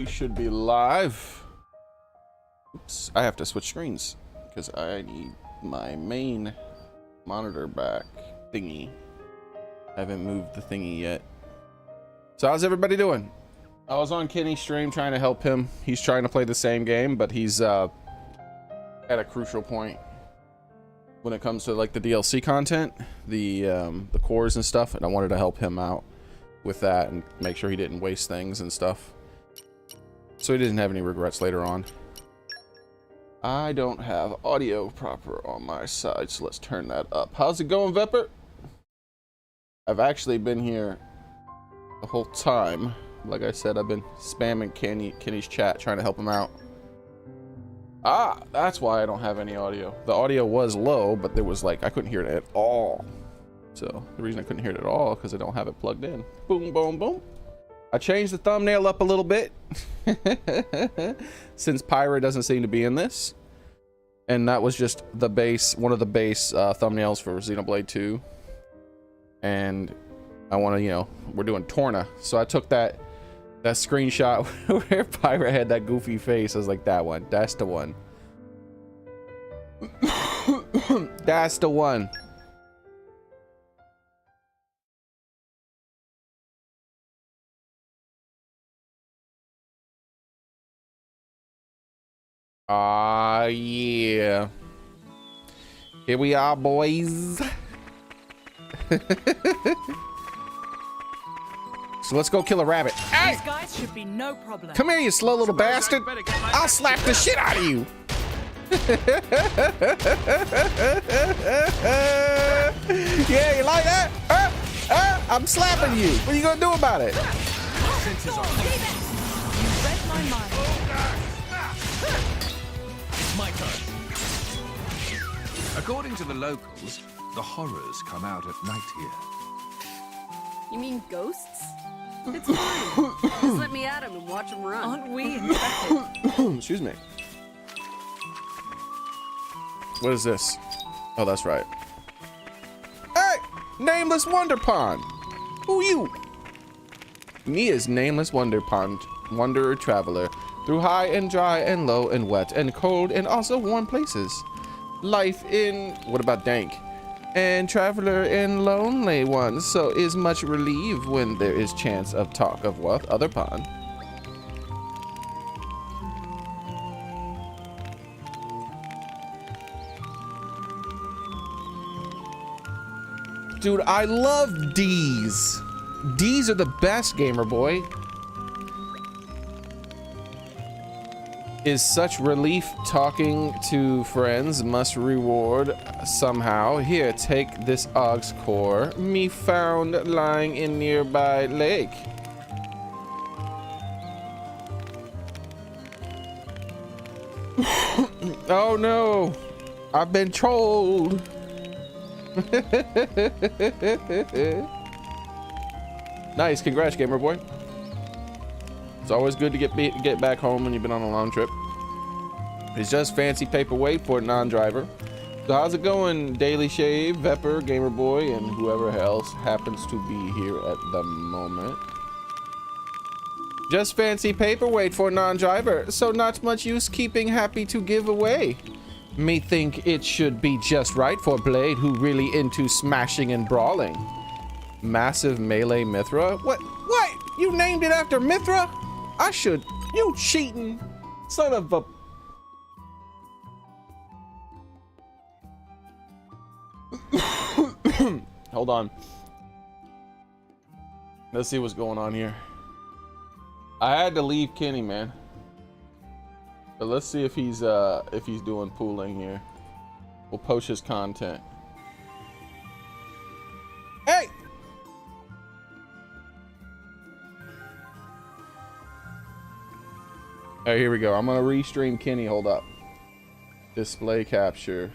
We should be live. Oops, I have to switch screens because I need my main monitor back thingy. I haven't moved the thingy yet. So how's everybody doing? I was on Kenny's stream trying to help him. He's trying to play the same game, but he's at a crucial point when it comes to like the DLC content, the cores and stuff, and I wanted to help him out with that and make sure he didn't waste things and stuff, so he didn't have any regrets later on. I don't have audio proper on my side, so let's turn that up. How's it going, Vepper? I've actually been here the whole time. Like I said, I've been spamming Kenny's chat trying to help him out. Ah, that's why I don't have any audio. The audio was low, but there was like, I couldn't hear it at all. So the reason I couldn't hear it at all because I don't have it plugged in. Boom, boom, boom. I changed the thumbnail up a little bit since Pyra doesn't seem to be in this. And that was just the base, one of the base thumbnails for Xenoblade 2. And I want to, you know, we're doing Torna. So I took that screenshot where Pyra had that goofy face. I was like, that one, that's the one. That's the one. Ah, yeah. Here we are, boys. So let's go kill a rabbit. Hey! These guys should be no problem. Come here, you slow little bastard. I'll slap the shit out of you. Yeah, you like that? I'm slapping you. What are you gonna do about it? You read my mind. It's my turn. According to the locals, the horrors come out at night here. You mean ghosts? It's fine. Just let me at him and watch him run. Aren't we infected? Excuse me. What is this? Oh, that's right. Hey! Nameless Wonder Pond! Who you? Me is Nameless Wonder Pond, wanderer traveler, through high and dry and low and wet and cold and also warm places. Life in... what about dank? And traveler in lonely ones, so is much relieved when there is chance of talk of what other pond. Dude, I love D's. D's are the best, gamer boy. Is such relief talking to friends must reward somehow. Here, take this ox core, me found lying in nearby lake. Oh no, I've been trolled. Nice, congrats, gamer boy. It's always good to get back home when you've been on a long trip. It's just fancy paperweight for a non-driver. So how's it going, Daily Shave, Vepper, Gamer Boy, and whoever else happens to be here at the moment? Just fancy paperweight for a non-driver, so not much use keeping happy to give away. Me think it should be just right for Blade, who really into smashing and brawling. Massive melee Mithra? What? You named it after Mithra? I should. You cheating son of a... Hold on. Let's see what's going on here. I had to leave Kenny, man. But let's see if he's doing pooling here. We'll post his content. Hey! All right, here we go. I'm gonna restream Kenny. Hold up. Display capture.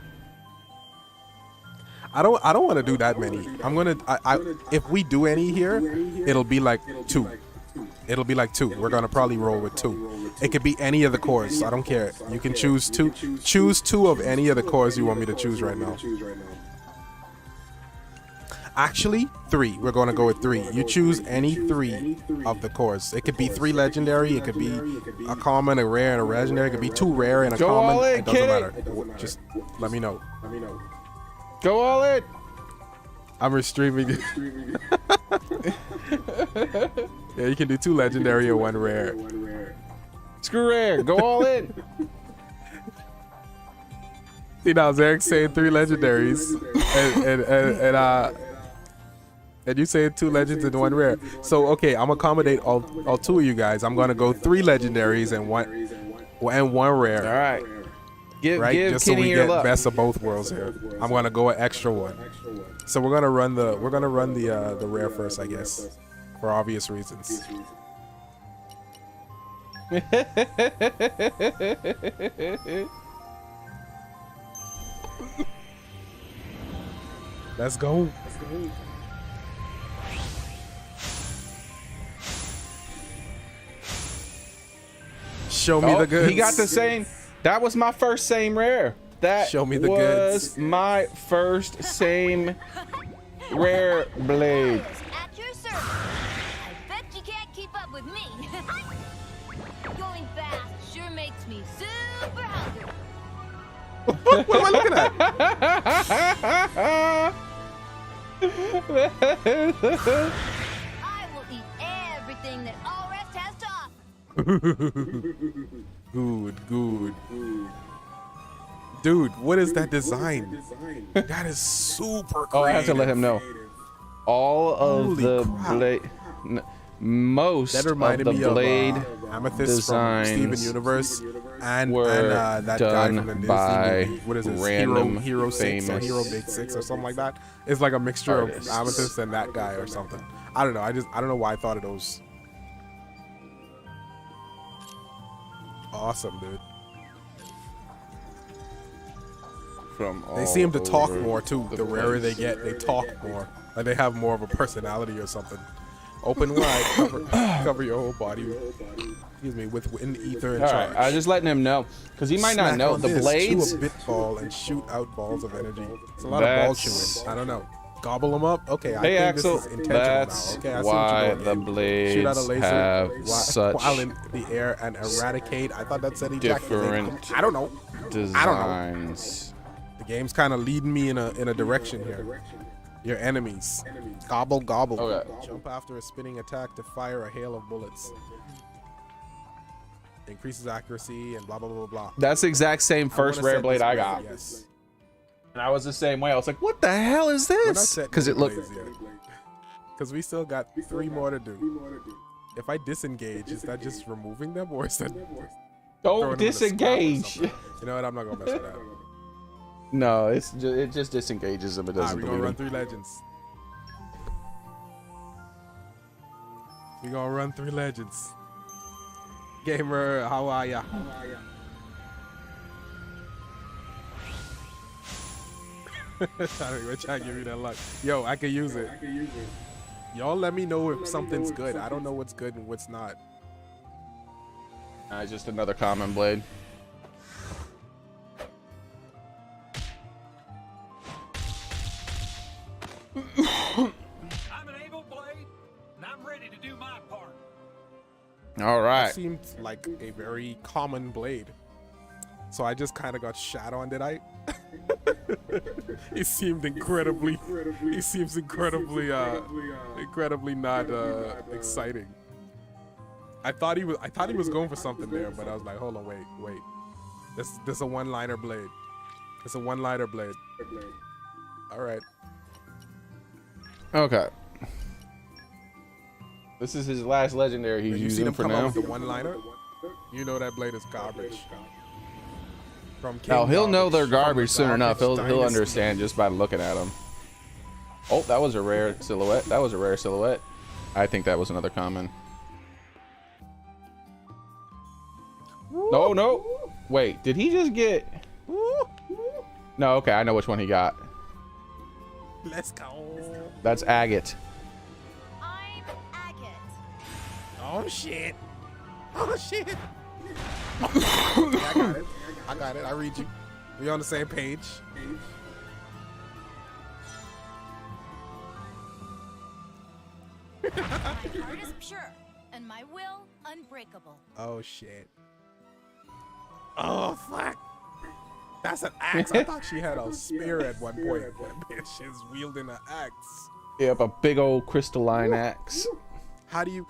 I don't want to do that many. If we do any here, it'll be like two. It'll be like two. We're gonna probably roll with two. It could be any of the cores. I don't care. You can choose two. Choose two of any of the cores you want me to choose right now. Actually, 3. We're going to go with 3. You choose any 3 of the cores. It could be 3 legendary. It could be a common, a rare, and a legendary. It could be 2 rare and a Go all common. in, It doesn't kid. matter. Just let me know. Go all in. I'm restreaming it. Yeah, you can do 2 legendary and 1 rare. Screw rare. Go all in. See now, Zarek saying 3 legendaries, and you saying 2 legends and 1 rare. So okay, I'm accommodate all 2 of you guys. I'm gonna go 3 legendaries and 1 rare. All right. Give Just so Kenny we your get luck. best of both worlds here. I'm gonna go an extra 1. So we're gonna run the rare first, I guess, for obvious reasons. Let's go. Show me the goods. He got the same. That was my first same rare. That Show me the was goods. my first same rare blade. At your service. I bet you can't keep up with me. Going fast sure makes me super hungry. What am I looking at? I will eat everything that All Rest has to offer. Good. Dude, what is that design? That is super creative. Oh, I have to let him know. All of Holy the crap. blade, most That of reminded the me blade of Amethyst from Steven designs Universe and were that guy from the done Disney by movie. What is this? random Hero 6 or famous Hero Big 6 or something like that. It's like a mixture artists. of Amethyst and that guy or something. I don't know. I don't know why I thought of those. Awesome, dude. from all They seem to talk over more too. The rarer they get, they talk more. Like they have more of a personality or something. Open wide, cover your whole body. Excuse me, with in ether and All charge. right, I just letting him know because he might not Snack know on the this, blades. Chew a bit ball and shoot out balls of energy. It's a lot of ball That's- chewing. I don't know. Gobble them up. Okay, I Hey think Axel, this is intentional that's now. Okay, I see why what you're the doing. Shoot out a blades laser have while, such while in the air and eradicate. I thought that said ejaculate. different I don't know. designs. The game's kind of leading me in a direction here. Your enemies. Gobble, gobble. Okay. Jump after a spinning attack to fire a hail of bullets. Increases accuracy and blah, blah, blah, blah. That's the exact same first I wanna rare set blade this I blade, got. Yes. And I was the same way. I was like, what the hell is We're not this? setting Because it any looked. blades yet. Because we still got 3 more to do. If I disengage, is that just removing them or is that throwing Don't them in the scrap or disengage. something? You know what? I'm not gonna mess with that. No, it just disengages them. It Alright, doesn't we're gonna run believe 3 legends. We're gonna run 3 legends. Gamer, how are ya? We're trying to give you that luck. Yo, I could use it. Y'all let me know if something's good. I don't know what's good and what's not. It's just another common blade. I'm an able blade, and I'm ready to do my part. All It right. seemed like a very common blade. So I just kind of got shot on, did I? He seems incredibly not exciting. I thought he was going for something there, but I was like, hold on, wait. This is a one-liner blade. It's a one-liner blade. All right. Okay. This is his last legendary he's You seen using him for come out now. with the one-liner? You know that blade is garbage. From King Now he'll know they're from the garbage soon enough. He'll Dynasty. understand just by looking at them. Oh, that was a rare silhouette. That was a rare silhouette. I think that was another common. No. Wait, did he just get? No, okay, I know which one he got. Let's go. That's agate. I'm Agate. Oh shit. Oh shit. Yeah, I got it. I read you. We on the same page. My heart is pure, and my will unbreakable. Oh shit. Oh fuck. That's an axe. I thought she had a spear at one point. That bitch is wielding an axe. Yep, a big old crystalline axe. How do you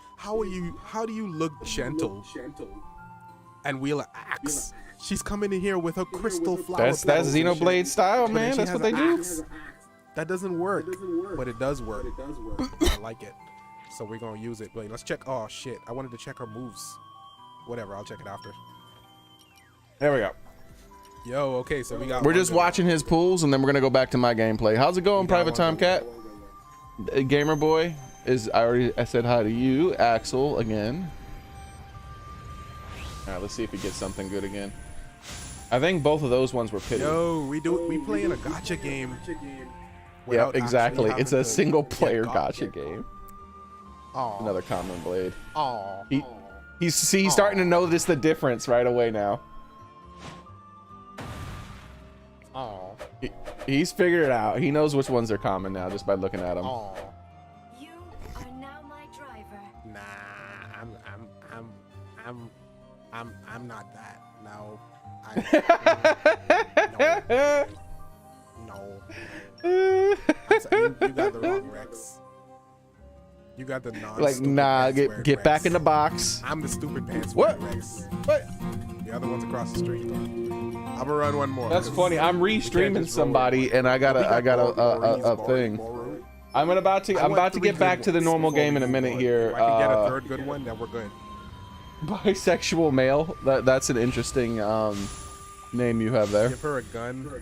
look gentle and wield an axe? She's coming in here with her crystal flower. That's petals and Xenoblade shit. style, But then man. she That's has what they an do. axe. That doesn't work, but it does work. I like it. So we're gonna use it. Wait, let's check. Oh shit! I wanted to check her moves. Whatever, I'll check it after. There we go. Yo, okay, so we got. We're one just good. watching his pools, and then we're gonna go back to my gameplay. How's it going, We got Private one Time good Cat? Gamer Boy is. I said hi to you, Axel, again. All right, let's see if he gets something good again. I think both of those ones were pity. Yo, we playing a gotcha game. Yep, without exactly. actually It's having a to single get player got. gotcha game. Aw. Another common blade. Aw. He's starting to notice the difference right away now. Aw. He's figured it out. He knows which ones are common now just by looking at them. Aw. You are now my driver. Nah, I'm not that. No. No. I'm sorry, you got the wrong Rex. You got the non. Like, nah, get back in the box. I'm the stupid pants What? wearing Rex. What? The other one's across the street. I'm gonna run one more. That's 'cause funny. I'm we can't re-streaming just roll somebody, it. and I got We a more thing. room. I'm about to I want get 3 back to the good normal ones game in a before we minute move here. on. If I can get a third good one, then we're good. Bisexual male. That's an interesting name you have there. Give her a gun.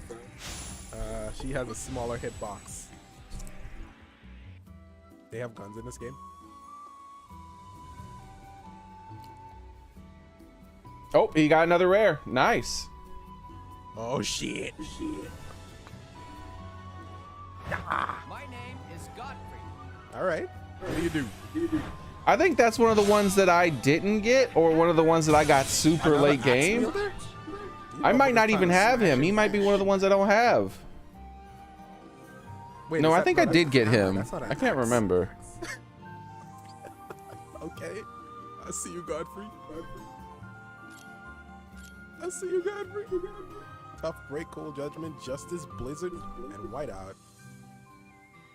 She has a smaller hitbox. They have guns in this game. Oh, he got another rare. Nice. Oh shit. My name is Godfrey. All right. What do you do? I think that's one of the ones that I didn't get, or one of the ones that I got super Another late axe game. wielder? I You might know not what even time have to him. smash He it. might be one of the ones I don't have. Wait, No, is I that- think I that's did get an hammer. him. That's not an I can't axe. remember. Okay. I see you, Godfrey. I see you, Godfrey. Tough break, cool judgment, justice, blizzard, and whiteout.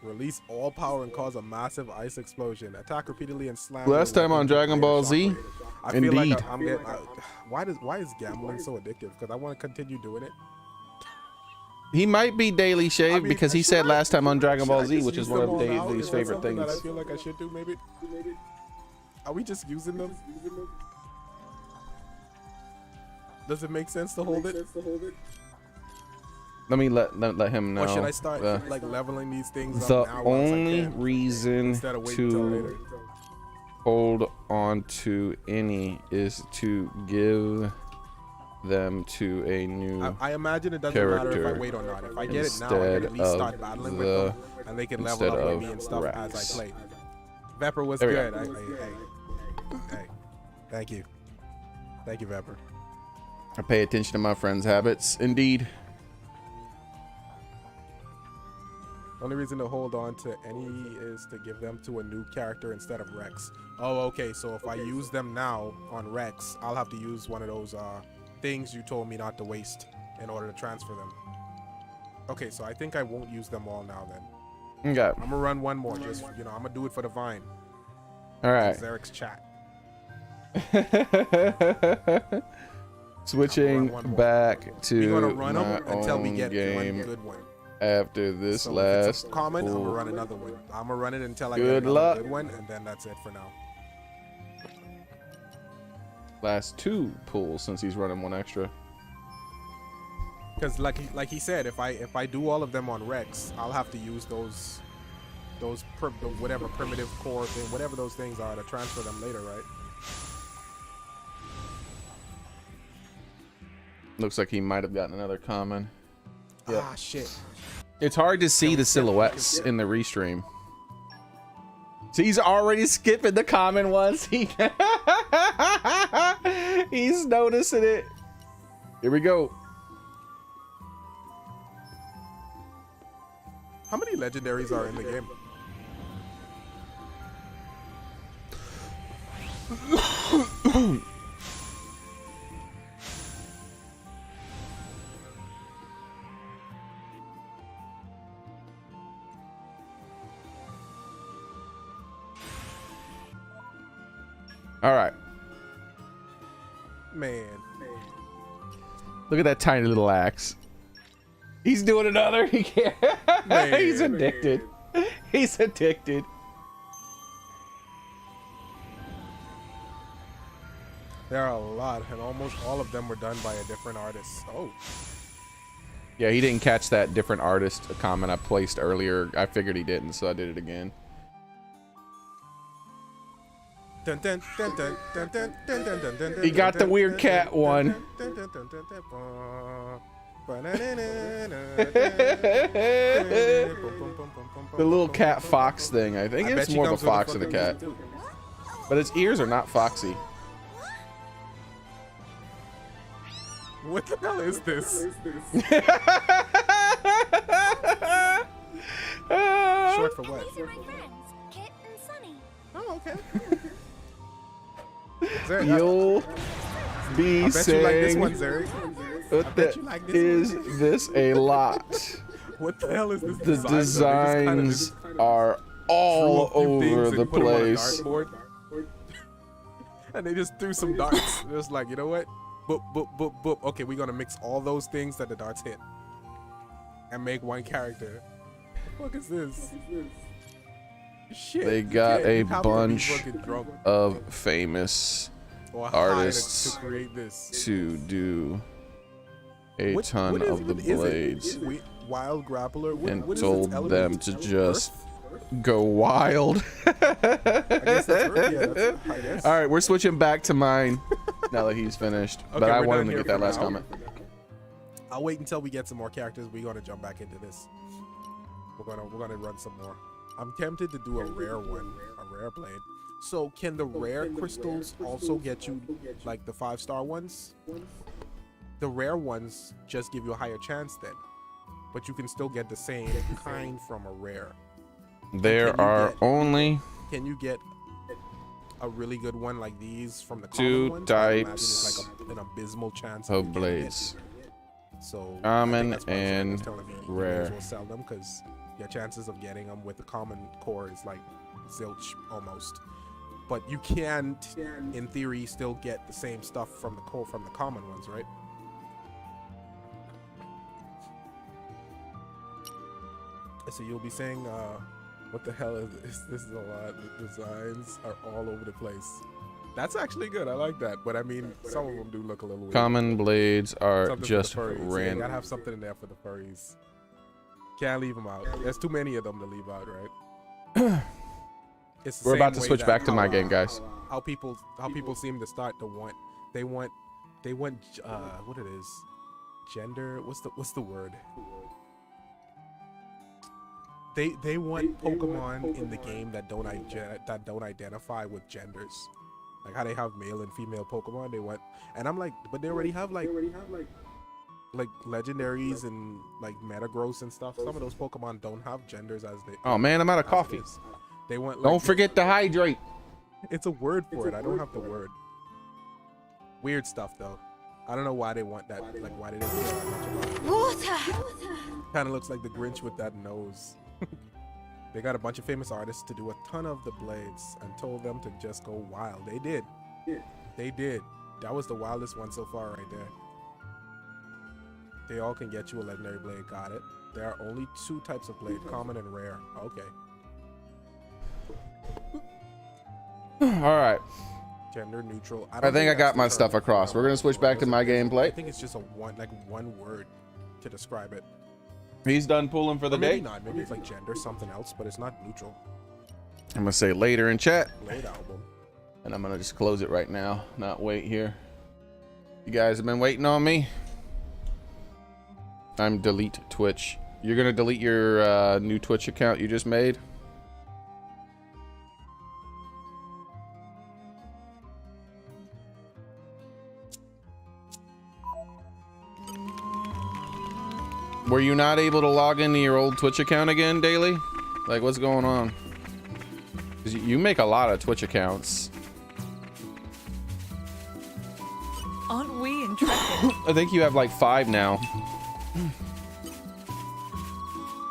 Release all power and cause a massive ice explosion. Attack repeatedly and slam. Last your time on weapon to Dragon create a Ball Z, shockwave. I feel indeed. like I'm getting. Why is gambling so addictive? Because I want to continue doing it. He might be daily shave I mean, because he should said I- last time on should Dragon I Ball just Z, which use is one them of all now? Daily's Is that favorite something things. that I feel like I should do, maybe. Are we just using them? Does it make sense to hold it? Let me let him know. Or should I start Uh, like leveling these things the up now while I only can, reason instead of waiting till to later? hold on to any is to give them to a new I imagine it doesn't matter if I character wait or not. If I get it now, I can at instead least of start battling with the- them, and they can level instead up with of me and stuff as Rex. I play. Vepper was There we good. go. Hey, thank you, Vepper. I pay attention to my friends' habits. Indeed. The only reason to hold on to any is to give them to a new character instead of Rex. Oh, okay. So if I use them now on Rex, I'll have to use one of those things you told me not to waste in order to transfer them. Okay, so I think I won't use them all now then. Okay. I'm gonna run one more. Just I'm gonna do it for the vine. All right. Zarek's chat. Switching one more. back We're gonna to run my them until we own get one game good one. after this So if it's last a common, I'm gonna pool. run another one. I'm gonna run it until I Good get another luck. good one, and then that's it for now. Last 2 pools since he's running one extra. Because like he said, if I do all of them on Rex, I'll have to use those whatever primitive core thing, whatever those things are, to transfer them later, right? Looks like he might have gotten another common. Yep. Ah, shit. It's hard to see the silhouettes in the restream. So he's already skipping the common ones. He's noticing it. Here we go. How many legendaries are in the game? All right. Man. Look at that tiny little axe. He's doing another. He can't. He's addicted. He's addicted. There are a lot, and almost all of them were done by a different artist. Oh. Yeah, he didn't catch that different artist comment I placed earlier. I figured he didn't, so I did it again. He got the weird cat one. The little cat fox thing. I think it's more of a fox than a cat. But its ears are not foxy. What the hell is this? Short for what? These are my friends, Kit and Sunny. Oh, okay. You'll be I bet you like this saying, one, Zeri. what bet the, you like this is this a lot? What the hell is this The design, though? They designs are all drew a few over things the and put 'em on a place. dartboard. And they just threw some darts. Just like, you know what? Boop, boop, boop, boop. Okay, we're gonna mix all those things that the darts hit and make one character. What the fuck is this? Shit. They you got can't- a you have to be bunch fucking drunk of famous or high artists to create this. to do a What- ton what of the even is it? blades Wait, Wild Grappler? and what is its told element? them to just Earth? go wild. I guess that's Earth. Yeah, that's, I guess. All right, we're switching back to mine now that he's finished. But Okay, I we're wanted done to here get that for last now. comment. I'll wait until we get some more characters. We're gonna jump back into this. We're gonna run some more. I'm tempted to do a rare one, a rare blade. So can the rare crystals also get you like the 5-star ones? The rare ones just give you a higher chance then, but you can still get the same kind from a rare. There Can you are get- only Can you get a really good one like these from the Two common ones? I imagine types it's like an abysmal chance of you getting it. blades. So Common I think that's why Sam was and telling me you may rare. as well sell them because your chances of getting them with the common core is like zilch almost. But you can't, in theory, still get the same stuff from the core from the common ones, right? So you'll be saying, what the hell is this? This is a lot. The designs are all over the place. That's actually good. I like that. But I mean, some of them do look a little weird. Common blades are Something for the just furries. Yeah, you random. gotta have something in there for the furries. Can't leave them out. There's too many of them to leave out, right? It's the We're same about to way switch that back to how, my game, guys. How people seem to start to want. They want what it is, gender. What's the word? They want Pokemon in the game that don't identify with genders. Like how they have male and female Pokemon, they want, and I'm like, but they already have like legendaries and like Metagross and stuff. Some of those Pokemon don't have genders as they. Oh man, I'm out of as coffee. it is. They want. Don't Like, forget to hydrate. it's a word for it. I don't have the word. Weird stuff though. I don't know why they want that. Like why they didn't care that much about it. Water! Kind of looks like the Grinch with that nose. They got a bunch of famous artists to do a ton of the blades and told them to just go wild. They did. They did. That was the wildest one so far right there. They all can get you a legendary blade. Got it. There are only 2 types of blade, common and rare. Okay. All right. Gender neutral. I think I got my stuff across. We're gonna switch back to my I gameplay. think it's just one word to describe it. He's done pulling for the Or maybe day. not. Maybe it's like gender something else, but it's not neutral. I'm gonna say later in chat, Blade album. and I'm gonna just close it right now. Not wait here. You guys have been waiting on me. I'm delete Twitch. You're gonna delete your new Twitch account you just made. Were you not able to log into your old Twitch account again, Daily? Like, what's going on? 'Cause you make a lot of Twitch accounts. Aren't we intrepid? I think you have like 5 now.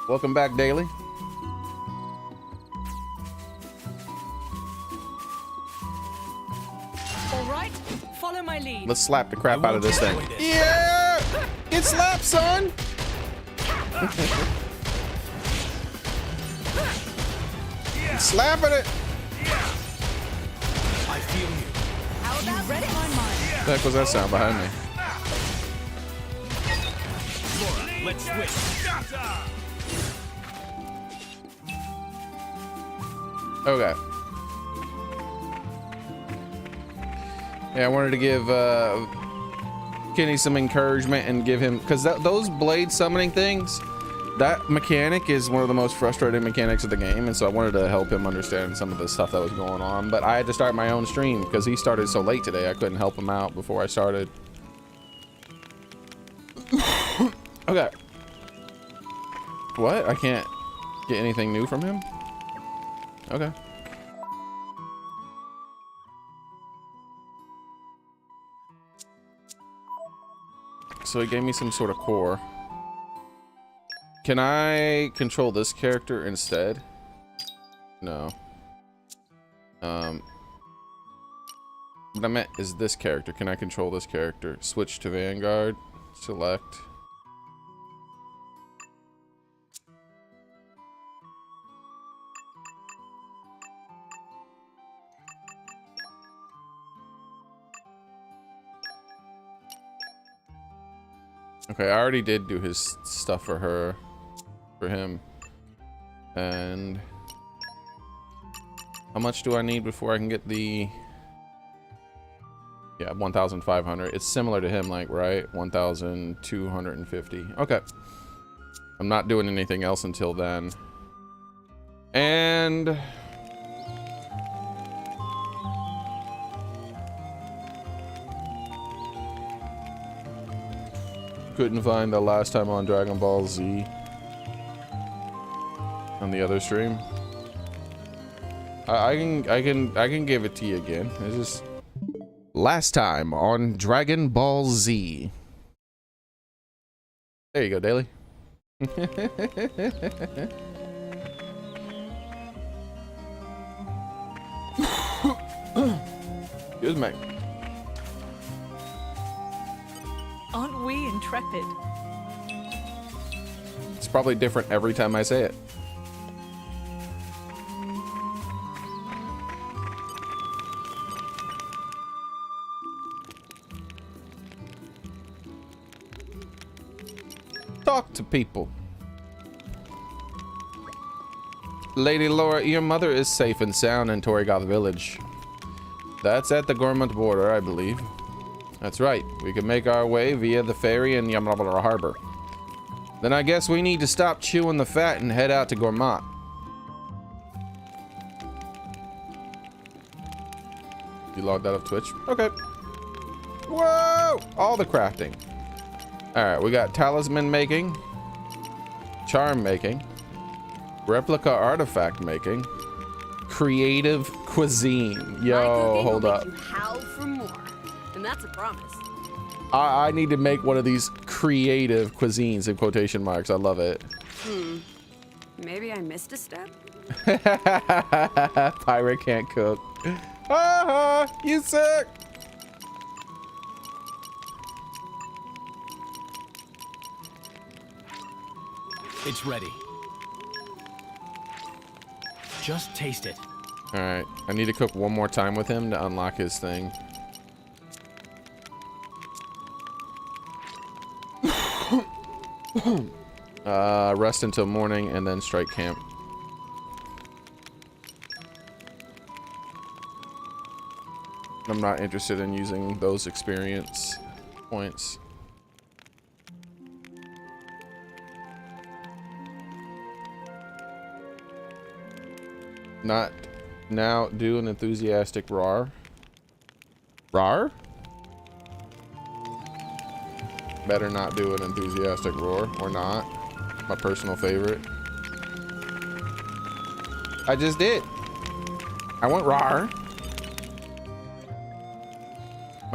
Welcome back, Daily. All right, follow my lead. Let's slap the crap out of this thing. Yeah! Get slapped, son! Slapping it! I feel you. How about read it? My mind. What the heck was that sound behind me? Let's switch. Okay. Yeah, I wanted to give Kenny some encouragement and give him, because those blade summoning things, that mechanic is one of the most frustrating mechanics of the game, and so I wanted to help him understand some of the stuff that was going on. But I had to start my own stream because he started so late today. I couldn't help him out before I started. Okay. What? I can't get anything new from him? Okay. So he gave me some sort of core. Can I control this character instead? No. What I meant is this character. Can I control this character? Switch to Vanguard. Select. Okay, I already did do his stuff for her, for him. And how much do I need before I can get the, yeah, 1,500. It's similar to him, like, right? 1,250. Okay. I'm not doing anything else until then. And couldn't find the last time on Dragon Ball Z on the other stream. I can give it to you again. It's just last time on Dragon Ball Z. There you go, Daily. Excuse me. Aren't we intrepid? It's probably different every time I say it. Talk to people. Lady Laura, your mother is safe and sound in Torrigoth Village. That's at the Gormont border, I believe. That's right. We can make our way via the ferry in Yamabara Harbor. Then I guess we need to stop chewing the fat and head out to Gormont. You logged out of Twitch? Okay. Whoa! All the crafting. Alright, we got talisman making, charm making, replica artifact making, creative cuisine. Yo, hold up. You howl for more, and that's a promise. I need to make one of these creative cuisines in quotation marks. I love it. Maybe I missed a step? Pirate can't cook. You sick. It's ready. Just taste it. All right, I need to cook one more time with him to unlock his thing. Rest until morning and then strike camp. I'm not interested in using those experience points. Not now. Do an enthusiastic roar. Roar? Better not do an enthusiastic roar, or not. My personal favorite. I just did. I went roar.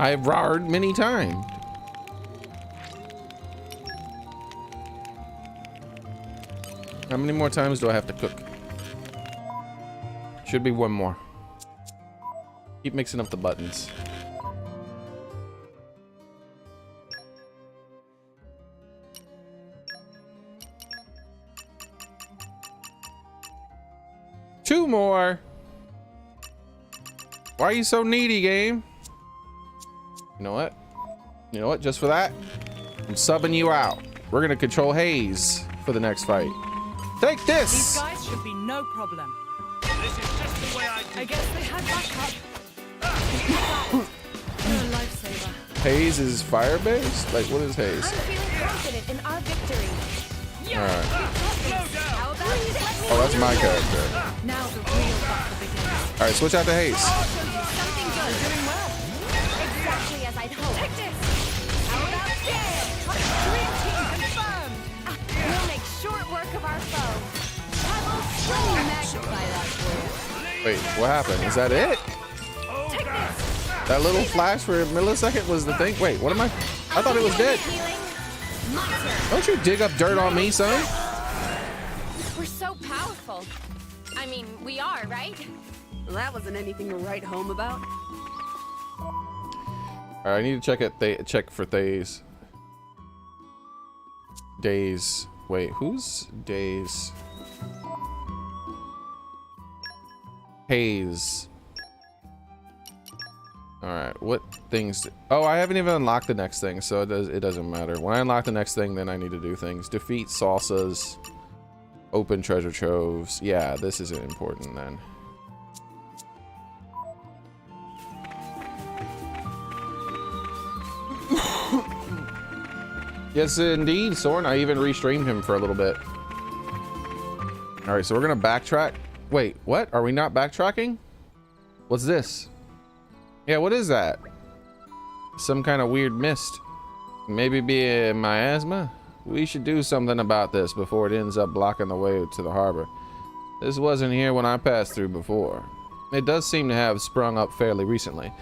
I've roared many times. How many more times do I have to cook? Should be one more. Keep mixing up the buttons. Two more. Why are you so needy, game? You know what? You know what? Just for that, I'm subbing you out. We're gonna control Haze for the next fight. Take These this! guys should be no problem. This is just the way I I guess they had backup. You're a lifesaver. Haze is fire-based? Like, what is Haze? I'm feeling confident in our victory. Alright. How about you let me Oh, that's my character. Now the real battle begins. Alright, switch out to Haze. something good? Doing well. Exactly as I'd hoped. Take this. How about this? Dream team confirmed. We'll make short work of our foe. Pebble, let me magnify that for you. Wait, what happened? Is that it? Take this. That little flash for a millisecond was the thing? Wait, what am I? I thought it was dead. Healing. My turn. Don't you dig up dirt on me, son? We're so powerful. I mean, we are, right? Well, that wasn't anything to write home about. Alright, I need to check for Days. Days. Wait, who's Days? Haze. Alright, what things? Oh, I haven't even unlocked the next thing, so it doesn't matter. When I unlock the next thing, then I need to do things. Defeat salsas. Open treasure troves. Yeah, this isn't important then. Yes, indeed, Soren. I even restreamed him for a little bit. All right, so we're gonna backtrack. Wait, what? Are we not backtracking? What's this? Yeah, what is that? Some kind of weird mist. Maybe be a miasma? We should do something about this before it ends up blocking the way to the harbor. This wasn't here when I passed through before. It does seem to have sprung up fairly recently.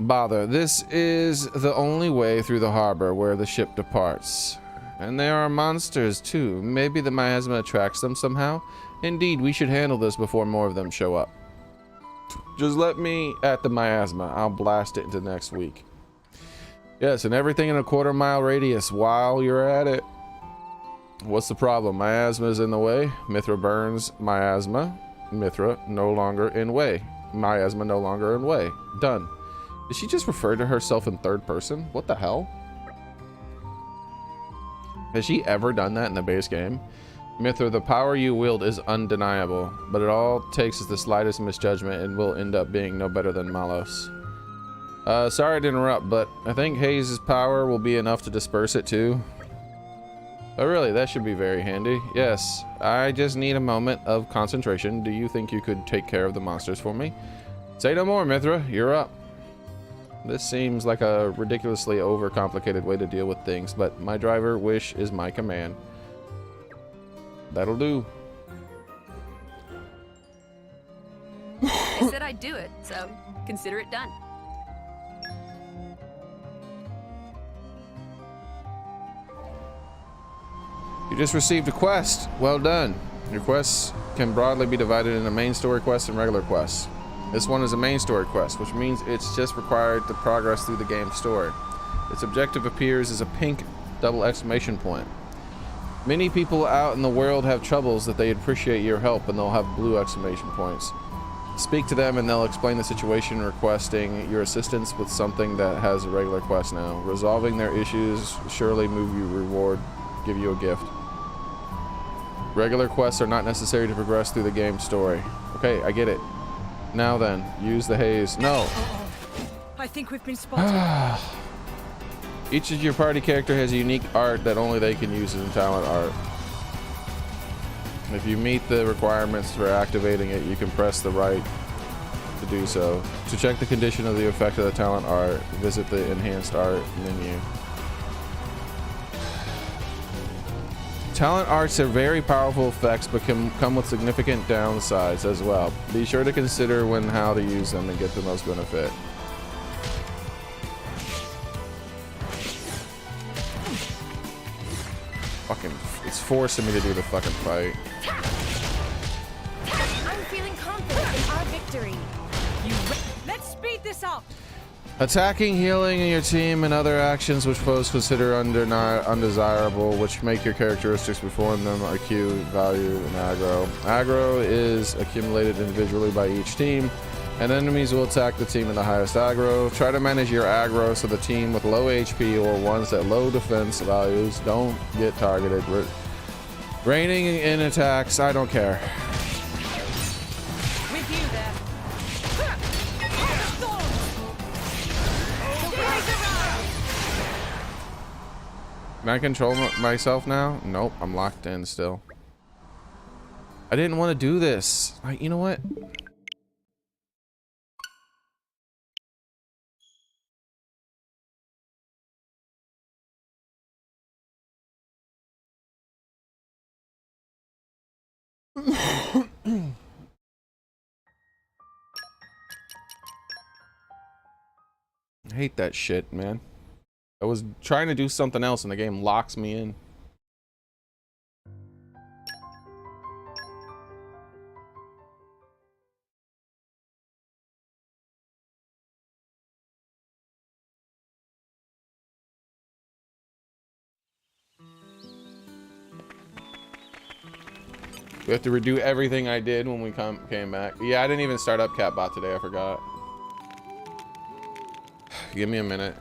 Bother, this is the only way through the harbor where the ship departs. And there are monsters too. Maybe the miasma attracts them somehow? Indeed, we should handle this before more of them show up. Just let me at the miasma. I'll blast it into next week. Yes, and everything in a quarter-mile radius while you're at it. What's the problem? Miasma's in the way. Mithra burns miasma. Mithra no longer in way. Miasma no longer in way. Done. Did she just refer to herself in third person? What the hell? Has she ever done that in the base game? Mithra, the power you wield is undeniable, but it all takes is the slightest misjudgment and will end up being no better than Malos. Sorry to interrupt, but I think Haze's power will be enough to disperse it too. Oh really, that should be very handy. Yes, I just need a moment of concentration. Do you think you could take care of the monsters for me? Say no more, Mithra, you're up. This seems like a ridiculously overcomplicated way to deal with things, but my driver wish is my command. That'll do. I said I'd do it, so consider it done. You just received a quest. Well done. Your quests can broadly be divided into main story quests and regular quests. This one is a main story quest, which means it's just required to progress through the game's story. Its objective appears as a pink double exclamation point. Many people out in the world have troubles that they appreciate your help, and they'll have blue exclamation points. Speak to them and they'll explain the situation, requesting your assistance with something that has a regular quest now. Resolving their issues surely give you a gift. Regular quests are not necessary to progress through the game's story. Okay, I get it. Now then, use the haze. No. I think we've been spotted. Each of your party character has a unique art that only they can use in talent art. If you meet the requirements for activating it, you can press the right to do so. To check the condition of the effect of the talent art, visit the enhanced art menu. Talent arts are very powerful effects, but can come with significant downsides as well. Be sure to consider how to use them and get the most benefit. Fucking, it's forcing me to do the fucking fight. I'm feeling confident in our victory. Let's speed this up. Attacking, healing, and your team, and other actions which foes consider undesirable, which make your characteristics before them acute value and aggro. Aggro is accumulated individually by each team, and enemies will attack the team in the highest aggro. Try to manage your aggro so the team with low HP or ones that low defense values don't get targeted. Raining in attacks, I don't care. With you there. Can I control myself now? Nope, I'm locked in still. I didn't want to do this. You know what? I hate that shit, man. I was trying to do something else and the game locks me in. We have to redo everything I did when we came back. Yeah, I didn't even start up Catbot today. I forgot. Give me a minute.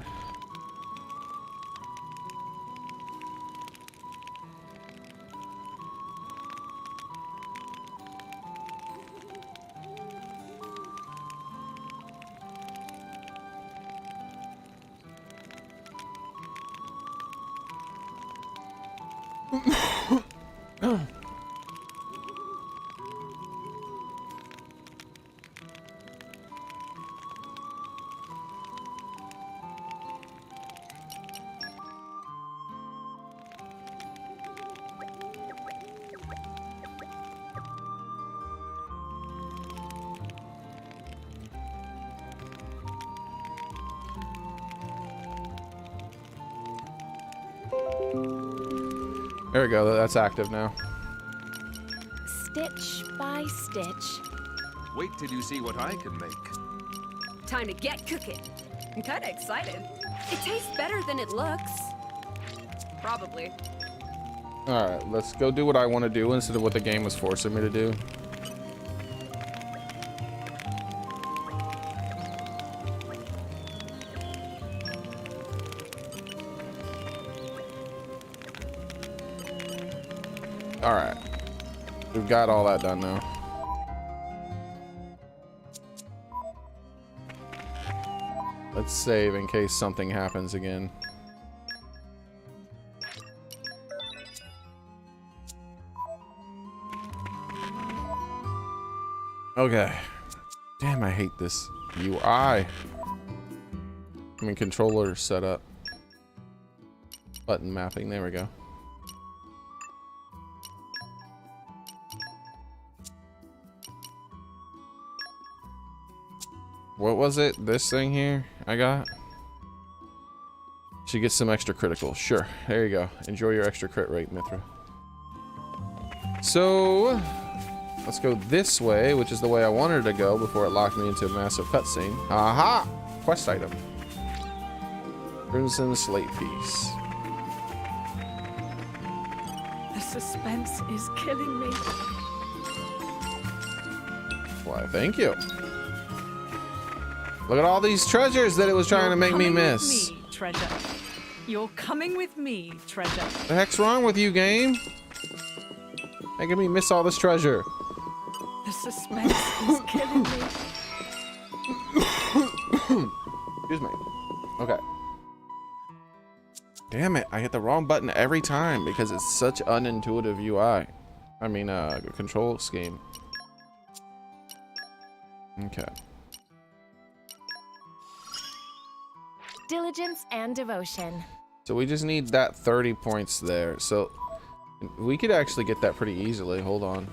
There we go. That's active now. Stitch by stitch. Wait till you see what I can make. Time to get cooking. I'm kind of excited. It tastes better than it looks. Probably. All right, let's go do what I want to do instead of what the game was forcing me to do. All right, we've got all that done now. Let's save in case something happens again. Okay. Damn, I hate this UI. I mean, controller setup. Button mapping, there we go. What was it? This thing here I got? She gets some extra critical. Sure. There you go. Enjoy your extra crit rate, Mithra. So, let's go this way, which is the way I wanted to go before it locked me into a massive cutscene. Aha! Quest item. Crimson Slate Piece. The suspense is killing me. Why, thank you. Look at all these treasures that it was trying to make me miss. With me, treasure. You're coming with me, treasure. The heck's wrong with you, game? Making me miss all this treasure. The suspense is killing me. Excuse me. Okay. Damn it, I hit the wrong button every time because it's such unintuitive UI. I mean, control scheme. Okay. Diligence and devotion. So we just need that 30 points there. So we could actually get that pretty easily. Hold on.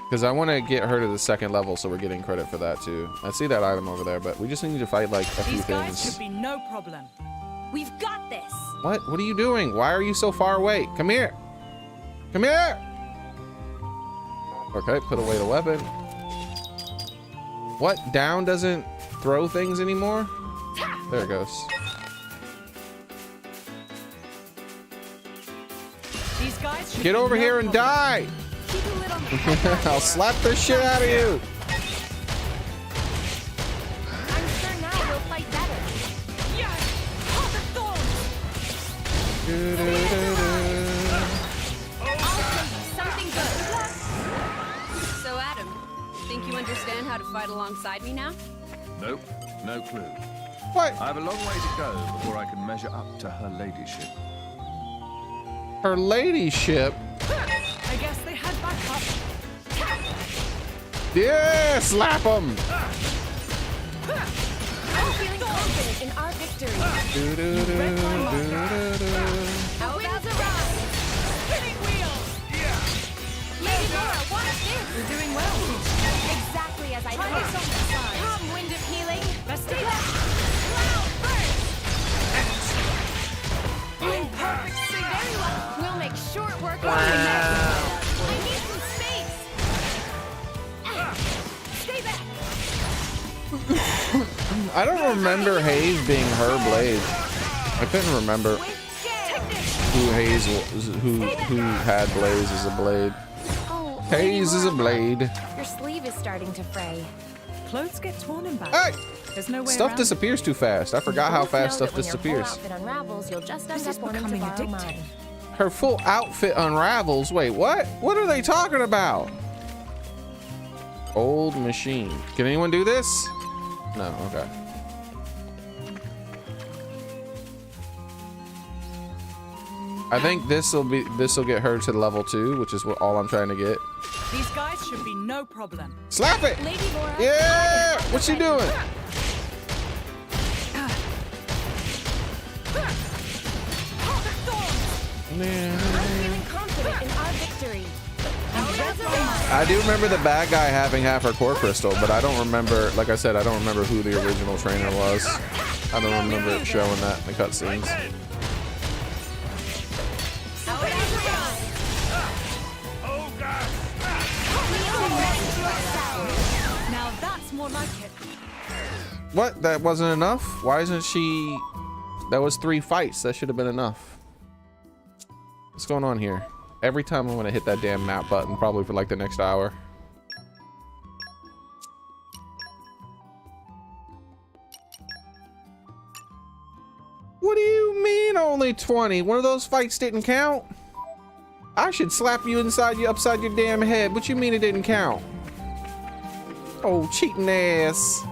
Because I want to get her to the second level, so we're getting credit for that too. I see that item over there, but we just need to fight like a few These guys things. should be no problem. We've got this. What? What are you doing? Why are you so far away? Come here. Come here. Okay, put away the weapon. What? Down doesn't throw things anymore? There it goes. These guys should Get be over no here and problem. die. Keep a little head I'll slap the shit out of you. I'm sure now we'll fight better. Yes! Heart of Thorns! I'll show you something good. So, Adam, think you understand how to fight alongside me now? Nope, no clue. What? I have a long way to go before I can measure up to her ladyship. Her ladyship? I guess they had backup. Yeah, slap him. I'm feeling confident in our victory. How about the ride? Spinning wheels! Lady Laura, watch this. You're doing well. Exactly as I Try this on thought. the side. Come, wind of healing. Best of luck. Cloud burst. Doing perfect sync. Very well. We'll make short work of the next. I need some space. Stay back. I don't remember Hayes being her blade. I couldn't remember With care. who Hayes was, who had Blaze as a blade. Oh, Hayes is a blade. Your sleeve is starting to fray. Clothes get torn in back. Hey! There's no way Stuff around disappears too fast. I forgot how fast stuff disappears. Outfit unravels, you'll just end This is up wanting to becoming borrow addicting. mine. Her full outfit unravels. Wait, what? What are they talking about? Old machine. Can anyone do this? No, okay. I think this'll get her to level 2, which is all I'm trying to get. These guys should be no problem. Slap it! Lady Laura. Yeah! What's she doing? Heart of Thorns! I'm feeling confident in our victory. I do remember the bad guy having half her core crystal, but I don't remember, like I said, I don't remember who the original trainer was. I don't remember it showing that in the cutscenes. Oh, God. Now that's more like it. What? That wasn't enough? Why isn't she... That was 3 fights. That should have been enough. What's going on here? Every time I want to hit that damn map button, probably for like the next hour. What do you mean only 20? One of those fights didn't count? I should slap you upside your damn head. What you mean it didn't count? Oh, cheating ass.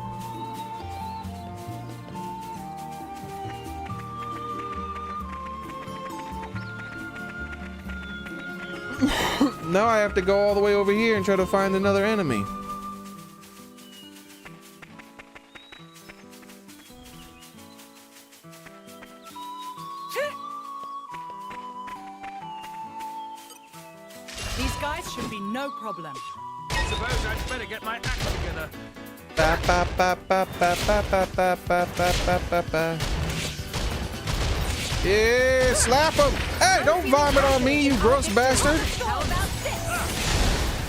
Now I have to go all the way over here and try to find another enemy. These guys should be no problem. Suppose I'd better get my act together. Ba, ba, ba, ba, ba, ba, ba, ba, ba, ba, ba, ba, ba. Yeah, slap him. Hey, don't vomit on me, you gross bastard. How about this?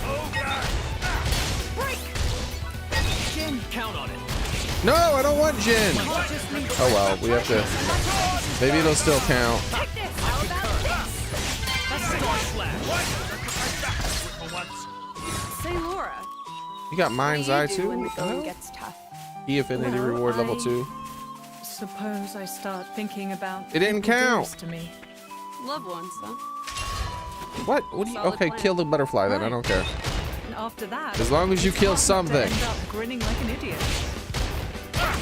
Oh, God. Break! Jin, Count on it. No, I don't want Jin. I'll just leave it. Oh well, we have to. Maybe it'll still count. Take this! How about this? What? For once. Say, Laura. You got Mind's Eye What do you do when too? the going gets tough? Key affinity Well, reward level I- 2. Suppose I start thinking about It didn't people count. dearest to me. Loved ones, though. What? What do you? Solid Okay, plan. kill the butterfly then. I don't care. And after that, As long as you it's kill hard not to something. End up grinning like an idiot. I'm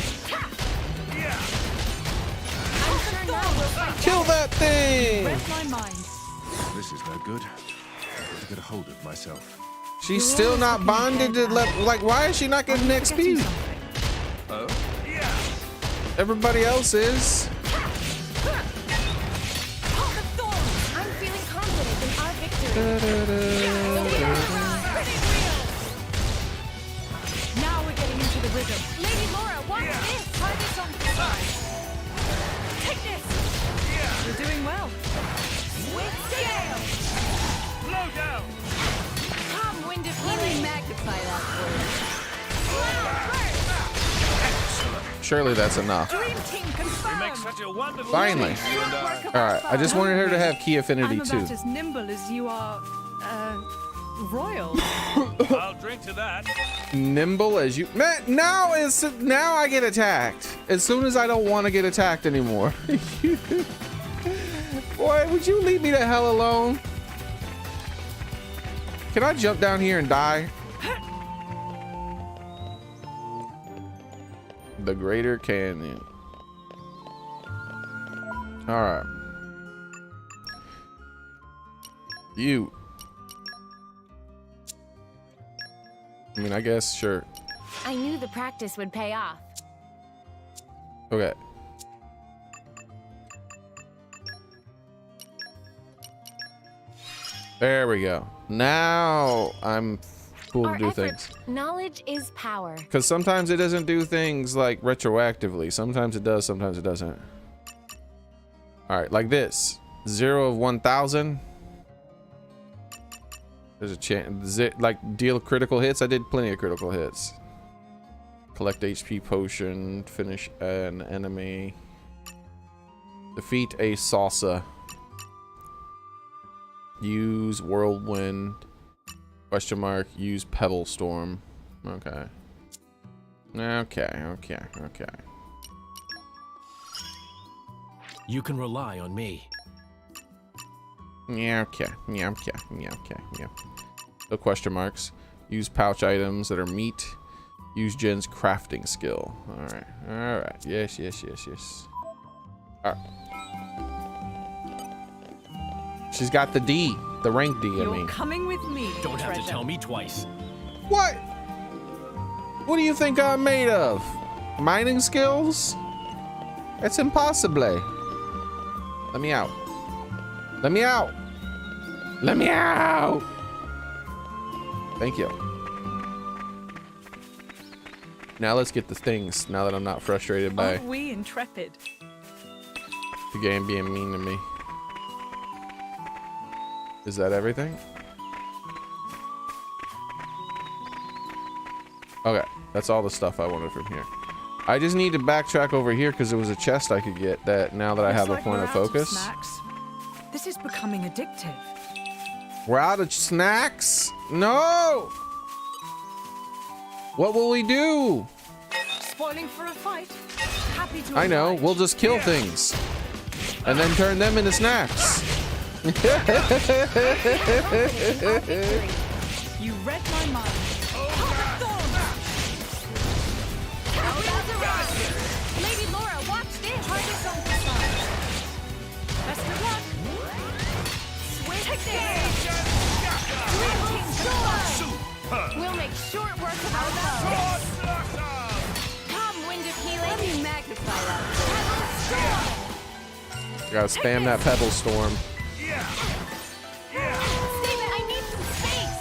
sure now we'll fight Kill that thing. Read my mind. This is no good. I've got to get a hold of myself. She's still not bonded to like. Why is she not getting I'm forgetting XP? something. Oh? Everybody else is. Heart of Thorns! I'm feeling confident in our victory. Now we're getting into the rhythm. Lady Laura, watch this! Try this on the side. Take this! Surely that's enough. Dream team You confirmed. make such a wonderful Finally. team, you and I. Work of All right. I just wanted her to have key affinity I'm too. about as nimble as you are, royal. I'll drink to that. Nimble as you. Man, now I get attacked. As soon as I don't want to get attacked anymore. Boy, would you leave me the hell alone? Can I jump down here and die? The Greater Canyon. All right. You. I mean, I guess, sure. I knew the practice would pay off. Okay. There we go. Now I'm cool to Our do efforts, things. knowledge is power. Because sometimes it doesn't do things like retroactively. Sometimes it does, sometimes it doesn't. All right, like this. 0 of 1,000. There's a chance. Like deal critical hits. I did plenty of critical hits. Collect HP potion. Finish an enemy. Defeat a salsa. Use whirlwind. Question mark. Use pebble storm. Okay. Okay. You can rely on me. Yeah. So question marks. Use pouch items that are meat. Use Jen's crafting skill. All right. Yes. All right. She's got the D, the rank D. You're coming with me. Don't have to treasure. tell me twice. What? What do you think I'm made of? Mining skills? That's impossible. Let me out. Let me out. Thank you. Now let's get the things. Now that I'm not frustrated by Aren't we intrepid? the game being mean to me. Is that everything? Okay, that's all the stuff I wanted from here. I just need to backtrack over here because there was a chest I could get that now that I have a Looks like point we're of out focus. snacks. This is becoming addictive. We're out of snacks? No! What will we do? Spoiling for a fight. Happy to I know, oblige. we'll just kill things and then turn them into snacks. You read my mind. Lady Laura, watch this. Target's on the side. Best of luck. Take this. Dream team confirmed. We'll make short work of our foes. Come, Wind of Healing. Let me magnify that. Gotta spam that pebble storm. Steven, I need some space.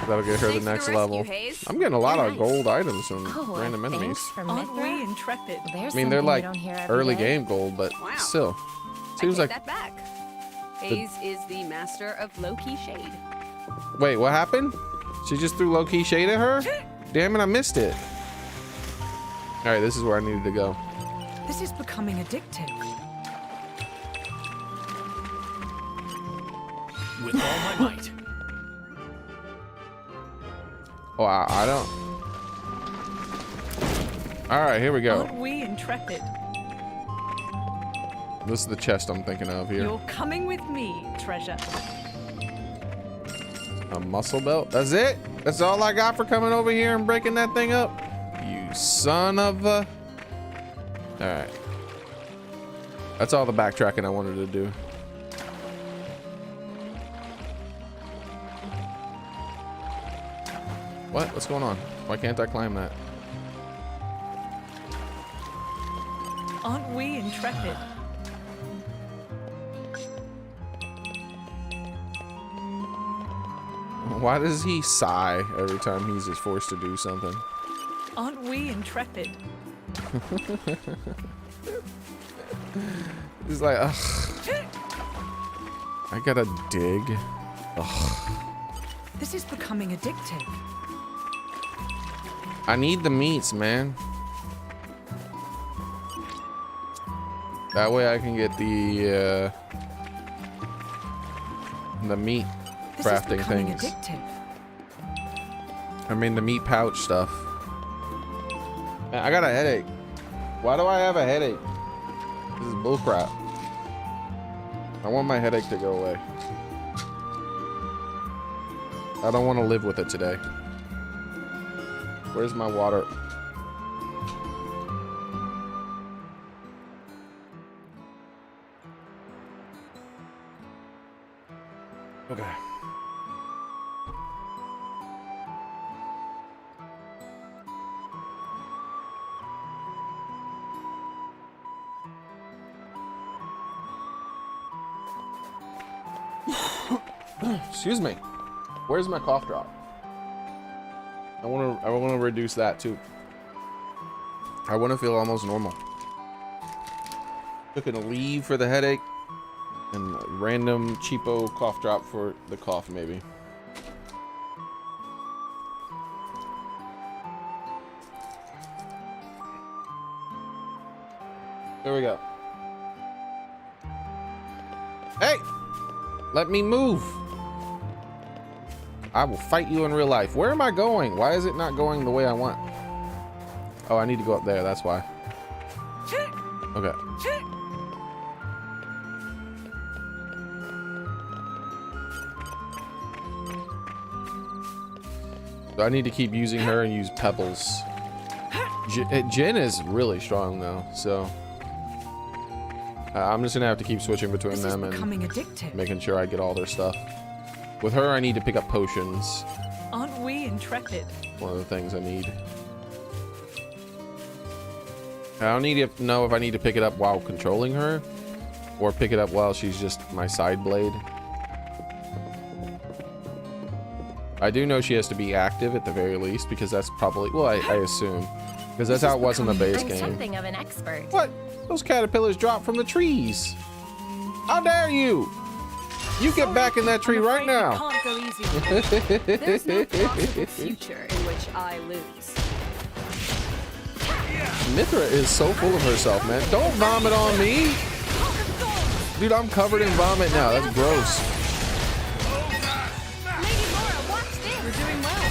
That'll get her the Thanks for next the rescue, level. Hayes. I'm getting a lot of Nice. gold items from Oh, random enemies. thanks for Aren't we Mithra. intrepid? Well, there's I mean, they're something like you don't hear every early day. game gold, but Wow. still. I Seems take like. that back. Hayes is the master of low-key shade. Wait, what happened? She just threw low key shade at her? Damn it, I missed it. All right, this is where I needed to go. This is becoming addictive. With all my might. Oh, I don't. All right, here we go. Aren't we intrepid? This is the chest I'm thinking of here. You're coming with me, treasure. A muscle belt. That's it? That's all I got for coming over here and breaking that thing up? You son of a... All right. That's all the backtracking I wanted to do. What? What's going on? Why can't I climb that? Aren't we intrepid? Why does he sigh every time he's just forced to do something? Aren't we intrepid? He's like, ugh. I gotta dig. Ugh. This is becoming addictive. I need the meats, man. That way I can get the meat This is crafting becoming things. addictive. I mean the meat pouch stuff. Man, I got a headache. Why do I have a headache? This is bullcrap. I want my headache to go away. I don't want to live with it today. Where's my water? Okay. Excuse me. Where's my cough drop? I want to reduce that too. I want to feel almost normal. Took a leave for the headache and a random cheapo cough drop for the cough maybe. There we go. Hey! Let me move. I will fight you in real life. Where am I going? Why is it not going the way I want? Oh, I need to go up there. That's why. Okay. So I need to keep using her and use pebbles. Jin is really strong though, so I'm just gonna have to keep switching between them and Addictive. making sure I get all their stuff. With her, I need to pick up potions. Aren't we intrepid? One of the things I need. I don't need to know if I need to pick it up while controlling her or pick it up while she's just my side blade. I do know she has to be active at the very least because that's probably, well, I assume, because that's how it was in the base I'm game. something of an expert. What? Those caterpillars dropped from the trees. How dare you? You get back in that tree right now. Can't go easy on me. There's no possible future in which I lose. Mithra is so full of herself, man. Don't vomit on me. Dude, I'm covered in vomit now. That's gross. Lady Laura, watch this. We're doing well.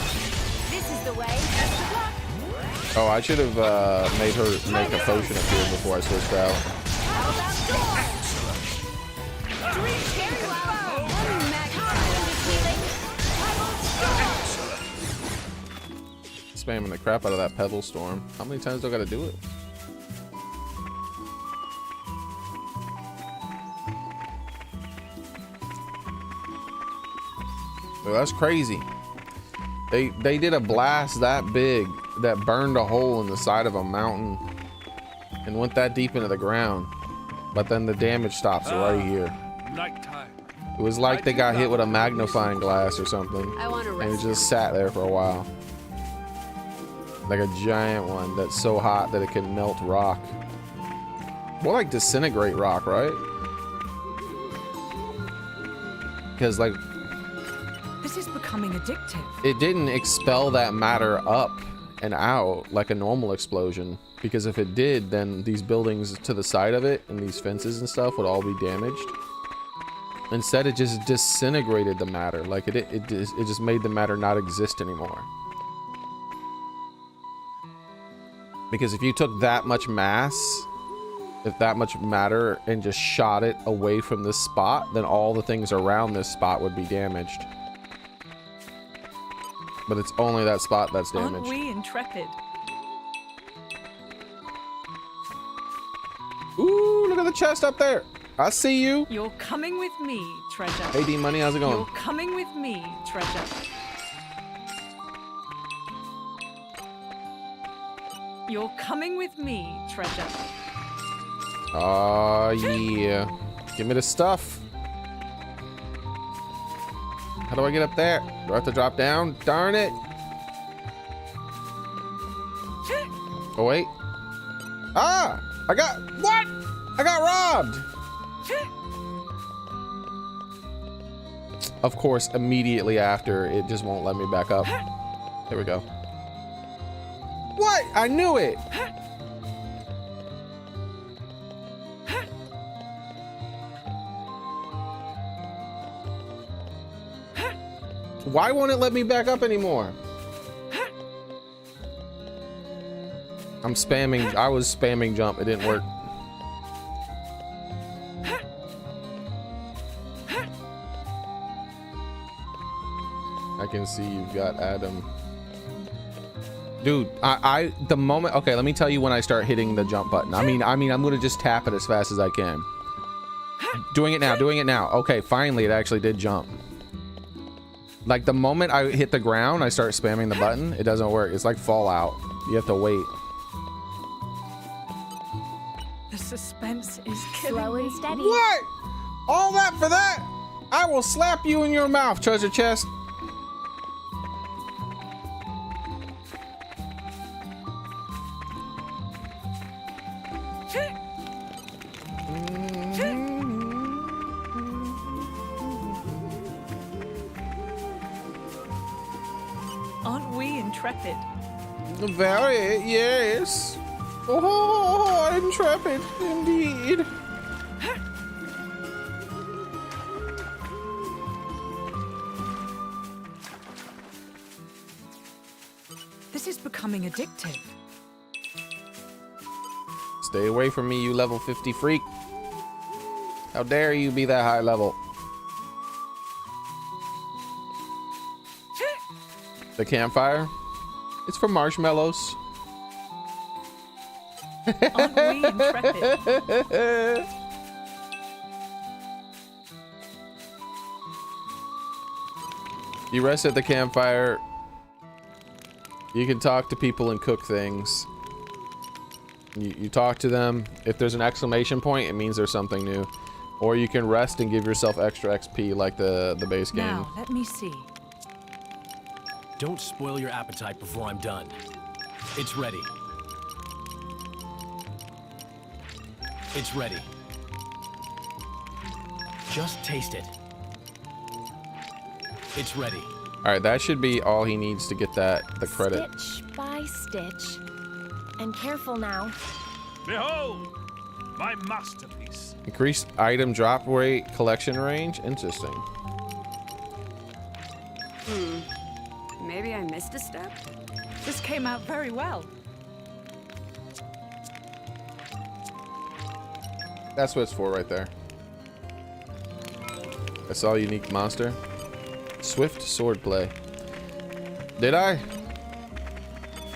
This is the way. Best of luck. Oh, I should have made her make a potion appear before I switched out. How about doors? Dream cherry wow. Spamming the crap out of that pebble storm. How many times do I gotta do it? Well, that's crazy. They did a blast that big that burned a hole in the side of a mountain and went that deep into the ground. But then the damage stops right here. Nighttime. It was like they got hit with a magnifying glass or something. I want to And rest. it just sat there for a while. Like a giant one that's so hot that it can melt rock. More like disintegrate rock, right? Because like This is becoming addictive. it didn't expel that matter up and out like a normal explosion. Because if it did, then these buildings to the side of it and these fences and stuff would all be damaged. Instead, it just disintegrated the matter. Like it just made the matter not exist anymore. Because if you took that much mass, if that much matter, and just shot it away from this spot, then all the things around this spot would be damaged. But it's only that spot that's Aren't damaged. we intrepid? Ooh, look at the chest up there. I see you. You're coming with me, treasure. Hey, D Money, how's it going? You're coming with me, treasure. You're coming with me, treasure. Oh, yeah. Give me the stuff. How do I get up there? Do I have to drop down? Darn it. Oh, wait. Ah! I got... What? I got robbed! Of course, immediately after, it just won't let me back up. There we go. What? I knew it! Why won't it let me back up anymore? I'm spamming. I was spamming jump. It didn't work. I can see you've got Adam. Dude, the moment, okay, let me tell you when I start hitting the jump button. I mean, I'm gonna just tap it as fast as I can. Doing it now, doing it now. Okay, finally, it actually did jump. Like the moment I hit the ground, I start spamming the button. It doesn't work. It's like Fallout. You have to wait. The suspense is killing Slow me. and steady. What? All that for that? I will slap you in your mouth, treasure chest. Aren't we intrepid? Very, yes. Oh, intrepid, indeed. This is becoming addictive. Stay away from me, you level 50 freak. How dare you be that high level? The campfire? It's for marshmallows. Aren't we intrepid? You rest at the campfire. You can talk to people and cook things. You talk to them. If there's an exclamation point, it means there's something new. Or you can rest and give yourself extra XP like the base game. Now, let me see. Don't spoil your appetite before I'm done. It's ready. It's ready. Just taste it. It's ready. All right, that should be all he needs to get the credit. Stitch by stitch. And careful now. Behold, my masterpiece. Increased item drop rate, collection range. Interesting. Maybe I missed a step? This came out very well. That's what it's for right there. I saw unique monster. Swift swordplay. Did I?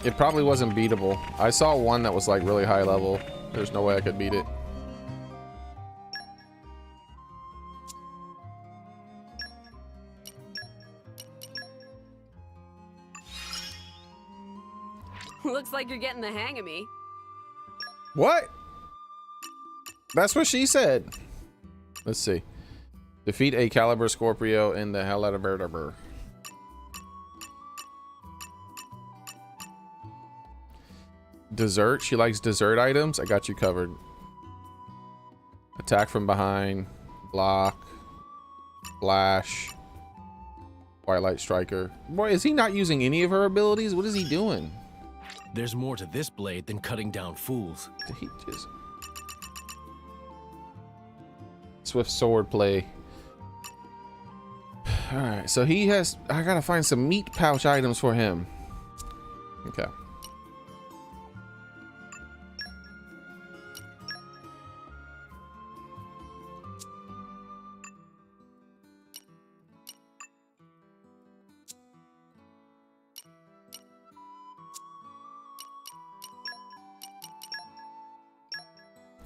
It probably wasn't beatable. I saw one that was like really high level. There's no way I could beat it. Looks like you're getting the hang of me. What? That's what she said. Let's see. Defeat a Caliber Scorpio in the hell out of vertebra. Dessert. She likes dessert items. I got you covered. Attack from behind. Block. Flash. Twilight Striker. Boy, is he not using any of her abilities? What is he doing? There's more to this blade than cutting down fools. He just... Swift sword play. Alright, so he has... I gotta find some meat pouch items for him. Okay.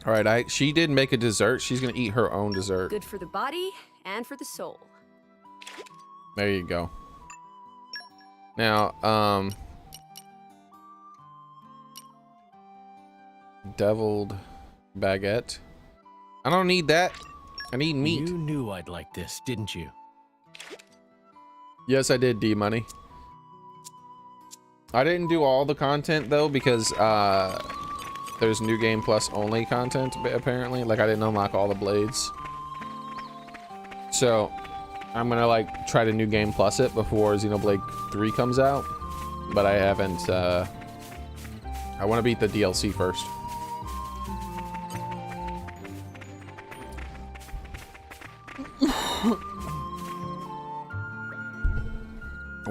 All right, she did make a dessert. She's gonna eat her own dessert. Good for the body and for the soul. There you go. Now, deviled baguette. I don't need that. I need meat. You knew I'd like this, didn't you? Yes, I did, D-Money. I didn't do all the content though because there's New Game Plus only content apparently. Like I didn't unlock all the blades. So I'm gonna like try to New Game Plus it before Xenoblade 3 comes out. But I haven't I wanna beat the DLC first.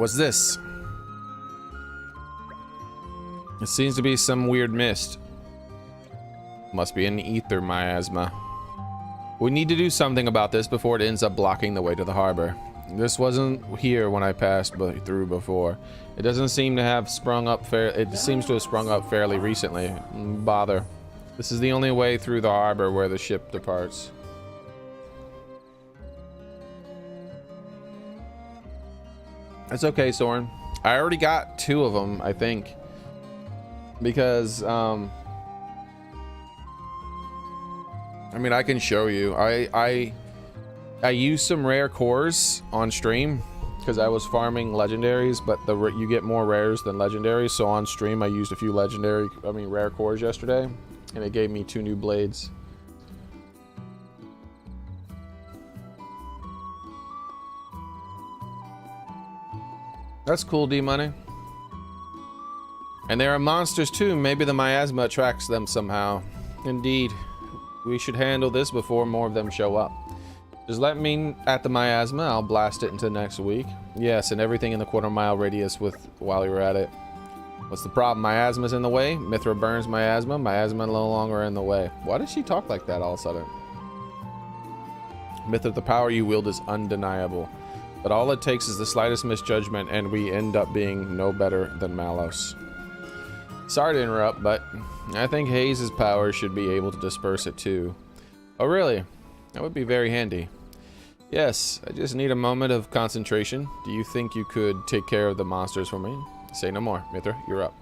What's this? It seems to be some weird mist. Must be an ether miasma. We need to do something about this before it ends up blocking the way to the harbor. This wasn't here when I passed through before. It doesn't seem to have sprung up it seems to have sprung up fairly recently. Bother. This is the only way through the harbor where the ship departs. That's okay, Soren. I already got 2 of them, I think. Because, I mean, I can show you. I used some rare cores on stream because I was farming legendaries, but you get more rares than legendaries. So on stream, I used a few rare cores yesterday, and it gave me 2 new blades. That's cool, D-Money. And there are monsters too. Maybe the miasma attracts them somehow. Indeed. We should handle this before more of them show up. Just let me at the miasma. I'll blast it into next week. Yes, and everything in the quarter-mile radius while you're at it. What's the problem? Miasma's in the way. Mithra burns miasma. Miasma no longer in the way. Why does she talk like that all of a sudden? Mithra, the power you wield is undeniable. But all it takes is the slightest misjudgment and we end up being no better than Malos. Sorry to interrupt, but I think Hayes' power should be able to disperse it too. Oh really? That would be very handy. Yes, I just need a moment of concentration. Do you think you could take care of the monsters for me? Say no more. Mithra, you're up.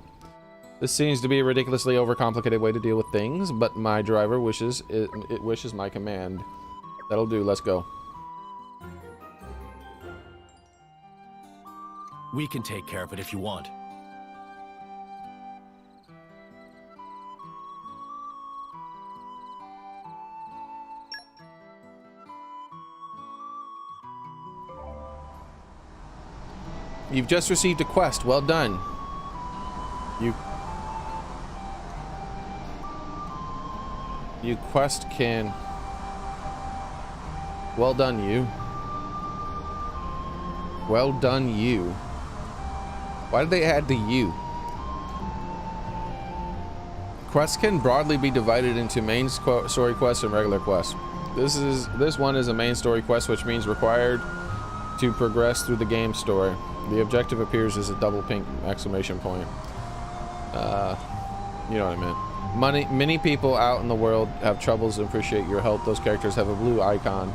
This seems to be a ridiculously overcomplicated way to deal with things, but my driver wishes it wishes my command. That'll do, let's go. We can take care of it if you want. You've just received a quest. Well done. You quest can... Well done, you. Well done, you. Why did they add the you? Quests can broadly be divided into main story quests and regular quests. This one is a main story quest, which means required to progress through the game story. The objective appears as a double pink exclamation point. You know what I meant. Many people out in the world have troubles and appreciate your help. Those characters have a blue icon.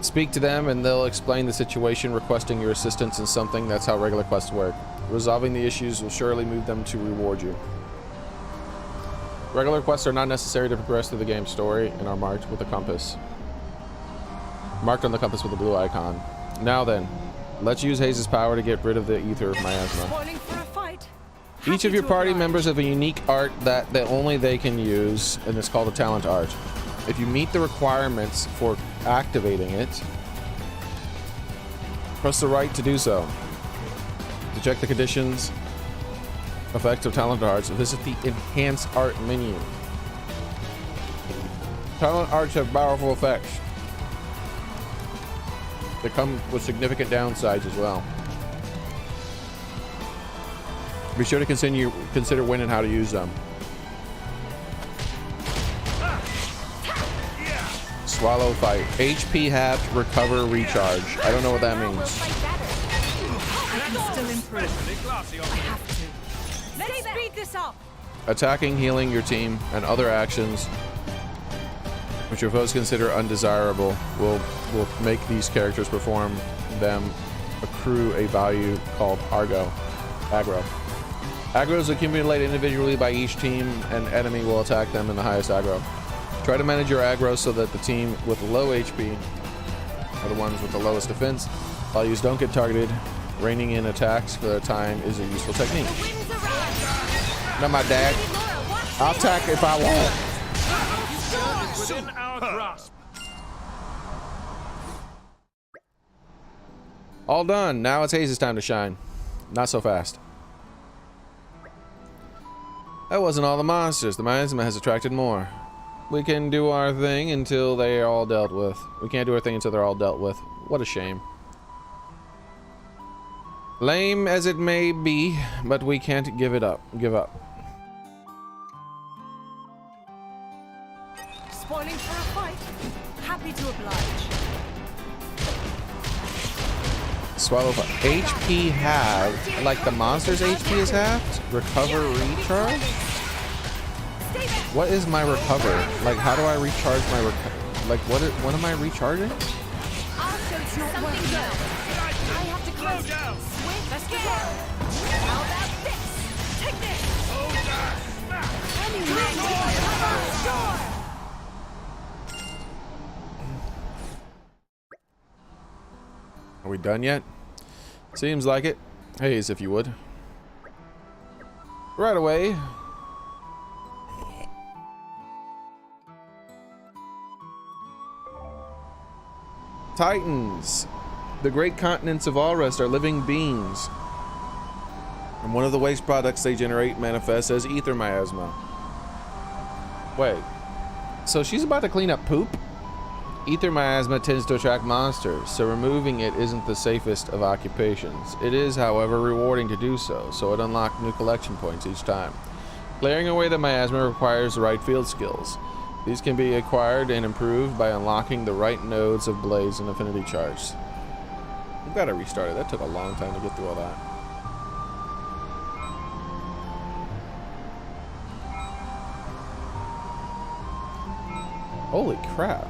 Speak to them and they'll explain the situation, requesting your assistance in something. That's how regular quests work. Resolving the issues will surely move them to reward you. Regular quests are not necessary to progress through the game story and are marked with a compass. Marked on the compass with a blue icon. Now then, let's use Hayes' power to get rid of the ether miasma. Spoiling for a fight. Each of your party members have a unique art that only they can use, and it's called a talent art. If you meet the requirements for activating it, press the right to do so. To check the conditions, effects of talent arts, visit the Enhance Art menu. Talent arts have powerful effects. They come with significant downsides as well. Be sure to consider when and how to use them. Swallow fight. HP half, recover, recharge. I don't know what that means. I can still improve. I have to. Let's speed this up. Attacking, healing your team, and other actions which your foes consider undesirable will make these characters perform them accrue a value called aggro. Aggros accumulate individually by each team, and enemy will attack them in the highest aggro. Try to manage your aggro so that the team with low HP are the ones with the lowest defense. Values don't get targeted. Reining in attacks for a time is a useful technique. Not my dad. I'll attack if I want. Within our grasp. All done. Now it's Hayes' time to shine. Not so fast. That wasn't all the monsters. The miasma has attracted more. We can do our thing until they are all dealt with. We can't do our thing until they're all dealt with. What a shame. Lame as it may be, but we can't give it up. Give up. Spoiling for a fight. Happy to oblige. Swallow. HP halved, like the monster's HP is halved. Recover recharge. What is my recover? Like, how do I recharge my like what am I recharging? I'll show you something good. I have to close down. Let's go. How about this? Take this. Are we done yet? Seems like it. Haze, if you would. Right away. Titans. The great continents of Allrest are living beings. And one of the waste products they generate manifests as ether miasma. Wait. So she's about to clean up poop? Ether miasma tends to attract monsters, so removing it isn't the safest of occupations. It is, however, rewarding to do so, so it unlocks new collection points each time. Clearing away the miasma requires the right field skills. These can be acquired and improved by unlocking the right nodes of Blaze and Affinity Charge. We've got to restart it. That took a long time to get through all that. Holy crap.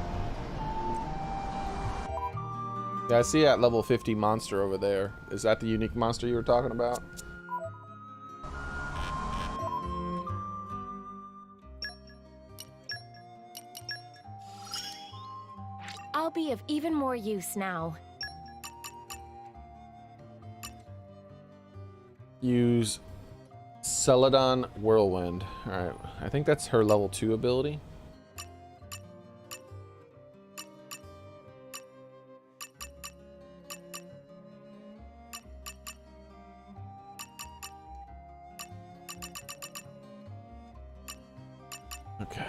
Yeah, I see that level 50 monster over there. Is that the unique monster you were talking about? I'll be of even more use now. Use Celadon Whirlwind. Alright, I think that's her level 2 ability. Okay.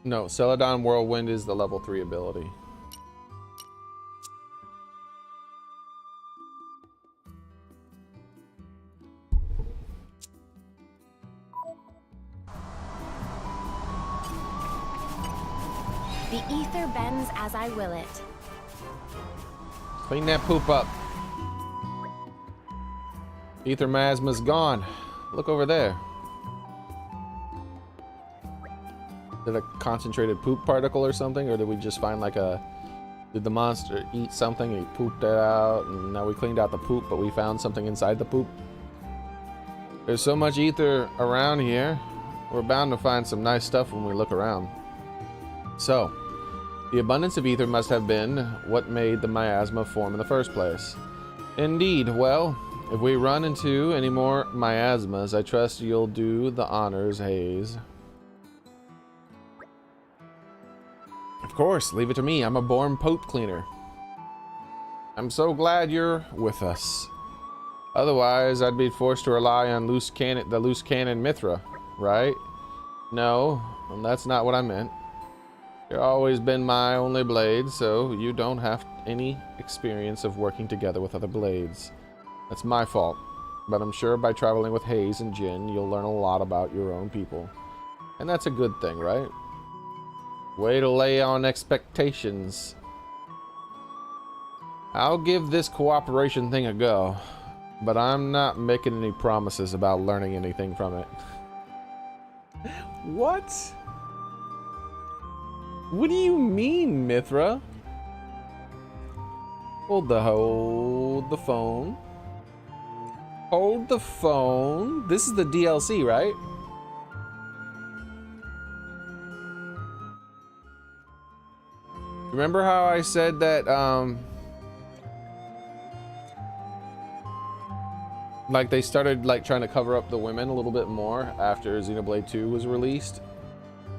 No, Celadon Whirlwind is the level 3 ability. The ether bends as I will it. Clean that poop up. Ether miasma's gone. Look over there. Is it a concentrated poop particle or something? Or did we just find like a... Did the monster eat something and he pooped it out? And now we cleaned out the poop, but we found something inside the poop? There's so much ether around here. We're bound to find some nice stuff when we look around. So, the abundance of ether must have been what made the miasma form in the first place. Indeed, well... If we run into any more miasmas, I trust you'll do the honors, Haze. Of course, leave it to me. I'm a born poop cleaner. I'm so glad you're with us. Otherwise, I'd be forced to rely on the loose cannon Mithra, right? No, that's not what I meant. You've always been my only blade, so you don't have any experience of working together with other blades. That's my fault, but I'm sure by traveling with Haze and Jin, you'll learn a lot about your own people. And that's a good thing, right? Way to lay on expectations. I'll give this cooperation thing a go, but I'm not making any promises about learning anything from it. What? What do you mean, Mithra? Hold the phone. Hold the phone. This is the DLC, right? Remember how I said that, like they started like trying to cover up the women a little bit more after Xenoblade 2 was released?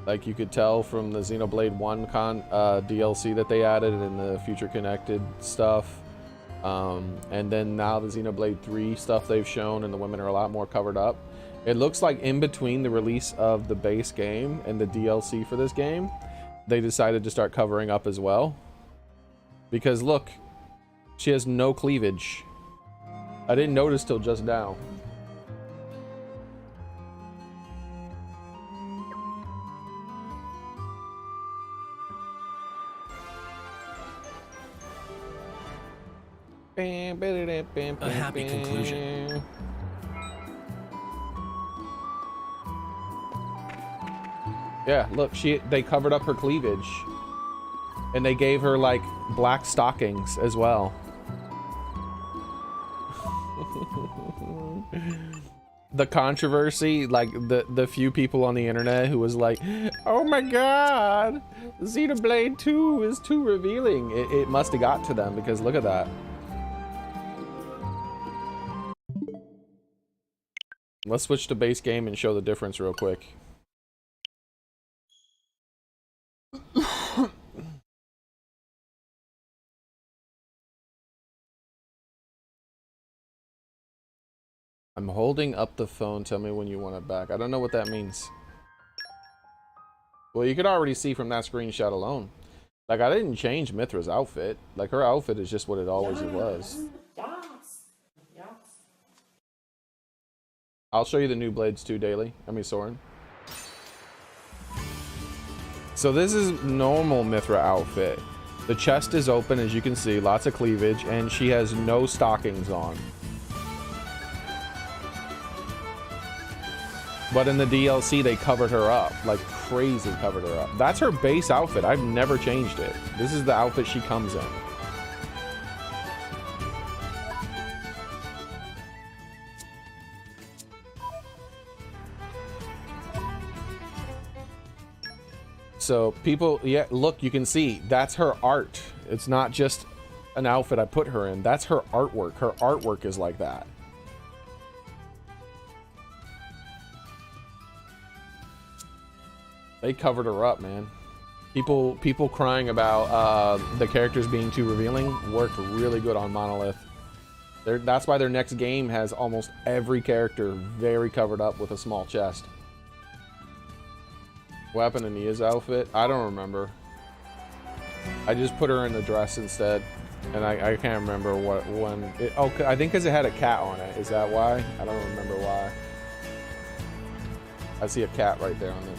Like you could tell from the Xenoblade 1 DLC that they added and the Future Connected stuff. And then now the Xenoblade 3 stuff they've shown and the women are a lot more covered up. It looks like in between the release of the base game and the DLC for this game, they decided to start covering up as well. Because look, she has no cleavage. I didn't notice till just now. A happy conclusion. Yeah, look, they covered up her cleavage. And they gave her like black stockings as well. The controversy, like the few people on the internet who was like, oh my god, Xenoblade 2 is too revealing. It must have got to them because look at that. Let's switch to base game and show the difference real quick. I'm holding up the phone. Tell me when you want it back. I don't know what that means. Well, you could already see from that screenshot alone. Like, I didn't change Mithra's outfit. Like, her outfit is just what it always was. I'll show you the new blades too, Daily. I mean, Soren. So this is normal Mithra outfit. The chest is open, as you can see. Lots of cleavage. And she has no stockings on. But in the DLC, they covered her up. Like crazy covered her up. That's her base outfit. I've never changed it. This is the outfit she comes in. So people, yeah, look, you can see that's her art. It's not just an outfit I put her in. That's her artwork. Her artwork is like that. They covered her up, man. People crying about the characters being too revealing worked really good on Monolith. That's why their next game has almost every character very covered up with a small chest. What happened to Nia's outfit? I don't remember. I just put her in a dress instead, and I can't remember when. Oh, I think because it had a cat on it. Is that why? I don't remember why. I see a cat right there on it.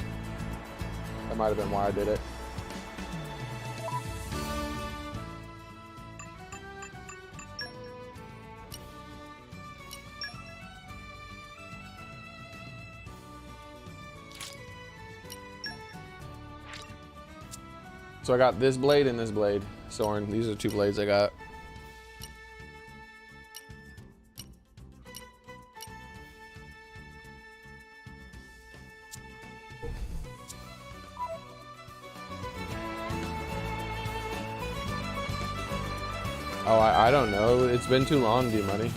That might have been why I did it. So I got this blade and this blade. Soren, these are the two blades I got. Oh, I don't know. It's been too long, D-Money.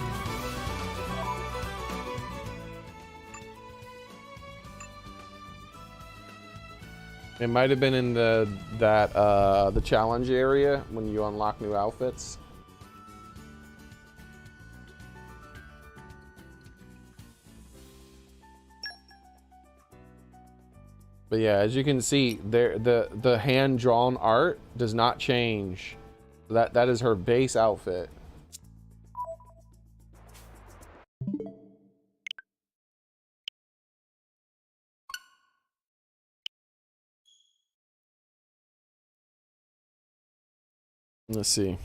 It might have been in the challenge area when you unlock new outfits. But yeah, as you can see, there the hand-drawn art does not change. That is her base outfit. Let's see.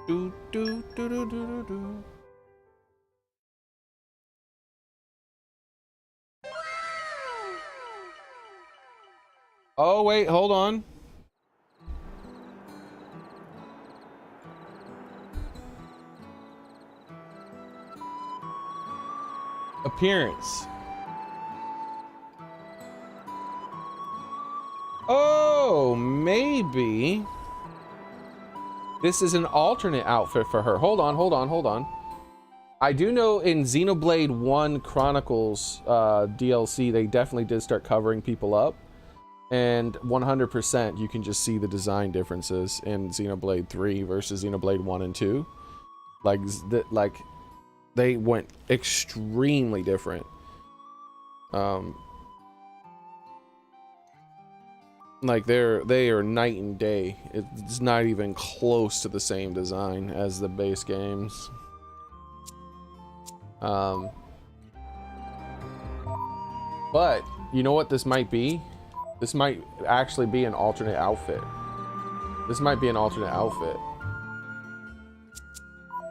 Do do do do do do. Oh wait, hold on. Appearance. Oh, maybe this is an alternate outfit for her. Hold on, hold on, hold on. I do know in Xenoblade 1 Chronicles DLC, they definitely did start covering people up. And 100% you can just see the design differences in Xenoblade 3 versus Xenoblade 1 and 2. Like they went extremely different. Like they are night and day. It's not even close to the same design as the base games. But you know what this might be? This might actually be an alternate outfit. This might be an alternate outfit.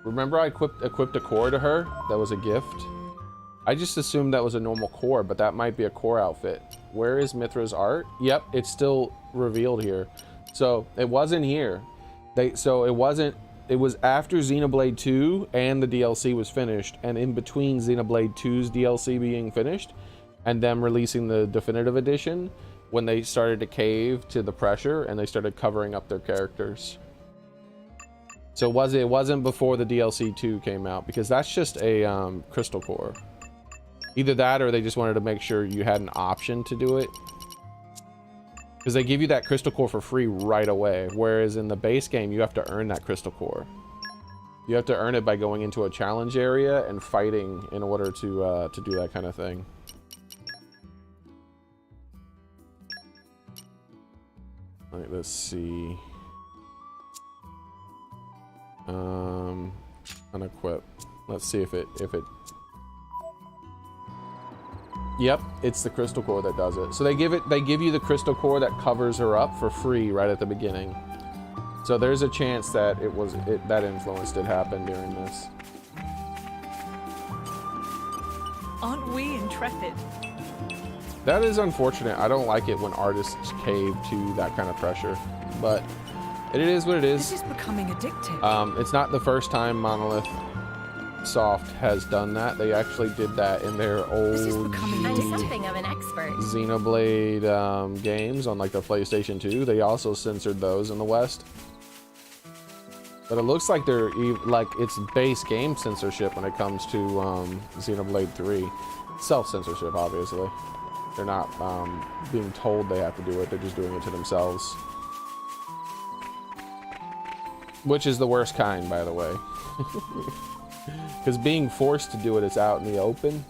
Remember I equipped a core to her? That was a gift. I just assumed that was a normal core, but that might be a core outfit. Where is Mithra's art? Yep, it's still revealed here. So it wasn't here. It was after Xenoblade 2 and the DLC was finished, and in between Xenoblade 2's DLC being finished and them releasing the definitive edition, when they started to cave to the pressure and they started covering up their characters. So it wasn't before the DLC 2 came out, because that's just a crystal core. Either that or they just wanted to make sure you had an option to do it. Because they give you that crystal core for free right away, whereas in the base game you have to earn that crystal core. You have to earn it by going into a challenge area and fighting in order to do that kind of thing. Alright, let's see. Unequip. Let's see if it. Yep, it's the crystal core that does it. So they give you the crystal core that covers her up for free right at the beginning. So there's a chance that that influence did happen during this. Aren't we intrepid? That is unfortunate. I don't like it when artists cave to that kind of pressure, but it is what it is. This is becoming addictive. It's not the first time Monolith Soft has done that. They actually did that in their old I'm something of an expert. Xenoblade games on like the PlayStation 2. They also censored those in the West. But it looks like it's base game censorship when it comes to Xenoblade 3. Self-censorship, obviously. They're not being told they have to do it. They're just doing it to themselves. Which is the worst kind, by the way. Because being forced to do it is out in the open.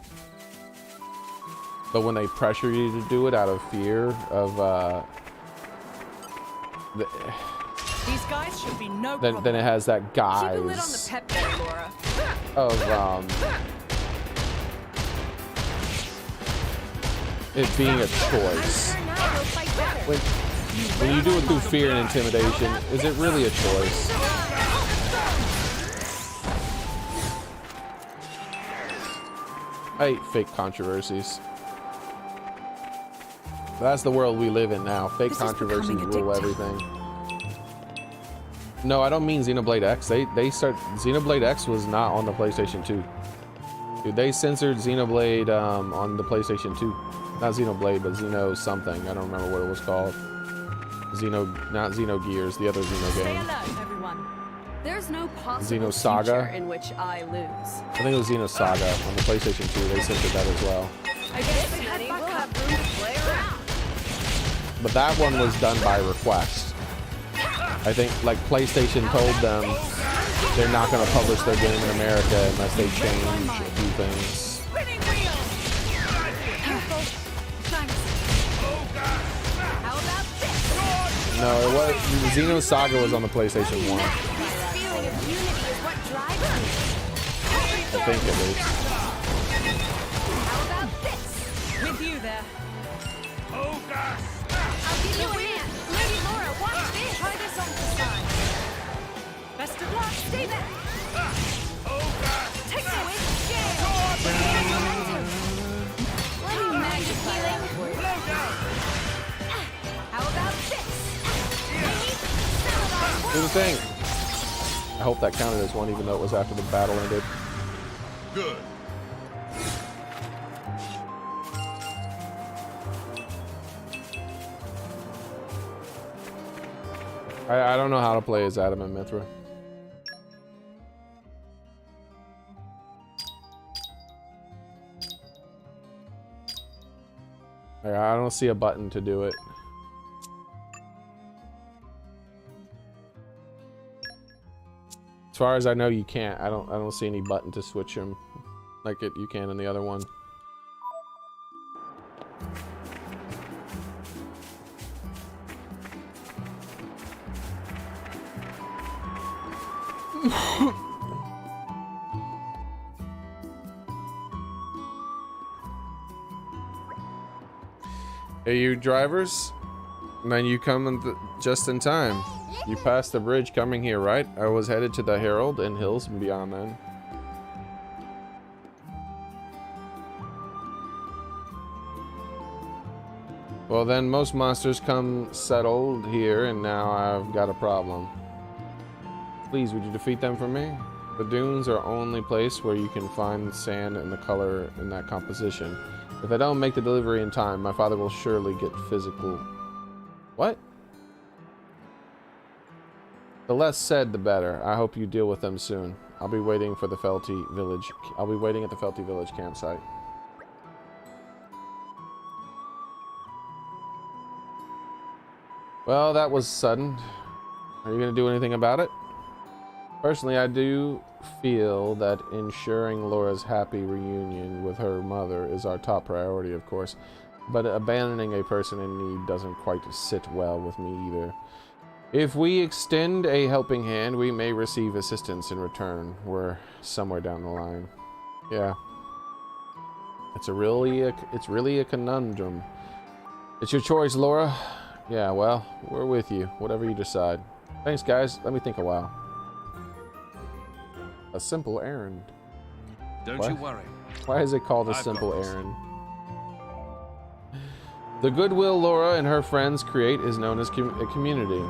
But when they pressure you to do it out of fear of These guys should be no problem. then it has that guise Keep a lid on the pep there, Laura. of it being a choice. When you do it through fear and intimidation, is it really a choice? I hate fake controversies. That's the world we live in now. Fake controversies rule everything. No, I don't mean Xenoblade X. Xenoblade X was not on the PlayStation 2. Dude, they censored Xenoblade on the PlayStation 2. Not Xenoblade, but Xeno something. I don't remember what it was called. Not Xenogears, the other Xeno Stay game. alert, everyone. There's no possible Xenosaga? future in which I lose. I think it was Xenosaga on the PlayStation 2. They censored that as well. I guess many will have room to play around. But that one was done by request. I think like PlayStation told them they're not going to publish their game in America unless they change a few things. Spinning wheels. How about this? No, it was Xenosaga was on the PlayStation 1. This feeling of unity is what drives me. I think at least. How about this? With you there. Oh gosh! I'll give you a hand. Lady Laura, watch this. Try this on the side. Best of luck. Stay back. Oh gosh! Take the wind. Get momentum. Let me magic healing. How about this? I need some of our Do the thing. I hope that counted as one, even though it was after the battle ended. Good. I don't know how to play as Adam and Mithra. I don't see a button to do it. As far as I know, you can't. I don't see any button to switch him like you can in the other one. Hey, you drivers? Man, you come just in time. You passed the bridge coming here, right? I was headed to the Herald and Hills and beyond then. Well then, most monsters come settled here, and now I've got a problem. Please, would you defeat them for me? The dunes are only place where you can find sand and the color in that composition. If I don't make the delivery in time, my father will surely get physical. What? The less said, the better. I hope you deal with them soon. I'll be waiting for the Felty Village. I'll be waiting at the Felty Village campsite. Well, that was sudden. Are you going to do anything about it? Personally, I do feel that ensuring Laura's happy reunion with her mother is our top priority, of course. But abandoning a person in need doesn't quite sit well with me either. If we extend a helping hand, we may receive assistance in return. We're somewhere down the line. Yeah. It's really a conundrum. It's your choice, Laura. Yeah, well, we're with you. Whatever you decide. Thanks, guys. Let me think a while. A simple errand. Don't you worry. Why is it called a simple errand? The goodwill Laura and her friends create is known as a community.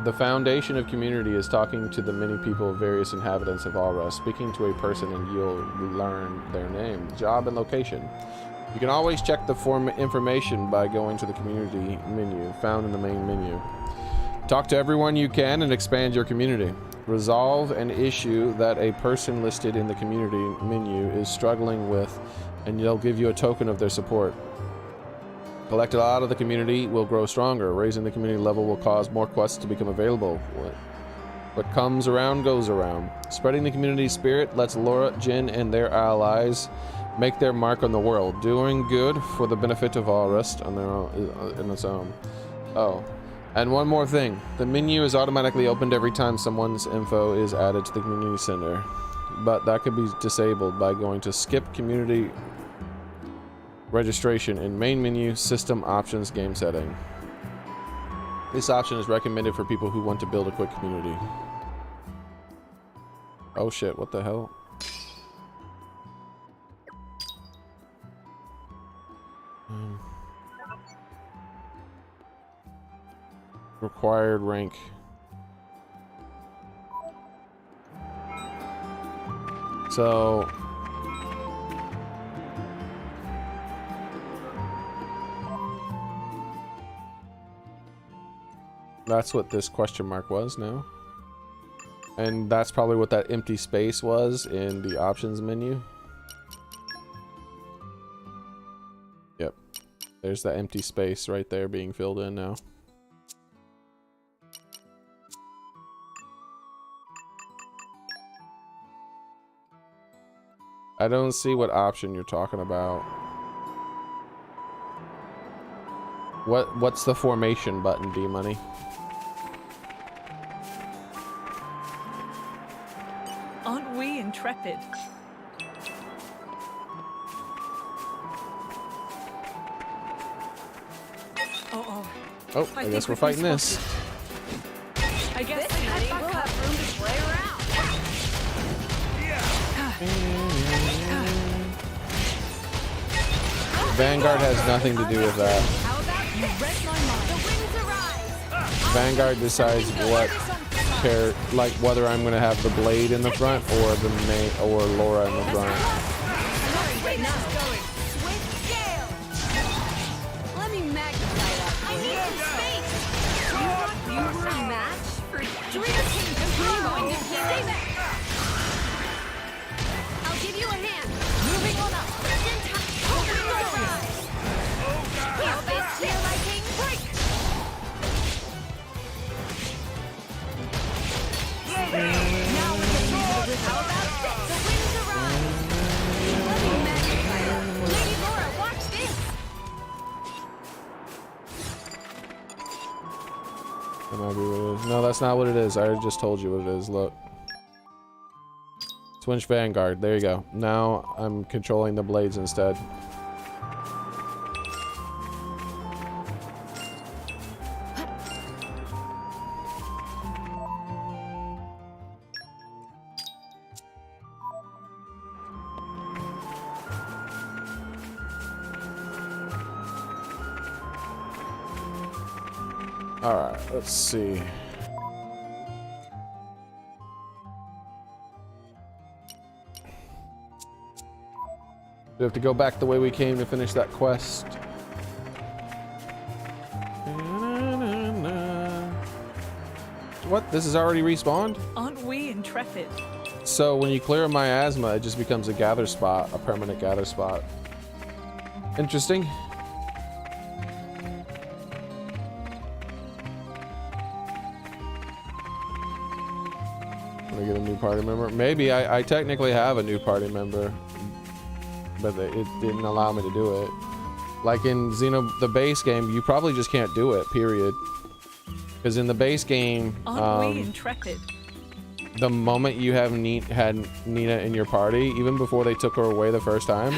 The foundation of community is talking to the many people, various inhabitants of Aura, speaking to a person, and you'll learn their name, job, and location. You can always check the information by going to the community menu, found in the main menu. Talk to everyone you can and expand your community. Resolve an issue that a person listed in the community menu is struggling with, and they'll give you a token of their support. Collect a lot of the community will grow stronger. Raising the community level will cause more quests to become available. What comes around goes around. Spreading the community spirit lets Laura, Jin, and their allies make their mark on the world, doing good for the benefit of all rest on their own, in its own. Oh, and one more thing. The menu is automatically opened every time someone's info is added to the community center, but that could be disabled by going to skip community registration in main menu, system options, game setting. This option is recommended for people who want to build a quick community. Oh shit, what the hell? Required rank. So that's what this question mark was now. And that's probably what that empty space was in the options menu. Yep. There's that empty space right there being filled in now. I don't see what option you're talking about. What's the formation button, D-Money? Aren't we intrepid? Oh, I guess we're fighting this. I guess This honey will have room to play around. Vanguard has nothing to do with that. How about you read my mind. The winds arise. Vanguard decides what like whether I'm gonna have the blade in the front or the or Laura in the front. Wait, now. Switch gale. Let me magnify that. I need some space. You were a match for Dreamer Kingdom. I'm going to stay back. I'll give you a hand. Moving on up. Just in time. Open your eyes. That might be what it is. No, that's not what it is. I already just told you what it is. Look. Switch Vanguard. There you go. Now I'm controlling the blades instead. Alright, let's see. We have to go back the way we came to finish that quest. What? This is already respawned? Aren't we intrepid? So when you clear miasma, it just becomes a gather spot, a permanent gather spot. Interesting. Wanna get a new party member? Maybe. I technically have a new party member, but it didn't allow me to do it. Like in the base game, you probably just can't do it, period. Because in the base game, aren't we intrepid? The moment you had Nina in your party, even before they took her away the first time,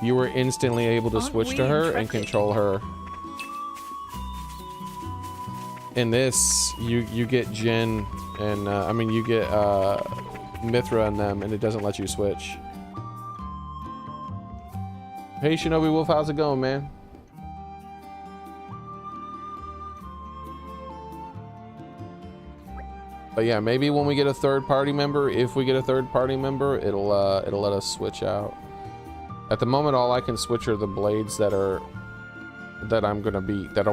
you were instantly able to switch to her and control her. In this, you get Jin and I mean you get Mithra and them, and it doesn't let you switch. Hey Shinobi Wolf, how's it going, man? But yeah, maybe when we get a third party member, if we get a third party member, it'll let us switch out. At the moment, all I can switch are the blades that'll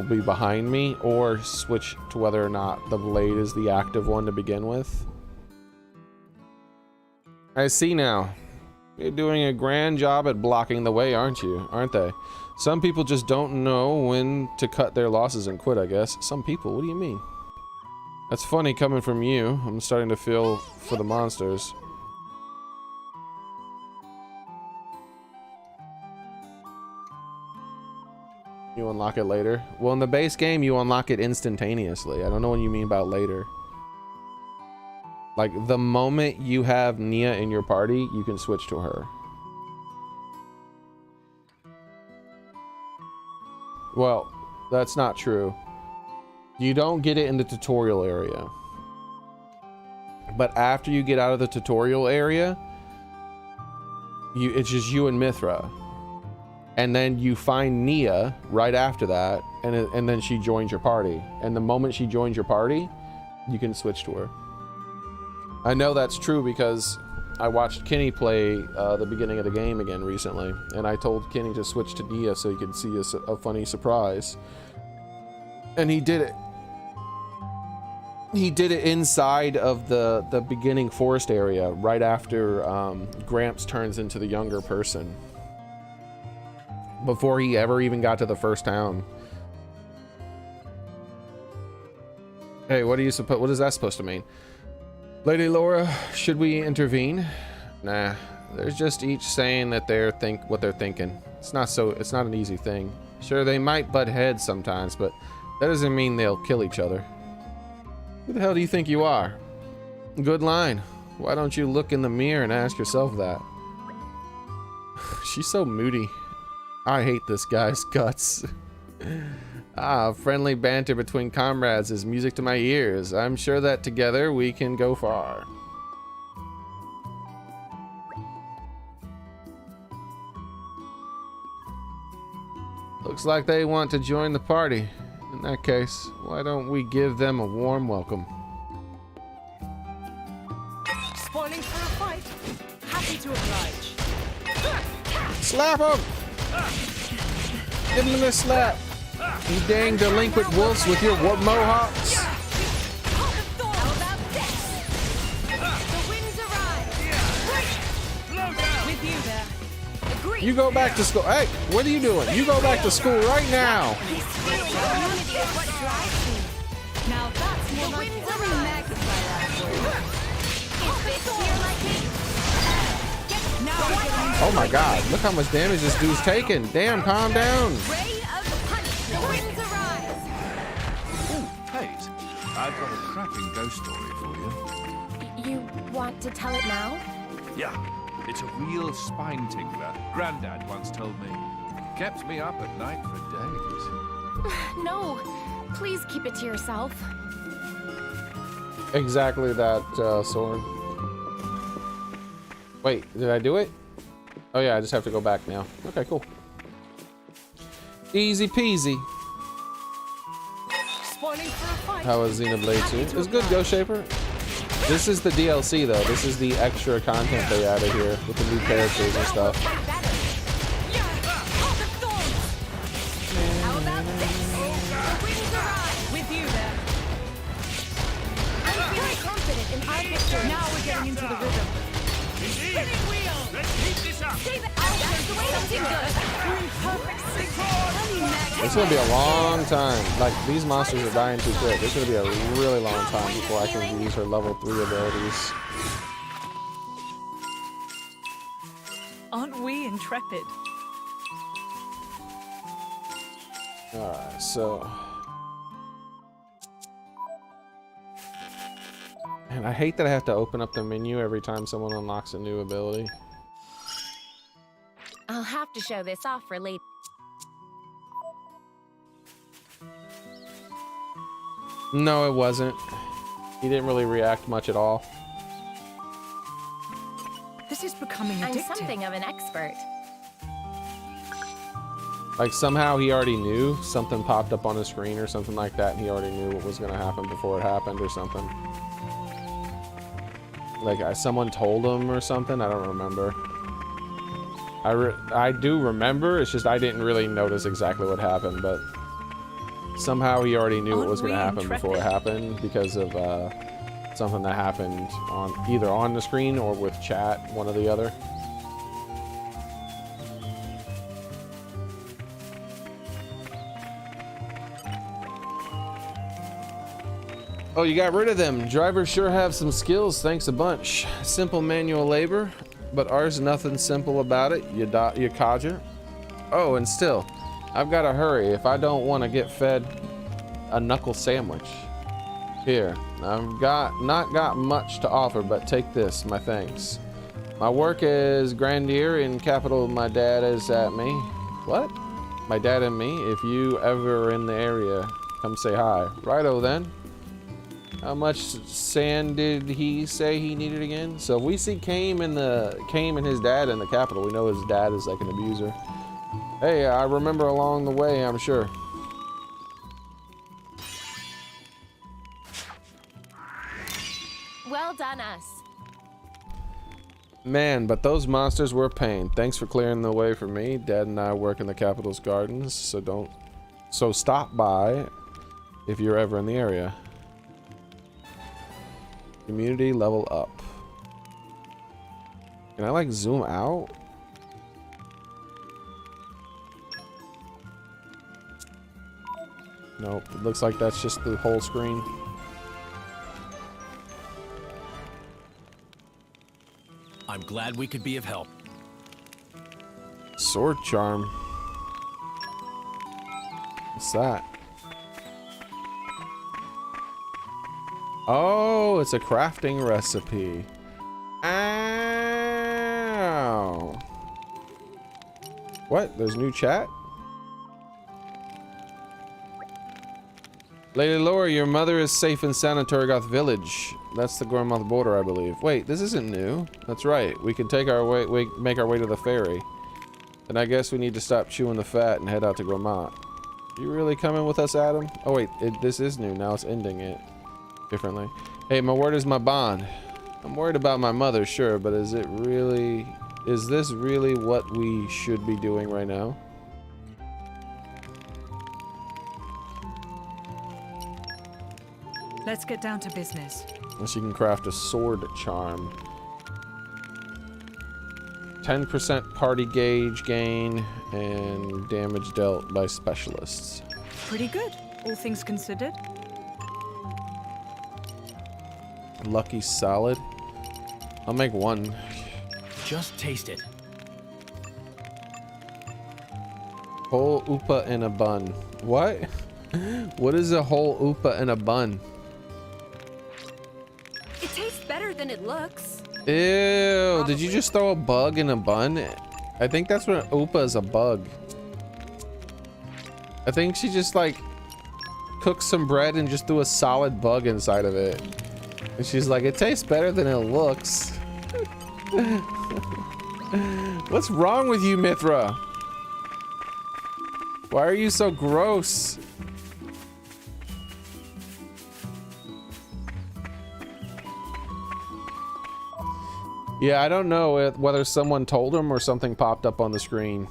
be behind me, or switch to whether or not the blade is the active one to begin with. I see now. You're doing a grand job at blocking the way, aren't they? Some people just don't know when to cut their losses and quit, I guess. Some people? What do you mean? That's funny coming from you. I'm starting to feel for the monsters. You unlock it later? Well, in the base game, you unlock it instantaneously. I don't know what you mean about later. Like, the moment you have Nia in your party, you can switch to her. Well, that's not true. You don't get it in the tutorial area. But after you get out of the tutorial area, it's just you and Mithra. And then you find Nia right after that, and then she joins your party. And the moment she joins your party, you can switch to her. I know that's true because I watched Kenny play the beginning of the game again recently, and I told Kenny to switch to Nia so he could see a funny surprise. And he did it. He did it inside of the beginning forest area, right after Gramps turns into the younger person. Before he ever even got to the first town. Hey, what is that supposed to mean? Lady Laura, should we intervene? Nah, they're just each saying that what they're thinking. It's not an easy thing. Sure, they might butt heads sometimes, but that doesn't mean they'll kill each other. Who the hell do you think you are? Good line. Why don't you look in the mirror and ask yourself that? She's so moody. I hate this guy's guts. Friendly banter between comrades is music to my ears. I'm sure that together we can go far. Looks like they want to join the party. In that case, why don't we give them a warm welcome? Spoiling for a fight? Happy to oblige. Slap him! Give him a slap! You dang delinquent wolves with your mohawks! How about this? The winds arise. With you there. Agree. You go back to school. Hey, what are you doing? You go back to school right now! This feeling of unity is what drives me. Now that's more The like winds arise. Is this here like me? Oh my god, look how much damage this dude's taking. Damn, calm down. Ray of punishment. The winds arise. Hey, I've got a cracking ghost story for you. You want to tell it now? Yeah, it's a real spine tingler. Grandad once told me. Kept me up at night for days. No, please keep it to yourself. Exactly that, sword. Wait, did I do it? Oh yeah, I just have to go back now. Okay, cool. Easy peasy. Spoiling for a fight. How was Xenoblade 2? It was good, Ghost Shaper. This is the DLC though. This is the extra content they added here with the new characters and stuff. How about this? The winds arrive. With you there. I'm very confident in our victory. Now we're getting into the rhythm. Spinning wheel! Let's keep this up! Save it. That's the way something good. We're in perfect sync. It's gonna be a long time. Like, these monsters are dying too quick. It's gonna be a really long time before I can use her level 3 abilities. Aren't we intrepid? Alright, so... And I hate that I have to open up the menu every time someone unlocks a new ability. I'll have to show this off for later. No, it wasn't. He didn't really react much at all. This is becoming I'm addictive. something of an expert. Like, somehow he already knew something popped up on the screen or something like that, and he already knew what was going to happen before it happened or something. Like, someone told him or something. I don't remember. I do remember. It's just I didn't really notice exactly what happened, but somehow he already knew what was going to happen before it happened because of something that happened on either on the screen or with chat, one or the other. Oh, you got rid of them. Drivers sure have some skills, thanks a bunch. Simple manual labor, but ours nothing simple about it, you codger. Oh, and still, I've got to hurry if I don't want to get fed a knuckle sandwich. Here, I've not got much to offer, but take this, my thanks. My work is grandeur in capital my dad is at me. What? My dad and me? If you ever are in the area, come say hi. Righto then. How much sand did he say he needed again? So if we see Kame and his dad in the capital, we know his dad is like an abuser. Hey, I remember along the way, I'm sure. Well done, us. Man, but those monsters were a pain. Thanks for clearing the way for me. Dad and I work in the capital's gardens, so stop by if you're ever in the area. Community level up. Can I like zoom out? Nope, it looks like that's just the whole screen. I'm glad we could be of help. Sword charm. What's that? Oh, it's a crafting recipe. Ow. What? There's new chat? Lady Laura, your mother is safe and sound in Torgoth Village. That's the Gormoth border, I believe. Wait, this isn't new. That's right. We can take our way, make our way to the ferry. Then I guess we need to stop chewing the fat and head out to Gormont. You really coming with us, Adam? Oh wait, this is new. Now it's ending it differently. Hey, my word is my bond. I'm worried about my mother, sure, but is this really what we should be doing right now? Let's get down to business. Unless you can craft a sword charm. 10% party gauge gain and damage dealt by specialists. Pretty good, all things considered. Lucky solid. I'll make one. Just taste it. Whole Oopa in a bun. What? What is a whole Oopa in a bun? It tastes better than it looks. Ew, did you just throw a bug in a bun? I think that's what Opa is, a bug. I think she just like cooked some bread and just threw a solid bug inside of it. And she's like, it tastes better than it looks. What's wrong with you, Mithra? Why are you so gross? Yeah, I don't know whether someone told him or something popped up on the screen.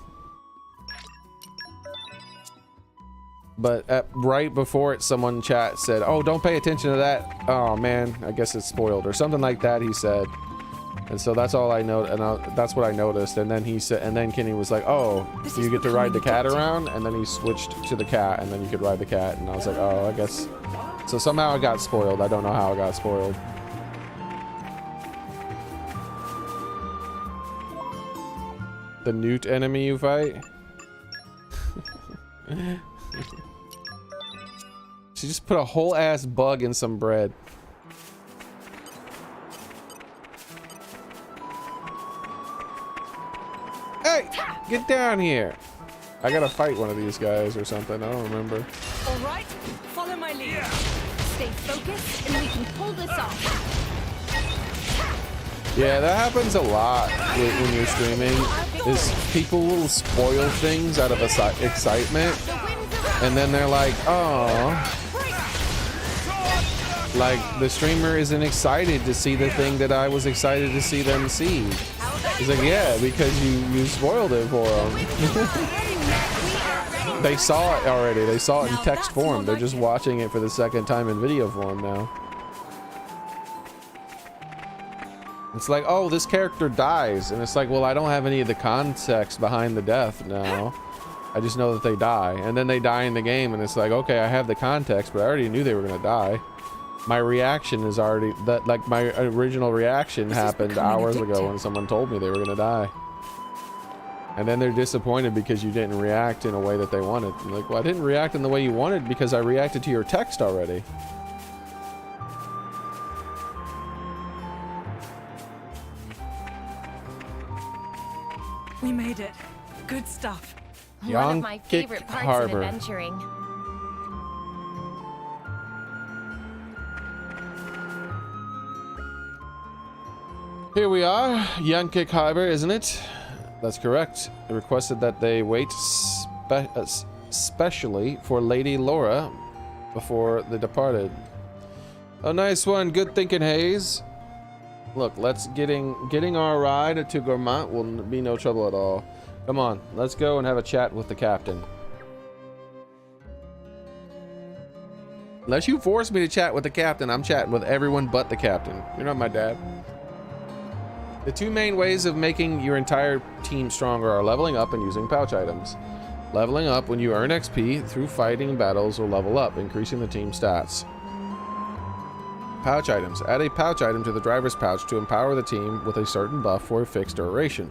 But right before it, someone in chat said, oh, don't pay attention to that. Oh, man, I guess it's spoiled. Or something like that, he said. And so that's all I know, and that's what I noticed. And then he said, and then Kenny was like, oh, you get to ride the cat around? And then he switched to the cat, and then you could ride the cat. And I was like, oh, I guess. So somehow it got spoiled. I don't know how it got spoiled. The newt enemy you fight? She just put a whole ass bug in some bread. Hey, get down here. I gotta fight one of these guys or something. I don't remember. All right, follow my lead. Stay focused, and we can pull this off. Yeah, that happens a lot when you're streaming. Is people will spoil things out of excitement, and then they're like, oh, like the streamer isn't excited to see the thing that I was excited to see them see. He's like, yeah, because you spoiled it for them. They saw it already. They saw it in text form. They're just watching it for the second time in video form now. It's like, oh, this character dies. And it's like, well, I don't have any of the context behind the death now. I just know that they die. And then they die in the game, and it's like, okay, I have the context, but I already knew they were going to die. My reaction is already, like my original reaction happened hours ago when someone told me they were going to die. And then they're disappointed because you didn't react in a way that they wanted. I'm like, well, I didn't react in the way you wanted because I reacted to your text already. We made it. Good stuff. One of my favorite parts Harbor. of adventuring. Here we are, Yankik Harbor, isn't it? That's correct. It requested that they wait specially for Lady Laura before they departed. Oh, nice one. Good thinking, Hayes. Look, let's getting our ride to Gourmand will be no trouble at all. Come on, let's go and have a chat with the captain. Unless you force me to chat with the captain, I'm chatting with everyone but the captain. You're not my dad. The two main ways of making your entire team stronger are leveling up and using pouch items. Leveling up when you earn XP through fighting battles will level up, increasing the team stats. Pouch items. Add a pouch item to the driver's pouch to empower the team with a certain buff for a fixed duration.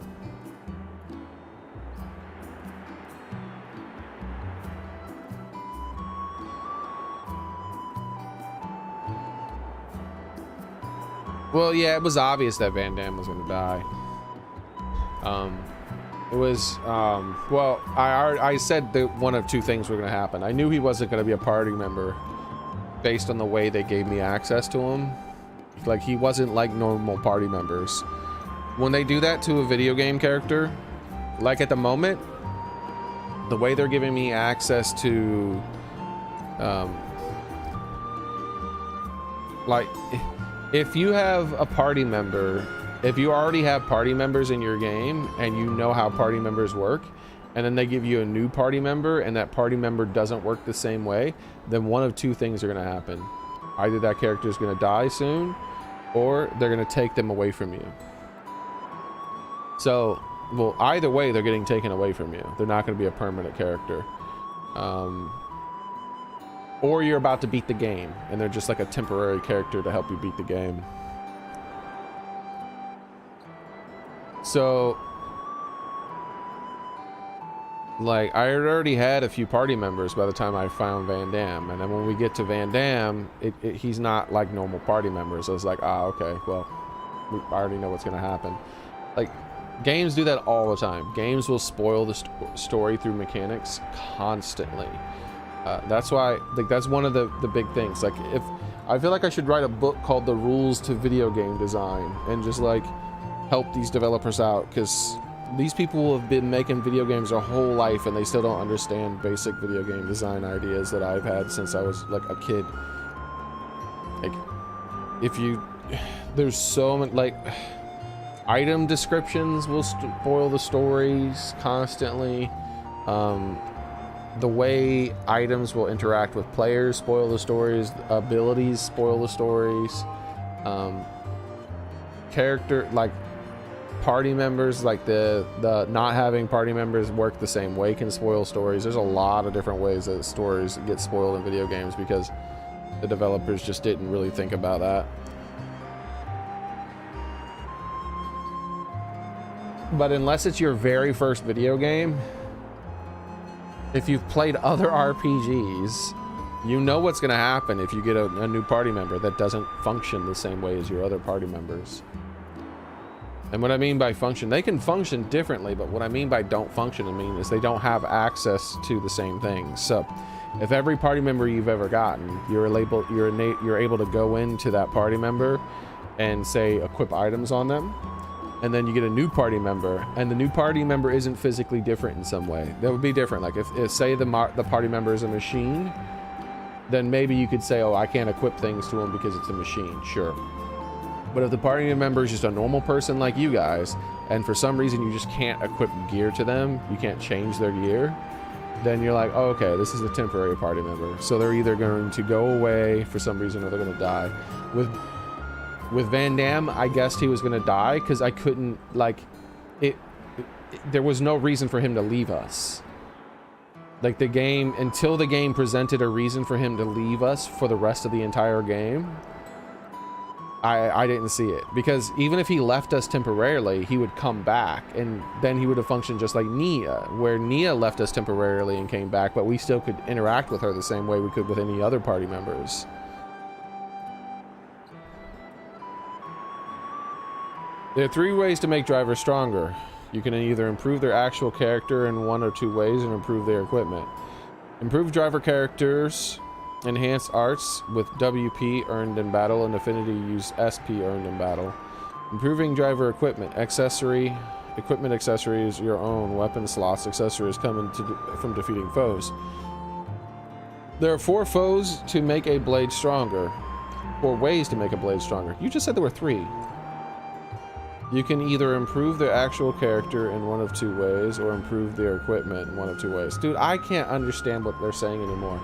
Well, yeah, it was obvious that Van Damme was going to die. It was, well, I said that one of two things were going to happen. I knew he wasn't going to be a party member based on the way they gave me access to him. Like, he wasn't like normal party members. When they do that to a video game character, like at the moment, the way they're giving me access to, like, if you have a party member, if you already have party members in your game and you know how party members work, and then they give you a new party member and that party member doesn't work the same way, then one of two things are going to happen. Either that character is going to die soon, or they're going to take them away from you. So, well, either way, they're getting taken away from you. They're not going to be a permanent character. Or you're about to beat the game, and they're just like a temporary character to help you beat the game. So, Like, I had already had a few party members by the time I found Van Damme, and then when we get to Van Damme, he's not like normal party members. So it's like, ah, okay, well, I already know what's gonna happen. Like, games do that all the time. Games will spoil the story through mechanics constantly. That's why, like, that's one of the big things. Like, if I feel like I should write a book called The Rules to Video Game Design and just like help these developers out, because these people have been making video games their whole life and they still don't understand basic video game design ideas that I've had since I was like a kid. Like, there's so many, like, item descriptions will spoil the stories constantly. The way items will interact with players spoil the stories. Abilities spoil the stories. Character, like, party members, like the not having party members work the same way can spoil stories. There's a lot of different ways that stories get spoiled in video games because the developers just didn't really think about that. But unless it's your very first video game, if you've played other RPGs, you know what's going to happen if you get a new party member that doesn't function the same way as your other party members. And what I mean by function, they can function differently, but what I mean by don't function, I mean is they don't have access to the same things. So if every party member you've ever gotten, you're able to go into that party member and say equip items on them, and then you get a new party member, and the new party member isn't physically different in some way. That would be different. Like if say the party member is a machine, then maybe you could say, oh, I can't equip things to him because it's a machine. Sure. But if the party member is just a normal person like you guys, and for some reason you just can't equip gear to them, you can't change their gear, then you're like, oh, okay, this is a temporary party member. So they're either going to go away for some reason or they're going to die. With Van Damme, I guessed he was going to die because I couldn't, like, there was no reason for him to leave us. Like, the game, until the game presented a reason for him to leave us for the rest of the entire game, I didn't see it. Because even if he left us temporarily, he would come back, and then he would have functioned just like Nia, where Nia left us temporarily and came back, but we still could interact with her the same way we could with any other party members. There are 3 ways to make drivers stronger. You can either improve their actual character in 1 or 2 ways and improve their equipment. Improve driver characters. Enhance arts with WP earned in battle, and affinity use SP earned in battle. Improving driver equipment. Equipment accessories, your own weapon slots. Accessories come from defeating foes. There are 4 foes to make a blade stronger. 4 ways to make a blade stronger. You just said there were 3. You can either improve their actual character in 1 of 2 ways, or improve their equipment in 1 of 2 ways. Dude, I can't understand what they're saying anymore.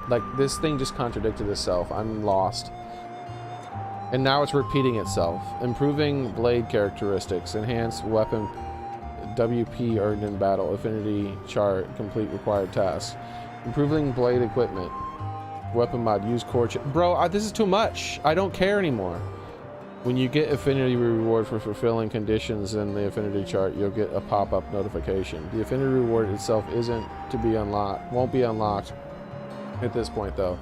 Like, this thing just contradicted itself. I'm lost. And now it's repeating itself. Improving blade characteristics. Enhance weapon. WP earned in battle. Affinity chart. Complete required tasks. Improving blade equipment. Weapon mod. Use core. Bro, this is too much. I don't care anymore. When you get affinity reward for fulfilling conditions in the affinity chart, you'll get a pop-up notification. The affinity reward itself isn't to be unlocked. Won't be unlocked. At this point, though,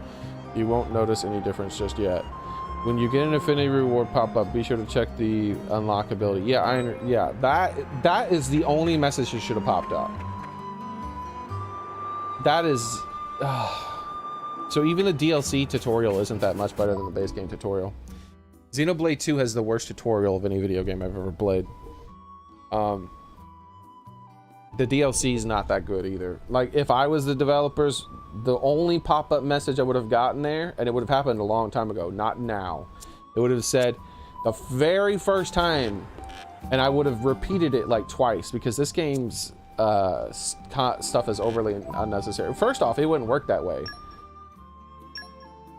you won't notice any difference just yet. When you get an affinity reward pop-up, be sure to check the unlockability. Yeah, that is the only message that should have popped up. That is... So even the DLC tutorial isn't that much better than the base game tutorial. Xenoblade 2 has the worst tutorial of any video game I've ever played. The DLC is not that good either. Like, if I was the developers, the only pop-up message I would have gotten there, and it would have happened a long time ago, not now. It would have said the very first time, and I would have repeated it like twice, because this game's stuff is overly unnecessary. First off, it wouldn't work that way.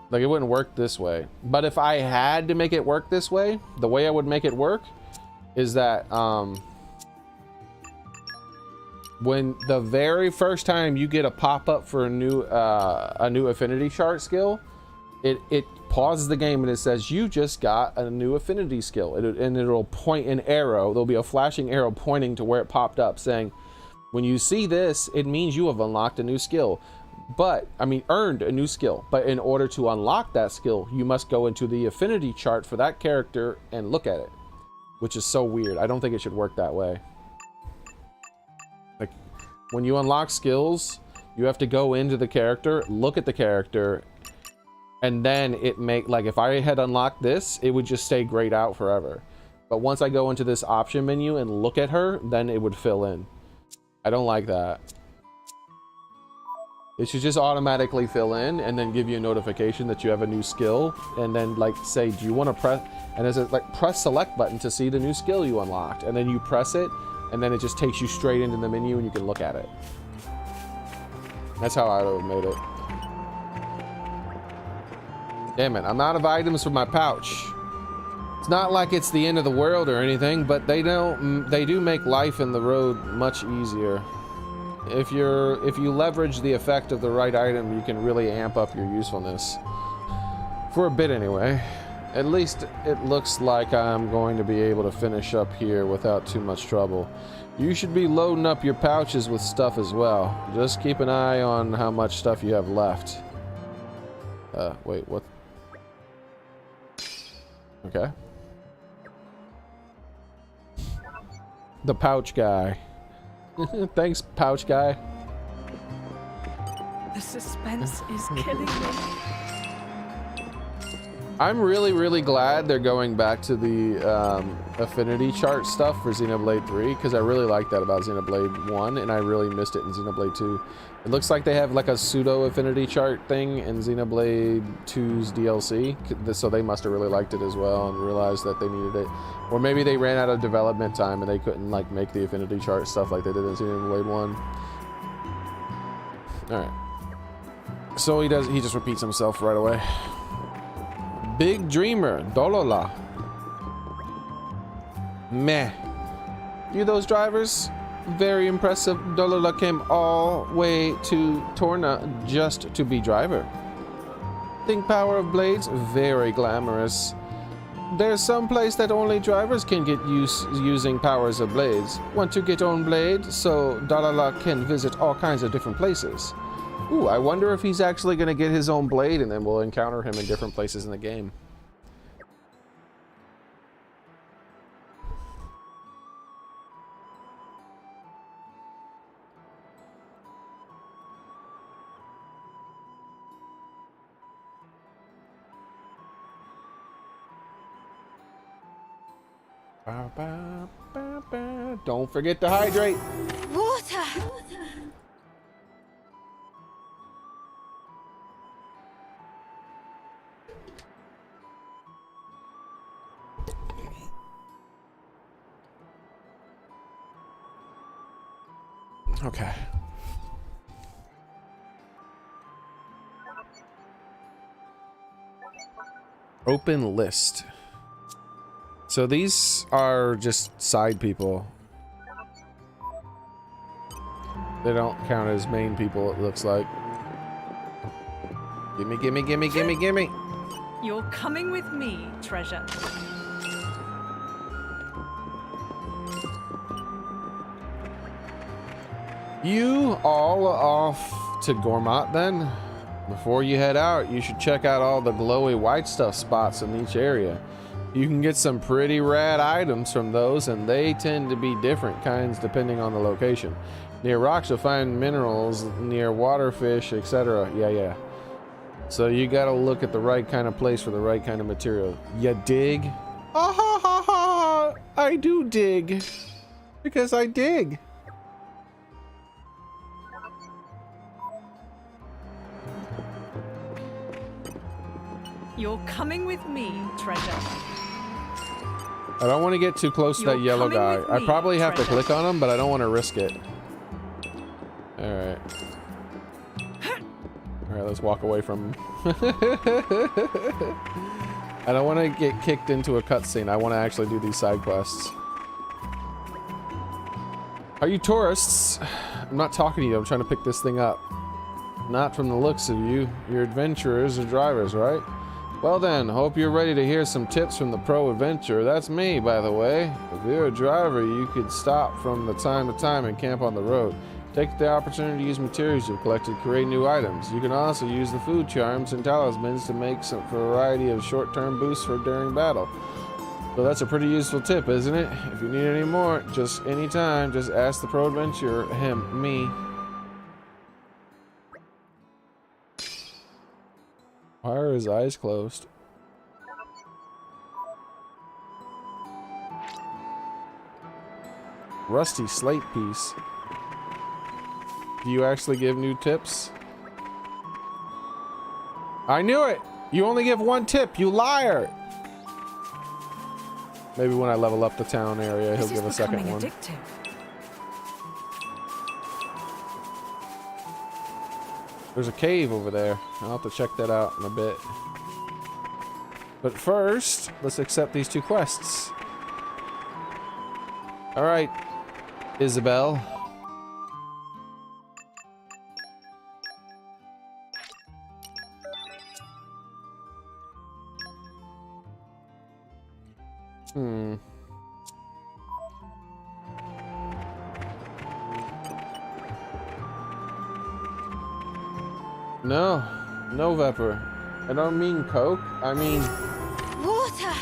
Like, it wouldn't work this way. But if I had to make it work this way, the way I would make it work is that, when the very first time you get a pop-up for a new affinity chart skill, it pauses the game and it says you just got a new affinity skill, and it'll point an arrow. There'll be a flashing arrow pointing to where it popped up, saying When you see this, it means you have unlocked a new skill. But, I mean, earned a new skill. But in order to unlock that skill, you must go into the affinity chart for that character and look at it. Which is so weird. I don't think it should work that way. Like, when you unlock skills, you have to go into the character, look at the character, and then it like, if I had unlocked this, it would just stay grayed out forever. But once I go into this option menu and look at her, then it would fill in. I don't like that. It should just automatically fill in and then give you a notification that you have a new skill, and then like say, do you want to press, and there's a like press select button to see the new skill you unlocked, and then you press it, and then it just takes you straight into the menu and you can look at it. That's how I would have made it. Damn it, I'm out of items for my pouch. It's not like it's the end of the world or anything, but they do make life in the road much easier. If you leverage the effect of the right item, you can really amp up your usefulness. For a bit anyway. At least it looks like I'm going to be able to finish up here without too much trouble. You should be loading up your pouches with stuff as well. Just keep an eye on how much stuff you have left. Wait, what? Okay. The pouch guy. Thanks, pouch guy. The suspense is killing me. I'm really glad they're going back to the affinity chart stuff for Xenoblade 3, because I really like that about Xenoblade 1, and I really missed it in Xenoblade 2. It looks like they have like a pseudo affinity chart thing in Xenoblade 2's DLC, so they must have really liked it as well and realized that they needed it. Or maybe they ran out of development time and they couldn't like make the affinity chart stuff like they did in Xenoblade 1. Alright. So he just repeats himself right away. Big Dreamer, Dolola. Meh. You those drivers? Very impressive. Dolola came all way to Torna just to be driver. Think power of blades? Very glamorous. There's some place that only drivers can get using powers of blades. Want to get on blade so Dolola can visit all kinds of different places. Ooh, I wonder if he's actually going to get his own blade and then we'll encounter him in different places in the game. Don't forget to hydrate. Water! Okay. Open list. So these are just side people. They don't count as main people, it looks like. Gimme, gimme, gimme, gimme, gimme. You're coming with me, treasure. You all are off to Gormat then? Before you head out, you should check out all the glowy white stuff spots in each area. You can get some pretty rad items from those, and they tend to be different kinds depending on the location. Near rocks, you'll find minerals, near waterfish, etc. Yeah. So you gotta look at the right kind of place for the right kind of material. You dig? Ah ha ha ha! I do dig. Because I dig. You're coming with me, treasure. I don't want to get too close to that yellow guy. I probably have to click on him, but I don't want to risk it. Alright. Alright, let's walk away from him. I don't want to get kicked into a cutscene. I want to actually do these side quests. Are you tourists? I'm not talking to you. I'm trying to pick this thing up. Not from the looks of you. You're adventurers or drivers, right? Well then, hope you're ready to hear some tips from the pro adventurer. That's me, by the way. If you're a driver, you could stop from the time to time and camp on the road. Take the opportunity to use materials you've collected to create new items. You can also use the food charms and talismans to make some variety of short-term boosts for during battle. So that's a pretty useful tip, isn't it? If you need any more, just anytime, just ask the pro adventurer, me. Why are his eyes closed? Rusty slate piece. Do you actually give new tips? I knew it! You only give one tip, you liar! Maybe when I level up the town area, he'll give a second one. Addictive. There's a cave over there. I'll have to check that out in a bit. But first, let's accept these two quests. Alright, Isabel. No Vepper. I don't mean Coke, I mean... Water!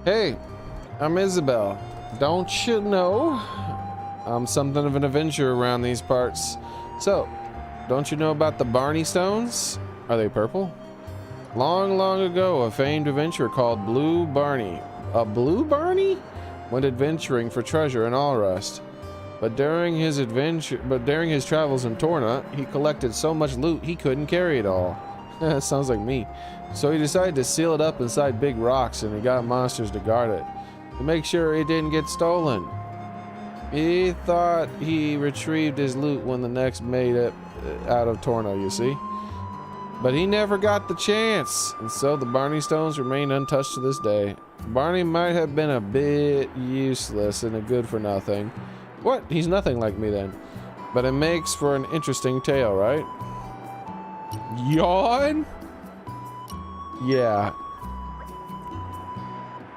Hey, I'm Isabel. Don't you know? I'm something of an adventurer around these parts. So, don't you know about the Barney Stones? Are they purple? Long ago, a famed adventurer called Blue Barney. A Blue Barney? Went adventuring for treasure in Allrust. But during his travels in Torna, he collected so much loot he couldn't carry it all. Sounds like me. So he decided to seal it up inside big rocks, and he got monsters to guard it to make sure it didn't get stolen. He thought he retrieved his loot when the next made it out of Torna, you see. But he never got the chance, and so the Barney Stones remain untouched to this day. Barney might have been a bit useless and a good for nothing. What? He's nothing like me then. But it makes for an interesting tale, right? Yawn? Yeah.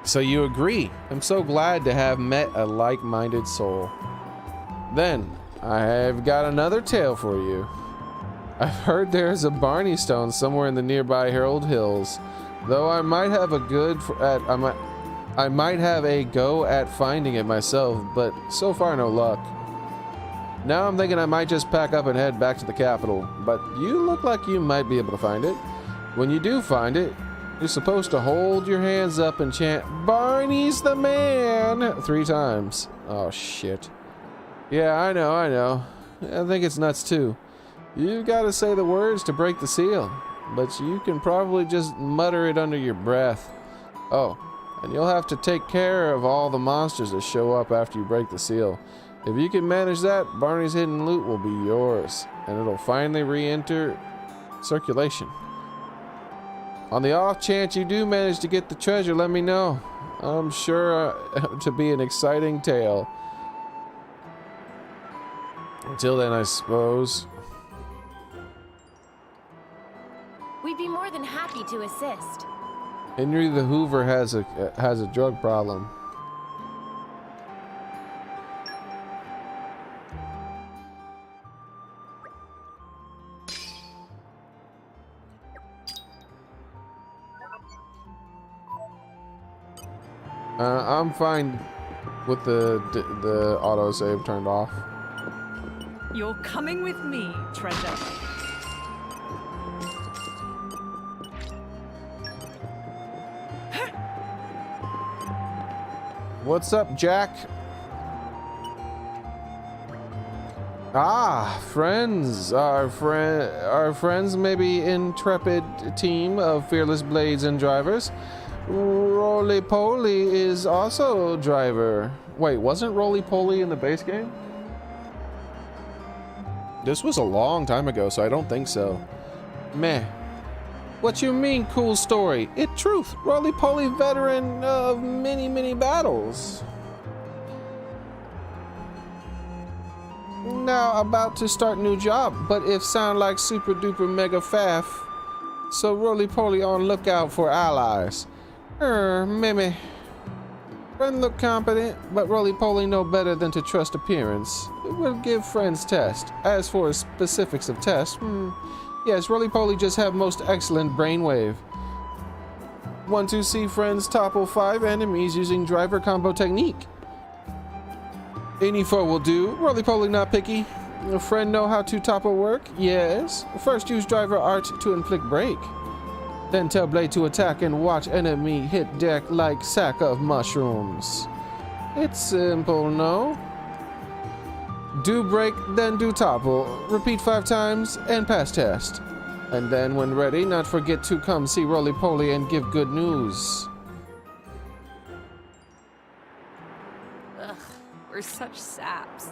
So you agree. I'm so glad to have met a like-minded soul. Then, I have got another tale for you. I've heard there's a Barney Stone somewhere in the nearby Herald Hills. Though I might have a I might have a go at finding it myself, but so far no luck. Now I'm thinking I might just pack up and head back to the capital, but you look like you might be able to find it. When you do find it, you're supposed to hold your hands up and chant, "Barney's the man!" 3 times. Oh shit. Yeah, I know. I think it's nuts too. You've got to say the words to break the seal, but you can probably just mutter it under your breath. Oh. And you'll have to take care of all the monsters that show up after you break the seal. If you can manage that, Barney's hidden loot will be yours, and it'll finally re-enter circulation. On the off chance you do manage to get the treasure, let me know. I'm sure to be an exciting tale. Until then, I suppose. We'd be more than happy to assist. Henry the Hoover has a drug problem. I'm fine with the autosave turned off. You're coming with me, treasure. What's up, Jack? Ah, friends. Our friends may be intrepid team of fearless blades and drivers. Roly Poly is also a driver. Wait, wasn't Roly Poly in the base game? This was a long time ago, so I don't think so. Meh. What you mean, cool story? It truth. Roly Poly veteran of many battles. Now about to start new job, but if sound like super duper mega faff, so roly-poly on lookout for allies. Mimi. Friend look competent, but roly-poly know better than to trust appearance. It will give friends test. As for specifics of test, yes, roly-poly just have most excellent brainwave. 1-2 see friends topple 5 enemies using driver combo technique. Any foe will do. Roly-poly not picky. A friend know how to topple work? Yes. First use driver art to inflict break. Then tell blade to attack and watch enemy hit deck like sack of mushrooms. It's simple, no? Do break, then do topple. Repeat 5 times and pass test. And then when ready, not forget to come see roly-poly and give good news. Ugh, we're such saps.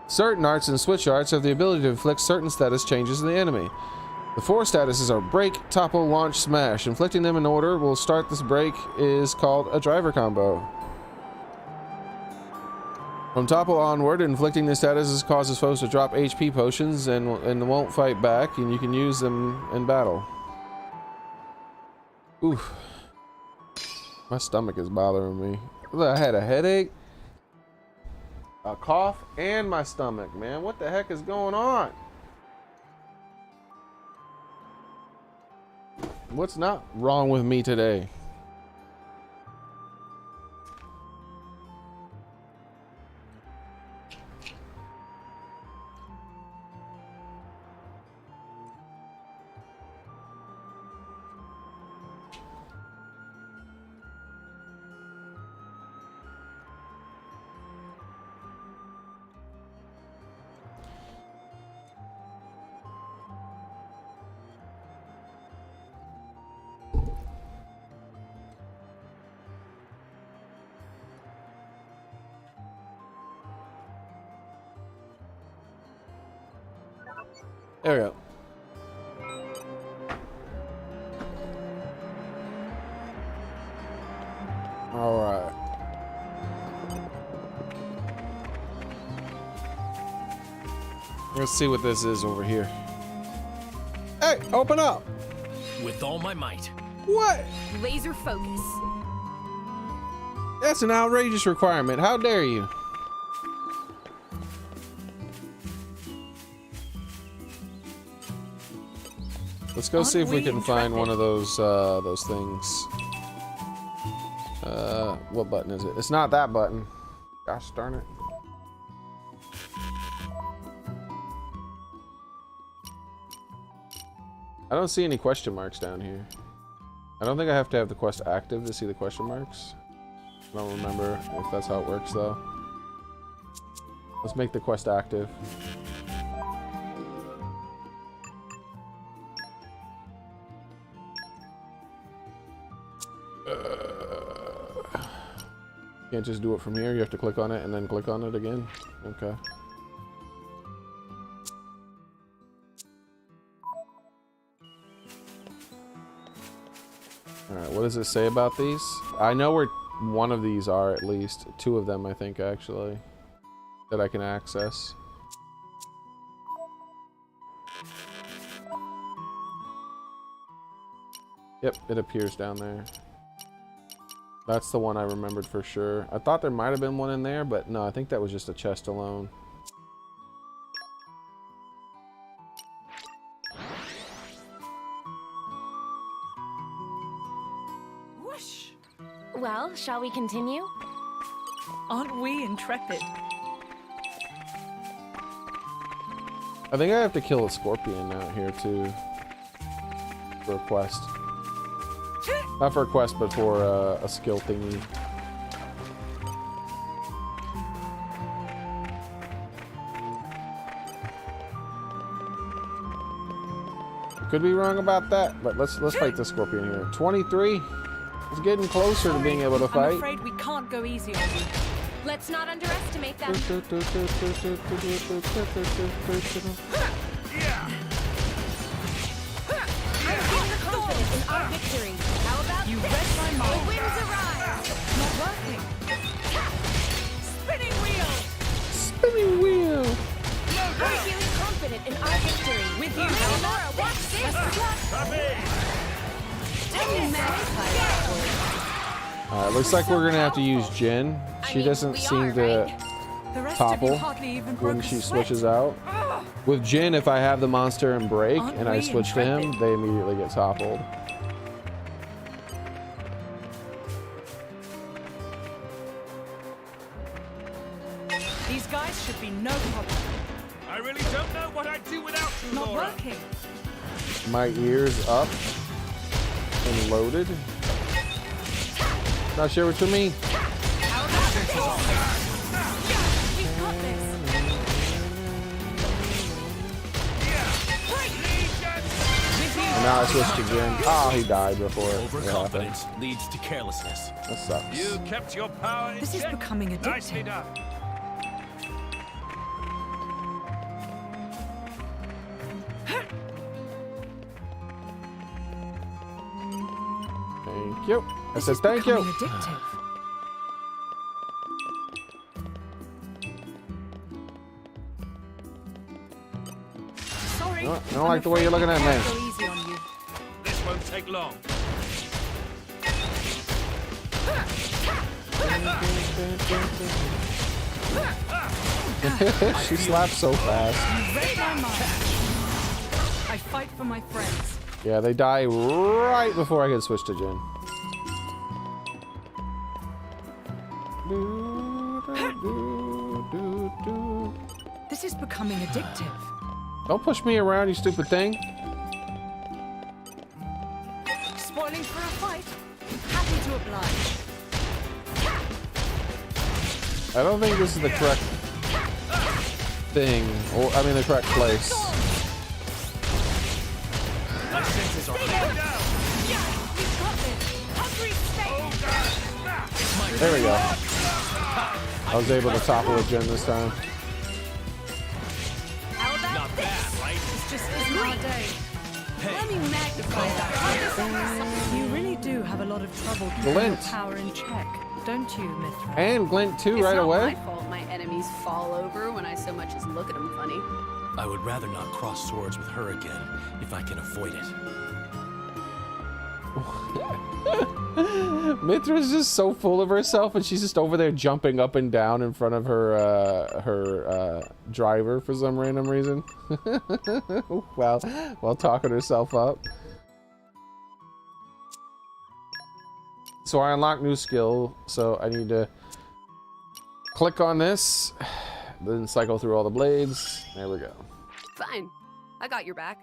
Certain arts and switch arts have the ability to inflict certain status changes in the enemy. The 4 statuses are break, topple, launch, smash. Inflicting them in order will start this break is called a driver combo. From topple onward, inflicting the statuses causes foes to drop HP potions and won't fight back, and you can use them in battle. Oof. My stomach is bothering me. I had a headache, a cough, and my stomach, man. What the heck is going on? What's not wrong with me today? There we go. All right. Let's see what this is over here. Hey, open up. With all my might. What? Laser focus. That's an outrageous requirement. How dare you? Let's go see if we can find one of those things. What button is it? It's not that button. Gosh darn it. I don't see any question marks down here. I don't think I have to have the quest active to see the question marks. I don't remember if that's how it works though. Let's make the quest active. Can't just do it from here. You have to click on it and then click on it again. Okay. Alright, what does it say about these? I know where one of these are, at least. 2 of them, I think, actually, that I can access. Yep, it appears down there. That's the one I remembered for sure. I thought there might have been one in there, but no, I think that was just a chest alone. Whoosh! Well, shall we continue? Aren't we intrepid? I think I have to kill a scorpion out here too. For a quest. Not for a quest, but for a skill thingy. Could be wrong about that, but let's fight the scorpion here. 23. It's getting closer to being able to fight. I'm afraid we can't go easy on you. Let's not underestimate them. Confidence in our victory. How about You this? read my mind. The winds arise. Not working. Spinning wheel. Spinning wheel. We're feeling confident. confident in our victory. With you, Eleanor. Watch this. Alright, looks like we're gonna have to use Jin. She doesn't seem to The rest topple of you hardly even broke when a she sweat. switches out. With Jin, if I have the monster and break Aren't and I we switch to him, intrepid? they immediately get toppled. These guys should be no problem. I really don't know what I'd do without you, Not Laura. working. My ears up and loaded. Not sure what you mean. We've got this. With you. And now I switched to Jin. Oh, he died before it happened. Overconfidence leads to carelessness. That sucks. You kept your power in This is check. becoming Nicely addictive. done. Thank you. I This said is thank you. becoming addictive. Sorry. I don't like the way you're looking at me. Can't go easy on you. This won't take long. She slaps so fast. Read my mind. I fight for my friends. Yeah, they die right before I can switch to Jin. This is becoming addictive. Don't push me around, you stupid thing. Spoiling for a fight. Happy to oblige. I don't think this is the correct thing, or I mean the correct place. My senses are We've got this. Hungry snake. There we go. I was able to topple a Jin this time. How about not bad, right? This just isn't our day. Let me magnify that. You really do have a lot of trouble keeping your Glint. power in check, don't you, Mithra? And Glint too, It's right not away. my fault my enemies fall over when I so much as look at them funny. I would rather not cross swords with her again if I can avoid it. Mithra's just so full of herself, and she's just over there jumping up and down in front of her driver for some random reason. while talking herself up. So I unlock new skill, so I need to click on this, then cycle through all the blades. There we go. Fine. I got your back.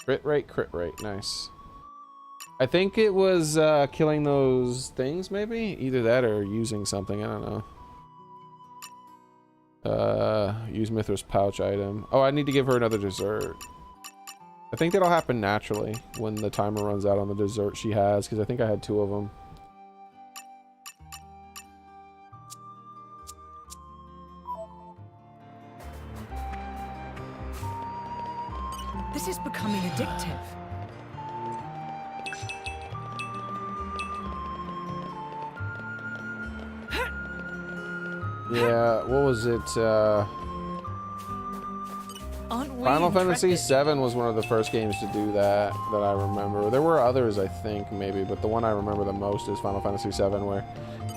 Crit rate, nice. I think it was killing those things, maybe? Either that or using something, I don't know. Use Mithra's pouch item. Oh, I need to give her another dessert. I think that'll happen naturally when the timer runs out on the dessert she has, because I think I had 2 of them. This is becoming addictive. Yeah, what was it? Aren't we Final Fantasy intrepid? VII was one of the first games to do that I remember. There were others, I think, maybe, but the one I remember the most is Final Fantasy VII, where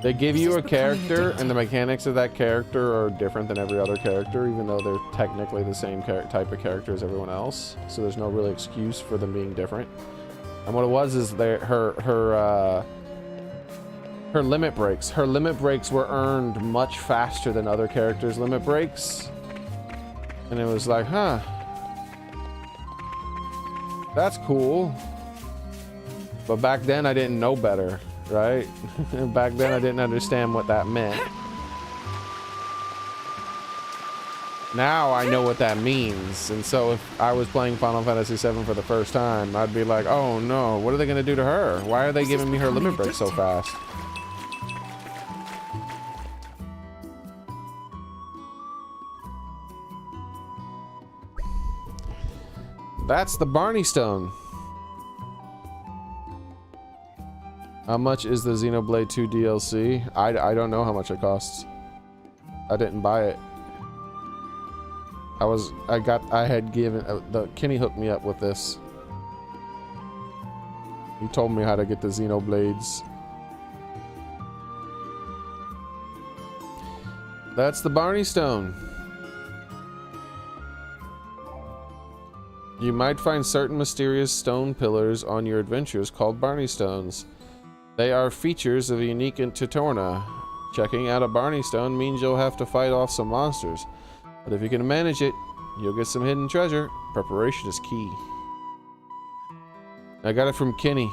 they give This you is a becoming character, and the addictive. mechanics of that character are different than every other character, even though they're technically the same type of character as everyone else. So there's no real excuse for them being different. And what it was is her limit breaks. Her limit breaks were earned much faster than other characters' limit breaks. And it was like, huh. That's cool. But back then I didn't know better, right? Back then I didn't understand what that meant. Now I know what that means. And so if I was playing Final Fantasy VII for the first time, I'd be like, oh no, what are they gonna do to her? Why are they giving me her limit break so fast? That's the Barney Stone. How much is the Xenoblade 2 DLC? I don't know how much it costs. I didn't buy it. Kenny hooked me up with this. He told me how to get the Xenoblades. That's the Barney Stone. You might find certain mysterious stone pillars on your adventures called Barney Stones. They are features of a unique Titorna. Checking out a Barney Stone means you'll have to fight off some monsters. But if you can manage it, you'll get some hidden treasure. Preparation is key. I got it from Kenny.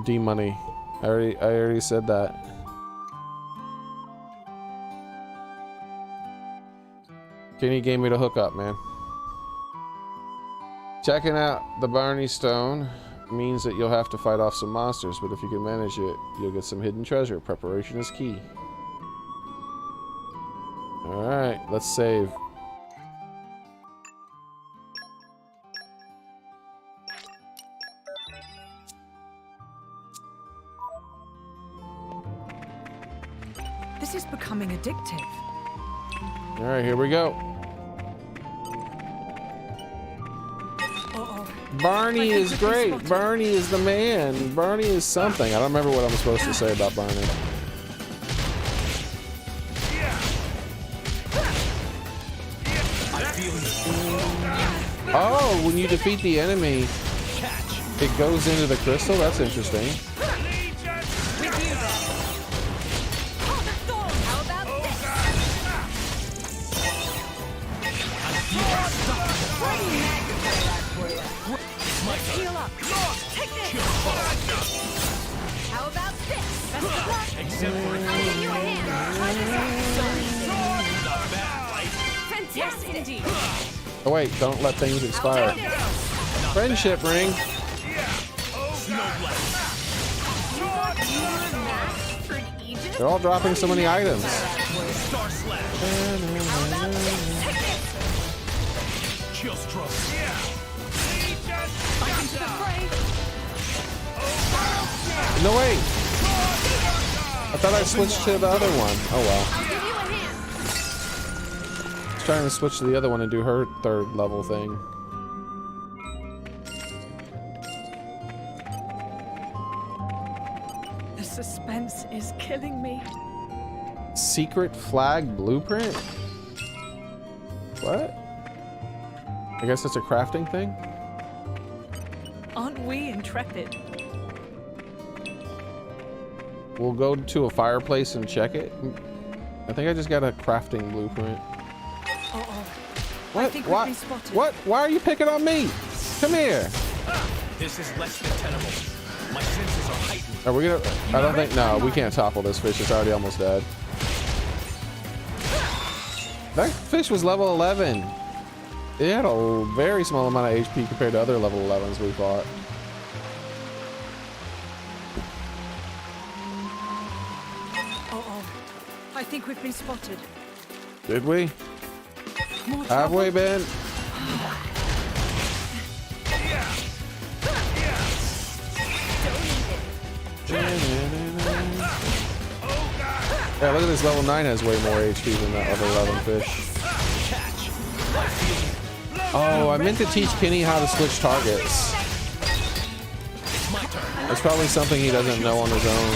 D-Money. I already said that. Kenny gave me the hookup, man. Checking out the Barney Stone means that you'll have to fight off some monsters, but if you can manage it, you'll get some hidden treasure. Preparation is key. Alright, let's save. This is becoming addictive. Alright, here we go. Uh-oh. Barney is great. Barney is the man. Barney is something. I don't remember what I'm supposed to say about Barney. Oh, when you defeat the enemy, it goes into the crystal? That's interesting. How about this? Heal up. Take this. How about this? Best of luck. Except for I'll give you a hand. Yes, indeed. Oh wait, don't let things expire. Friendship ring. They're all dropping so many items. No wait. I thought I switched to the other one. Oh well. I was trying to switch to the other one and do her third level thing. The suspense is killing me. Secret flag blueprint? What? I guess it's a crafting thing? Aren't we intrepid? We'll go to a fireplace and check it. I think I just got a crafting blueprint. Uh-oh. What? I think we've been spotted. What? Why are you picking on me? Come here. This is less than tenable. My senses are heightened. Are we gonna? I don't think. No, we can't topple this fish. It's already almost dead. That fish was level 11. It had a very small amount of HP compared to other level 11s we fought. Uh-oh. I think we've been spotted. Did we? More Have we been? Yeah, look at this. Level 9 has way more HP than that level 11 fish. Oh, I meant to teach Kenny how to switch targets. It's probably something he doesn't know on his own.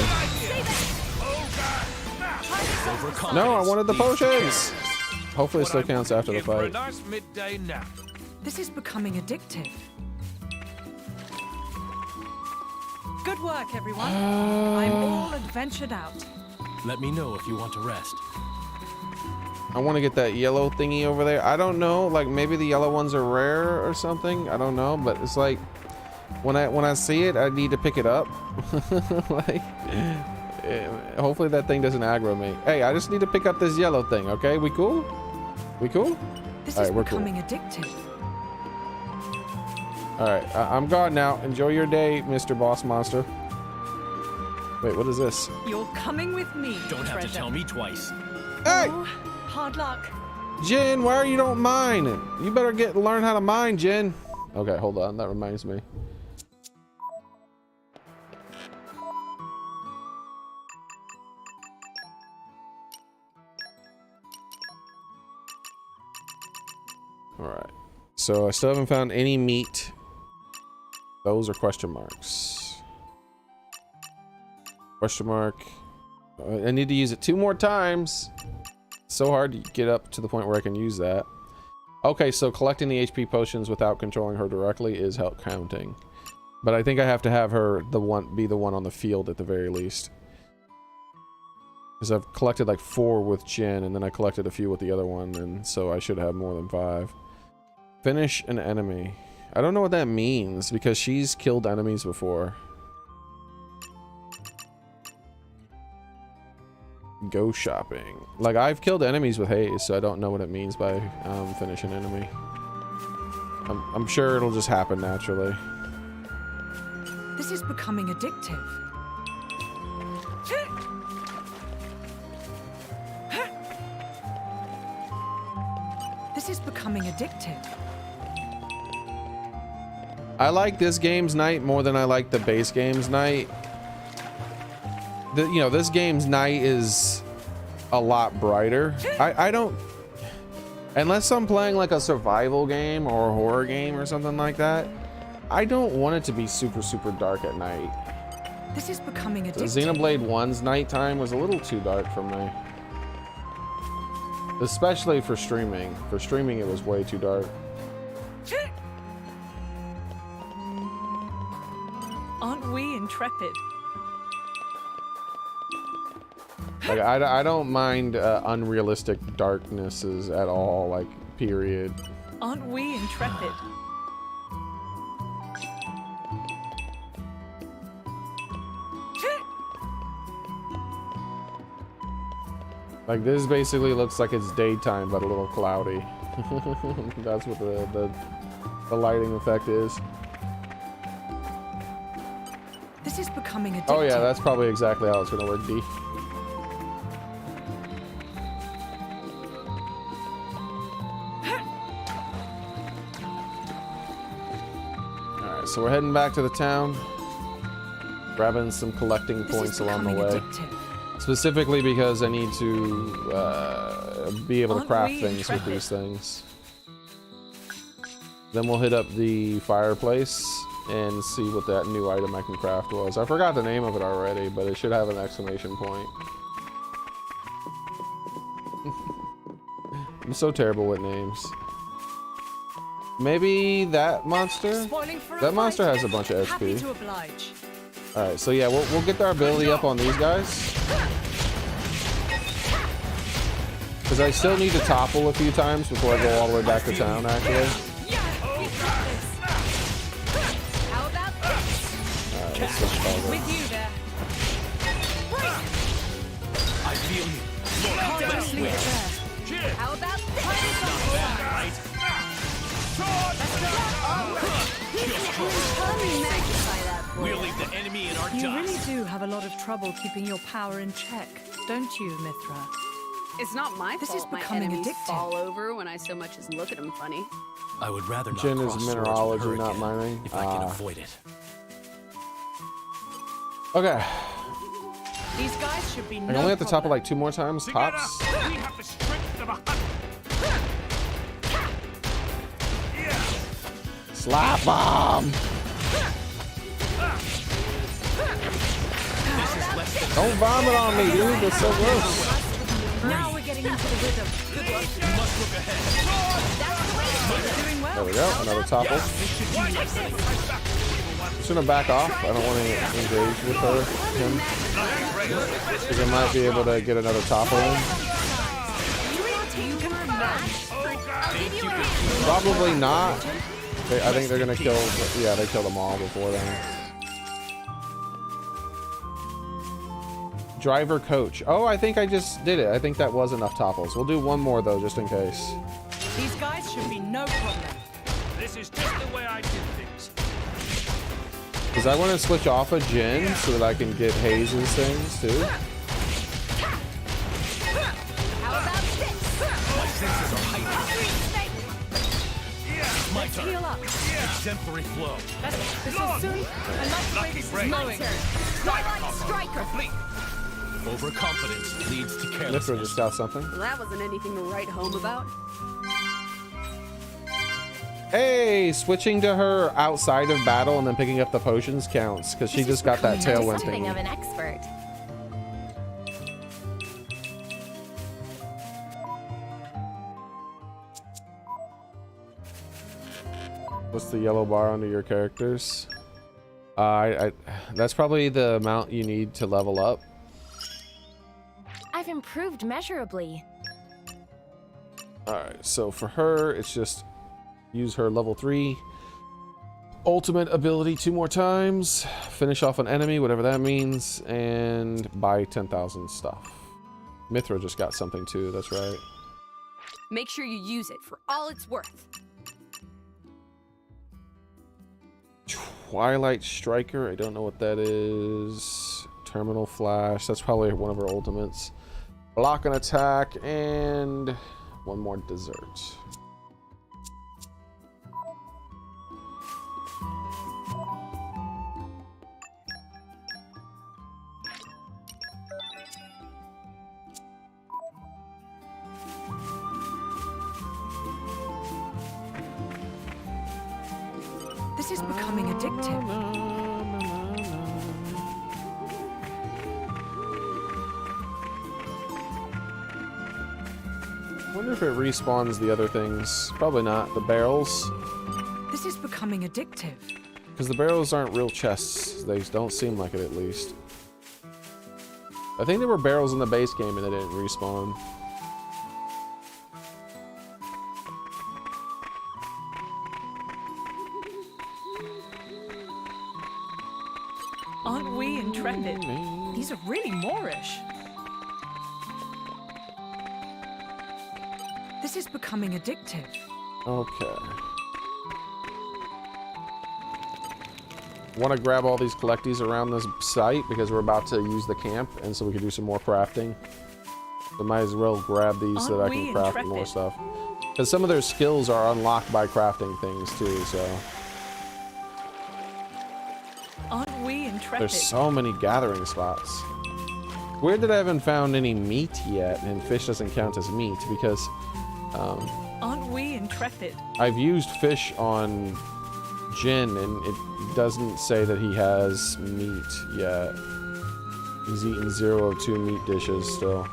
No, I wanted the potions. Hopefully it still counts after the For a fight. nice midday nap. This is becoming addictive. Good work, everyone. I'm all adventured out. Let me know if you want to rest. I want to get that yellow thingy over there. I don't know, like maybe the yellow ones are rare or something. I don't know, but it's like when I see it, I need to pick it up. Like, hopefully that thing doesn't aggro me. Hey, I just need to pick up this yellow thing. Okay, we cool? We cool? This All is right, we're cool. becoming addictive. All right, I'm gone now. Enjoy your day, Mr. Boss Monster. Wait, what is this? You're coming with me. Don't have to treasure. tell me twice. Hey, Oh, hard luck. Jen, why are you don't mine? You better learn how to mine, Jen. Okay, hold on. That reminds me. Alright. So I still haven't found any meat. Those are question marks. Question mark. I need to use it 2 more times. So hard to get up to the point where I can use that. Okay, so collecting the HP potions without controlling her directly is help counting. But I think I have to have her be the one on the field at the very least. Because I've collected like 4 with Jin, and then I collected a few with the other one, and so I should have more than 5. Finish an enemy. I don't know what that means, because she's killed enemies before. Go shopping. Like, I've killed enemies with haze, so I don't know what it means by finish an enemy. I'm sure it'll just happen naturally. This is becoming addictive. This is becoming addictive. I like this game's night more than I like the base game's night. You know, this game's night is a lot brighter. I don't... Unless I'm playing like a survival game or a horror game or something like that, I don't want it to be super, super dark at night. This is becoming addictive. The Xenoblade 1's nighttime was a little too dark for me. Especially for streaming. For streaming, it was way too dark. Aren't we intrepid? Like, I don't mind unrealistic darknesses at all, like, period. Aren't we intrepid? Like, this basically looks like it's daytime, but a little cloudy. That's what the lighting effect is. This is becoming addictive. Oh yeah, that's probably exactly how it's gonna work, D. Alright, so we're heading back to the town. Grabbing some collecting points along the way. Addictive. Specifically because I need to be able to craft things with these things. Then we'll hit up the fireplace and see what that new item I can craft was. I forgot the name of it already, but it should have an exclamation point. I'm so terrible with names. Maybe that monster? That monster has a bunch of Happy XP. to oblige. Alright, so yeah, we'll get our ability up on these guys. Because I still need to topple a few times before I go all the way back to town, actually. Alright, let's switch over. With you there. I feel you. Let's leave it there. How about this? We'll leave the enemy in our You dust. really do have a lot of trouble keeping your power in check, don't you, Mithra? It's not my This fault is my becoming enemies addictive. fall over when I so much as look at them funny. I would rather not Jin is cross swords with mineralogy, her not again, mining. if I can avoid it. Okay. These guys should be I only have to topple like 2 more times, Together, tops. we have the strength of a hunter. Slap bomb! Don't vomit on me, dude. That's so gross. Now we're getting into the rhythm. Good luck. You must look ahead. Doing well. There we go. Another topple. Just gonna back off. I don't want to engage with him. Because I might be able to get another topple in. You can remember. Probably not. I think they're gonna kill. Yeah, they kill them all before then. Driver coach. Oh, I think I just did it. I think that was enough topples. We'll do one more though, just in case. These guys should be no problem. This is just the way I do things. Because I want to switch off a Jin so that I can get Haze's things too. How about this? My senses are heightened. My turn. Heal up. Exemplary flow. This is soon. I like the way this is going. Twilight Striker. Overconfidence leads to Mithra carelessness. just got something. Well, that wasn't anything to write home about. Hey, switching to her outside of battle and then picking up the potions counts because she just got that tailwind Something thing. of an expert. What's the yellow bar under your characters? That's probably the amount you need to level up. I've improved measurably. Alright, so for her, it's just use her level 3 ultimate ability 2 more times, finish off an enemy, whatever that means, and buy 10,000 stuff. Mithra just got something too, that's right. Make sure you use it for all it's worth. Twilight Striker, I don't know what that is. Terminal Flash, that's probably one of her ultimates. Block and attack, and one more dessert. This is becoming addictive. Wonder if it respawns the other things. Probably not. The barrels. This is becoming addictive. Because the barrels aren't real chests. They don't seem like it, at least. I think there were barrels in the base game and they didn't respawn. Aren't we intrepid? These are really Moorish. This is becoming addictive. Okay. Want to grab all these collecties around this site because we're about to use the camp, and so we can do some more crafting. So might as well grab these so that I can craft more stuff. Because some of their skills are unlocked by crafting things too, so. Aren't we intrepid? There's so many gathering spots. Weird that I haven't found any meat yet, and fish doesn't count as meat because Aren't we intrepid? I've used fish on Jin, and it doesn't say that he has meat yet. He's eaten 0 of 2 meat dishes still.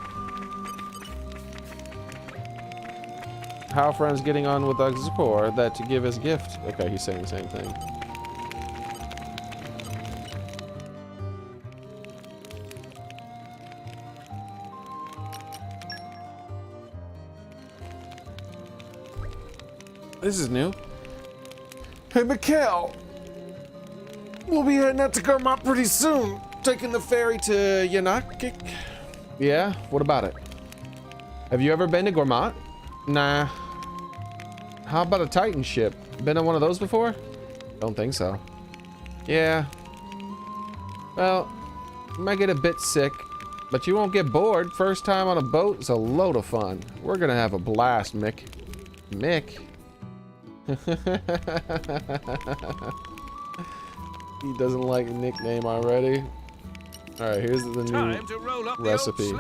How friends getting on with Zakor that to give as gift? Okay, he's saying the same thing. This is new. Hey, Mikhail! We'll be heading out to Garmot pretty soon. Taking the ferry to Yanakik. Yeah? What about it? Have you ever been to Garmot? Nah. How about a Titan ship? Been on one of those before? Don't think so. Yeah. Well, you might get a bit sick, but you won't get bored. First time on a boat is a load of fun. We're gonna have a blast, Mick. Mick? He doesn't like a nickname already. Alright, here's the new recipe.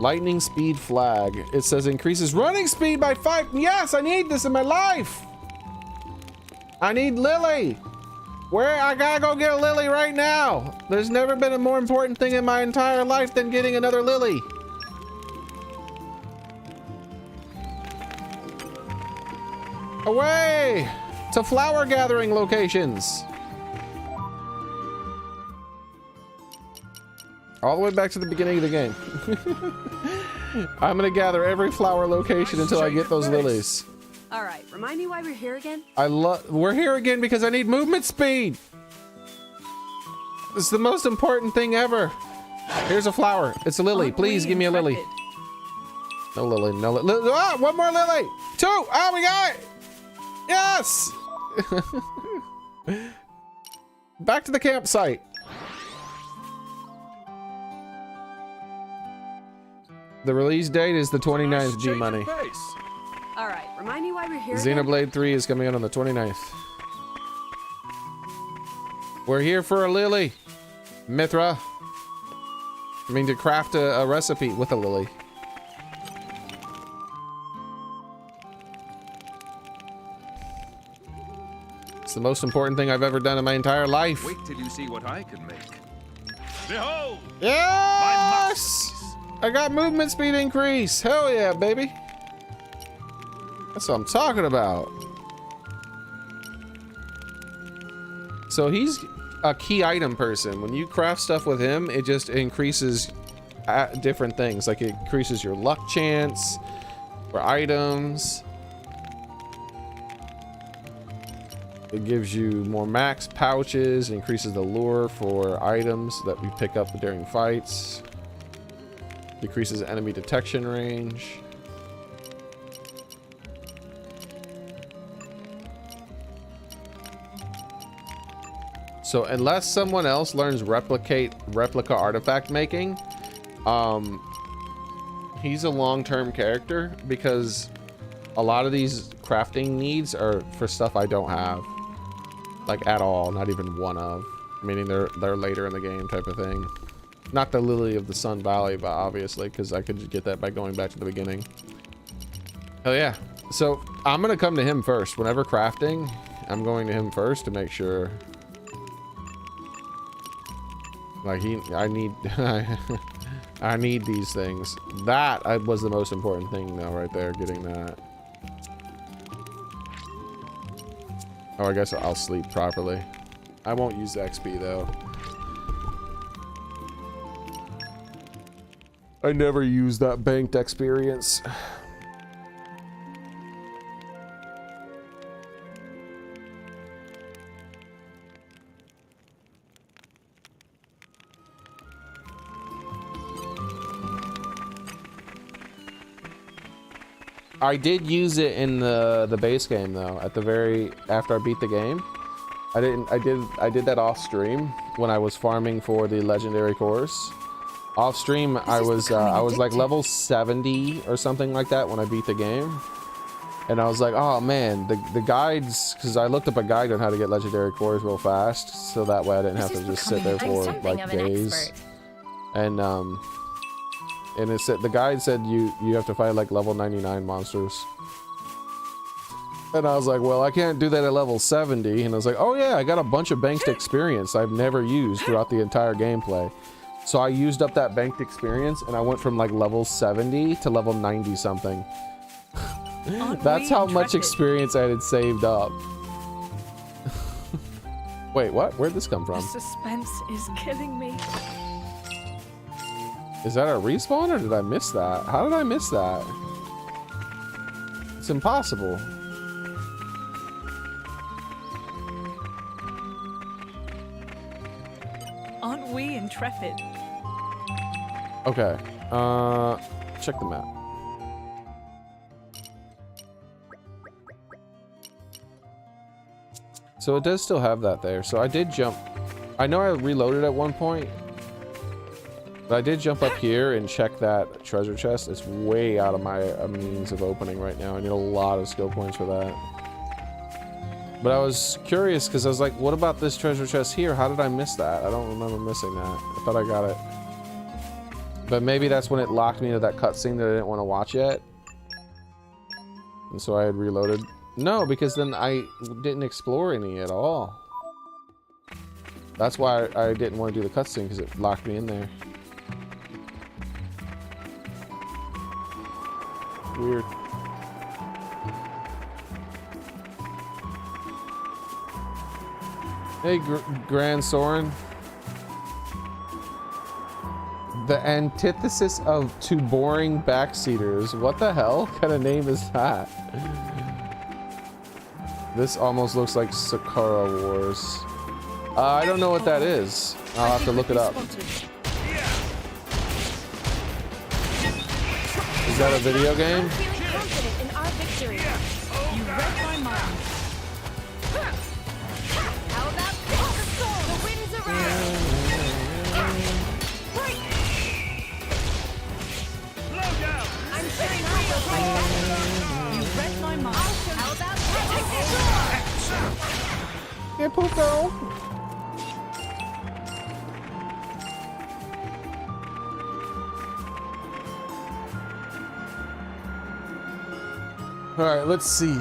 Lightning speed flag. It says increases running speed by 5. Yes, I need this in my life. I need Lily. Where? I gotta go get a Lily right now. There's never been a more important thing in my entire life than getting another Lily. Away to flower gathering locations. All the way back to the beginning of the game. I'm gonna gather every flower location until I get those lilies. All right, remind me why we're here again? We're here again because I need movement speed. It's the most important thing ever. Here's a flower. It's a lily. Please give me a lily. No lily. No lily. Ah, one more lily. 2. Ah, we got it. Yes. Back to the campsite. The release date is the 29th, G-Money. All right, remind me why we're here Xenoblade 3 is coming out on the 29th. We're here for a lily, Mithra. I mean, to craft a recipe with a lily. It's the most important thing I've ever done in my entire life. Wait till you see what I can make. Behold! Yes! I got movement speed increase. Hell yeah, baby. That's what I'm talking about. So he's a key item person. When you craft stuff with him, it just increases different things. Like it increases your luck chance for items. It gives you more max pouches, increases the lure for items that we pick up during fights. Decreases enemy detection range. So unless someone else learns replica artifact making, he's a long-term character because a lot of these crafting needs are for stuff I don't have. Like at all, not even one of. Meaning they're later in the game type of thing. Not the Lily of the Sun Valley, but obviously, because I could just get that by going back to the beginning. Hell yeah. So I'm gonna come to him first. Whenever crafting, I'm going to him first to make sure. Like I need I need these things. That was the most important thing though, right there, getting that. Oh, I guess I'll sleep properly. I won't use the XP though. I never use that banked experience. I did use it in the base game though. At the very after I beat the game, I did that off stream when I was farming for the legendary course. Off stream, I was like level 70 or something like that when I beat the game, and I was like, oh man, the guides, because I looked up a guide on how to get legendary cores real fast, so that way I didn't have to just sit there for like days. And it said the guide said you have to fight like level 99 monsters. And I was like, well, I can't do that at level 70. And I was like, oh yeah, I got a bunch of banked experience I've never used throughout the entire gameplay. So I used up that banked experience and I went from like level 70 to level 90 something. That's how much experience I had saved up. Wait, what? Where'd this come from? The suspense is killing me. Is that a respawn or did I miss that? How did I miss that? It's impossible. Aren't we intrepid? Okay. Check the map. So it does still have that there. So I did jump. I know I reloaded at one point. But I did jump up here and check that treasure chest. It's way out of my means of opening right now. I need a lot of skill points for that. But I was curious because I was like, what about this treasure chest here? How did I miss that? I don't remember missing that. I thought I got it. But maybe that's when it locked me into that cutscene that I didn't want to watch yet. And so I had reloaded. No, because then I didn't explore any at all. That's why I didn't want to do the cutscene, because it locked me in there. Weird. Hey, Grand Soren. The antithesis of two boring backseaters. What the hell kind of name is that? This almost looks like Sakura Wars. I don't know what that is. I'll have to look it up. Is that a video game? I'm feeling confident in our victory. You read my mind. How about this? The winds around. Slow down! I'm feeling confident. You read my mind. How about this? Yeah, Pooko. All right, let's see.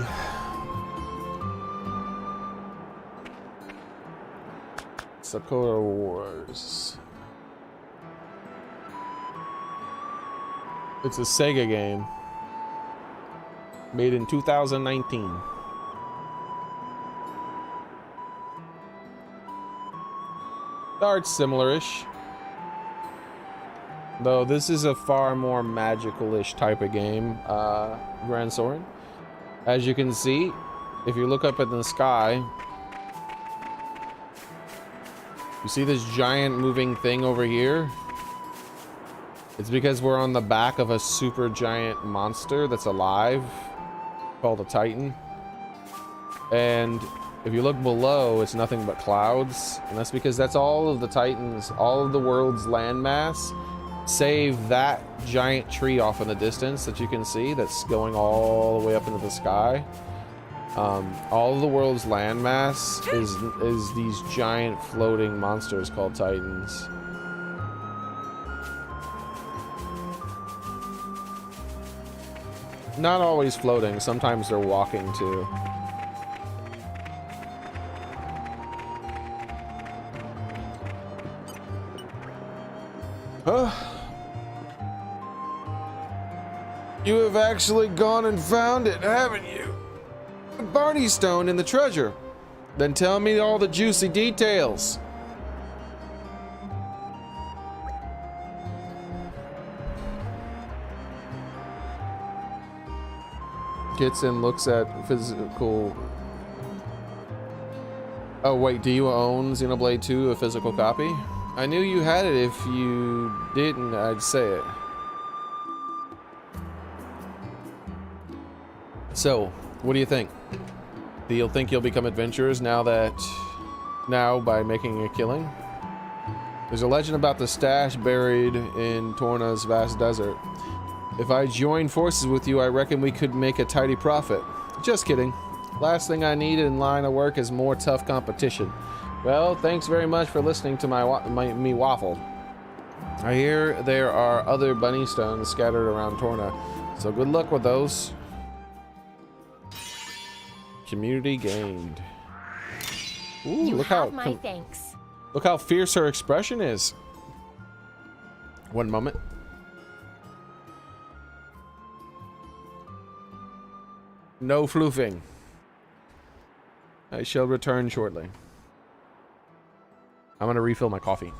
Sakura Wars. It's a Sega game. Made in 2019. The art's similar-ish. Though this is a far more magical-ish type of game, Grand Soren. As you can see, if you look up in the sky, you see this giant moving thing over here? It's because we're on the back of a super giant monster that's alive, called a Titan. And if you look below, it's nothing but clouds. And that's because that's all of the Titans, all of the world's landmass, save that giant tree off in the distance that you can see that's going all the way up into the sky. All of the world's landmass is these giant floating monsters called Titans. Not always floating, sometimes they're walking too. You have actually gone and found it, haven't you? The Barney Stone and the treasure. Then tell me all the juicy details. Gets and looks at physical. Oh wait, do you own Xenoblade 2, a physical copy? I knew you had it. If you didn't, I'd say it. So, what do you think? Do you think you'll become adventurers now by making a killing? There's a legend about the stash buried in Torna's vast desert. If I join forces with you, I reckon we could make a tidy profit. Just kidding. Last thing I need in line of work is more tough competition. Well, thanks very much for listening to me waffle. I hear there are other bunny stones scattered around Torna, so good luck with those. Community gained. Ooh, You look have how my thanks. look how fierce her expression is. One moment. No floofing. I shall return shortly. I'm gonna refill my coffee.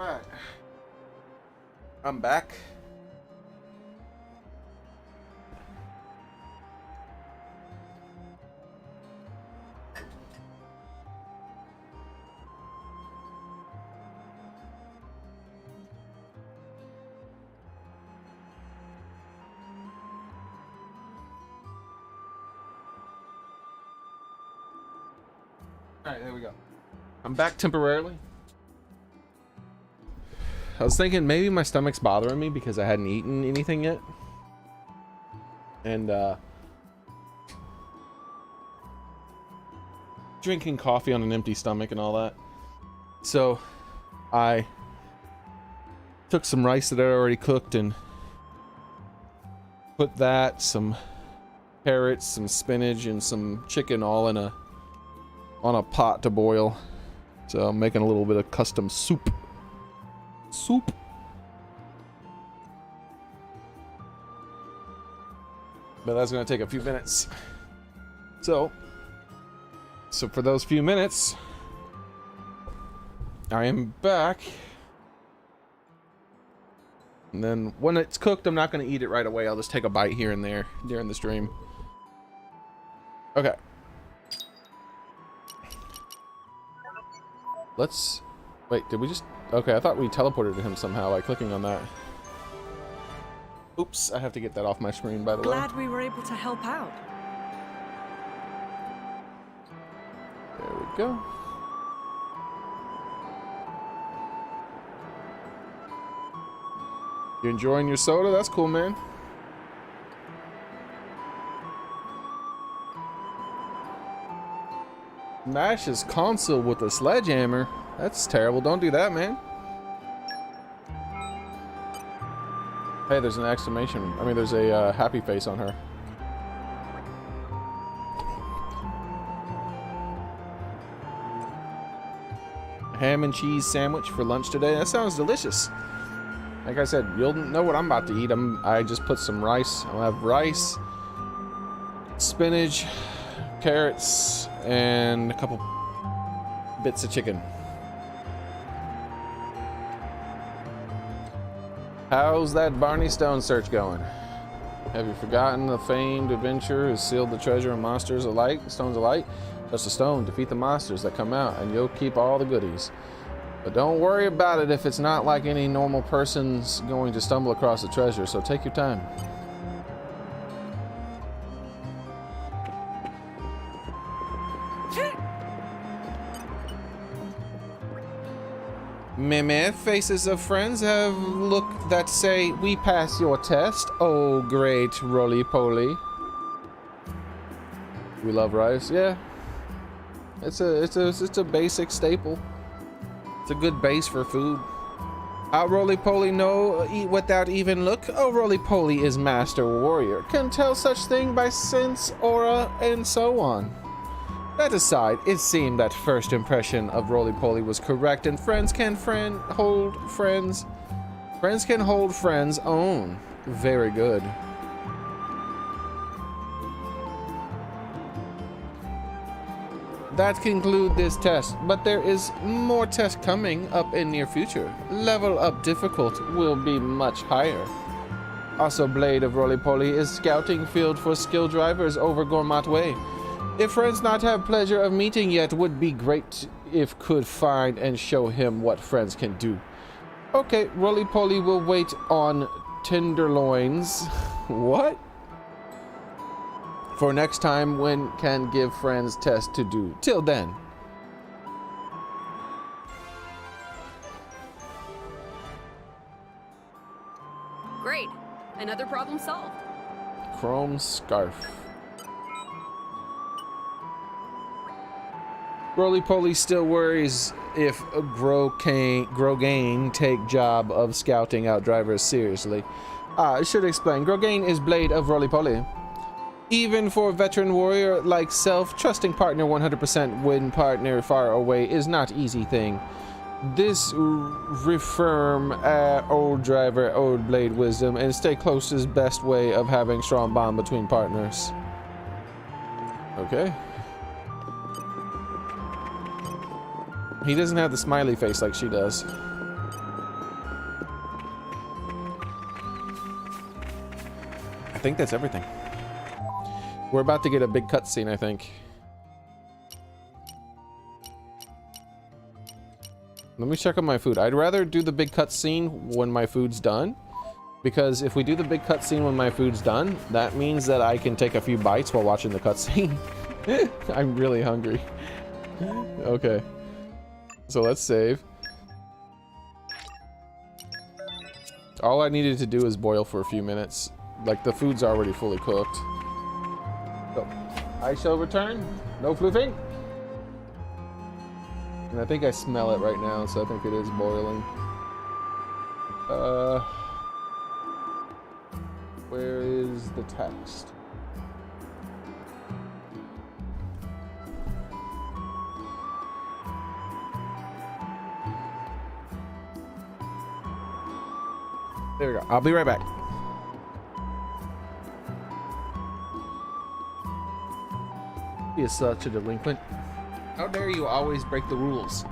Alright. I'm back. Alright, there we go. I'm back temporarily. I was thinking maybe my stomach's bothering me because I hadn't eaten anything yet. And drinking coffee on an empty stomach and all that. So I took some rice that I already cooked and put that, some carrots, some spinach, and some chicken all in on a pot to boil. So I'm making a little bit of custom soup. But that's gonna take a few minutes. So for those few minutes, I am back. And then when it's cooked, I'm not gonna eat it right away. I'll just take a bite here and there during the stream. Okay. Let's... Wait, did we just... Okay, I thought we teleported to him somehow by clicking on that. Oops, I have to get that off my screen, by the way. Glad we were able to help out. There we go. You enjoying your soda? That's cool, man. Smash his console with a sledgehammer. That's terrible. Don't do that, man. Hey, there's an exclamation. I mean, there's a happy face on her. Ham and cheese sandwich for lunch today. That sounds delicious. Like I said, you'll know what I'm about to eat. I just put some rice. I'll have rice, spinach, carrots, and a couple bits of chicken. How's that Barney Stone search going? Have you forgotten the famed adventure who sealed the treasure and monsters alike, stones alike? Touch the stone, defeat the monsters that come out, and you'll keep all the goodies. But don't worry about it if it's not like any normal person's going to stumble across the treasure, so take your time. Meme, faces of friends have look that say, we pass your test, oh great roly-poly. We love rice, yeah. It's a basic staple. It's a good base for food. How roly-poly know eat without even look? Oh, roly-poly is master warrior. Can tell such thing by sense, aura, and so on. That aside, it seemed that first impression of roly-poly was correct, and friends can hold friends. Friends can hold friends own. Very good. That concludes this test, but there is more tests coming up in near future. Level up difficult will be much higher. Also, Blade of Roly-Poly is scouting field for skill drivers over Gourmet Way. If friends not have pleasure of meeting yet, would be great if could find and show him what friends can do. Okay, Roly-Poly will wait on tenderloins. What? For next time when can give friends test to do. Till then. Great. Another problem solved. Chrome scarf. Roly-Poly still worries if Grogain take job of scouting out drivers seriously. I should explain. Grogain is Blade of Roly-Poly. Even for veteran warrior like self, trusting partner 100% when partner far away is not easy thing. This reaffirm old driver, old blade wisdom, and stay close is best way of having strong bond between partners. Okay. He doesn't have the smiley face like she does. think that's everything. We're about to get a big cutscene, I think. Let me check on my food. I'd rather do the big cutscene when my food's done. Because if we do the big cutscene when my food's done, that means that I can take a few bites while watching the cutscene. I'm really hungry. Okay. So let's save. All I needed to do is boil for a few minutes. Like, the food's already fully cooked. So, I shall return. No floofing. And I think I smell it right now, so I think it is boiling. Where is the text? There we go. I'll be right back. He is such a delinquent. How dare you always break the rules?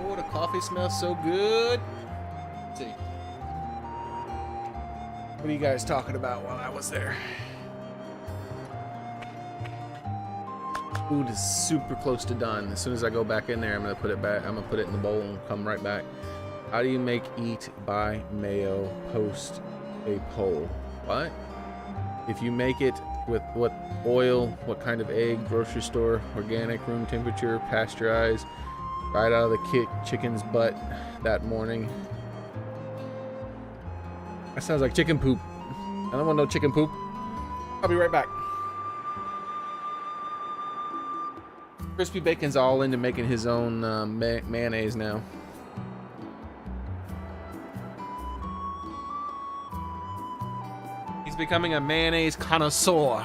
Oh, the coffee smells so good. Let's see. What are you guys talking about while I was there? Food is super close to done. As soon as I go back in there, I'm gonna put it back. I'm gonna put it in the bowl and come right back. How do you make eat by mayo post a poll? What? If you make it with what oil, what kind of egg, grocery store, organic, room temperature, pasteurized, right out of the chicken's butt that morning. That sounds like chicken poop. I don't want no chicken poop. I'll be right back. Crispy Bacon's all into making his own mayonnaise now. He's becoming a mayonnaise connoisseur.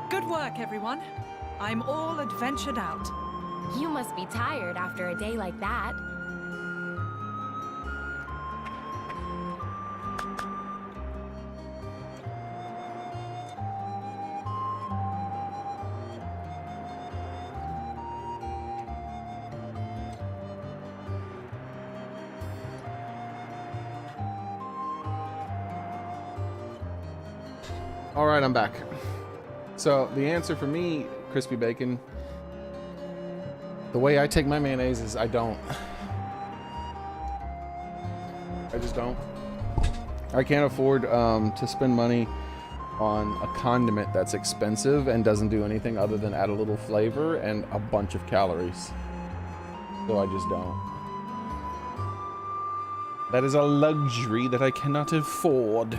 Good work, everyone. I'm all adventured out. You must be tired after a day like that. All right, I'm back. So the answer for me, Crispy Bacon, the way I take my mayonnaise is I don't. I just don't. I can't afford to spend money on a condiment that's expensive and doesn't do anything other than add a little flavor and a bunch of calories. So I just don't. That is a luxury that I cannot afford.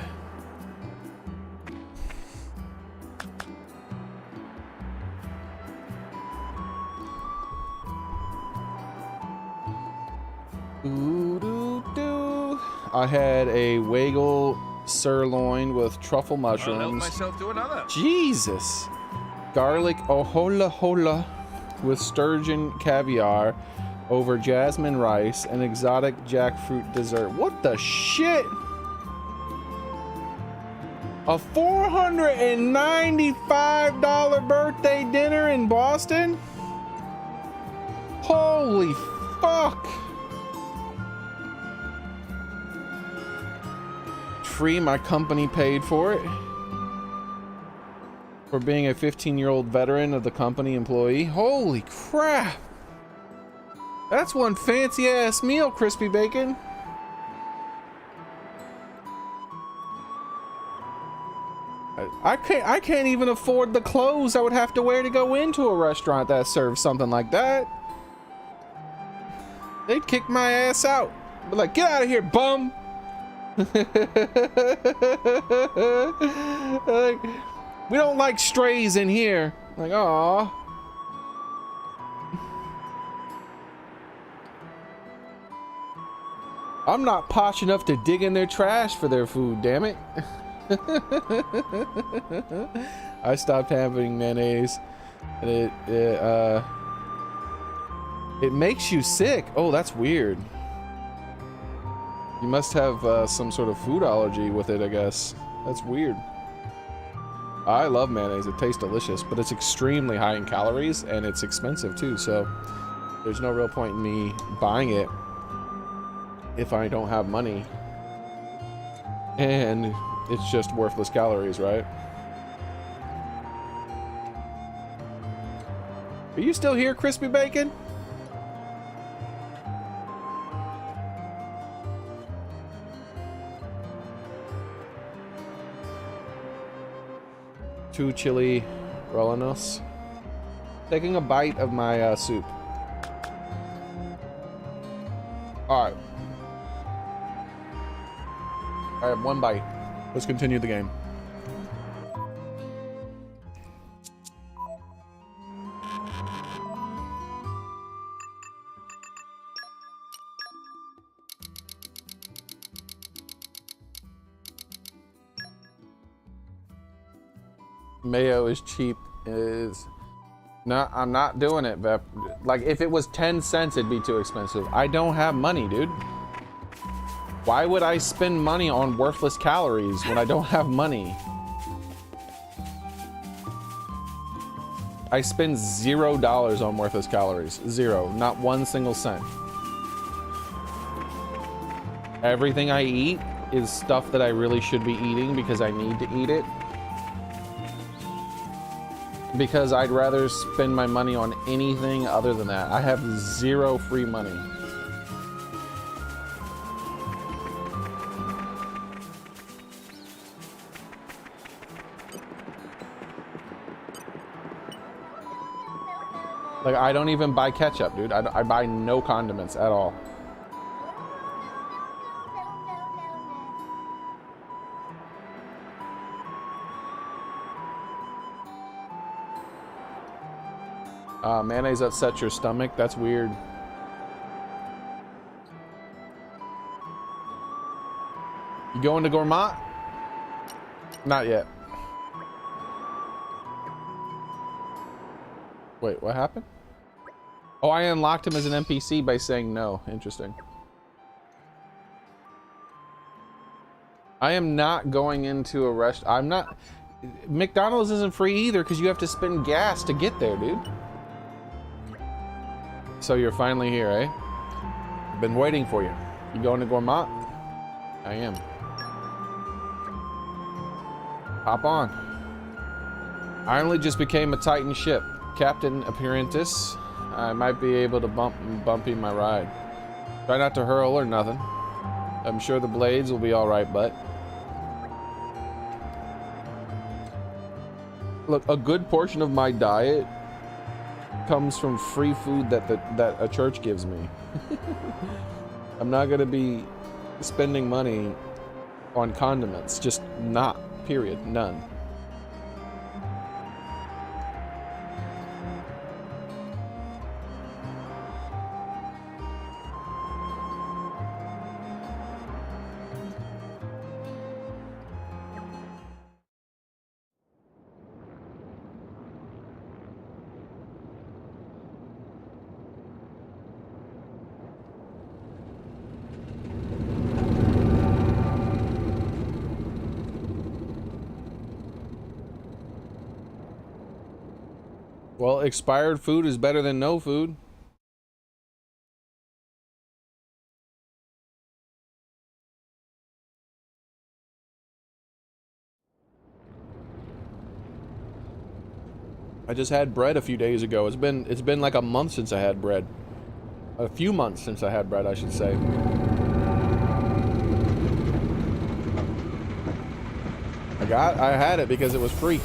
I had a Waggle sirloin with truffle I'll help mushrooms. myself to another. Jesus. Garlic ohola hola with sturgeon caviar over jasmine rice and exotic jackfruit dessert. What the shit? A $495 birthday dinner in Boston? Holy fuck. Free, my company paid for it. For being a 15-year-old veteran of the company employee. Holy crap. That's one fancy ass meal, Crispy Bacon. I can't even afford the clothes I would have to wear to go into a restaurant that serves something like that. They'd kick my ass out. Be like, get out of here, bum. Like, we don't like strays in here. Like, aw. I'm not posh enough to dig in their trash for their food, damn it. I stopped having mayonnaise And it makes you sick. Oh, that's weird. You must have some sort of food allergy with it, I guess. That's weird. I love mayonnaise. It tastes delicious, but it's extremely high in calories and it's expensive too. So there's no real point in me buying it if I don't have money. And it's just worthless calories, right? Are you still here, Crispy Bacon? Two chili rellenos. Taking a bite of my soup. Alright. I have one bite. Let's continue the game. Mayo is cheap. Is no, I'm not doing it, but like if it was 10 cents, it'd be too expensive. I don't have money, dude. Why would I spend money on worthless calories when I don't have money? I spend $0 on worthless calories. Zero. Not one single cent. Everything I eat is stuff that I really should be eating because I need to eat it. Because I'd rather spend my money on anything other than that. I have zero free money. Like, I don't even buy ketchup, dude. I buy no condiments at all. Mayonnaise upsets your stomach. That's weird. You going to Gourmet? Not yet. Wait, what happened? Oh, I unlocked him as an NPC by saying no. Interesting. I am not going into a restaurant. I'm not. McDonald's isn't free either because you have to spend gas to get there, dude. So you're finally here, eh? Been waiting for you. You going to Gourmet? I am. Hop on. I only just became a Titan ship. Captain Apprentice. I might be able to bumpy my ride. Try not to hurl or nothing. I'm sure the blades will be alright, but... Look, a good portion of my diet comes from free food that a church gives me. I'm not gonna be spending money on condiments. Just not. Period. None. Well, expired food is better than no food. I just had bread a few days ago. It's been like a month since I had bread. A few months since I had bread, I should say. I had it because it was free.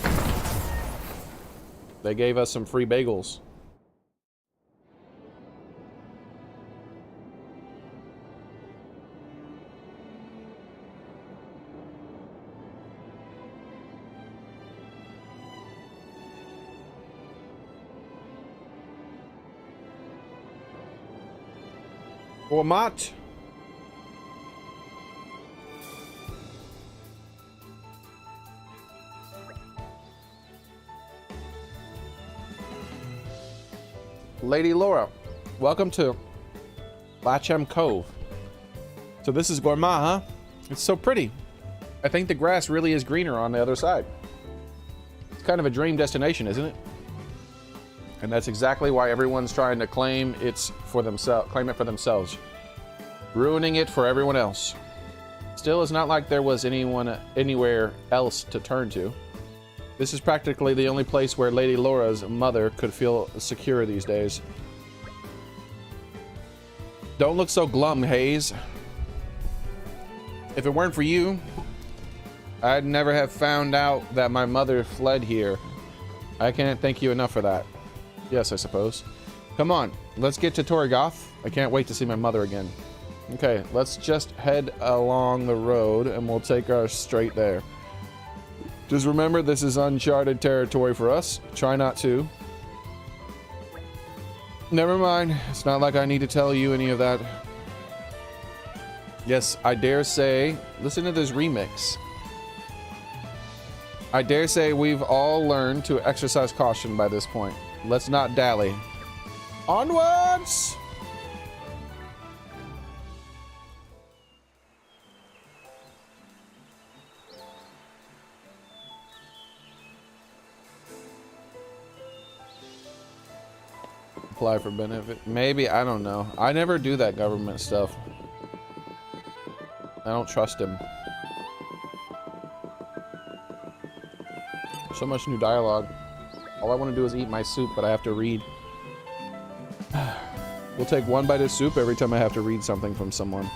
They gave us some free bagels. Format. Lady Laura, welcome to Lachem Cove. So this is Gorma, huh? It's so pretty. I think the grass really is greener on the other side. It's kind of a dream destination, isn't it? And that's exactly why everyone's trying to claim it for themselves, ruining it for everyone else. Still, it's not like there was anyone anywhere else to turn to. This is practically the only place where Lady Laura's mother could feel secure these days. Don't look so glum, Hayes. If it weren't for you, I'd never have found out that my mother fled here. I can't thank you enough for that. Yes, I suppose. Come on, let's get to Torrigoth. I can't wait to see my mother again. Okay, let's just head along the road and we'll take our straight there. Just remember, this is uncharted territory for us. Try not to. Never mind. It's not like I need to tell you any of that. Yes, I dare say, listen to this remix. I dare say we've all learned to exercise caution by this point. Let's not dally. Onwards! Apply for benefit. Maybe, I don't know. I never do that government stuff. I don't trust him. So much new dialogue. All I want to do is eat my soup, but I have to read. We'll take one bite of soup every time I have to read something from someone.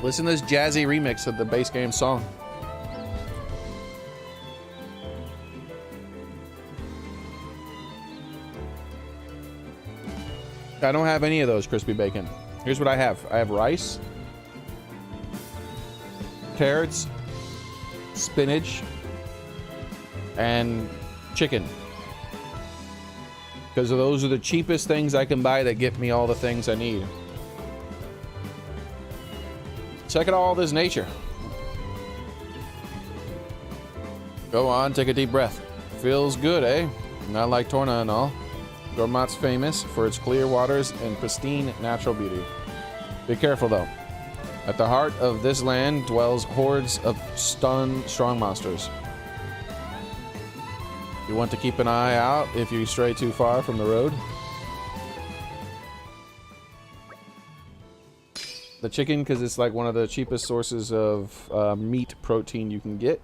Listen to this jazzy remix of the base game song. I don't have any of those crispy bacon. Here's what I have. I have rice, carrots, spinach, and chicken. Because those are the cheapest things I can buy that get me all the things I need. Check out all this nature. Go on, take a deep breath. Feels good, eh? Not like Torna and all. Gormat's famous for its clear waters and pristine natural beauty. Be careful though. At the heart of this land dwells hordes of strong monsters. You want to keep an eye out if you stray too far from the road. The chicken, because it's like one of the cheapest sources of meat protein you can get.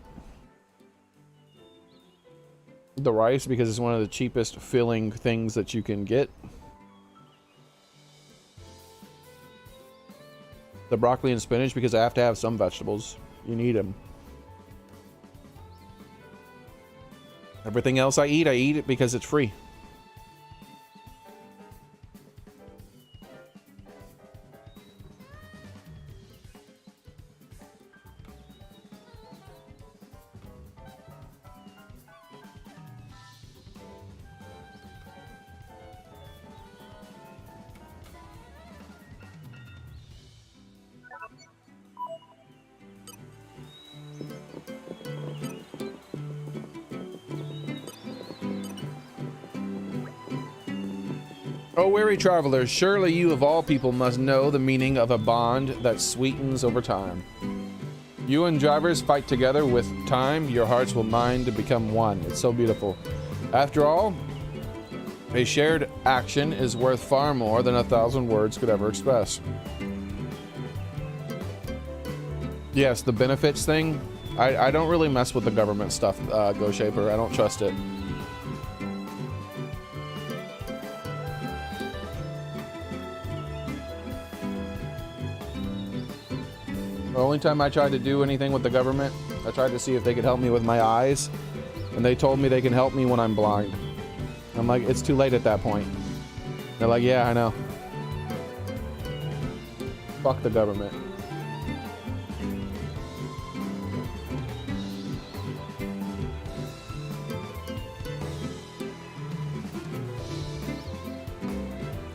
The rice, because it's one of the cheapest filling things that you can get. The broccoli and spinach, because I have to have some vegetables. You need them. Everything else I eat it because it's free. O weary traveler, surely you of all people must know the meaning of a bond that sweetens over time. You and drivers fight together with time, your hearts will mind to become one. It's so beautiful. After all, a shared action is worth far more than 1,000 words could ever express. Yes, the benefits thing, I don't really mess with the government stuff, Go Shaper. I don't trust it. The only time I tried to do anything with the government, I tried to see if they could help me with my eyes, and they told me they can help me when I'm blind. I'm like, it's too late at that point. They're like, yeah, I know. Fuck the government.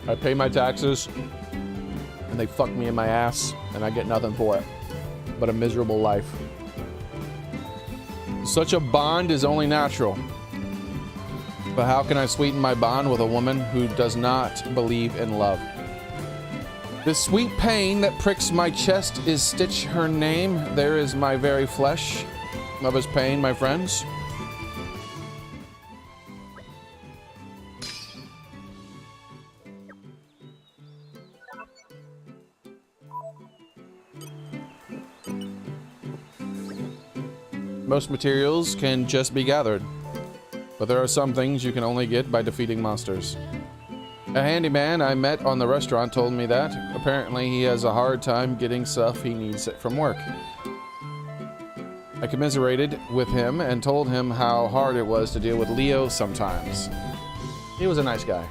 I pay my taxes, and they fuck me in my ass, and I get nothing for it. but a miserable life. Such a bond is only natural. But how can I sweeten my bond with a woman who does not believe in love? This sweet pain that pricks my chest is Stitch her name. There is my very flesh. Love is pain, my friends. Most materials can just be gathered, but there are some things you can only get by defeating monsters. A handyman I met on the restaurant told me that. Apparently he has a hard time getting stuff he needs from work. I commiserated with him and told him how hard it was to deal with Leo sometimes. He was a nice guy.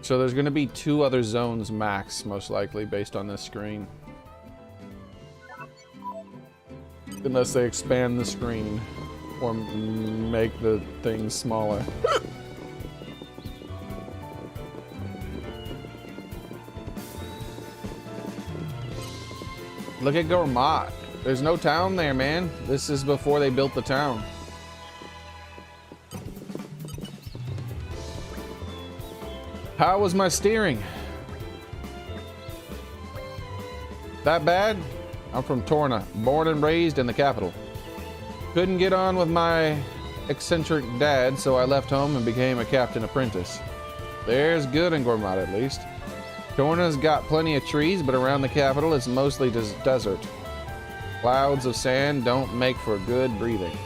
So there's going to be 2 other zones max, most likely, based on this screen. Unless they expand the screen or make the things smaller. Look at Gourmet. There's no town there, man. This is before they built the town. How was my steering? That bad? I'm from Torna, born and raised in the capital. Couldn't get on with my eccentric dad, so I left home and became a captain apprentice. There's good in Gourmet, at least. Torna's got plenty of trees, but around the capital it's mostly desert. Clouds of sand don't make for good breathing.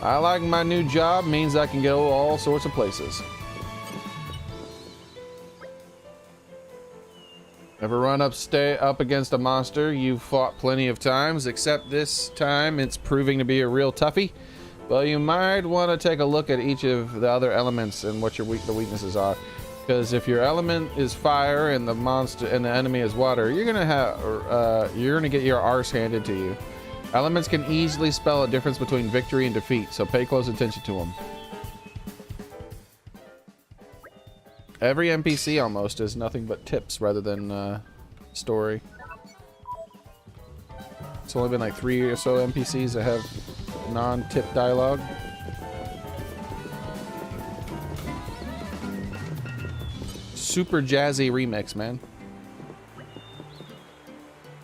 I like my new job, means I can go all sorts of places. Ever run up against a monster you've fought plenty of times, except this time it's proving to be a real toughie? Well, you might want to take a look at each of the other elements and what the weaknesses are. Because if your element is fire and the monster and the enemy is water, you're gonna get your arse handed to you. Elements can easily spell a difference between victory and defeat, so pay close attention to them. Every NPC almost is nothing but tips rather than story. It's only been like 3 or so NPCs that have non-tip dialogue. Super jazzy remix, man.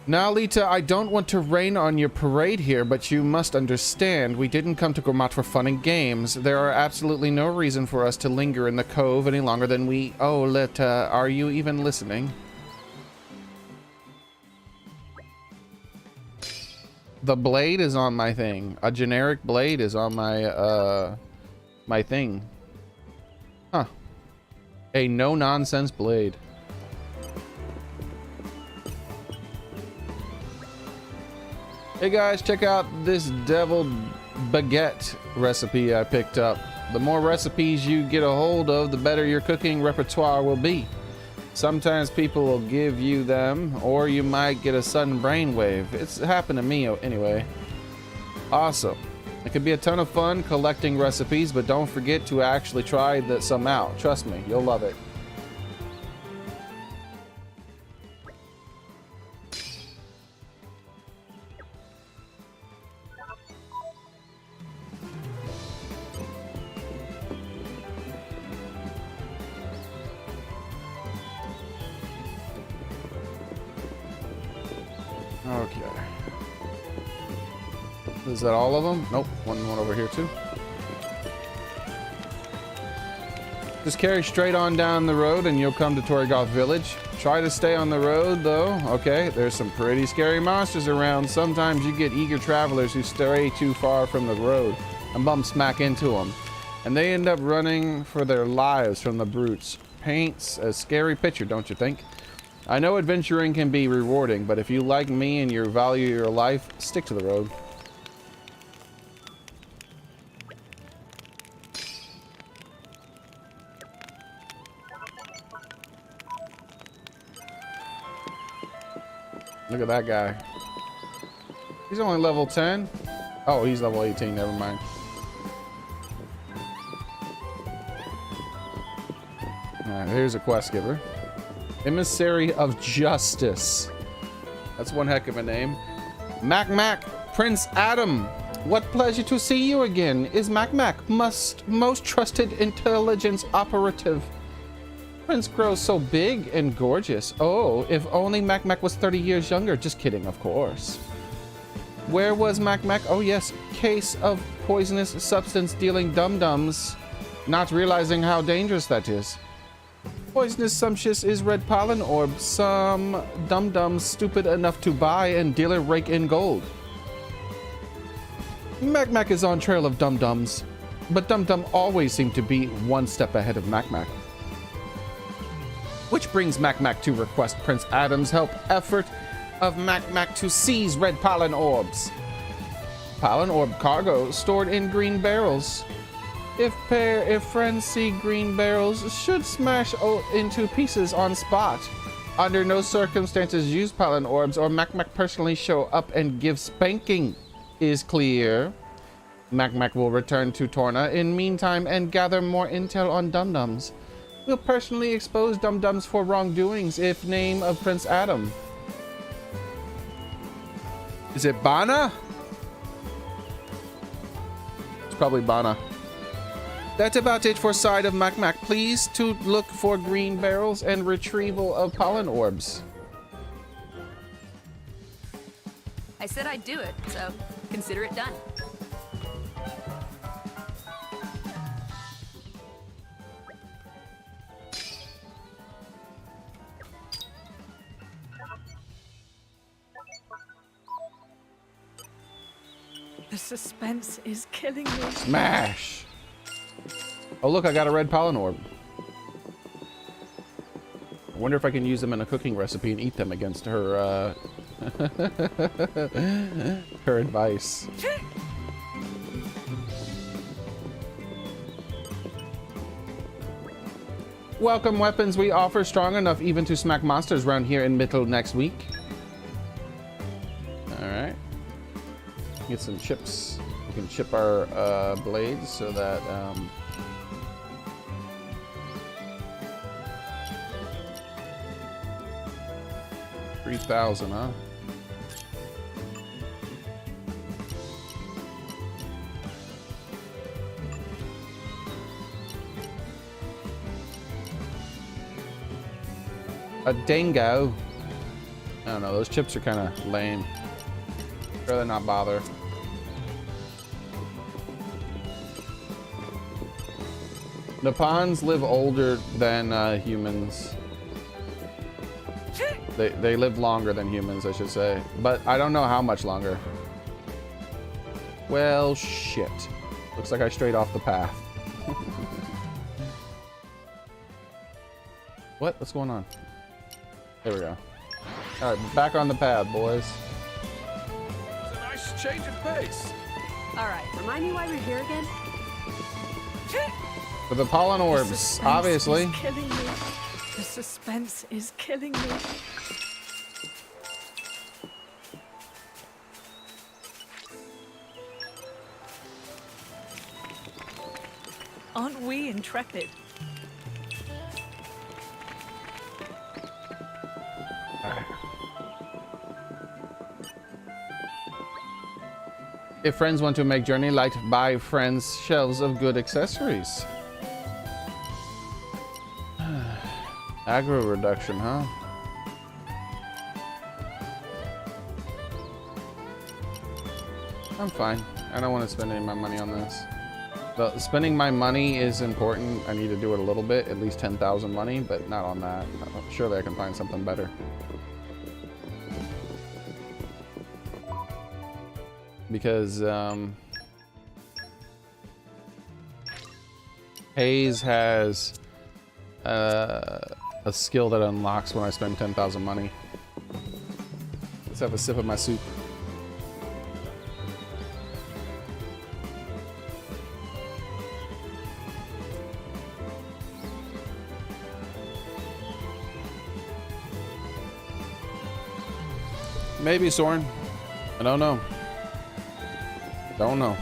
Now, Lita, I don't want to rain on your parade here, but you must understand, we didn't come to Gourmet for fun and games. There are absolutely no reason for us to linger in the cove any longer than we... Oh, Lita, are you even listening? The blade is on my thing. A generic blade is on my, my thing. Huh. A no-nonsense blade. Hey guys, check out this deviled baguette recipe I picked up. The more recipes you get a hold of, the better your cooking repertoire will be. Sometimes people will give you them, or you might get a sudden brainwave. It's happened to me anyway. Awesome. It can be a ton of fun collecting recipes, but don't forget to actually try some out. Trust me, you'll love it. Okay. Is that all of them? Nope. One over here too. Just carry straight on down the road and you'll come to Torgoth Village. Try to stay on the road though. Okay, there's some pretty scary monsters around. Sometimes you get eager travelers who stray too far from the road and bump smack into them. And they end up running for their lives from the brutes. Paints a scary picture, don't you think? I know adventuring can be rewarding, but if you like me and you value your life, stick to the road. Look at that guy. He's only level 10. Oh, he's level 18, never mind. Alright, here's a quest giver. Emissary of Justice. That's one heck of a name. Mac, Prince Adam. What pleasure to see you again. Is Mac most trusted intelligence operative? Prince grows so big and gorgeous. Oh, if only Mac was 30 years younger. Just kidding, of course. Where was Mac? Oh yes, case of poisonous substance dealing dum-dums. Not realizing how dangerous that is. Poisonous sumptuous is red pollen orb. Some dum-dums stupid enough to buy and dealer rake in gold. Mac is on trail of dum-dums, but dum-dum always seem to be one step ahead of Mac. Which brings Mac to request Prince Adam's help effort of Mac to seize red pollen orbs. Pollen orb cargo stored in green barrels. If friends see green barrels, should smash into pieces on spot. Under no circumstances use pollen orbs or Mac personally show up and give spanking is clear. Mac will return to Torna in meantime and gather more intel on dum-dums. We'll personally expose dum-dums for wrongdoings if name of Prince Adam. Is it Bana? It's probably Bana. That's about it for side of Mac. Please to look for green barrels and retrieval of pollen orbs. I said I'd do it, so consider it done. The suspense is killing me. Smash! Oh look, I got a red pollen orb. I wonder if I can use them in a cooking recipe and eat them against her, her advice. Welcome weapons we offer strong enough even to smack monsters around here in middle next week. Alright. Get some chips. We can chip our blades so that 3,000, huh? A dingo. I don't know, those chips are kind of lame. Rather not bother. Nippons live older than humans. They live longer than humans, I should say. But I don't know how much longer. Well, shit. Looks like I strayed off the path. What? What's going on? There we go. Alright, back on the path, boys. It's a nice change of pace. Alright, remind me why we're here again? For the pollen orbs, obviously. Is killing me. The suspense is killing me. Aren't we intrepid? If friends want to make journey light, buy friends shelves of good accessories. Aggro reduction, huh? I'm fine. I don't want to spend any of my money on this. But spending my money is important. I need to do it a little bit, at least 10,000 money, but not on that. Surely I can find something better. Because Hayes has a skill that unlocks when I spend 10,000 money. Let's have a sip of my soup. Maybe, Soren. I don't know. Don't know.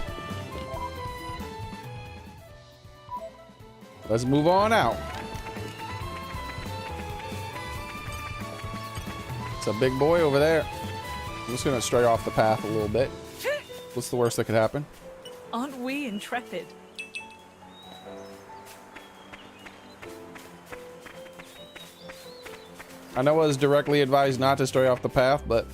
Let's move on out. a big boy over there. I'm just gonna stray off the path a little bit. What's the worst that could happen? Aren't we intrepid? I know I was directly advised not to stray off the path, but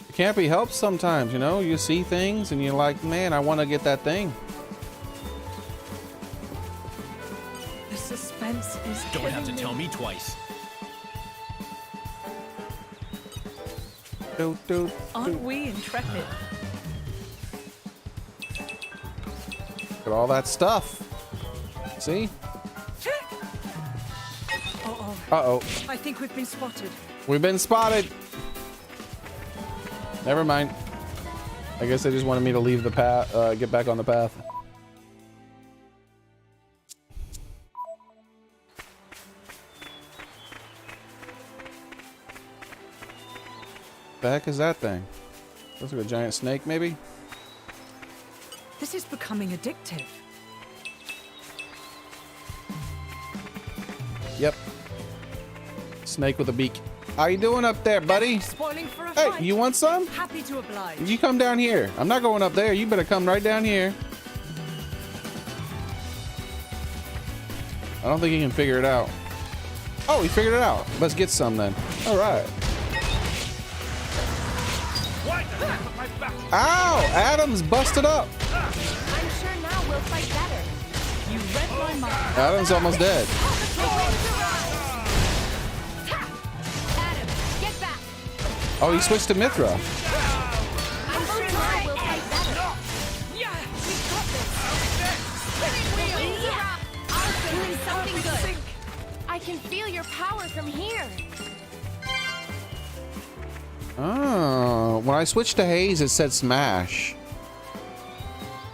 it can't be helped sometimes, you know? You see things and you're like, man, I want to get that thing. The suspense is Don't have to killing tell me twice. Do, do, Aren't we intrepid? Look at all that stuff. See? Uh-oh. Uh-oh. I think we've been spotted. We've been spotted. Never mind. I guess they just wanted me to leave the path, get back on the path. The heck is that thing? Looks like a giant snake, maybe? This is becoming addictive. Yep. Snake with a beak. How you doing up there, buddy? Spoiling for a Hey, fight. you want some? Happy to oblige. You come down here. I'm not going up there. You better come right down here. I don't think he can figure it out. Oh, he figured it out. Let's get some then. All right. Ow! Adam's busted up. I'm sure now we'll fight better. You read my mind. Adam's almost dead. Adam, get back. Oh, he switched to Mithra. I'm sure now we'll fight better. Yeah, Spinning wheel. Yeah. I'll show you something good. sink. I can feel your power from here. Oh, when I switched to Haze, it said Smash.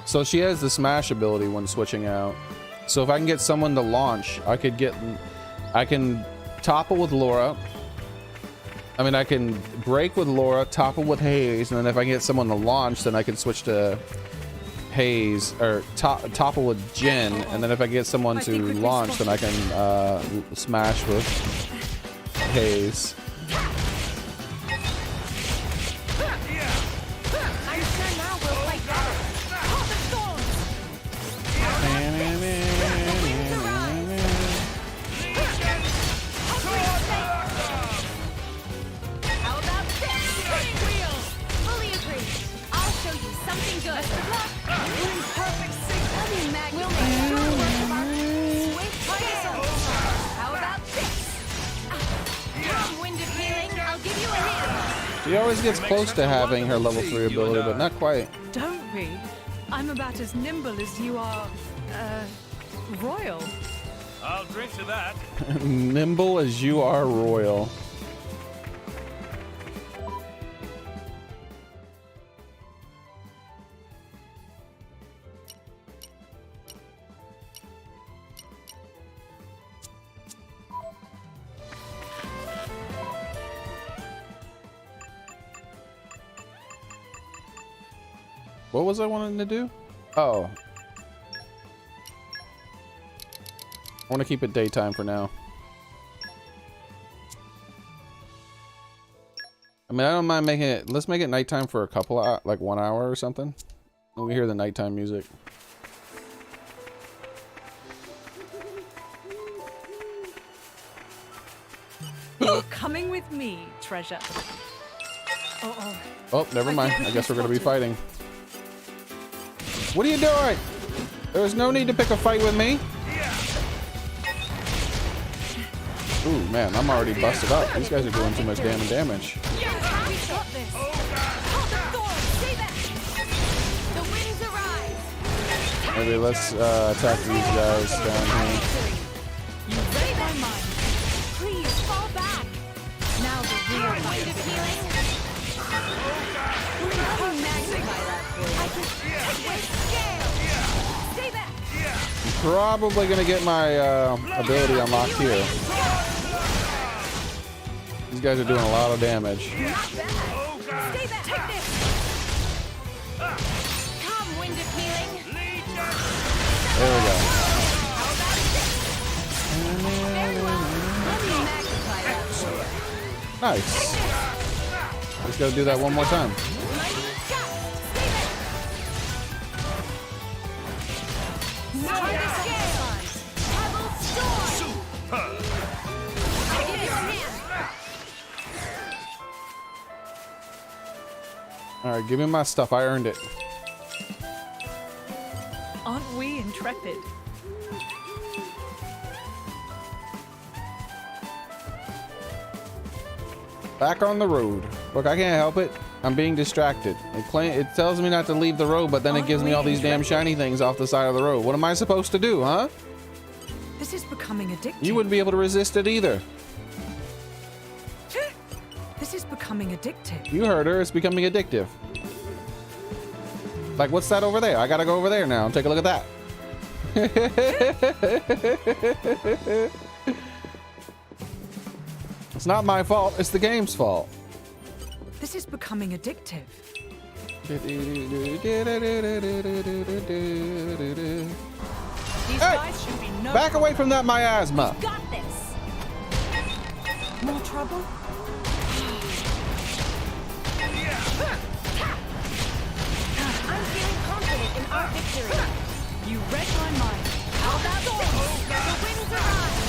So she has the Smash ability when switching out. So if I can get someone to launch, I can topple with Laura. I mean, I can break with Laura, topple with Haze, and then if I can get someone to launch, then I can switch to Haze, or topple with Jin, and then if I get someone to launch, then I can smash with Haze. I'm sure now we'll fight better. How about this? Spinning wheel. Fully agree. I'll show you something good. We're in perfect sync. We'll be magnified. We'll make short work of our swift tails. How about this? Come, wind of healing. I'll give you a hand. She always gets close to having her level 3 ability, but not quite. Don't we? I'm about as nimble as you are, royal. I'll drink to that. Nimble as you are royal. What was I wanting to do? Oh. I want to keep it daytime for now. I mean, I don't mind making it. Let's make it nighttime for a couple of, like 1 hour or something. And we hear the nighttime music. You're coming with me, treasure. Oh. Oh, never mind. I guess we're going to be fighting. What are you doing? There's no need to pick a fight with me. Ooh, man, I'm already busted up. These guys are doing too much damn damage. We got this. Hold the thorn. Stay back. The winds arise. Maybe let's attack these guys down here. You read my mind. Please fall back. Now the real Wind fight of begins. healing. I'll magnify that for you. I can take with scale. Stay back. Probably gonna get my ability unlocked here. These guys are doing a lot of damage. Not bad. Stay back. Take this. Come, wind of healing. There we go. How about this? Very well. Let me magnify that for you. Nice. Just gotta do that one more time. Alright, give me my stuff. I earned it. Aren't we intrepid? Back on the road. Look, I can't help it. I'm being distracted. It tells me not to leave the road, but then it gives me all these damn shiny things off the side of the road. What am I supposed to do, huh? This is becoming addictive. You wouldn't be able to resist it either. This is becoming addictive. You heard her. It's becoming addictive. Like, what's that over there? I gotta go over there now and take a look at that. It's not my fault. It's the game's fault. This is becoming addictive. These guys should be no Back away from that miasma. We've got this. more trouble. I'm feeling confident in our victory. You read my mind. How about this? The winds arise.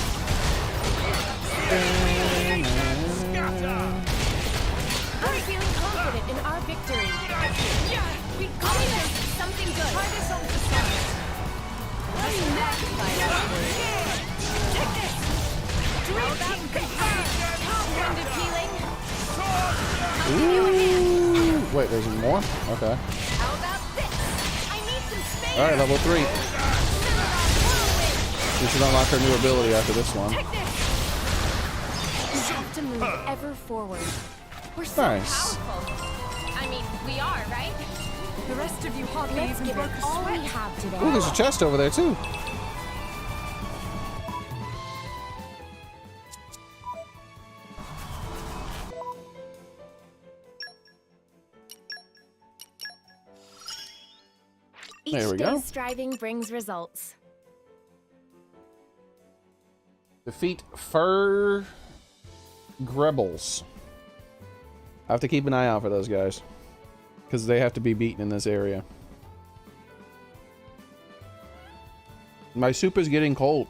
I'm feeling confident in our victory. We got this. Something good. Try this on the side. Take this. Drinking confirmed. Wind of healing. I'll give you a hand. Ooh. Wait, there's more? Okay. How about this? I need some space. Alright, level 3. We should unlock her new ability after this one. Take this. We have to move ever forward. We're so Nice. powerful. I mean, we are, right? The rest of you hardly Let's even give broke it a all we sweat. have today. Ooh, there's a chest over there too. There we Each go. day's striving brings results. Defeat Fur Grebels. I have to keep an eye out for those guys, because they have to be beaten in this area. My soup is getting cold.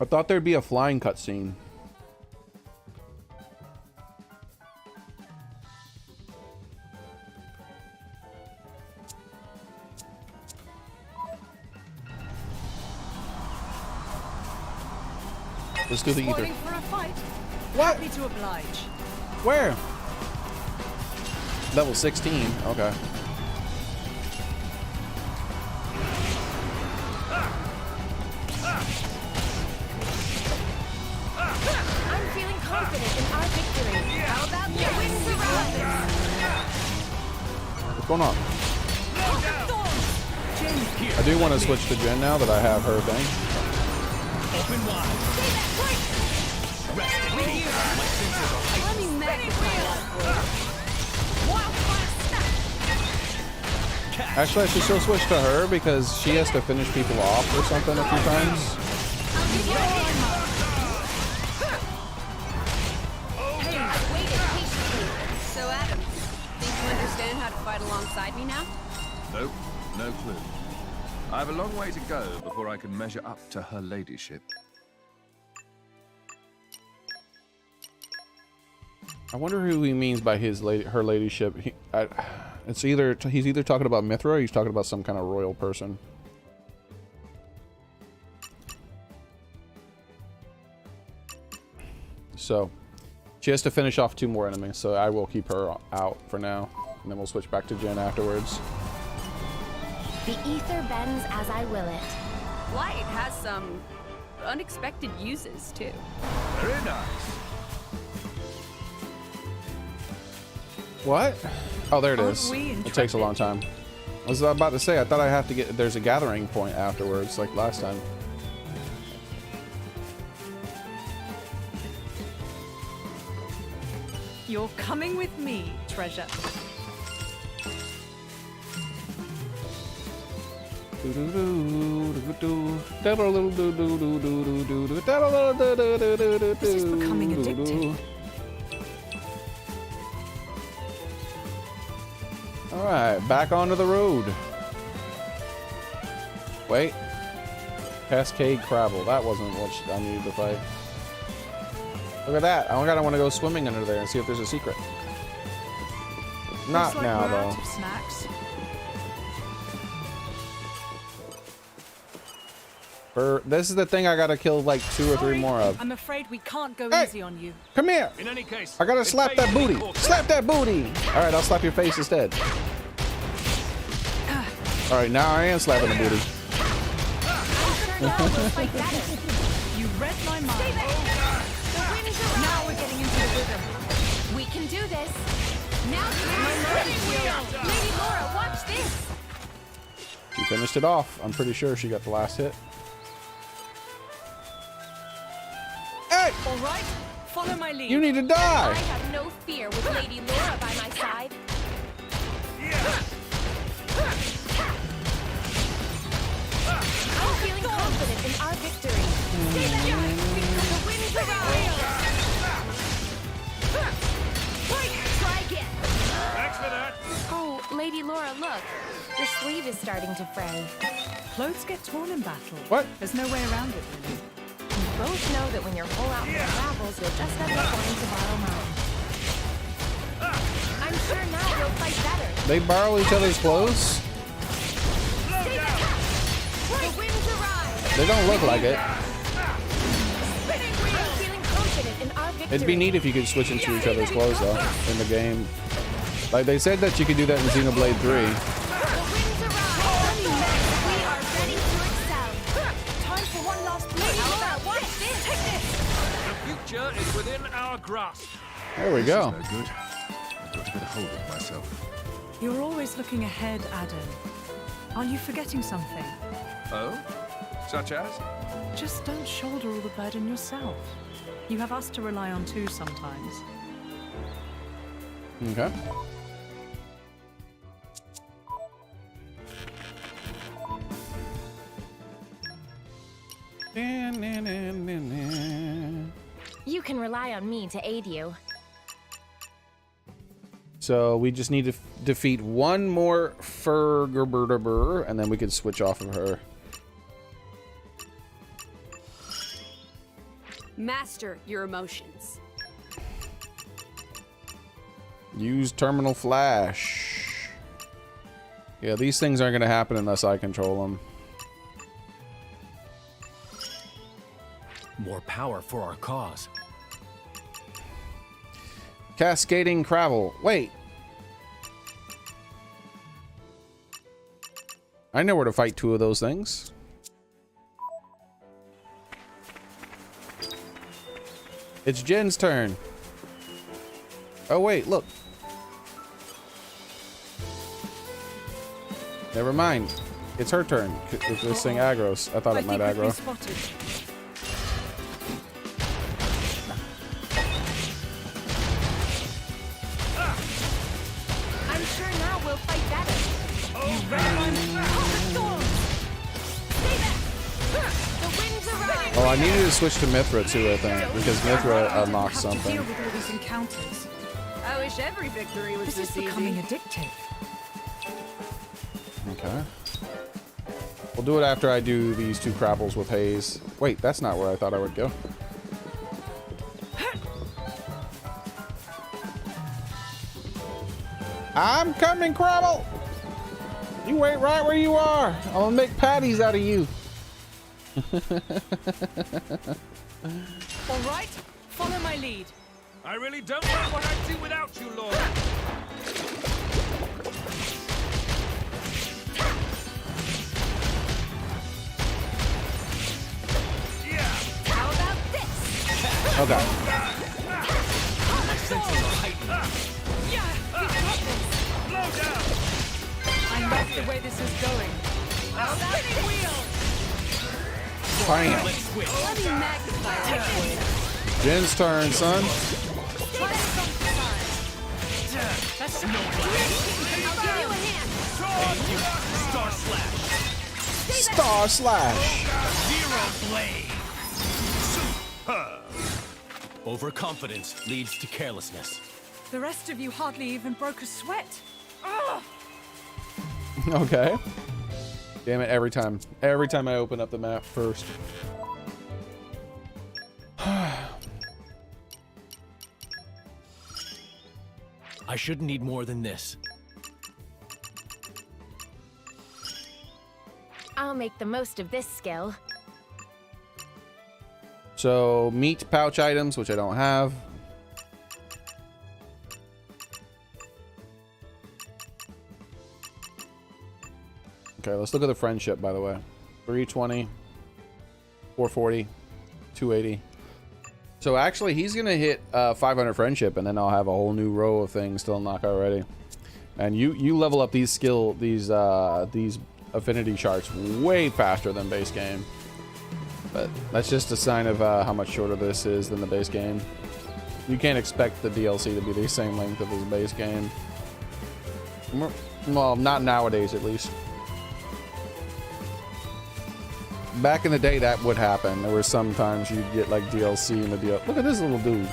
I thought there'd be a flying cutscene. Let's do the ether. Spoiling for a fight. What? Happy to oblige. Where? Level 16. Okay. I'm feeling confident in our victory. How about the winds arise? What's going on? I do want to switch to Jen now that I have her thing. Open wide. Rest in peace. My senses are heightened. Let me magnify that for you. Actually, I should still switch to her because she has to finish people off or something a few times. I'll give you a hand. Hey, I've waited patiently. So, Adam, think you understand how to fight alongside me now? Nope, no clue. I have a long way to go before I can measure up to her ladyship. I wonder who he means by her ladyship. He's either talking about Mithra or he's talking about some kind of royal person. So she has to finish off 2 more enemies, so I will keep her out for now, and then we'll switch back to Jen afterwards. The ether bends as I will it. Light has some unexpected uses, too. Very nice. What? Oh, there it Aren't is. we It takes a long time. I was about to say, I thought I have to get, there's a gathering point afterwards, like last time. You're coming with me, treasure. This is becoming addictive. Alright, back onto the road. Wait. Cascade Crabble. That wasn't what I needed to fight. Look at that. I want to go swimming under there and see if there's a secret. Not Looks like now, we're though. out of snacks. This is the thing I gotta kill like 2 or 3 more of. I'm afraid we can't go Hey! easy on you. Come here! In any case, I gotta it's slap that paid booty! equal. Slap that booty! Alright, I'll slap your face instead. Alright, now I am slapping the booty. You read my mind. Now we're getting into the rhythm. We can do this. Now Lady Laura, watch this. She finished it off. I'm pretty sure she got the last hit. Hey! All right, follow my lead. You need to I die! have no fear with Lady Laura by my side. I'm feeling confident in our victory. Stay back. The winds around. Try again. Thanks for that. Oh, Lady Laura, look. Your sleeve is starting to fray. Clothes get torn in battle. What? There's no way around it, really. We both know that when your whole outfit travels, you'll just end up wanting to borrow mine. I'm sure now we'll fight better. They borrow each other's clothes? Stay back. The winds arrive. They don't look like it. Spinning wheel. I'm feeling confident in our victory. It'd be neat if you could switch into each other's clothes, though, in the game. Like, they said that you could do that in Xenoblade 3. The winds arrive. We are ready to excel. Time for one last play. Lady Laura, watch this. Take this. The future is within our grasp. There we go. No good. I've got to get a hold of myself. You're always looking ahead, Adam. Are you forgetting something? Oh? Such as? Just don't shoulder all the burden yourself. You have us to rely on too sometimes. Okay. You can rely on me to aid you. So we just need to defeat one more Fergerberber, and then we can switch off of her. Master your emotions. Use Terminal Flash. Yeah, these things aren't going to happen unless I control them. More power for our cause. Cascading Crabble. Wait. I know where to fight 2 of those things. It's Jen's turn. Oh, wait, look. Never mind. It's her turn. If this thing aggroes. I thought it might think we've been aggro. spotted. I'm sure now we'll fight better. You read my mind. Stay back. The winds arrive. Oh, I needed to switch to Mithra too, I think. Because Mithra unlocks Have to something. deal with all these encounters. I wish every victory was This is this becoming easy. addictive. Okay. We'll do it after I do these 2 Crabbles with Haze. Wait, that's not where I thought I would go. I'm coming, Crabble! You wait right where you are. I'm gonna make patties out of you. All right, follow my lead. I really don't know what I'd do without you, Laura. How about this? Okay. My senses are heightened. Slow down. I like the way this is going. Spinning wheel. Bam. Let's switch. Let me magnify that for you. Jen's turn, son. Stay back from the sun. That's No way. I'll give you a hand. Star slash. Star Slash. Zero blade. Overconfidence leads to carelessness. The rest of you hardly even broke a sweat. Ugh. Okay. Damn it, every time. Every time I open up the map first. I shouldn't need more than this. I'll make the most of this skill. So, meat pouch items, which I don't have. Okay, let's look at the friendship, by the way. 320, 440, 280. So actually, he's going to hit 500 friendship, and then I'll have a whole new row of things to unlock already. And you level up these affinity charts way faster than base game. But that's just a sign of how much shorter this is than the base game. You can't expect the DLC to be the same length of his base game. Well, not nowadays, at least. Back in the day, that would happen. There were sometimes you'd get like DLC in the deal. Look at this little dude.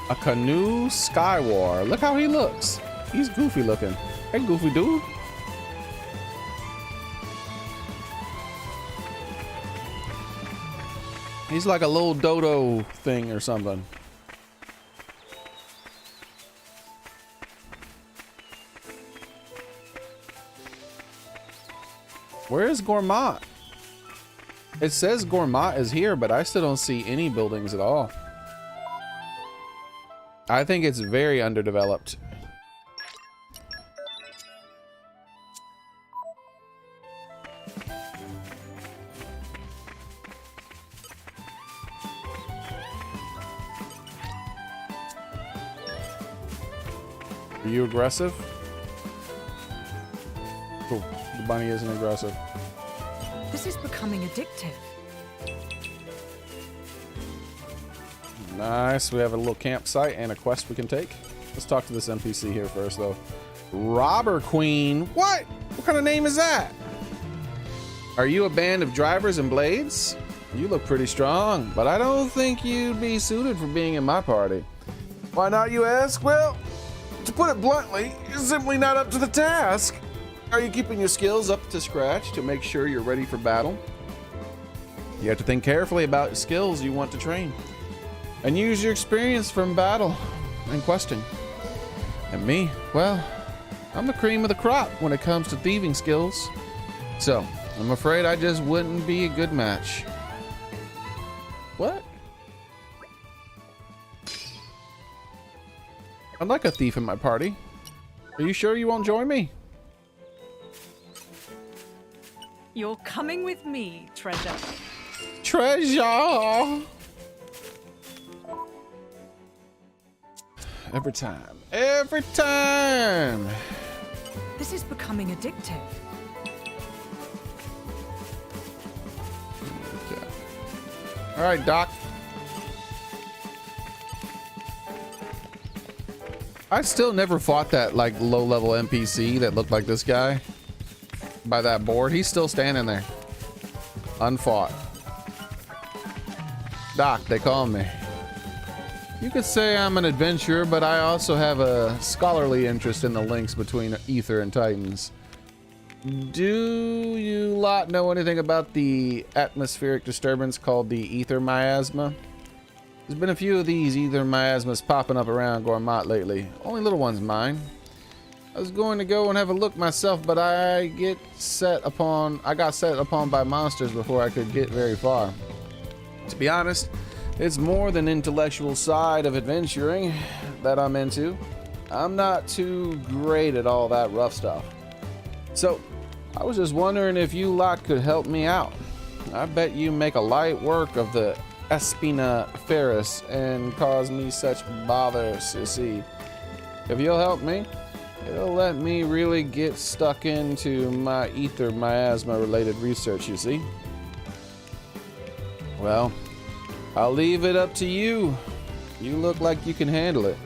A Canoe Skywar. Look how he looks. He's goofy looking. Hey, goofy dude. He's like a little dodo thing or something. Where is Gourmet? It says Gourmet is here, but I still don't see any buildings at all. I think it's very underdeveloped. Are you aggressive? Cool. The bunny isn't aggressive. This is becoming addictive. Nice. We have a little campsite and a quest we can take. Let's talk to this NPC here first, though. Robber Queen. What? What kind of name is that? Are you a band of drivers and blades? You look pretty strong, but I don't think you'd be suited for being in my party. Why not, you ask? Well, to put it bluntly, you're simply not up to the task. Are you keeping your skills up to scratch to make sure you're ready for battle? You have to think carefully about skills you want to train and use your experience from battle and questing. And me, well, I'm the cream of the crop when it comes to thieving skills. So, I'm afraid I just wouldn't be a good match. What? I'd like a thief in my party. Are you sure you won't join me? You're coming with me, treasure. Treasure! Every time. Every time! This is becoming addictive. Okay. Alright, Doc. I still never fought that like low-level NPC that looked like this guy by that board. He's still standing there, unfought. Doc, they call me. You could say I'm an adventurer, but I also have a scholarly interest in the links between Ether and Titans. Do you lot know anything about the atmospheric disturbance called the ether miasma? There's been a few of these ether miasmas popping up around Gourmet lately. Only little ones mine. I was going to go and have a look myself, but I got set upon by monsters before I could get very far. To be honest, it's more than intellectual side of adventuring that I'm into. I'm not too great at all that rough stuff. So, I was just wondering if you lot could help me out. I bet you make a light work of the Espina Ferris and cause me such bother to see. If you'll help me, it'll let me really get stuck into my ether miasma related research, you see. Well, I'll leave it up to you. You look like you can handle it.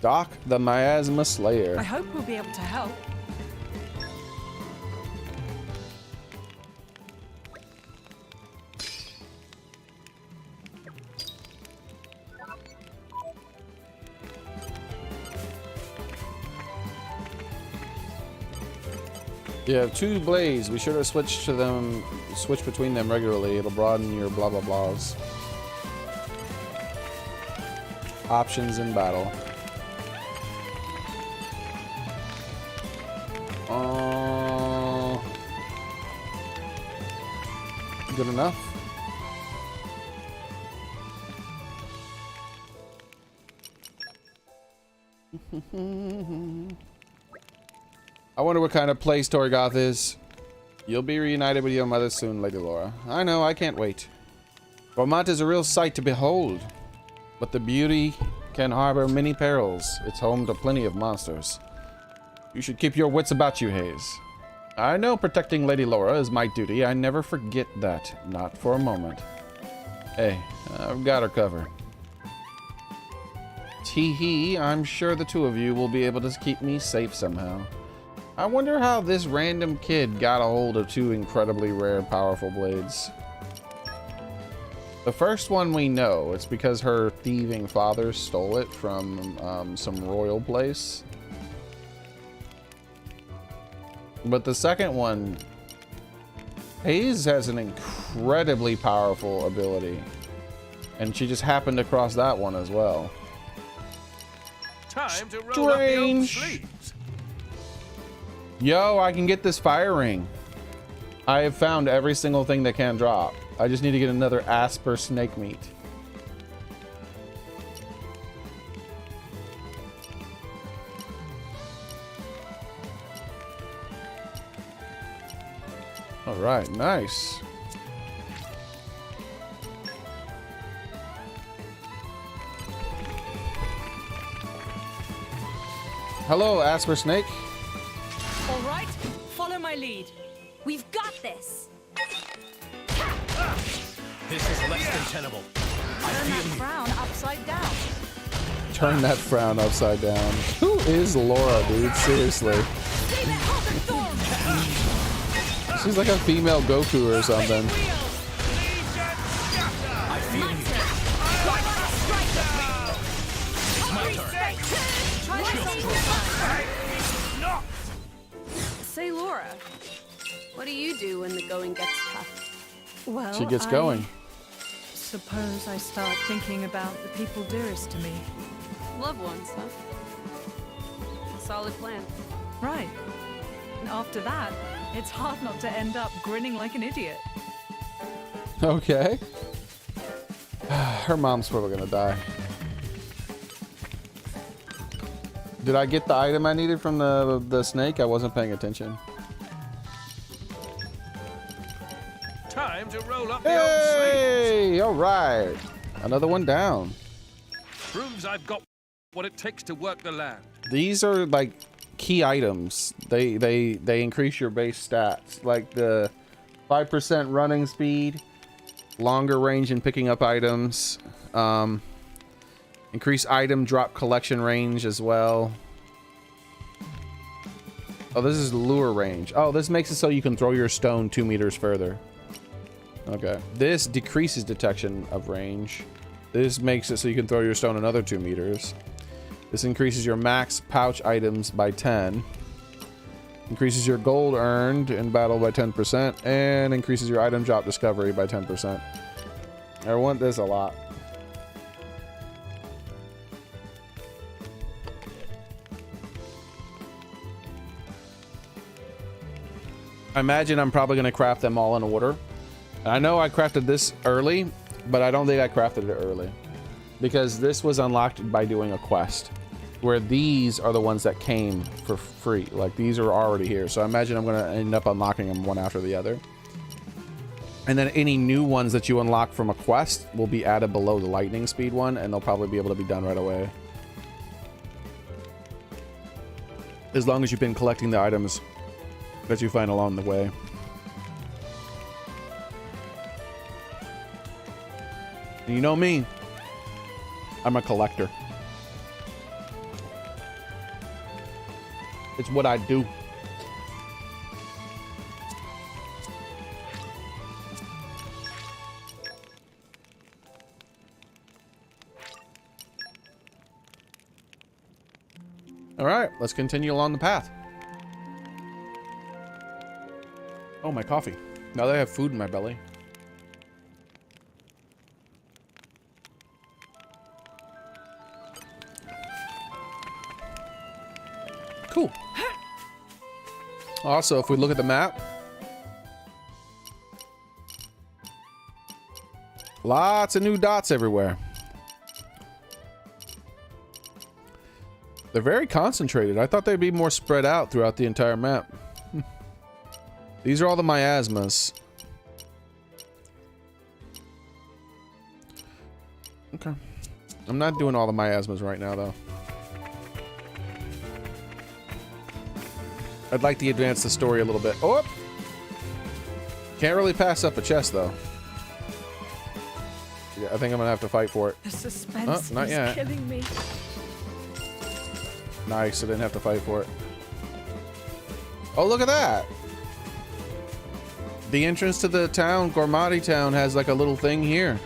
Doc the Miasma Slayer. I hope we'll be able to help. You have 2 blades. Be sure to switch between them regularly. It'll broaden your blah blah blahs. Options in battle. Good enough. I wonder what kind of place Torgoth is. You'll be reunited with your mother soon, Lady Laura. I know, I can't wait. Vermont is a real sight to behold, but the beauty can harbor many perils. It's home to plenty of monsters. You should keep your wits about you, Hayes. I know protecting Lady Laura is my duty. I never forget that. Not for a moment. Hey, I've got her covered. Tee-hee, I'm sure the 2 of you will be able to keep me safe somehow. I wonder how this random kid got a hold of 2 incredibly rare, powerful blades. The first one we know, it's because her thieving father stole it from some royal place. But the second one, Hayes has an incredibly powerful ability. And she just happened across that one as well. Time to roll up the old sleeves. Yo, I can get this fire ring. I have found every single thing that can drop. I just need to get another Asper snake meat. All right, nice. Hello, Asper Snake. All right, follow my lead. We've got this. This is less than tenable. Turn that frown upside down. Turn that frown upside down. Who is Laura, dude? Seriously. She's like a female Goku or something. I feel you. Say, Laura, what do you do when the going gets tough? Well, She gets going. Suppose I start thinking about the people dearest to me. Loved ones, huh? A solid plan. Right. And after that, it's hard not to end up grinning like an idiot. Okay. Her mom's probably gonna die. Did I get the item I needed from the snake? I wasn't paying attention. Time to roll up the old sleeves. Hey! All right. Another one down. Proves I've got what it takes to work the land. These are like key items. They increase your base stats, like the 5% running speed, longer range in picking up items, increase item drop collection range as well. Oh, this is lure range. Oh, this makes it so you can throw your stone 2 meters further. Okay. This decreases detection of range. This makes it so you can throw your stone another 2 meters. This increases your max pouch items by 10. Increases your gold earned in battle by 10%. And increases your item drop discovery by 10%. I want this a lot. I imagine I'm probably going to craft them all in order. I know I crafted this early, but I don't think I crafted it early. Because this was unlocked by doing a quest. Where these are the ones that came for free. Like, these are already here. So I imagine I'm going to end up unlocking them one after the other. And then any new ones that you unlock from a quest will be added below the lightning speed one. And they'll probably be able to be done right away. As long as you've been collecting the items that you find along the way. And you know me. I'm a collector. It's what I do. All right, let's continue along the path. Oh, my coffee. Now that I have food in my belly. Cool. Also, if we look at the map, lots of new dots everywhere. They're very concentrated. I thought they'd be more spread out throughout the entire map. These are all the miasmas. Okay. I'm not doing all the miasmas right now, though. I'd like to advance the story a little bit. Oh! Can't really pass up a chest, though. Yeah, I think I'm gonna have to fight for it. The suspense not is yet. killing me. Nice, I didn't have to fight for it. Oh, look at that! The entrance to the town, Gormati Town, has like a little thing here.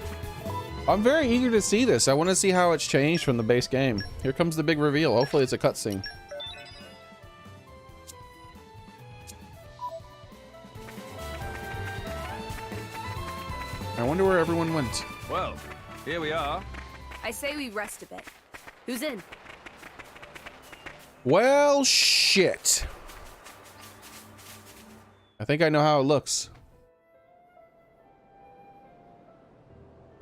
I'm very eager to see this. I want to see how it's changed from the base game. Here comes the big reveal. Hopefully it's a cutscene. I wonder where everyone went. Well, here we are. I say we rest a bit. Who's in? Well, shit. I think I know how it looks.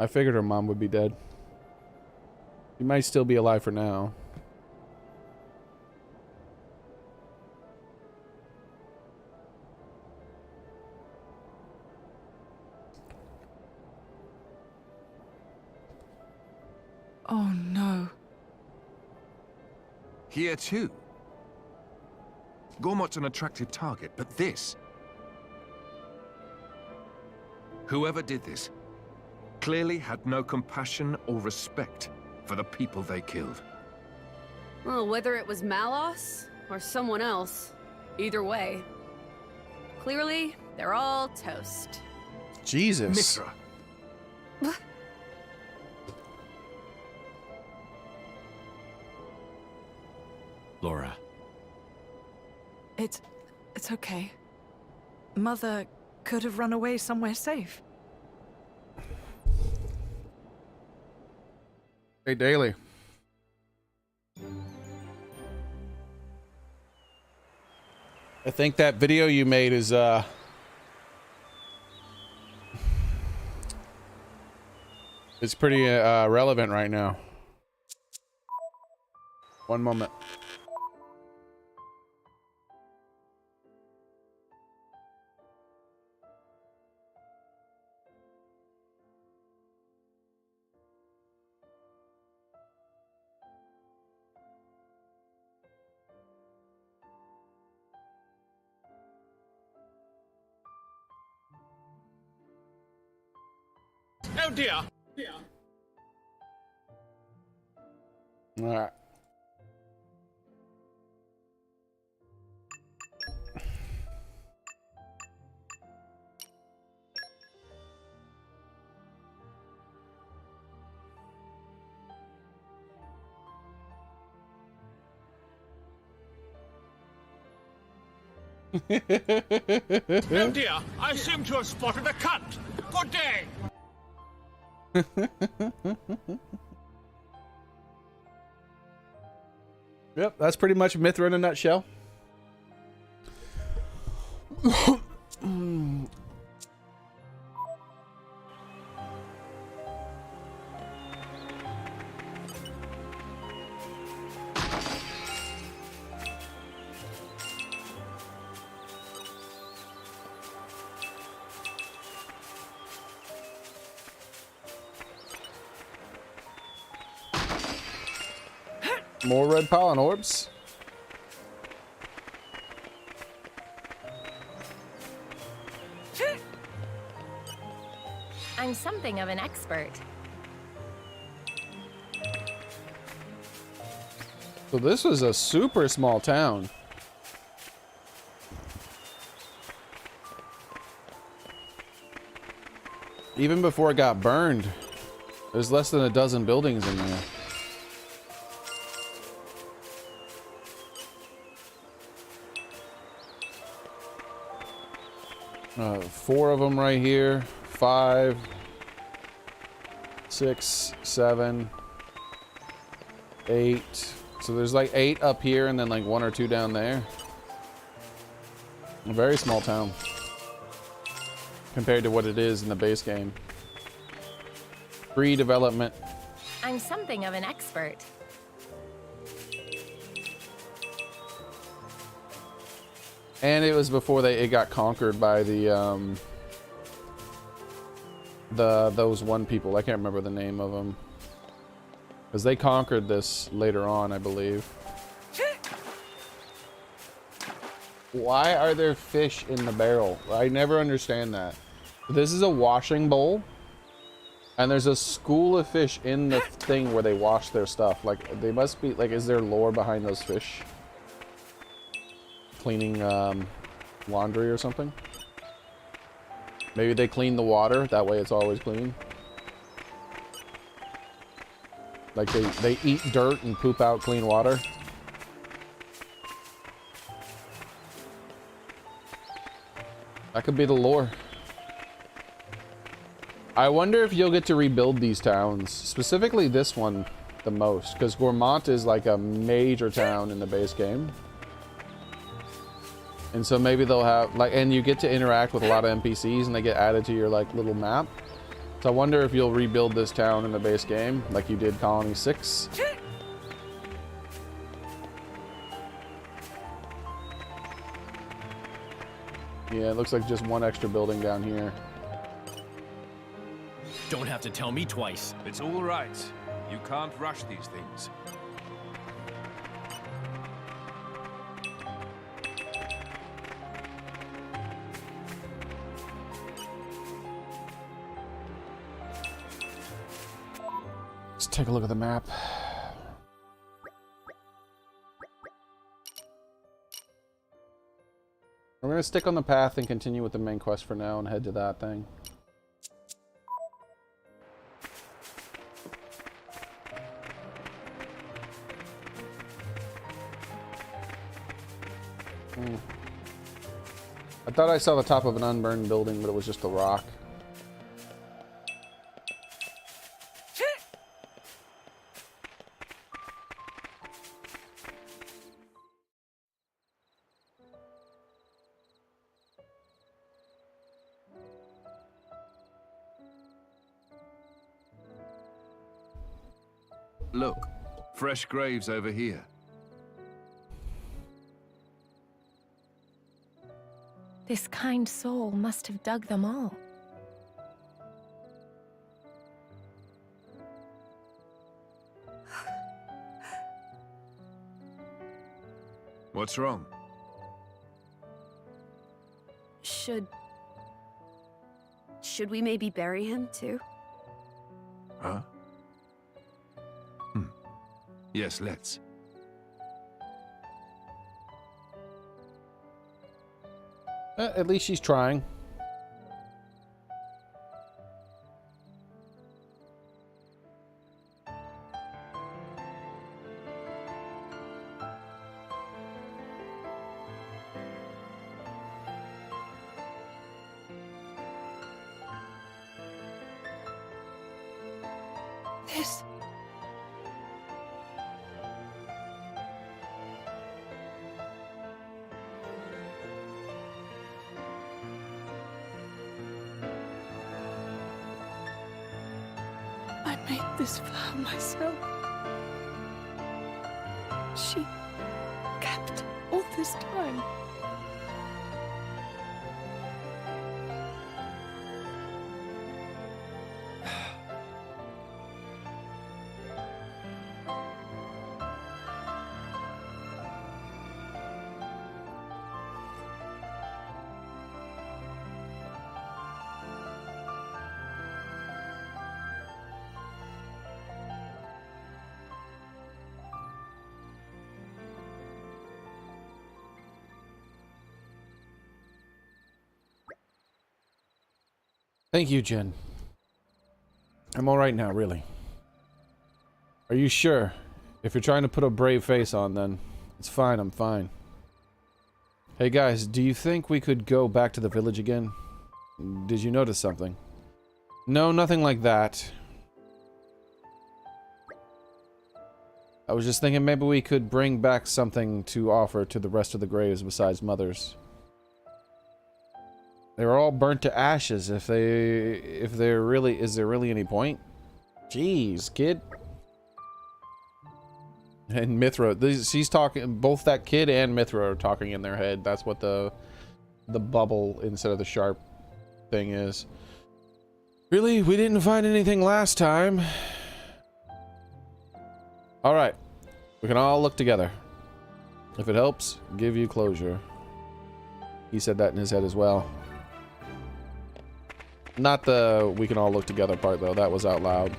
I figured her mom would be dead. She might still be alive for now. Oh no. Here too. Gormot's an attractive target, but this... Whoever did this clearly had no compassion or respect for the people they killed. Well, whether it was Malos or someone else, either way. Clearly, they're all toast. Jesus. Mithra. Laura. It's okay. Mother could have run away somewhere safe. Hey, Daily. I think that video you made is, it's pretty, relevant right now. One moment. Oh dear. All right. Oh dear, I seem to have spotted a cunt. Good day. Yep, that's pretty much Mithra in a nutshell. More red pollen orbs. I'm something of an expert. So this was a super small town. Even before it got burned, there's less than a dozen buildings in there. 4 of them right here. 5, 6, 7, 8. So there's like 8 up here and then like 1 or 2 down there. A very small town compared to what it is in the base game. Free development. I'm something of an expert. And it was before it got conquered by those one people. I can't remember the name of them. Because they conquered this later on, I believe. Why are there fish in the barrel? I never understand that. This is a washing bowl. And there's a school of fish in the thing where they wash their stuff. Like, they must be, like, is there lore behind those fish? Cleaning, laundry or something? Maybe they clean the water, that way it's always clean. Like, they eat dirt and poop out clean water. That could be the lore. I wonder if you'll get to rebuild these towns, specifically this one the most, because Gourmont is like a major town in the base game. And so maybe they'll have, like, and you get to interact with a lot of NPCs and they get added to your, like, little map. So I wonder if you'll rebuild this town in the base game, like you did Colony 6. Yeah, it looks like just one extra building down here. Don't have to tell me twice. It's all right. You can't rush these things. Let's take a look at the map. We're gonna stick on the path and continue with the main quest for now and head to that thing. I thought I saw the top of an unburned building, but it was just a rock. Look, fresh graves over here. This kind soul must have dug them all. What's wrong? Should we maybe bury him too? Huh? Yes, let's. At least she's trying. This. I made this for her myself. She kept all this time. Thank you, Jen. I'm alright now, really. Are you sure? If you're trying to put a brave face on, then it's fine, I'm fine. Hey guys, do you think we could go back to the village again? Did you notice something? No, nothing like that. I was just thinking maybe we could bring back something to offer to the rest of the graves besides Mother's. They were all burnt to ashes. Is there really any point? Jeez, kid. And Mithra, she's talking, both that kid and Mithra are talking in their head. That's what the bubble instead of the sharp thing is. Really? We didn't find anything last time. Alright. We can all look together. If it helps, give you closure. He said that in his head as well. Not the we can all look together part though, that was out loud.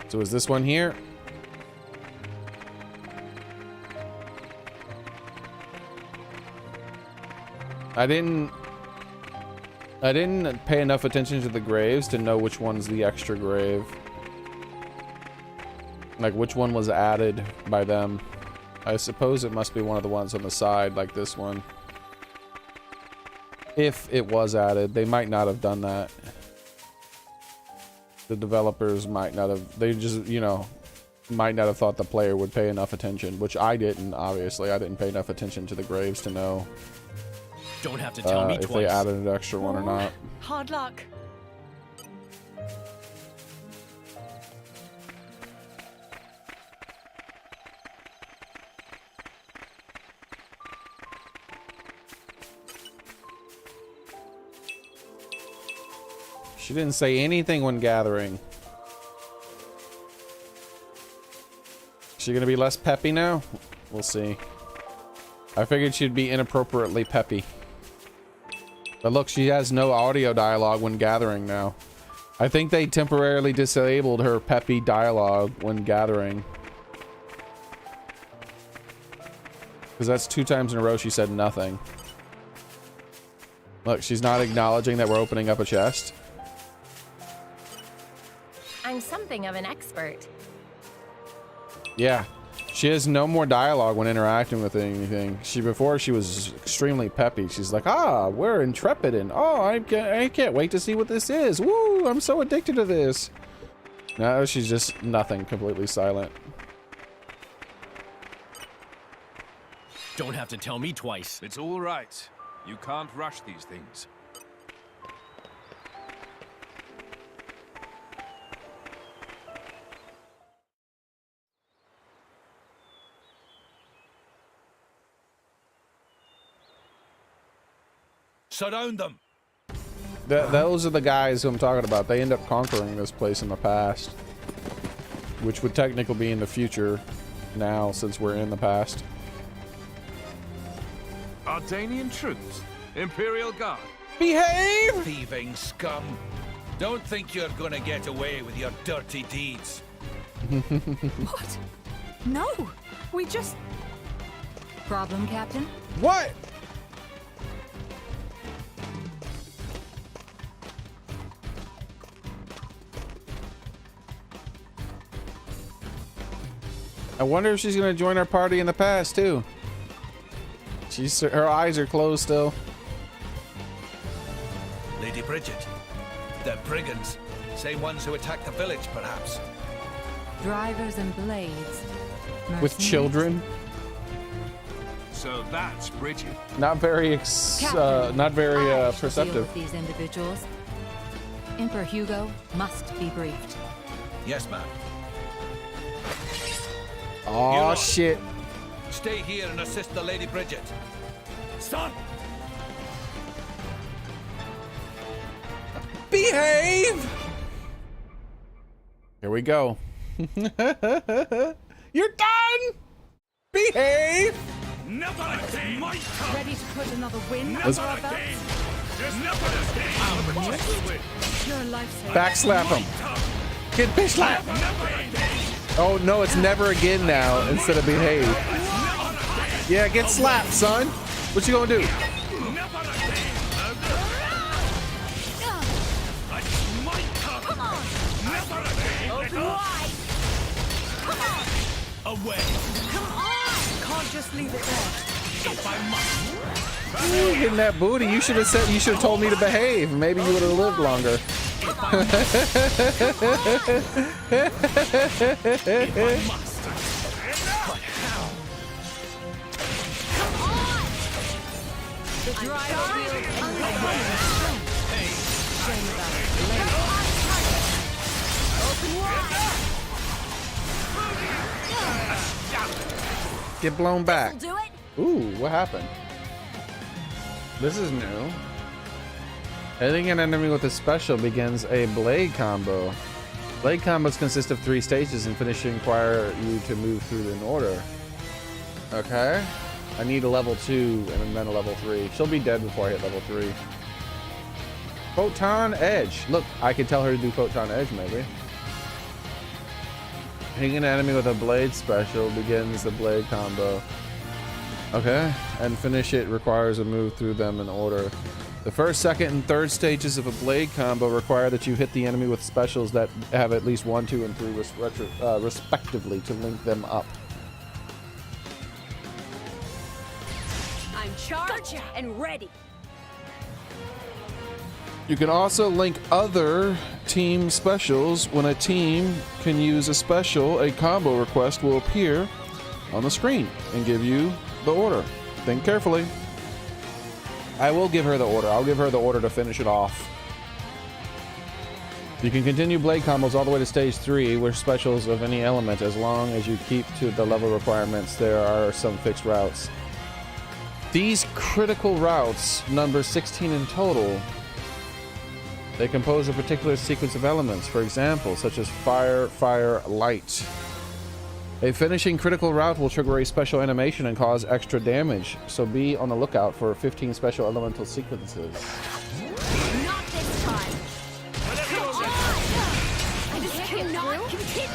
So is this one here? I didn't pay enough attention to the graves to know which one's the extra grave. Like which one was added by them. I suppose it must be one of the ones on the side, like this one. If it was added, they might not have done that. The developers might not have, they just, you know, might not have thought the player would pay enough attention, which I didn't, obviously. I didn't pay enough attention to the graves to know. Don't have to tell me if twice. they added an extra one or not. Hard luck. She didn't say anything when gathering. Is she gonna be less peppy now? We'll see. I figured she'd be inappropriately peppy. But look, she has no audio dialogue when gathering now. I think they temporarily disabled her peppy dialogue when gathering. Because that's 2 times in a row she said nothing. Look, she's not acknowledging that we're opening up a chest. I'm something of an expert. Yeah. She has no more dialogue when interacting with anything. Before she was extremely peppy. She's like, ah, we're intrepid and oh, I can't wait to see what this is. Woo, I'm so addicted to this. Now she's just nothing, completely silent. Don't have to tell me twice. It's all right. You can't rush these things. Surround them. Those are the guys who I'm talking about. They end up conquering this place in the past, which would technically be in the future now, since we're in the past. Ardanian troops? Imperial Guard? Behave! Thieving scum. Don't think you're gonna get away with your dirty deeds. What? No, we just... Problem, Captain? What? I wonder if she's gonna join our party in the past too. Her eyes are closed still. Lady Bridget. The brigands. Same ones who attacked the village, perhaps. Drivers and blades. With children. So that's Bridget. Not very perceptive. With these individuals. Emperor Hugo must be briefed. Yes, ma'am. Oh shit. Stay here and assist the Lady Bridget. Son! Behave! Here we go. You're done! Behave! Never again! Ready to put another win Let's- under our belts? Never again! You're a lifesaver. Backslap him. Get bitch slap. Oh no, it's never again now instead of behave. Yeah, get slapped, son. What you gonna do? Come on! Open wide! Away. Come on! Can't just leave it there. If I must. Ooh, hitting that booty. You should have said. You should have told me to behave. Maybe you would have lived longer. If I must. But how? Come on! The driver wields uncommon strength. Hey, Shame about it. Open wide. Get blown back. Do it. Ooh, what happened? This is new. Hitting an enemy with a special begins a blade combo. Blade combos consist of 3 stages and finishing require you to move through in order. Okay. I need a level 2 and then a level 3. She'll be dead before I hit level 3. Photon Edge. Look, I could tell her to do Photon Edge maybe. Hitting an enemy with a blade special begins the blade combo. Okay, and finish it requires a move through them in order. The first, second, and third stages of a blade combo require that you hit the enemy with specials that have at least 1, 2, and 3 respectively to link them up. I'm charged and ready. You can also link other team specials. When a team can use a special, a combo request will appear on the screen and give you the order. Think carefully. I will give her the order. I'll give her the order to finish it off. You can continue blade combos all the way to stage 3 with specials of any element as long as you keep to the level requirements. There are some fixed routes. These critical routes number 16 in total. They compose a particular sequence of elements, for example, such as fire, fire, light. A finishing critical route will trigger a special animation and cause extra damage, so be on the lookout for 15 special elemental sequences. Not this time. Come on! I just cannot continue.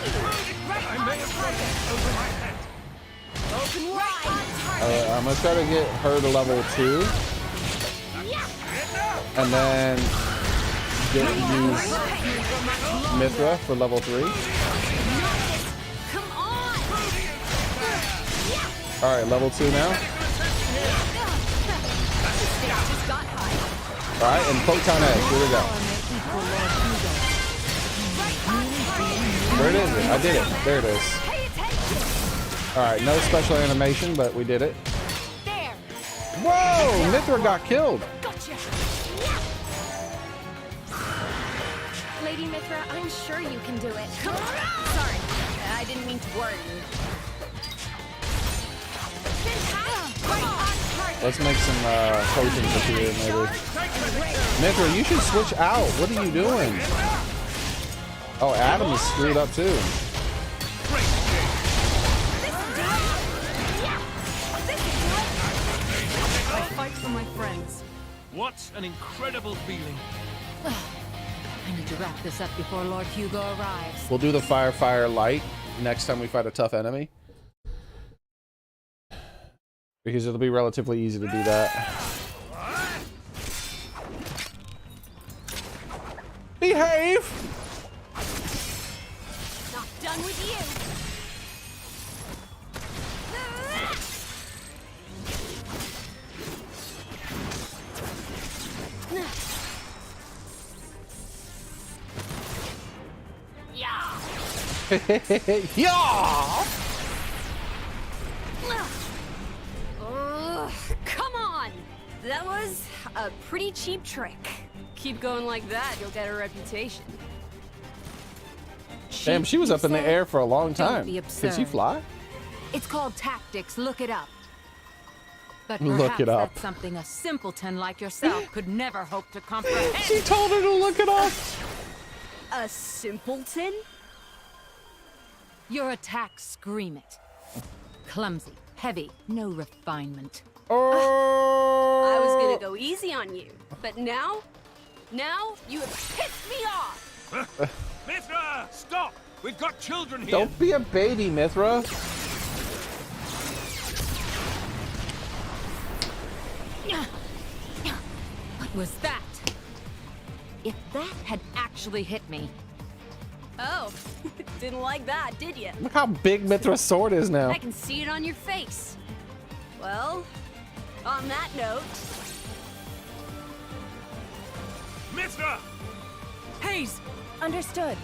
Right on target. Over my head. Open wide. On target. I'm gonna try to get her to level 2, and then use Mithra for level 3. Come on! Alright, level 2 now. Alright, and Photon Edge, here we go. Where is it? I did it. There it is. Alright, no special animation, but we did it. There. Whoa! Mithra got killed. Gotcha. Lady Mithra, I'm sure you can do it. Come on! Sorry, I didn't mean to worry you. Right on target. Let's make some potions appear, maybe. Mithra, you should switch out. What are you doing? Oh, Adam is screwed up too. I fight for my friends. What an incredible feeling. I need to wrap this up before Lord Hugo arrives. We'll do the fire, fire, light next time we fight a tough enemy. Because it'll be relatively easy to do that. Behave! Not done with you. Yeah! Come on! That was a pretty cheap trick. Keep going like that, you'll get a reputation. Damn, she was up in the air for a long time. be Can she absurd. fly? It's called tactics. Look it up. But Look perhaps it up. that's something a simpleton like yourself could never hope to comprehend. She told her to look it up. A simpleton? Your attacks scream it. Clumsy, heavy, no refinement. Oh! I was gonna go easy on you, but now you have pissed me off! Mithra, stop! We've got children here. Don't be a baby, Mithra. What was that? If that had actually hit me, Oh, didn't like that, did you? Look how big Mithra's sword is now. I can see it on your face. Well, on that note... Mithra! Hayes! Understood.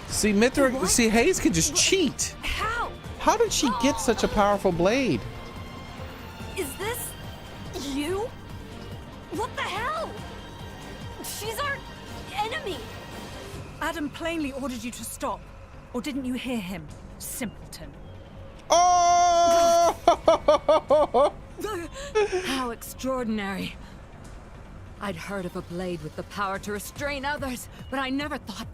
See, Mithra, see, Hayes could just cheat. How? How did she get such a powerful blade? Is this... you? What the hell? She's our enemy. Adam plainly ordered you to stop. Or didn't you hear him, simpleton? Oh! How extraordinary. I'd heard of a blade with the power to restrain others, but I never thought...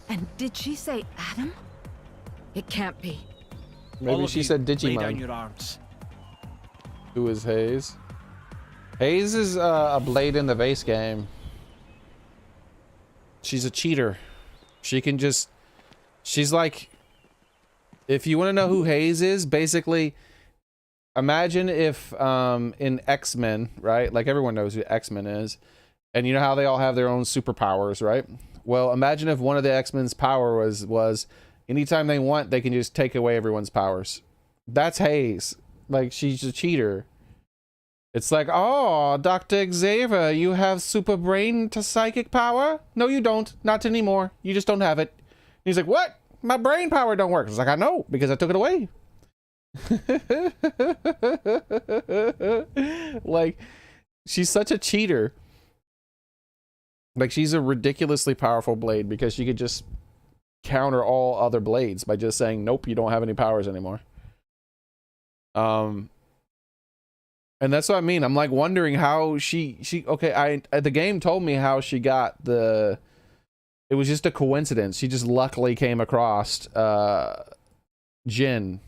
And did she say Adam? It can't be. Maybe she said Lay down Digimon. your arms. Who is Hayes? Hayes is a blade in the base game. She's a cheater. She can just... She's like... If you want to know who Hayes is, basically... Imagine if in X-Men, right? Like everyone knows who X-Men is. And you know how they all have their own superpowers, right? Well, imagine if one of the X-Men's power was anytime they want, they can just take away everyone's powers. That's Hayes. Like, she's a cheater. It's like, oh, Dr. Xavier, you have super brain to psychic power? No, you don't. Not anymore. You just don't have it. And he's like, what? My brain power don't work. It's like, I know, because I took it away. Like, she's such a cheater. Like, she's a ridiculously powerful blade because she could just counter all other blades by just saying, nope, you don't have any powers anymore. And that's what I mean. I'm like wondering how okay, the game told me how she got the... It was just a coincidence. She just luckily came across Jin,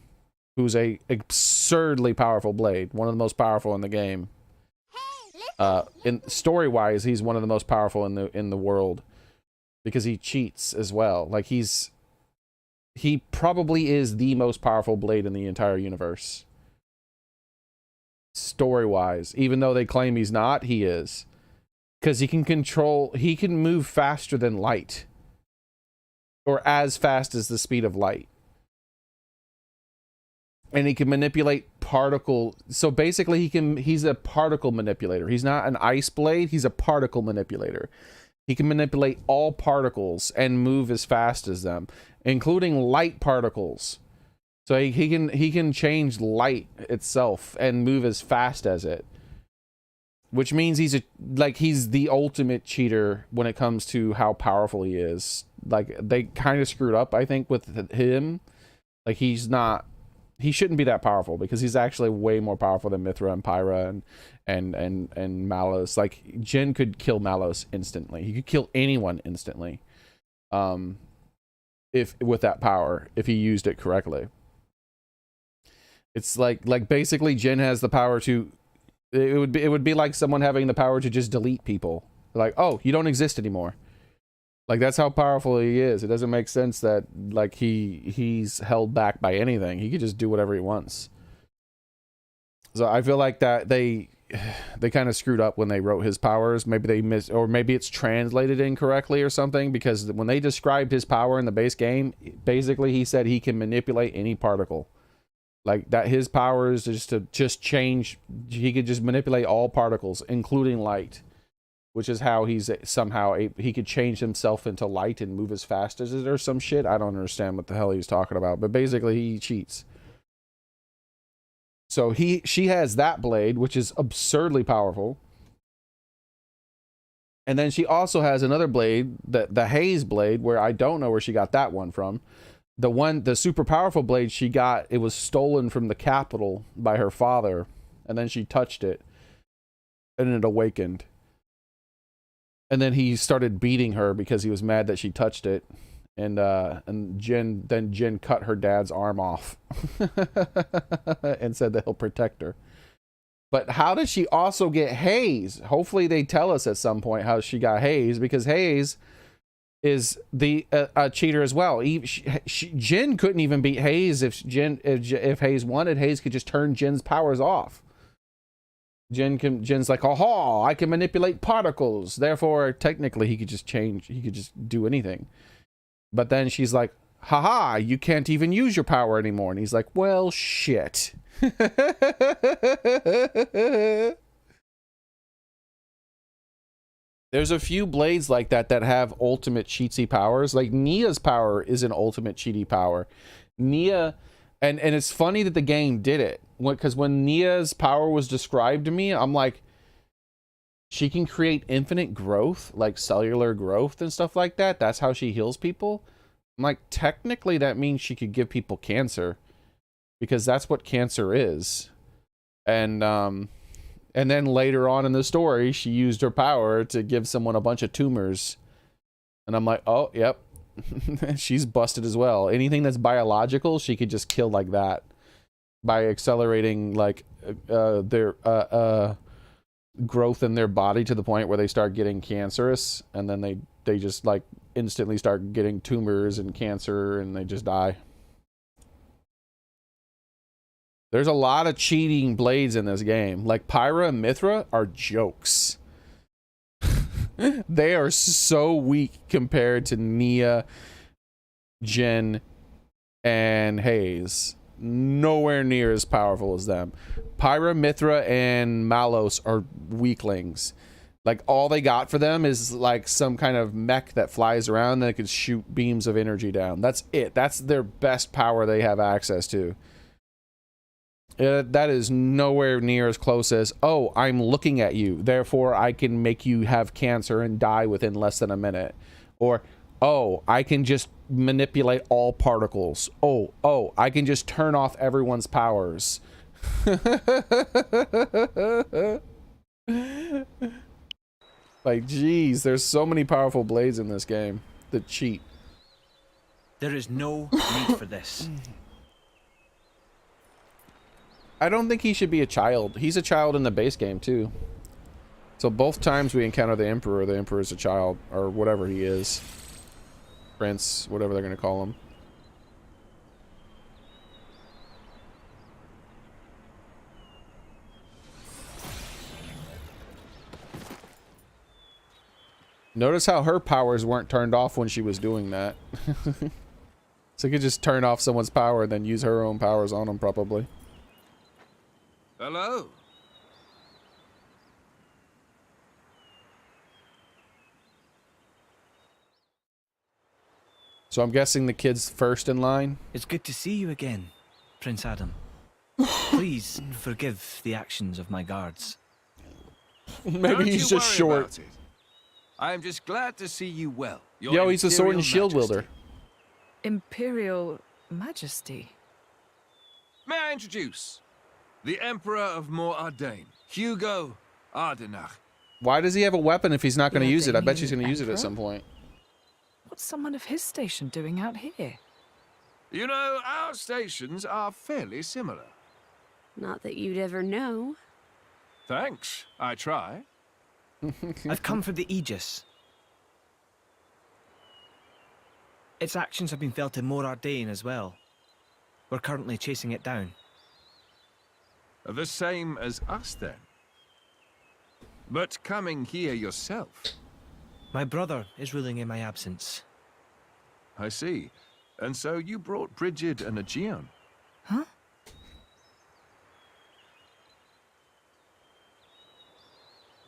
who's a absurdly powerful blade, one of the most powerful in the game. In story-wise, he's one of the most powerful in the world because he cheats as well. Like, he probably is the most powerful blade in the entire universe. Story-wise, even though they claim he's not, he is. Because he can move faster than light. Or as fast as the speed of light. And he can manipulate so basically he's a particle manipulator. He's not an ice blade, he's a particle manipulator. He can manipulate all particles and move as fast as them, including light particles. So he can change light itself and move as fast as it. Which means he's the ultimate cheater when it comes to how powerful he is. Like, they kind of screwed up, I think, with him. Like, he shouldn't be that powerful because he's actually way more powerful than Mithra and Pyra and Malos. Like, Jin could kill Malos instantly. He could kill anyone instantly. If with that power, if he used it correctly. It's like basically Jin has the power to... It would be like someone having the power to just delete people. Like, oh, you don't exist anymore. Like, that's how powerful he is. It doesn't make sense that, like, he's held back by anything. He could just do whatever he wants. So I feel like that they kind of screwed up when they wrote his powers. Maybe they missed, or maybe it's translated incorrectly or something, because when they described his power in the base game, basically he said he can manipulate any particle. Like, that his power is just change. He could just manipulate all particles, including light. Which is how he's somehow he could change himself into light and move as fast as it or some shit. I don't understand what the hell he's talking about, but basically he cheats. So she has that blade, which is absurdly powerful. And then she also has another blade, the Hayes blade, where I don't know where she got that one from. The super powerful blade she got, it was stolen from the capital by her father, and then she touched it, and it awakened. And then he started beating her because he was mad that she touched it, and Jin cut her dad's arm off, and said that he'll protect her. But how did she also get Hayes? Hopefully they tell us at some point how she got Hayes, because Hayes is a cheater as well. Jin couldn't even beat Hayes if Hayes wanted. Hayes could just turn Jin's powers off. Jin's like, aha, I can manipulate particles. Therefore, technically, he could just change. He could just do anything. But then she's like, haha, you can't even use your power anymore. And he's like, well, shit. There's a few blades like that that have ultimate cheatsy powers. Like Nia's power is an ultimate cheaty power. Nia, and it's funny that the game did it. Because when Nia's power was described to me, I'm like, she can create infinite growth, like cellular growth and stuff like that. That's how she heals people. I'm like, technically that means she could give people cancer. Because that's what cancer is. And then later on in the story, she used her power to give someone a bunch of tumors. And I'm like, oh, yep. She's busted as well. Anything that's biological, she could just kill like that. By accelerating, like, their growth in their body to the point where they start getting cancerous. And then they just, like, instantly start getting tumors and cancer, and they just die. There's a lot of cheating blades in this game. Like, Pyra and Mithra are jokes. They are so weak compared to Nia, Jin, and Hayes. Nowhere near as powerful as them. Pyra, Mithra, and Malos are weaklings. Like, all they got for them is, like, some kind of mech that flies around that could shoot beams of energy down. That's it. That's their best power they have access to. That is nowhere near as close as, oh, I'm looking at you, therefore I can make you have cancer and die within less than a minute. Or, oh, I can just manipulate all particles. Oh, I can just turn off everyone's powers. Like, geez, there's so many powerful blades in this game that cheat. There is no need for this. I don't think he should be a child. He's a child in the base game, too. So both times we encounter the Emperor's a child, or whatever he is. Prince, whatever they're going to call him. Notice how her powers weren't turned off when she was doing that. So you could just turn off someone's power and then use her own powers on them, probably. Hello? So I'm guessing the kid's first in line? It's good to see you again, Prince Adam. Please forgive the actions of my guards. Maybe he's just short. I am just glad to see you well. Yo, he's a sword and shield wielder. Imperial Majesty. May I introduce the Emperor of Mor Ardain, Hugo Ardenach. Why does he have a weapon if he's not going to use it? I bet she's going to use it at some point. What's someone of his station doing out here? You know, our stations are fairly similar. Not that you'd ever know. Thanks, I try. I've come for the Aegis. Its actions have been felt in Mor Ardain as well. We're currently chasing it down. The same as us, then. But coming here yourself. My brother is ruling in my absence. I see. And so you brought Brigid and Aegeon. Huh?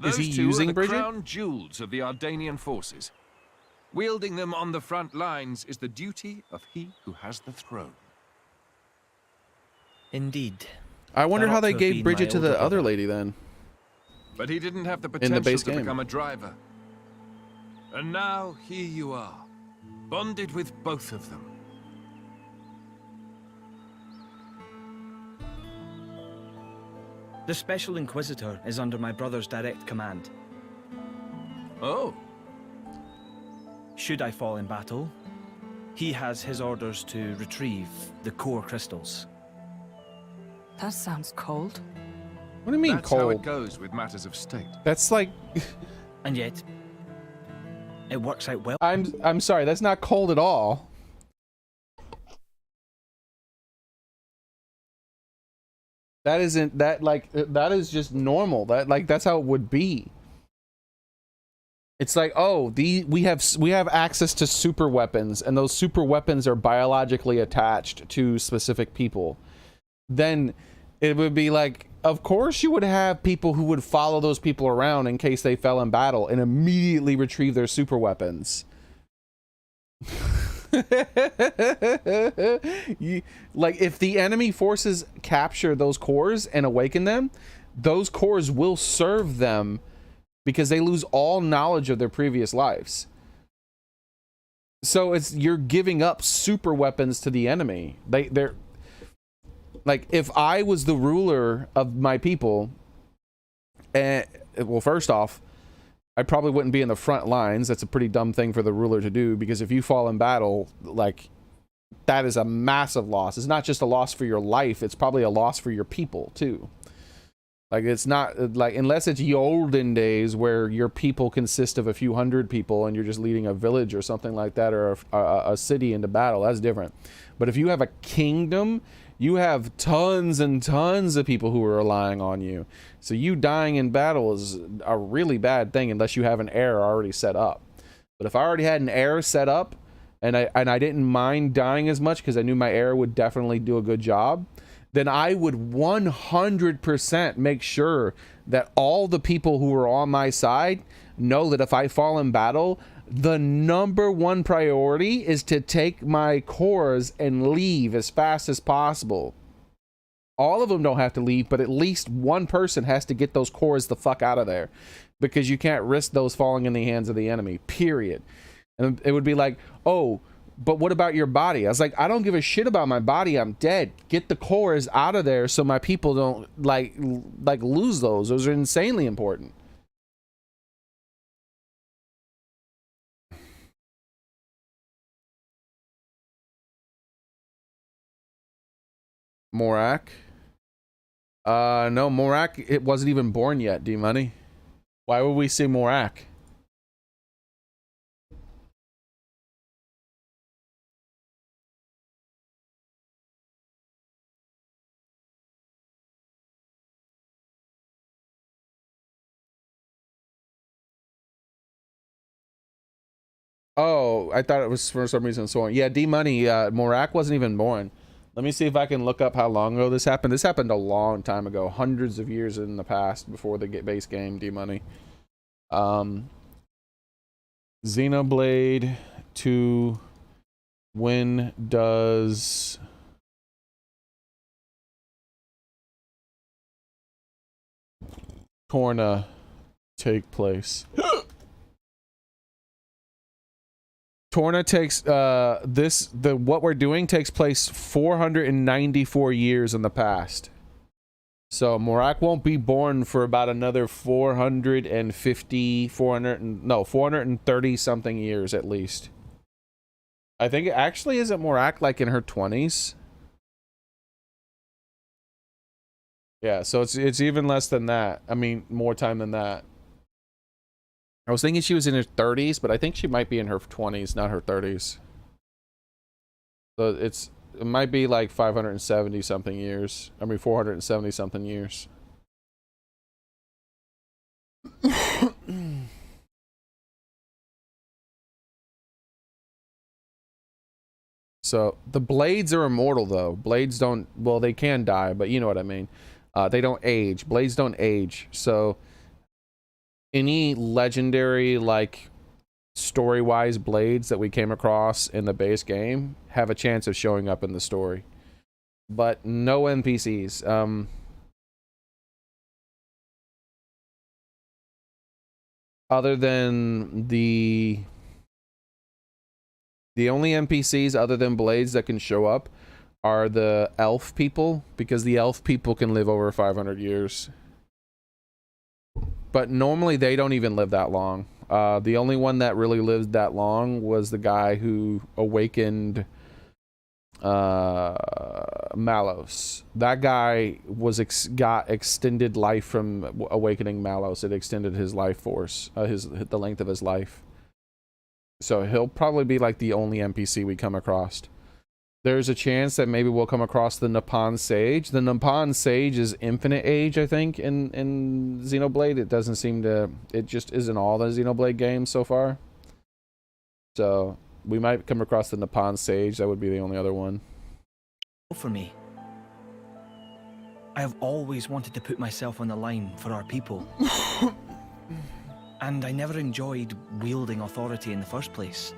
Those Is he two using are the Brigid? crown jewels of the Ardanian forces. Wielding them on the front lines is the duty of he who has the throne. Indeed. I wonder That how ought they to have gave been Bridget my to the older other brother. lady then. But he didn't have the In the potential base to game. become a driver. And now here you are, bonded with both of them. The Special Inquisitor is under my brother's direct command. Oh, Should I fall in battle, he has his orders to retrieve the core crystals. That sounds cold. What do you mean that's how it cold? goes with matters of state. That's like, And yet, it works out well. I'm sorry, that's not cold at all. That isn't that like that is just normal. That like that's how it would be. It's like, oh, we have access to super weapons, and those super weapons are biologically attached to specific people. Then it would be like, of course you would have people who would follow those people around in case they fell in battle and immediately retrieve their super weapons. Like, if the enemy forces capture those cores and awaken them, those cores will serve them because they lose all knowledge of their previous lives. So you're giving up super weapons to the enemy. They're like, if I was the ruler of my people, and well, first off, I probably wouldn't be in the front lines. That's a pretty dumb thing for the ruler to do, because if you fall in battle, like, that is a massive loss. It's not just a loss for your life, it's probably a loss for your people too. Like, it's not like, unless it's the olden days where your people consist of a few hundred people and you're just leading a village or something like that, or a city into battle, that's different. But if you have a kingdom, you have tons and tons of people who are relying on you. So you dying in battle is a really bad thing unless you have an heir already set up. But if I already had an heir set up, and I didn't mind dying as much because I knew my heir would definitely do a good job, then I would 100% make sure that all the people who are on my side know that if I fall in battle, the #1 priority is to take my cores and leave as fast as possible. All of them don't have to leave, but at least one person has to get those cores the fuck out of there, because you can't risk those falling in the hands of the enemy, period. And it would be like, oh, but what about your body? I was like, I don't give a shit about my body. I'm dead. Get the cores out of there so my people don't like lose those. Those are insanely important. Morak? No, Morak, it wasn't even born yet, D-Money. Why would we see Morak? Oh, I thought it was for some reason so on. Yeah, D-Money, Morak wasn't even born. Let me see if I can look up how long ago this happened. This happened a long time ago, hundreds of years in the past, before the base game, D-Money. Xenoblade 2, when does Torna take place? Torna takes what we're doing takes place 494 years in the past. So Morak won't be born for about another 430 something years at least. I think actually, isn't Morak like in her 20s? Yeah, so it's even less than that. I mean, more time than that. I was thinking she was in her 30s, but I think she might be in her 20s, not her 30s. So it might be like 570 something years. I mean 470 something years. So the blades are immortal though. Blades don't, well, they can die, but you know what I mean. They don't age. Blades don't age. So any legendary, like, story-wise blades that we came across in the base game have a chance of showing up in the story. But no NPCs. Other than the only NPCs other than blades that can show up are the elf people, because the elf people can live over 500 years. But normally they don't even live that long. The only one that really lived that long was the guy who awakened Malos. That guy got extended life from awakening Malos. It extended his life force, the length of his life. So he'll probably be like the only NPC we come across. there's a chance that maybe we'll come across the Nippon Sage. The Nippon Sage is infinite age, I think, in Xenoblade. It doesn't seem to... It just isn't all the Xenoblade games so far. So, we might come across the Nippon Sage. That would be the only other one. For me. I have always wanted to put myself on the line for our people. And I never enjoyed wielding authority in the first place.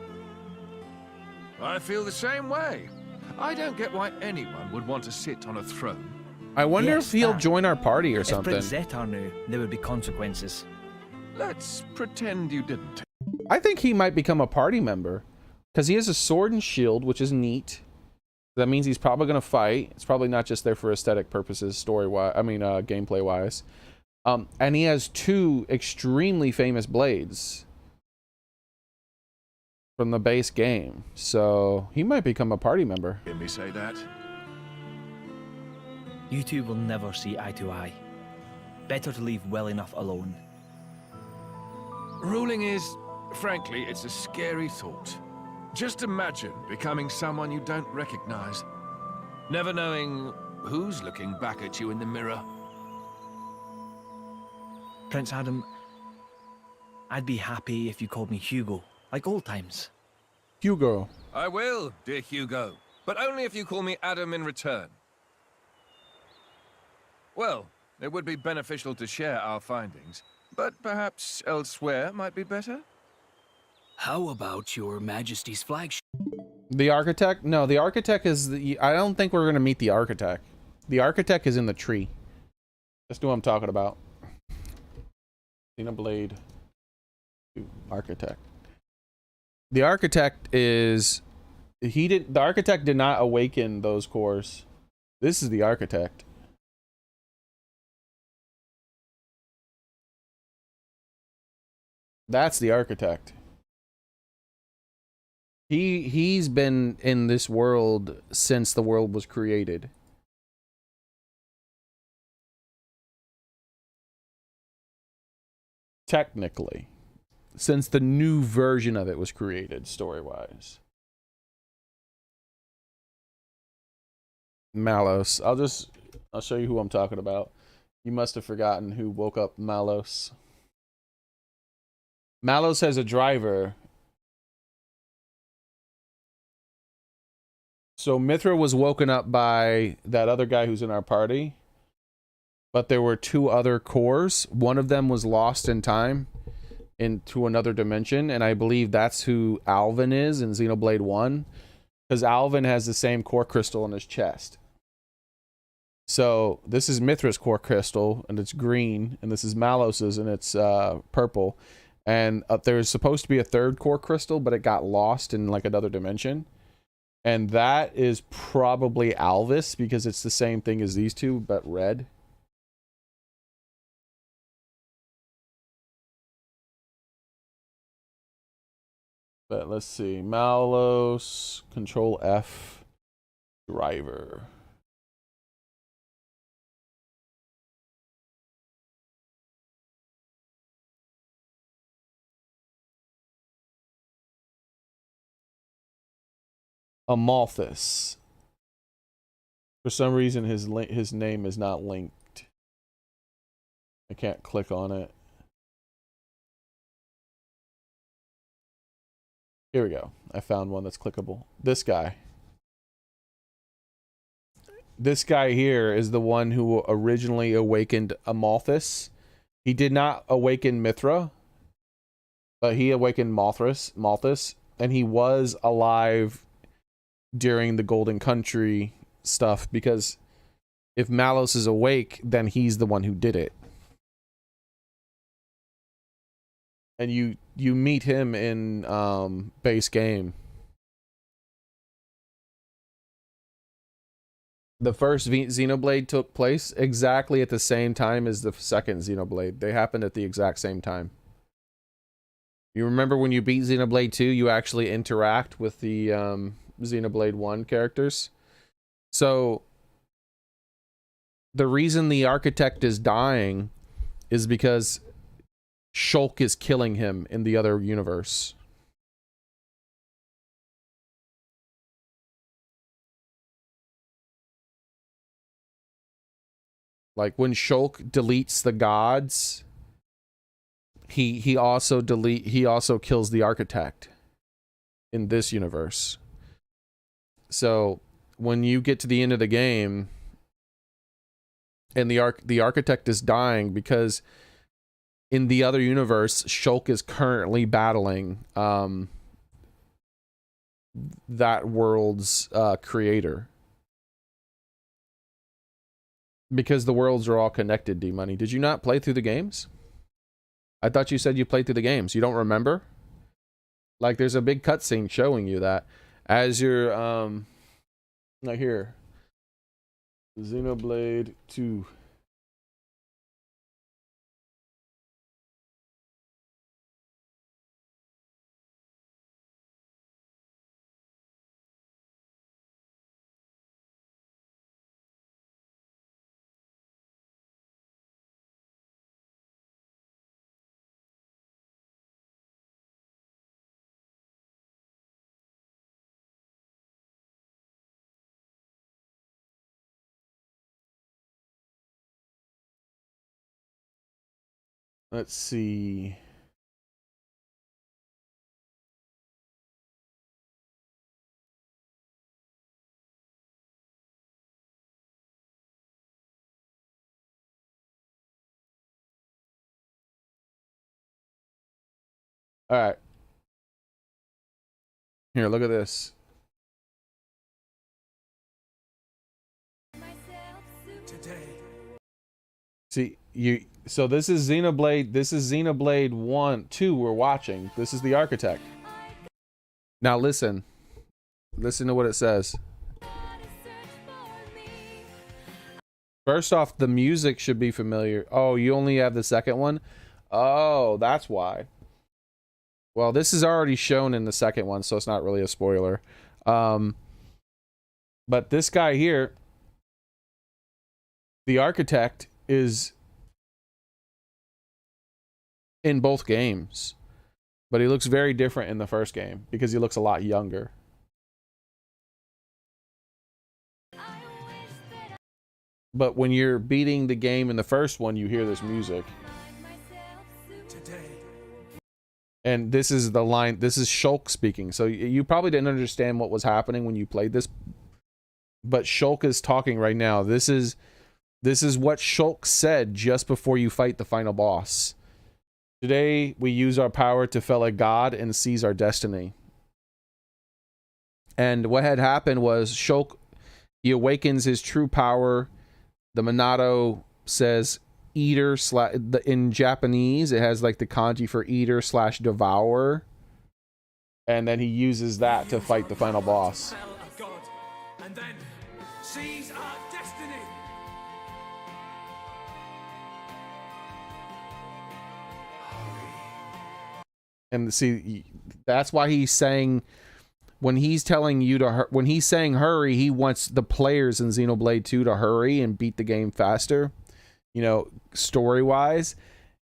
I feel the same way. I don't get why anyone would want to sit on a throne. I wonder if he'll join our party or something. If Prince Zetar knew, there would be consequences. Let's pretend you didn't. I think he might become a party member. Because he has a sword and shield, which is neat. That means he's probably going to fight. It's probably not just there for aesthetic purposes, story-wise. I mean, gameplay-wise. And he has 2 extremely famous blades from the base game. So, he might become a party member. Hear me say that? You two will never see eye to eye. Better to leave well enough alone. Ruling is, frankly, it's a scary thought. Just imagine becoming someone you don't recognize. Never knowing who's looking back at you in the mirror. Prince Adam, I'd be happy if you called me Hugo, like old times. Hugo. I will, dear Hugo, but only if you call me Adam in return. Well, it would be beneficial to share our findings, but perhaps elsewhere might be better? How about your Majesty's flagship? The architect? No, the architect is the... I don't think we're going to meet the architect. The architect is in the tree. That's what I'm talking about. Xenoblade architect. The architect is... The architect did not awaken those cores. This is the architect. That's the architect. He's been in this world since the world was created. Technically. Since the new version of it was created, story-wise. Malos. I'll show you who I'm talking about. You must have forgotten who woke up Malos. Malos has a driver. So Mithra was woken up by that other guy who's in our party. But there were 2 other cores. One of them was lost in time into another dimension. And I believe that's who Alvin is in Xenoblade 1. Because Alvin has the same core crystal in his chest. So this is Mithra's core crystal and it's green. And this is Malos's and it's purple. And there's supposed to be a 3rd core crystal, but it got lost in like another dimension. And that is probably Alvis, because it's the same thing as these 2, but red. But let's see. Malos, Control F, driver. Amalthus. For some reason, his name is not linked. I can't click on it. Here we go. I found one that's clickable. This guy. This guy here is the one who originally awakened Amalthus. He did not awaken Mithra, but he awakened Malthus, and he was alive during the Golden Country stuff, because if Malos is awake, then he's the one who did it. And you meet him in base game. The first Xenoblade took place exactly at the same time as the second Xenoblade. They happened at the exact same time. You remember when you beat Xenoblade 2, you actually interact with the Xenoblade 1 characters. So the reason the architect is dying is because Shulk is killing him in the other universe. Like when Shulk deletes the gods, he also kills the architect in this universe. So when you get to the end of the game and the architect is dying, because in the other universe Shulk is currently battling that world's creator, because the worlds are all connected. D-Money, did you not play through the games? I thought you said you played through the games. You don't remember? Like, there's a big cutscene showing you that as you're not here. Xenoblade 2. Let's see. All right. Here, look at this. See, so this is Xenoblade 1, 2 we're watching. This is the architect. Now listen. Listen to what it says. First off, the music should be familiar. Oh, you only have the second one? Oh, that's why. Well, this is already shown in the second one, so it's not really a spoiler. But this guy here, the architect, is in both games, but he looks very different in the first game because he looks a lot younger. But when you're beating the game in the first one, you hear this music. And this is the line, this is Shulk speaking. So you probably didn't understand what was happening when you played this, but Shulk is talking right now. This is what Shulk said just before you fight the final boss. Today, we use our power to fell a god and seize our destiny. And what had happened was Shulk, he awakens his true power. The Minato says eater in Japanese, it has like the kanji for eater / devourer. And then he uses that to fight the final boss. And then seize our destiny. And see, that's why he's saying, when he's telling you to, when he's saying hurry, he wants the players in Xenoblade 2 to hurry and beat the game faster, you know, story wise,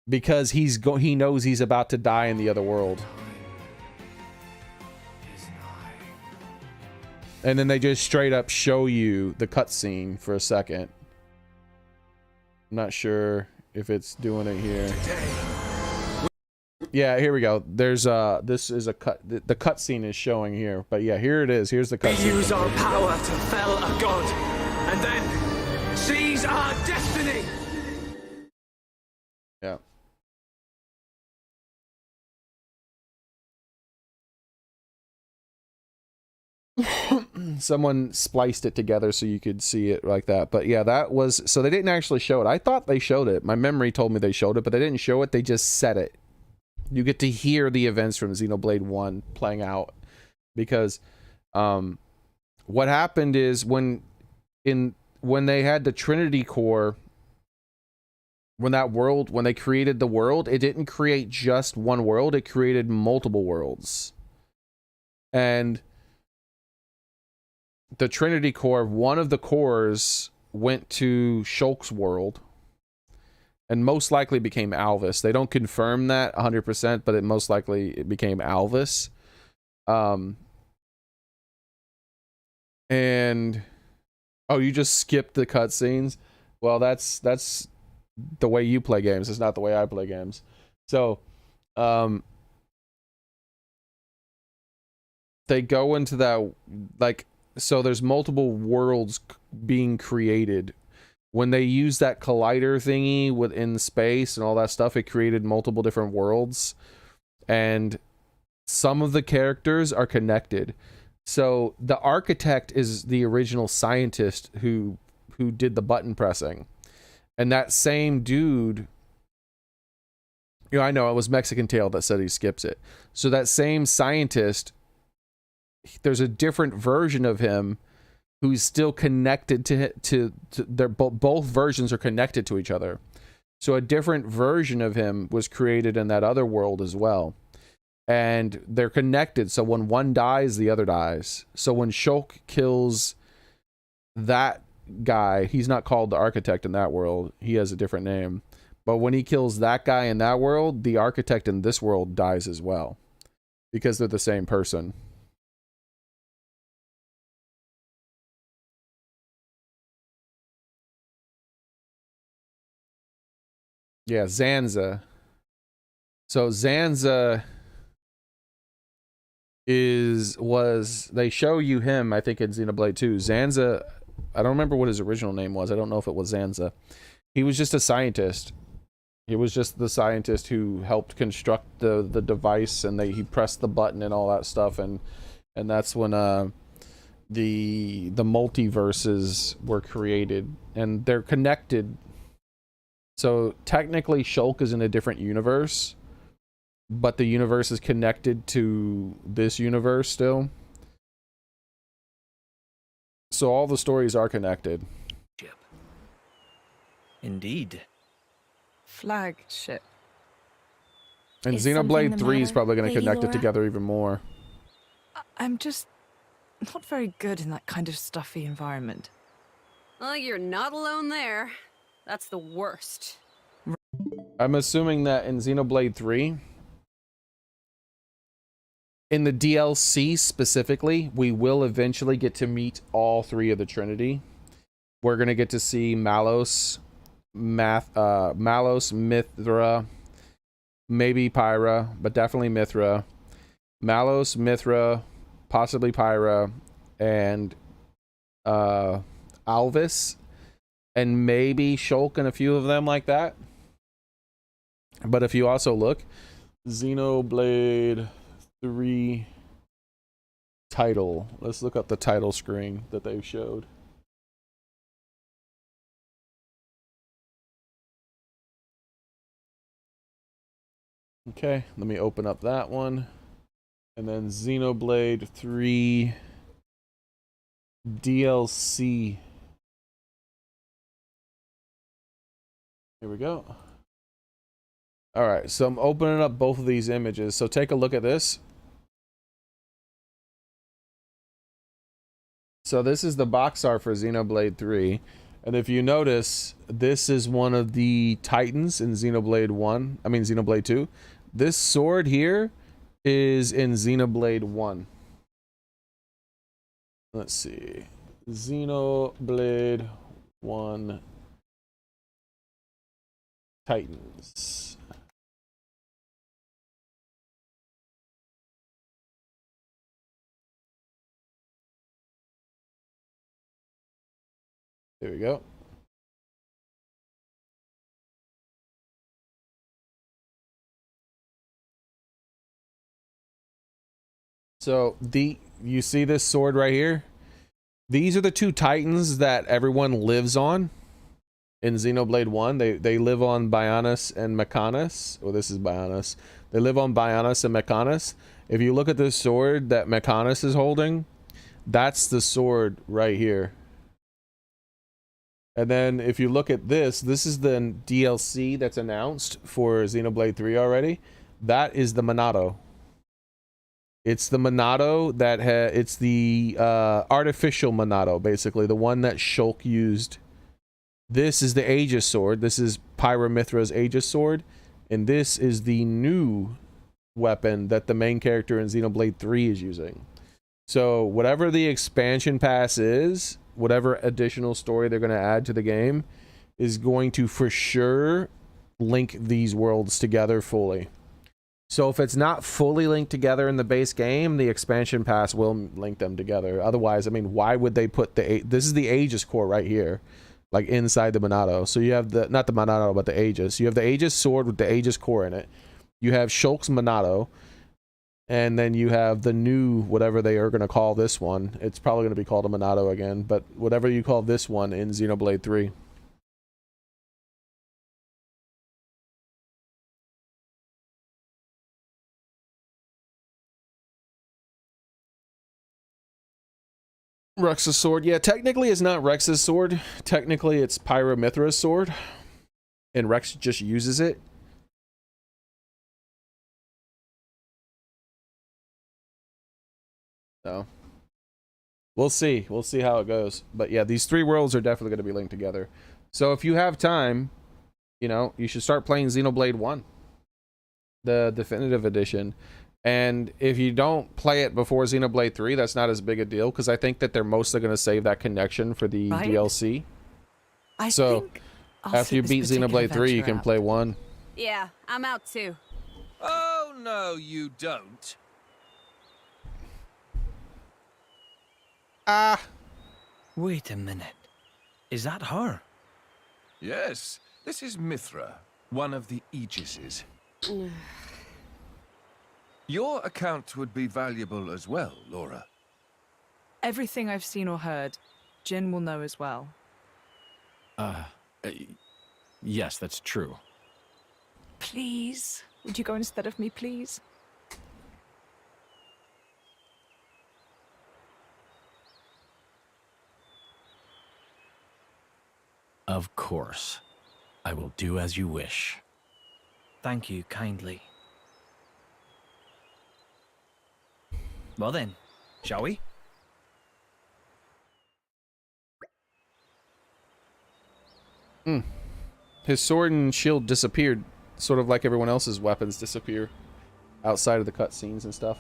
because he knows he's about to die in the other world. And then they just straight up show you the cutscene for a second. I'm not sure if it's doing it here. Yeah, here we go. There's this is a cut. The cutscene is showing here, but yeah, here it is. Here's the cutscene. We use our power to fell a god, and then seize our destiny. Yeah. Someone spliced it together so you could see it like that. But yeah, that was, so they didn't actually show it. I thought they showed it. My memory told me they showed it, but they didn't show it. They just said it. You get to hear the events from Xenoblade 1 playing out, because what happened is when they had the Trinity Core, when they created the world, it didn't create just one world, it created multiple worlds. And the Trinity Core, one of the cores went to Shulk's world and most likely became Alvis. They don't confirm that 100%, but it most likely became Alvis. And oh, you just skipped the cutscenes. Well, that's the way you play games. It's not the way I play games. So, they go into that, like, so there's multiple worlds being created. When they use that collider thingy within space and all that stuff, it created multiple different worlds. And some of the characters are connected. So the architect is the original scientist who did the button pressing. And that same dude, you know, I know it was Mexican Tail that said he skips it. So that same scientist, there's a different version of him who's still connected to their both versions are connected to each other. So a different version of him was created in that other world as well. And they're connected, so when one dies, the other dies. So when Shulk kills that guy, he's not called the architect in that world. He has a different name. But when he kills that guy in that world, the architect in this world dies as well. Because they're the same person. Yeah, Zanza. So Zanza they show you him, I think, in Xenoblade 2. Zanza, I don't remember what his original name was. I don't know if it was Zanza. He was just a scientist. He was just the scientist who helped construct the device, and he pressed the button and all that stuff, and that's when the multiverses were created, and they're connected. So technically Shulk is in a different universe, but the universe is connected to this universe still. So all the stories are connected. Indeed. Flagship. And Is something Xenoblade the 3 is matter, probably going to Lady connect it Laura? together even more. I'm just not very good in that kind of stuffy environment. Well, you're not alone there. That's the worst. I'm assuming that in Xenoblade 3, in the DLC specifically, we will eventually get to meet all three of the Trinity. We're going to get to see Malos, Mithra, maybe Pyra, but definitely Mithra. Malos, Mithra, possibly Pyra, and Alvis, and maybe Shulk and a few of them like that. But if you also look, Xenoblade 3 title. Let's look up the title screen that they've showed. Okay, let me open up that one. And then Xenoblade 3 DLC. Here we go. All right, so I'm opening up both of these images. So take a look at this. So this is the box art for Xenoblade 3. And if you notice, this is one of the Titans in Xenoblade 2. This sword here is in Xenoblade 1. Let's see. Xenoblade 1 Titans. There we go. So you see this sword right here? These are the two Titans that everyone lives on in Xenoblade 1. They live on Bionis and Mechanis. Oh, this is Bionis. They live on Bionis and Mechanis. If you look at this sword that Mechanis is holding, that's the sword right here. And then if you look at this is the DLC that's announced for Xenoblade 3 already. That is the Monado. It's the Monado that it's the artificial Monado, basically, the one that Shulk used. This is the Aegis sword. This is Pyra Mithra's Aegis sword, and this is the new weapon that the main character in Xenoblade 3 is using. So whatever the expansion pass is, whatever additional story they're going to add to the game, is going to for sure link these worlds together fully. So if it's not fully linked together in the base game, the expansion pass will link them together. Otherwise, I mean, why would they put this is the Aegis core right here, like inside the Monado. So you have the, not the Monado, but the Aegis. You have the Aegis sword with the Aegis core in it. You have Shulk's Monado. And then you have the new, whatever they are going to call this one. It's probably going to be called a Monado again, but whatever you call this one in Xenoblade 3. Rex's sword. Yeah, technically it's not Rex's sword. Technically it's Pyromithra's sword. And Rex just uses it. So we'll see. We'll see how it goes. But yeah, these three worlds are definitely going to be linked together. So if you have time, you know, you should start playing Xenoblade 1. The definitive edition. And if you don't play it before Xenoblade 3, that's not as big a deal, because I think that they're mostly going to save that connection for the DLC. So after you beat Xenoblade 3, you can play 1. Yeah, I'm out too. Oh, no, you don't. Wait a minute. Is that her? Yes, this is Mithra, one of the Aegises. Your account would be valuable as well, Laura. Everything I've seen or heard, Jin will know as well. Yes, that's true. Please? Would you go instead of me, please? Of course. I will do as you wish. Thank you kindly. Well then, shall we? His sword and shield disappeared, sort of like everyone else's weapons disappear outside of the cutscenes and stuff.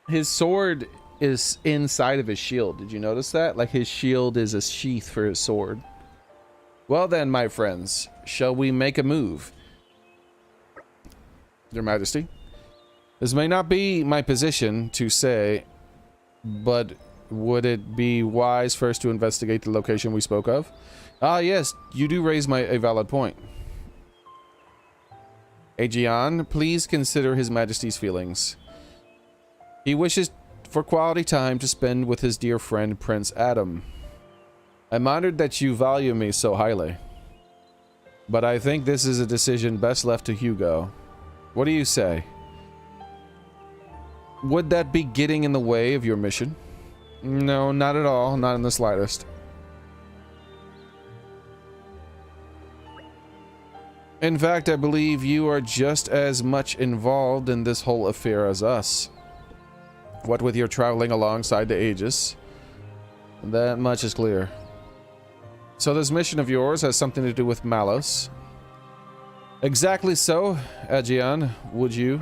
His sword is inside of his shield. Did you notice that? Like his shield is a sheath for his sword. Well then, my friends, shall we make a move? Your Majesty, this may not be my position to say, but would it be wise first to investigate the location we spoke of? Ah, yes, you do raise a valid point. Aegeon, please consider His Majesty's feelings. He wishes for quality time to spend with his dear friend Prince Adam. I'm honored that you value me so highly, but I think this is a decision best left to Hugo. What do you say? Would that be getting in the way of your mission? No, not at all. Not in the slightest. In fact, I believe you are just as much involved in this whole affair as us. What with your traveling alongside the Aegis, that much is clear. So this mission of yours has something to do with Malos. Exactly so, Aegeon. Would you?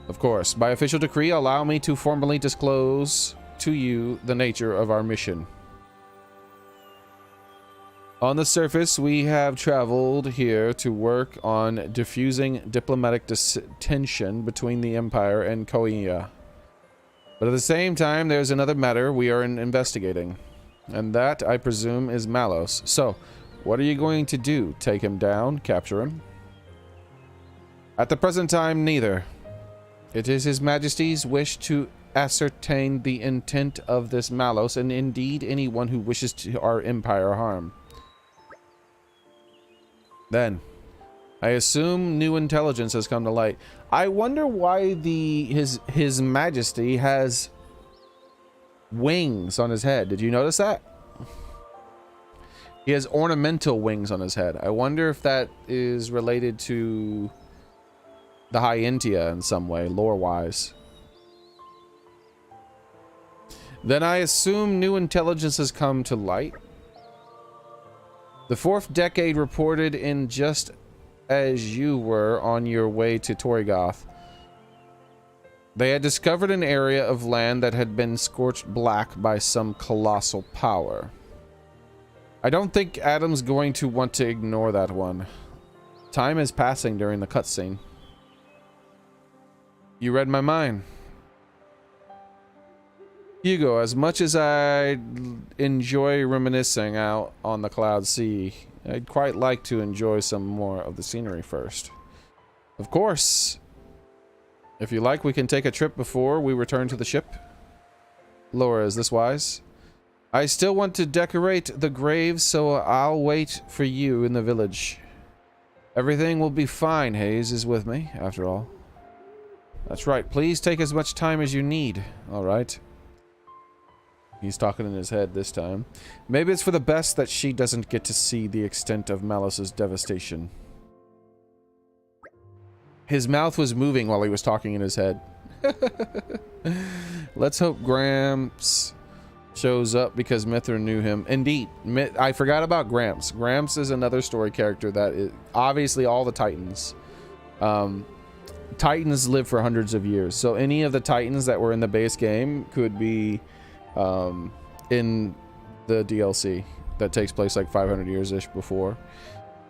Of course. By official decree, allow me to formally disclose to you the nature of our mission. On the surface, we have traveled here to work on diffusing diplomatic tension between the Empire and Korea. But at the same time, there's another matter we are investigating. And that, I presume, is Malos. So, what are you going to do? Take him down? Capture him? At the present time, neither. It is His Majesty's wish to ascertain the intent of this Malos, and indeed anyone who wishes to our Empire harm. Then, I assume new intelligence has come to light. I wonder why His Majesty has wings on his head. Did you notice that? He has ornamental wings on his head. I wonder if that is related to the Hyentia in some way, lore-wise. Then I assume new intelligence has come to light. The 4th decade reported in just as you were on your way to Torrigoth. They had discovered an area of land that had been scorched black by some colossal power. I don't think Adam's going to want to ignore that one. Time is passing during the cutscene. You read my mind. Hugo, as much as I enjoy reminiscing out on the cloud sea, I'd quite like to enjoy some more of the scenery first. Of course. If you like, we can take a trip before we return to the ship. Laura, is this wise? I still want to decorate the graves, so I'll wait for you in the village. Everything will be fine. Hayes is with me, after all. That's right. Please take as much time as you need. All right. He's talking in his head this time. Maybe it's for the best that she doesn't get to see the extent of Malice's devastation. His mouth was moving while he was talking in his head. Let's hope Gramps shows up because Mithra knew him. Indeed. I forgot about Gramps. Gramps is another story character that is obviously all the Titans. Titans live for hundreds of years. So any of the Titans that were in the base game could be in the DLC that takes place like 500 years-ish before.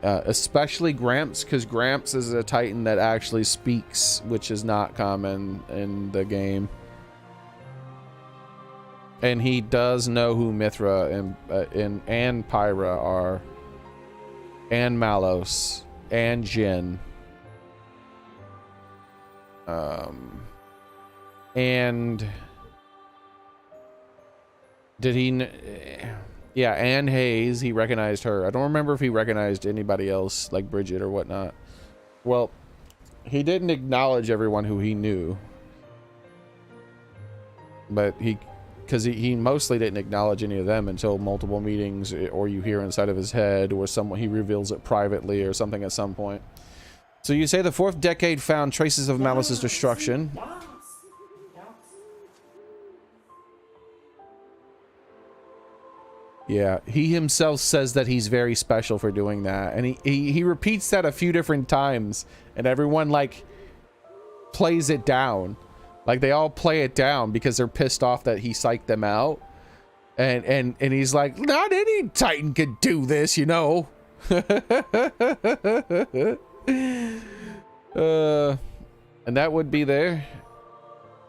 Especially Gramps, because Gramps is a Titan that actually speaks, which is not common in the game. And he does know who Mithra and Pyra are, and Malos, and Jin. And did he? Yeah, and Hayes, he recognized her. I don't remember if he recognized anybody else, like Bridget or whatnot. Well, he didn't acknowledge everyone who he knew. But because he mostly didn't acknowledge any of them until multiple meetings, or you hear inside of his head, or someone he reveals it privately or something at some point. So you say the 4th decade found traces of Malice's destruction. Yeah, he himself says that he's very special for doing that, and he repeats that a few different times, and everyone like plays it down. Like they all play it down because they're pissed off that he psyched them out. And he's like, not any Titan could do this, you know. And that would be there.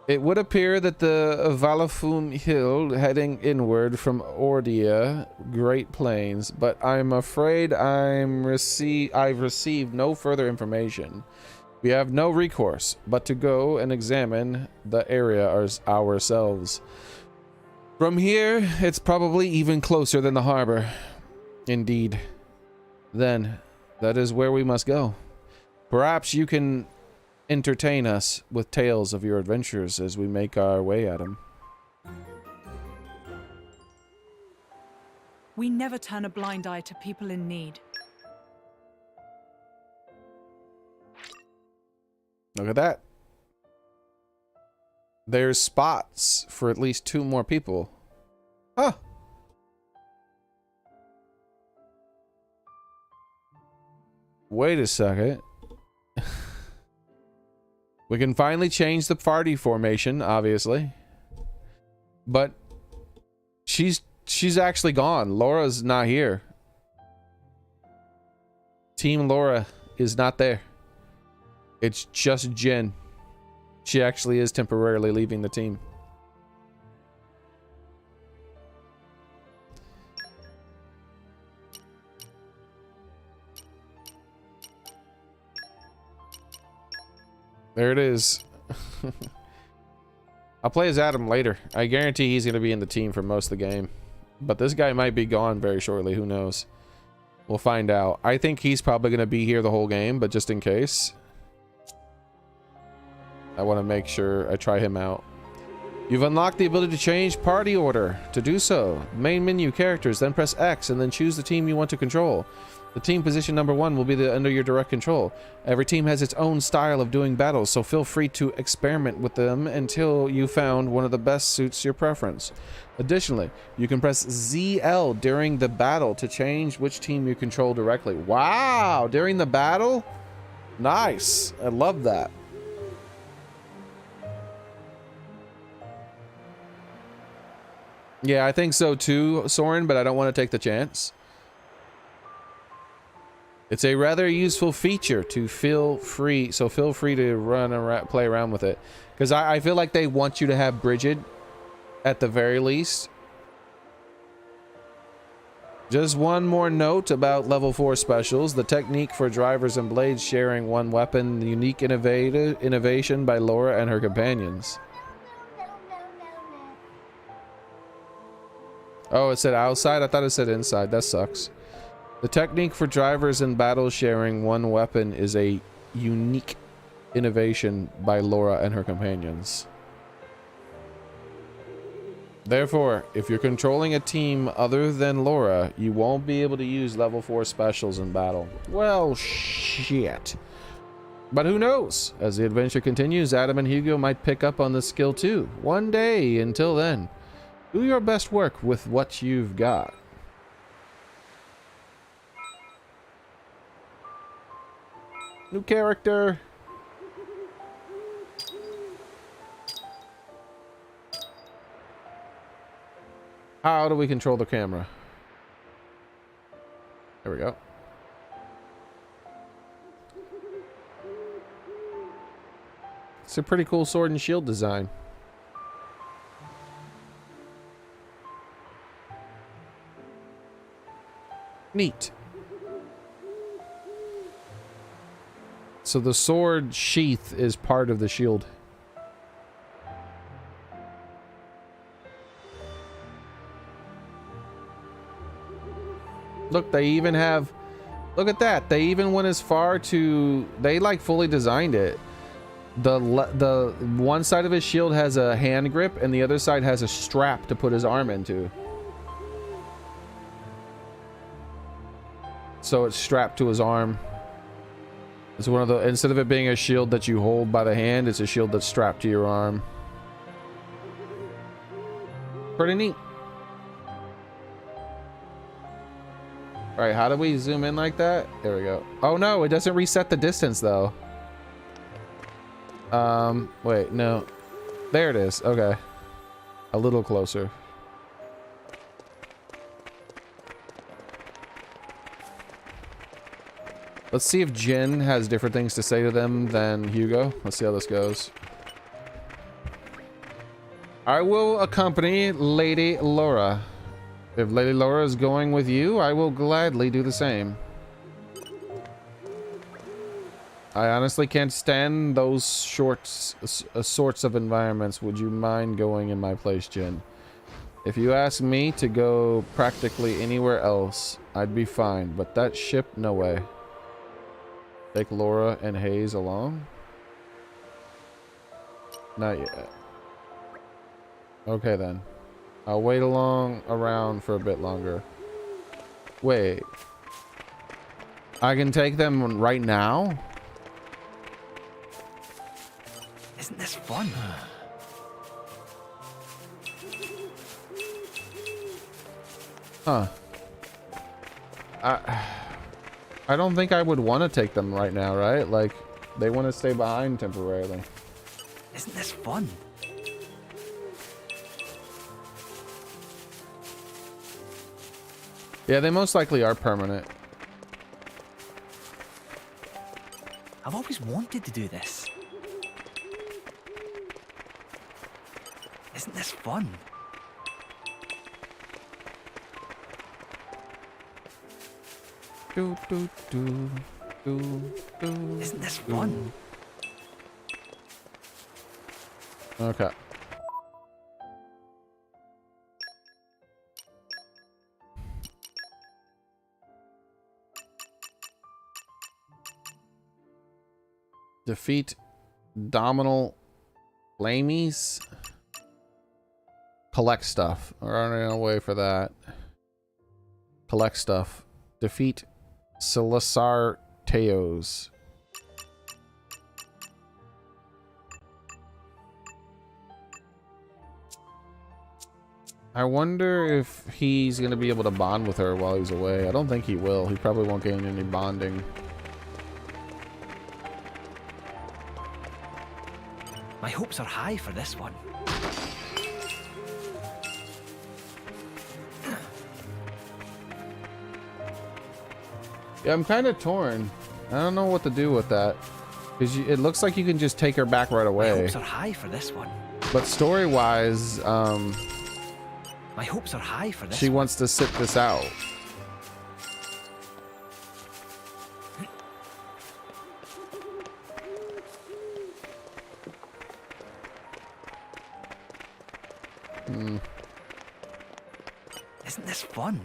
It would appear that the Valafum Hill heading inward from Ordia, Great Plains, but I'm afraid I've received no further information. We have no recourse but to go and examine the area ourselves. From here, it's probably even closer than the harbor. Indeed. Then, that is where we must go. Perhaps you can entertain us with tales of your adventures as we make our way at them. We never turn a blind eye to people in need. Look at that. There's spots for at least 2 more people. Huh. Wait a second. We can finally change the party formation, obviously. But she's actually gone. Laura's not here. Team Laura is not there. It's just Jen. She actually is temporarily leaving the team. There it is. I'll play as Adam later. I guarantee he's going to be in the team for most of the game. But this guy might be gone very shortly. Who knows? We'll find out. I think he's probably going to be here the whole game, but just in case, I want to make sure I try him out. You've unlocked the ability to change party order. To do so, main menu, characters, then press X and then choose the team you want to control. The team position number 1 will be under your direct control. Every team has its own style of doing battles, so feel free to experiment with them until you found one of the best suits your preference. Additionally, you can press ZL during the battle to change which team you control directly. Wow! During the battle? Nice. I love that. Yeah, I think so too, Soren, but I don't want to take the chance. It's a rather useful feature to feel free to run around, play around with it. Because I feel like they want you to have Bridget at the very least. Just one more note about level 4 specials. The technique for drivers and blades sharing one weapon, the unique innovation by Laura and her companions. Oh, it said outside? I thought it said inside. That sucks. The technique for drivers in battle sharing one weapon is a unique innovation by Laura and her companions. Therefore, if you're controlling a team other than Laura, you won't be able to use level 4 specials in battle. Well, shit. But who knows? As the adventure continues, Adam and Hugo might pick up on this skill too. One day. Until then, do your best work with what you've got. New character. How do we control the camera? There we go. It's a pretty cool sword and shield design. Neat. So the sword sheath is part of the shield. Look, they even have... Look at that. They even went as far to... They, like, fully designed it. The one side of his shield has a hand grip, and the other side has a strap to put his arm into. So it's strapped to his arm. It's one of the... Instead of it being a shield that you hold by the hand, it's a shield that's strapped to your arm. Pretty neat. Alright, how do we zoom in like that? There we go. Oh no, it doesn't reset the distance though. Wait, no. There it is. Okay. A little closer. Let's see if Jin has different things to say to them than Hugo. Let's see how this goes. I will accompany Lady Laura. If Lady Laura is going with you, I will gladly do the same. I honestly can't stand those sorts of environments. Would you mind going in my place, Jin? If you ask me to go practically anywhere else, I'd be fine. But that ship, no way. Take Laura and Hayes along? Not yet. Okay then. I'll wait around for a bit longer. Wait. I can take them right now? Isn't this fun? Huh. I don't think I would want to take them right now, right? Like, they want to stay behind temporarily. Isn't this fun? Yeah, they most likely are permanent. I've always wanted to do this. Isn't this fun? Do, do, do, do, do. Isn't this fun? Okay. Defeat Dominal Flamies. Collect stuff. We're running away for that. Collect stuff. Defeat Silasar Teos. I wonder if he's going to be able to bond with her while he's away. I don't think he will. He probably won't gain any bonding. My hopes are high for this one. Yeah, I'm kind of torn. I don't know what to do with that. Because it looks like you can just take her back right away. My hopes are high for this one. But story-wise, my hopes are high for this she one. wants to sit this out. Isn't this fun?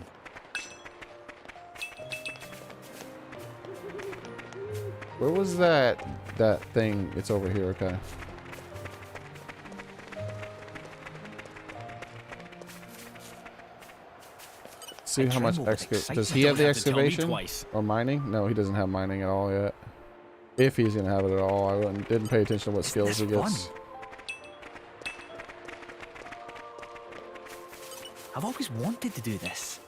Where was that thing? It's over here, okay. See how much does he have the excavation or mining? No, he doesn't have mining at all yet. If he's gonna have it at all, I didn't pay attention to what skills he gets. I've always wanted to do this.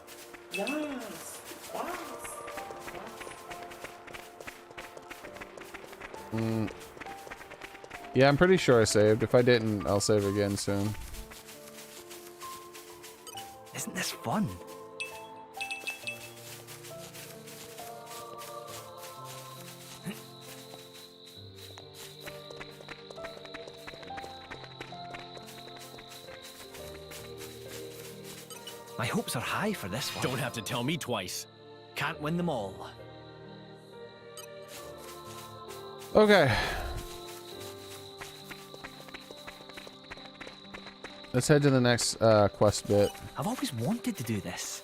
Yeah, I'm pretty sure I saved. If I didn't, I'll save again soon. Isn't this fun? My hopes are high for this one. Don't have to tell me twice. Can't win them all. Okay. Let's head to the next quest bit. I've always wanted to do this.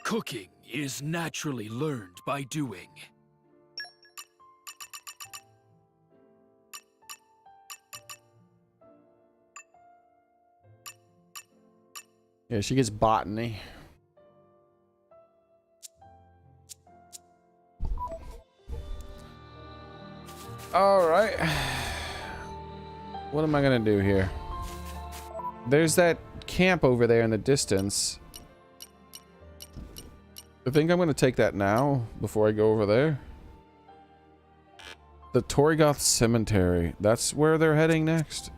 Cooking is naturally learned by doing. Yeah, she gets botany. All right. What am I gonna do here? There's that camp over there in the distance. I think I'm gonna take that now before I go over there. The Torgoth Cemetery. That's where they're heading next.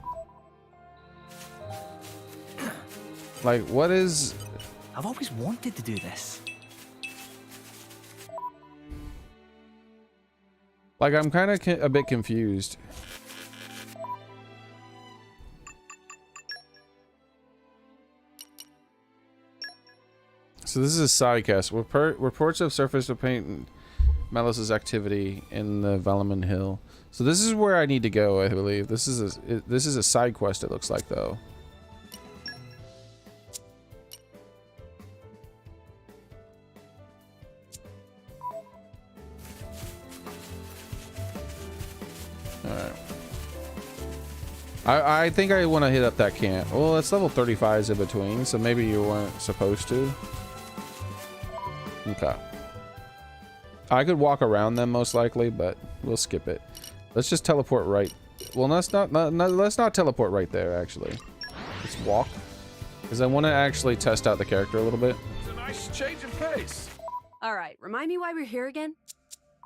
Like, what is... I've always wanted to do this. Like, I'm kind of a bit confused. So this is a side quest. Reports of surface of paint Melos' activity in the Velaman Hill. So this is where I need to go, I believe. This is a side quest, it looks like, though. Alright. I think I want to hit up that camp. Well, it's level 35 in between, so maybe you weren't supposed to. Okay. I could walk around them most likely, but we'll skip it. Let's just teleport right. Well, let's not teleport right there, actually. Let's walk. Because I want to actually test out the character a little bit. It's a nice change of pace. All right, remind me why we're here again?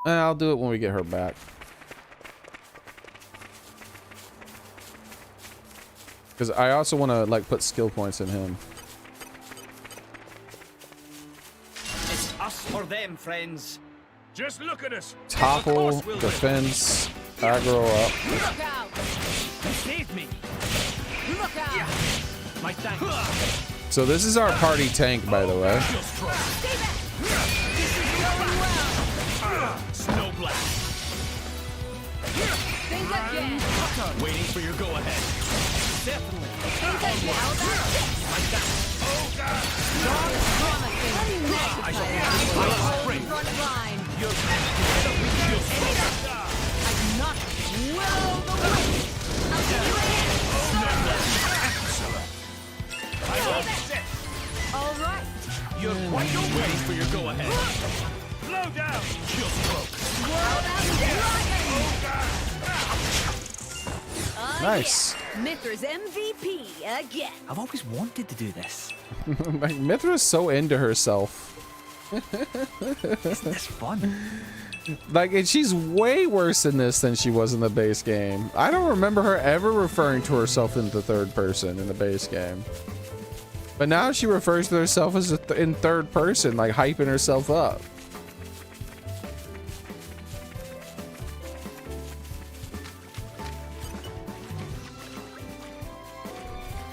I'll do it when we get her back. Because I also want to, like, put skill points in him. It's us or them, friends. Just look at us. Topple, defense, aggro up. Look out! Save me. Look out! My thanks. So this is our party tank, by the way. Stay back! This is going well! Snow blast. Think again! Waiting for your go-ahead. Definitely. Think again! How about this? Like that. Oh, God. Strong and promising! Front line! I do not will the wind! I'll see you ahead! All right! You're quite waiting for your go-ahead. Slow down. Kill stroke. World out dragon! Nice. Mithra's MVP again. I've always wanted to do this. Like, Mithra's so into herself. Isn't this fun? Like, and she's way worse in this than she was in the base game. I don't remember her ever referring to herself in the third person in the base game. But now she refers to herself as in third person, like hyping herself up.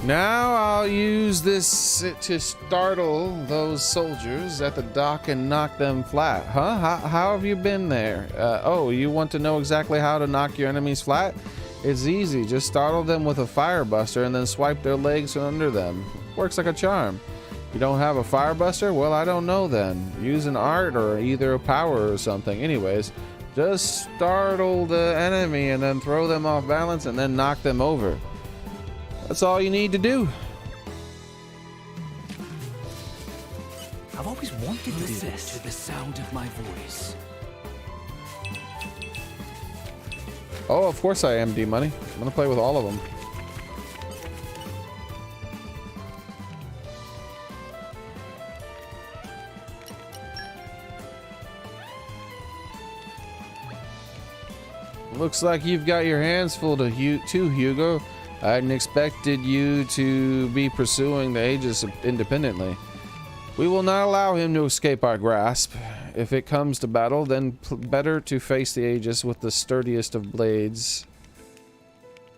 Now I'll use this to startle those soldiers at the dock and knock them flat. Huh? How have you been there? Oh, you want to know exactly how to knock your enemies flat? It's easy. Just startle them with a firebuster and then swipe their legs from under them. Works like a charm. You don't have a firebuster? Well, I don't know then. Use an art or either a power or something. Anyways, just startle the enemy and then throw them off balance and then knock them over. That's all you need to do. I've always wanted to do Listen this. to the sound of my voice. Oh, of course I am, D-Money. I'm gonna play with all of them. Looks like you've got your hands full too, Hugo. I hadn't expected you to be pursuing the Aegis independently. We will not allow him to escape our grasp. If it comes to battle, then better to face the Aegis with the sturdiest of blades.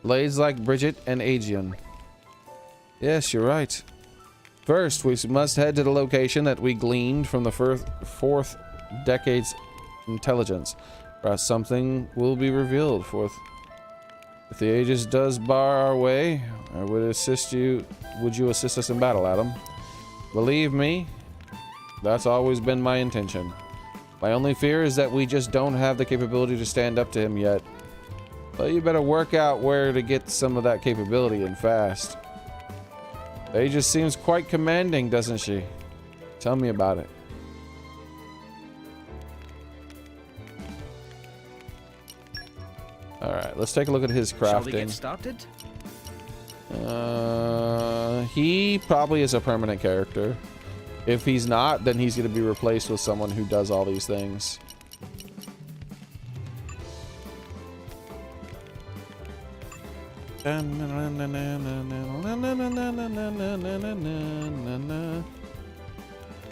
Blades like Bridget and Aegeon. Yes, you're right. First, we must head to the location that we gleaned from the fourth decade's intelligence. Perhaps something will be revealed. If the Aegis does bar our way, I would assist you. Would you assist us in battle, Adam? Believe me, that's always been my intention. My only fear is that we just don't have the capability to stand up to him yet. But you better work out where to get some of that capability and fast. The Aegis seems quite commanding, doesn't she? Tell me about it. Alright, let's take a look at his crafting. Shall we get started? He probably is a permanent character. If he's not, then he's going to be replaced with someone who does all these things.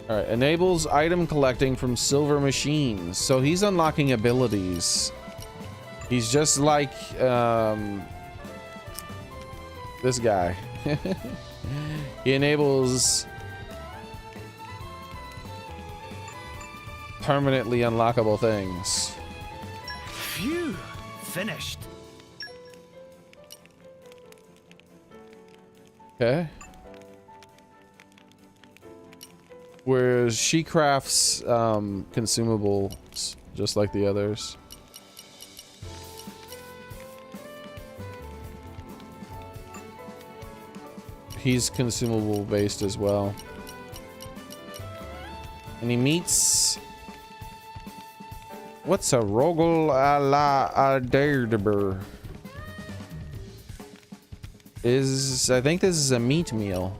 Alright, enables item collecting from silver machines. So he's unlocking abilities. He's just like this guy. He enables permanently unlockable things. Phew! Finished. Okay. Whereas she crafts consumables just like the others. He's consumable based as well. And he meets... What's a Rogel a la Aderdeber? I think this is a meat meal.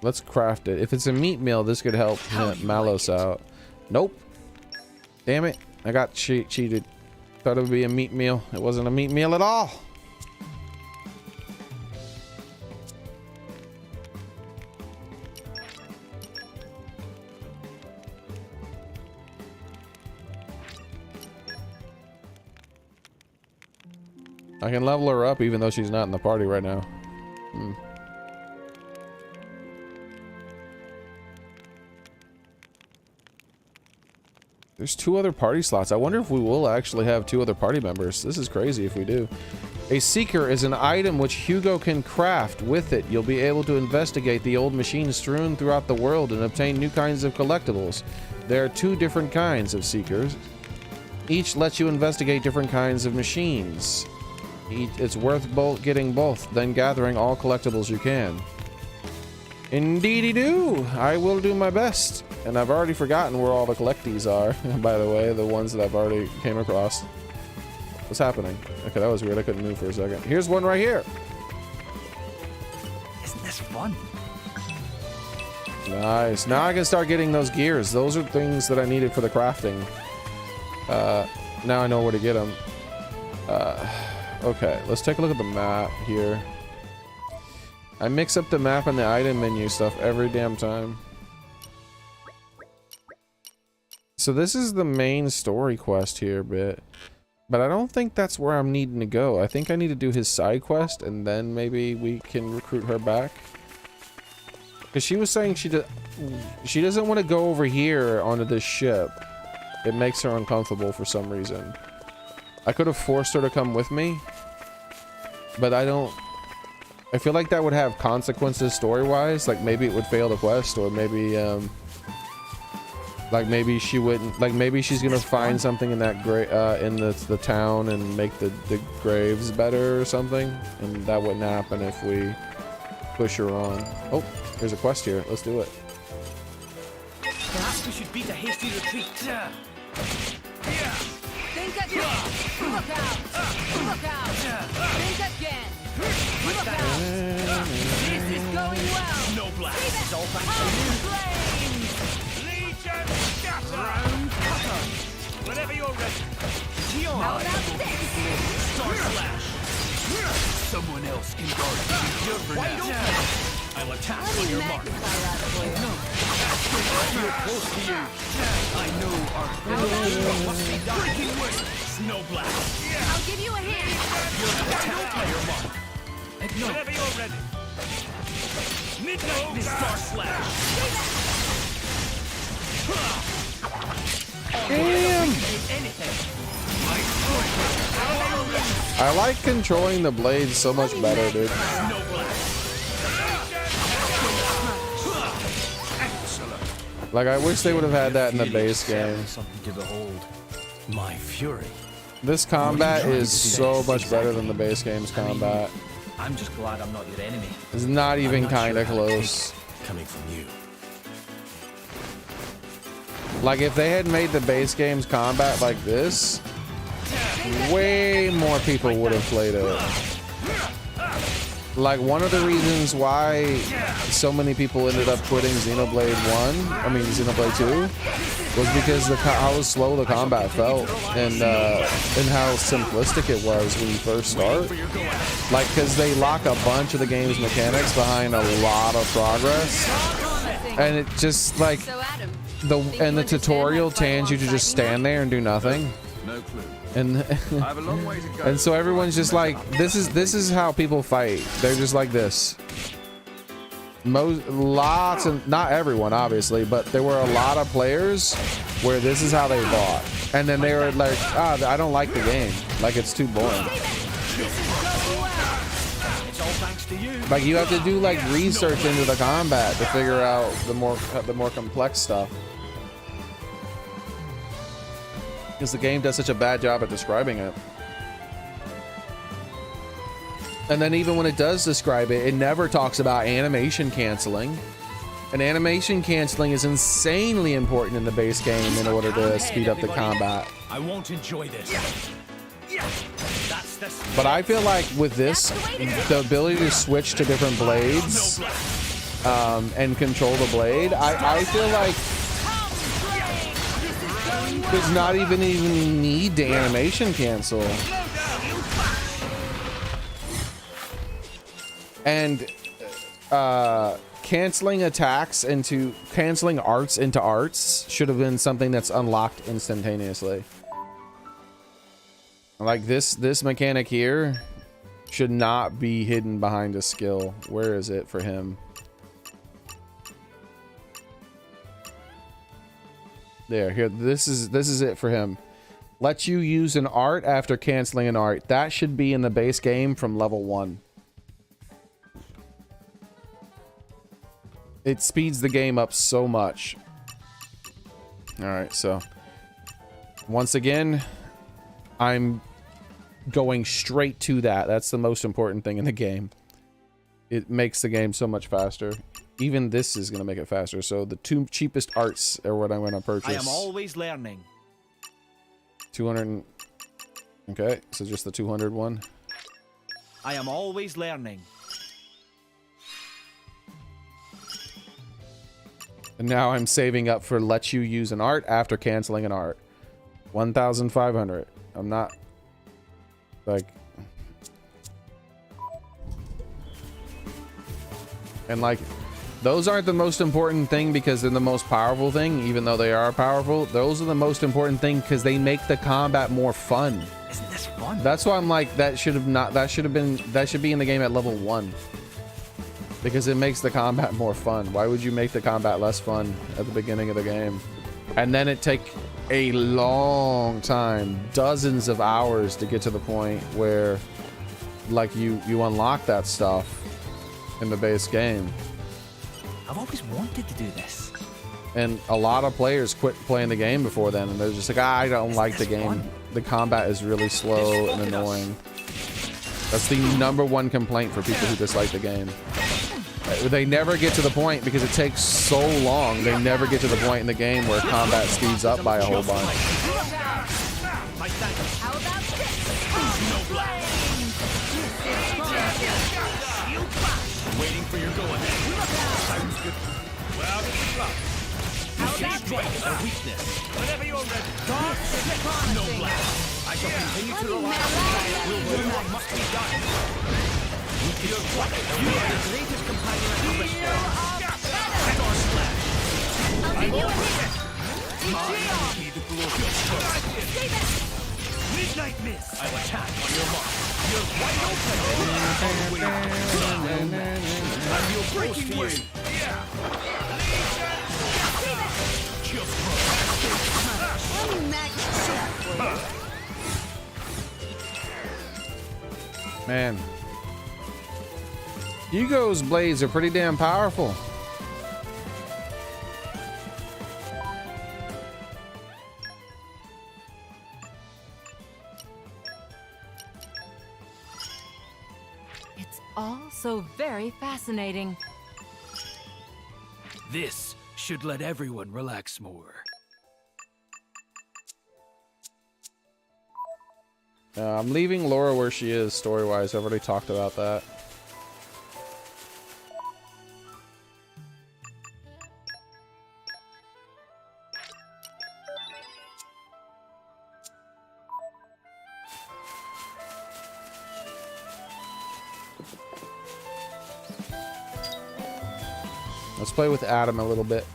Let's craft it. If it's a meat meal, this could help Malos out. Nope. Damn it. I got cheated. Thought it would be a meat meal. It wasn't a meat meal at all. I can level her up even though she's not in the party right now. There's 2 other party slots. I wonder if we will actually have 2 other party members. This is crazy if we do. A seeker is an item which Hugo can craft. With it, you'll be able to investigate the old machines strewn throughout the world and obtain new kinds of collectibles. There are 2 different kinds of seekers. Each lets you investigate different kinds of machines. It's worth getting both, then gathering all collectibles you can. Indeedy do! I will do my best. And I've already forgotten where all the collecties are, by the way, the ones that I've already came across. What's happening? Okay, that was weird. I couldn't move for a second. Here's one right here. Isn't this fun? Nice. Now I can start getting those gears. Those are things that I needed for the crafting. Now I know where to get them. Okay, let's take a look at the map here. I mix up the map and the item menu stuff every damn time. So this is the main story quest here, but I don't think that's where I'm needing to go. I think I need to do his side quest and then maybe we can recruit her back. Because she was saying she doesn't want to go over here onto this ship. It makes her uncomfortable for some reason. I could have forced her to come with me, but I feel like that would have consequences story-wise. Like maybe it would fail the quest, or maybe like maybe she wouldn't. Like maybe she's gonna find something in that in the town and make the graves better or something, and that wouldn't happen if we push her on. Oh, there's a quest here. Let's do it. Perhaps we should beat a hasty retreat. Think again! Look out! Look out! Think again! Look out! This is going well! No blast. It's all back to you. Flames! Legion scatter! Whenever you're ready. How about this? Star slash. Someone else can guard you for now. I'll attack on your mark. We're close to you. I know our must be done. Breaking wings. Snow blast. I'll give you a hand. You're attacked by your mark. Ignite. Whenever you're ready. Midnight star slash. Damn! I like controlling the blades so much better, dude. Like, I wish they would have had that in the base game. Something to behold. My fury. This combat is so much better than the base game's combat. I'm just glad I'm not your enemy. It's not even kind of close. Coming from you. Like, if they had made the base game's combat like this, way more people would have played it. Like, one of the reasons why so many people ended up quitting Xenoblade 2 was because how slow the combat felt and how simplistic it was when you first start. Like, because they lock a bunch of the game's mechanics behind a lot of progress, and it just like the tutorial tells you to just stand there and do nothing. No clue. And and so everyone's just like, this is how people fight. They're just like this. Lots of, not everyone obviously, but there were a lot of players where this is how they fought, and then they were like, I don't like the game, like it's too boring. Like, you have to do like research into the combat to figure out the more complex stuff. Because the game does such a bad job at describing it. And then even when it does describe it, it never talks about animation canceling. And animation canceling is insanely important in the base game in order to speed up the combat. I won't enjoy this. But I feel like with this, the ability to switch to different blades and control the blade, I feel like there's not even need to animation cancel. And canceling arts into arts should have been something that's unlocked instantaneously. Like this mechanic here should not be hidden behind a skill. Where is it for him? There, here, this is it for him. Lets you use an art after canceling an art. That should be in the base game from level 1. It speeds the game up so much. All right, so Once again, I'm going straight to that. That's the most important thing in the game. It makes the game so much faster. Even this is going to make it faster. So the 2 cheapest arts are what I'm going to purchase. I am always learning. 200. Okay, so just the 200 one. I am always learning. And now I'm saving up for let you use an art after canceling an art. 1,500. I'm not like, and like, those aren't the most important thing because they're the most powerful thing, even though they are powerful. Those are the most important thing because they make the combat more fun. Isn't this fun? That's why I'm like, that should be in the game at level 1. Because it makes the combat more fun. Why would you make the combat less fun at the beginning of the game? And then it take a long time, dozens of hours to get to the point where like you unlock that stuff in the base game. I've always wanted to do this. And a lot of players quit playing the game before then, and they're just like, I don't like the game. The combat is really slow and annoying. That's the #1 complaint for people who dislike the game. They never get to the point because it takes so long. They never get to the point in the game where combat speeds up by a whole bunch. How about this? Waiting for your go-ahead. Sounds good. Well, How about this? a weakness. Whenever you're ready. No blast. I shall continue to rely on you. We'll do what must be done. You are the greatest companion I can wish for. Star Slash. I'll give you a hit. Mine be the glory. Save it. Midnight Miss. I'll attack on your mark. You're wide open. I feel breaking word. Let me magnify that for you. Man. Hugo's blades are pretty damn powerful. It's all so very fascinating. This should let everyone relax more. I'm leaving Laura where she is story-wise. I've already talked about that. Let's play with Adam a little bit.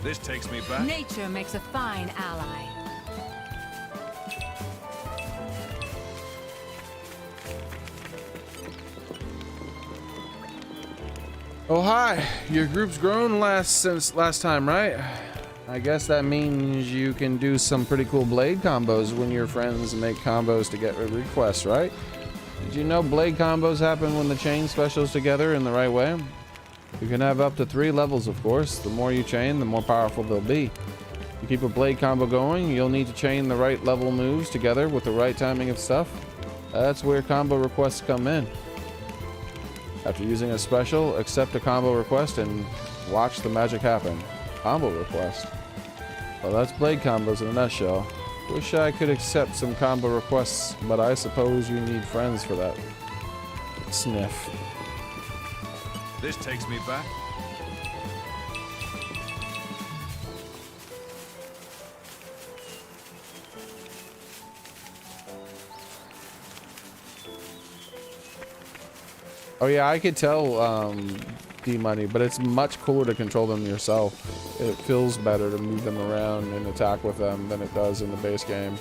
This takes me back. Nature makes a fine ally. Oh hi, your group's grown since last time, right? I guess that means you can do some pretty cool blade combos when your friends make combos to get requests, right? Did you know blade combos happen when the chain specials together in the right way? You can have up to 3 levels, of course. The more you chain, the more powerful they'll be. To keep a blade combo going, you'll need to chain the right level moves together with the right timing of stuff. That's where combo requests come in. After using a special, accept a combo request and watch the magic happen. Combo request. Well, that's blade combos in a nutshell. Wish I could accept some combo requests, but I suppose you need friends for that. Sniff. This takes me back. Oh yeah, I could tell D-Money, but it's much cooler to control them yourself. It feels better to move them around and attack with them than it does in the base game.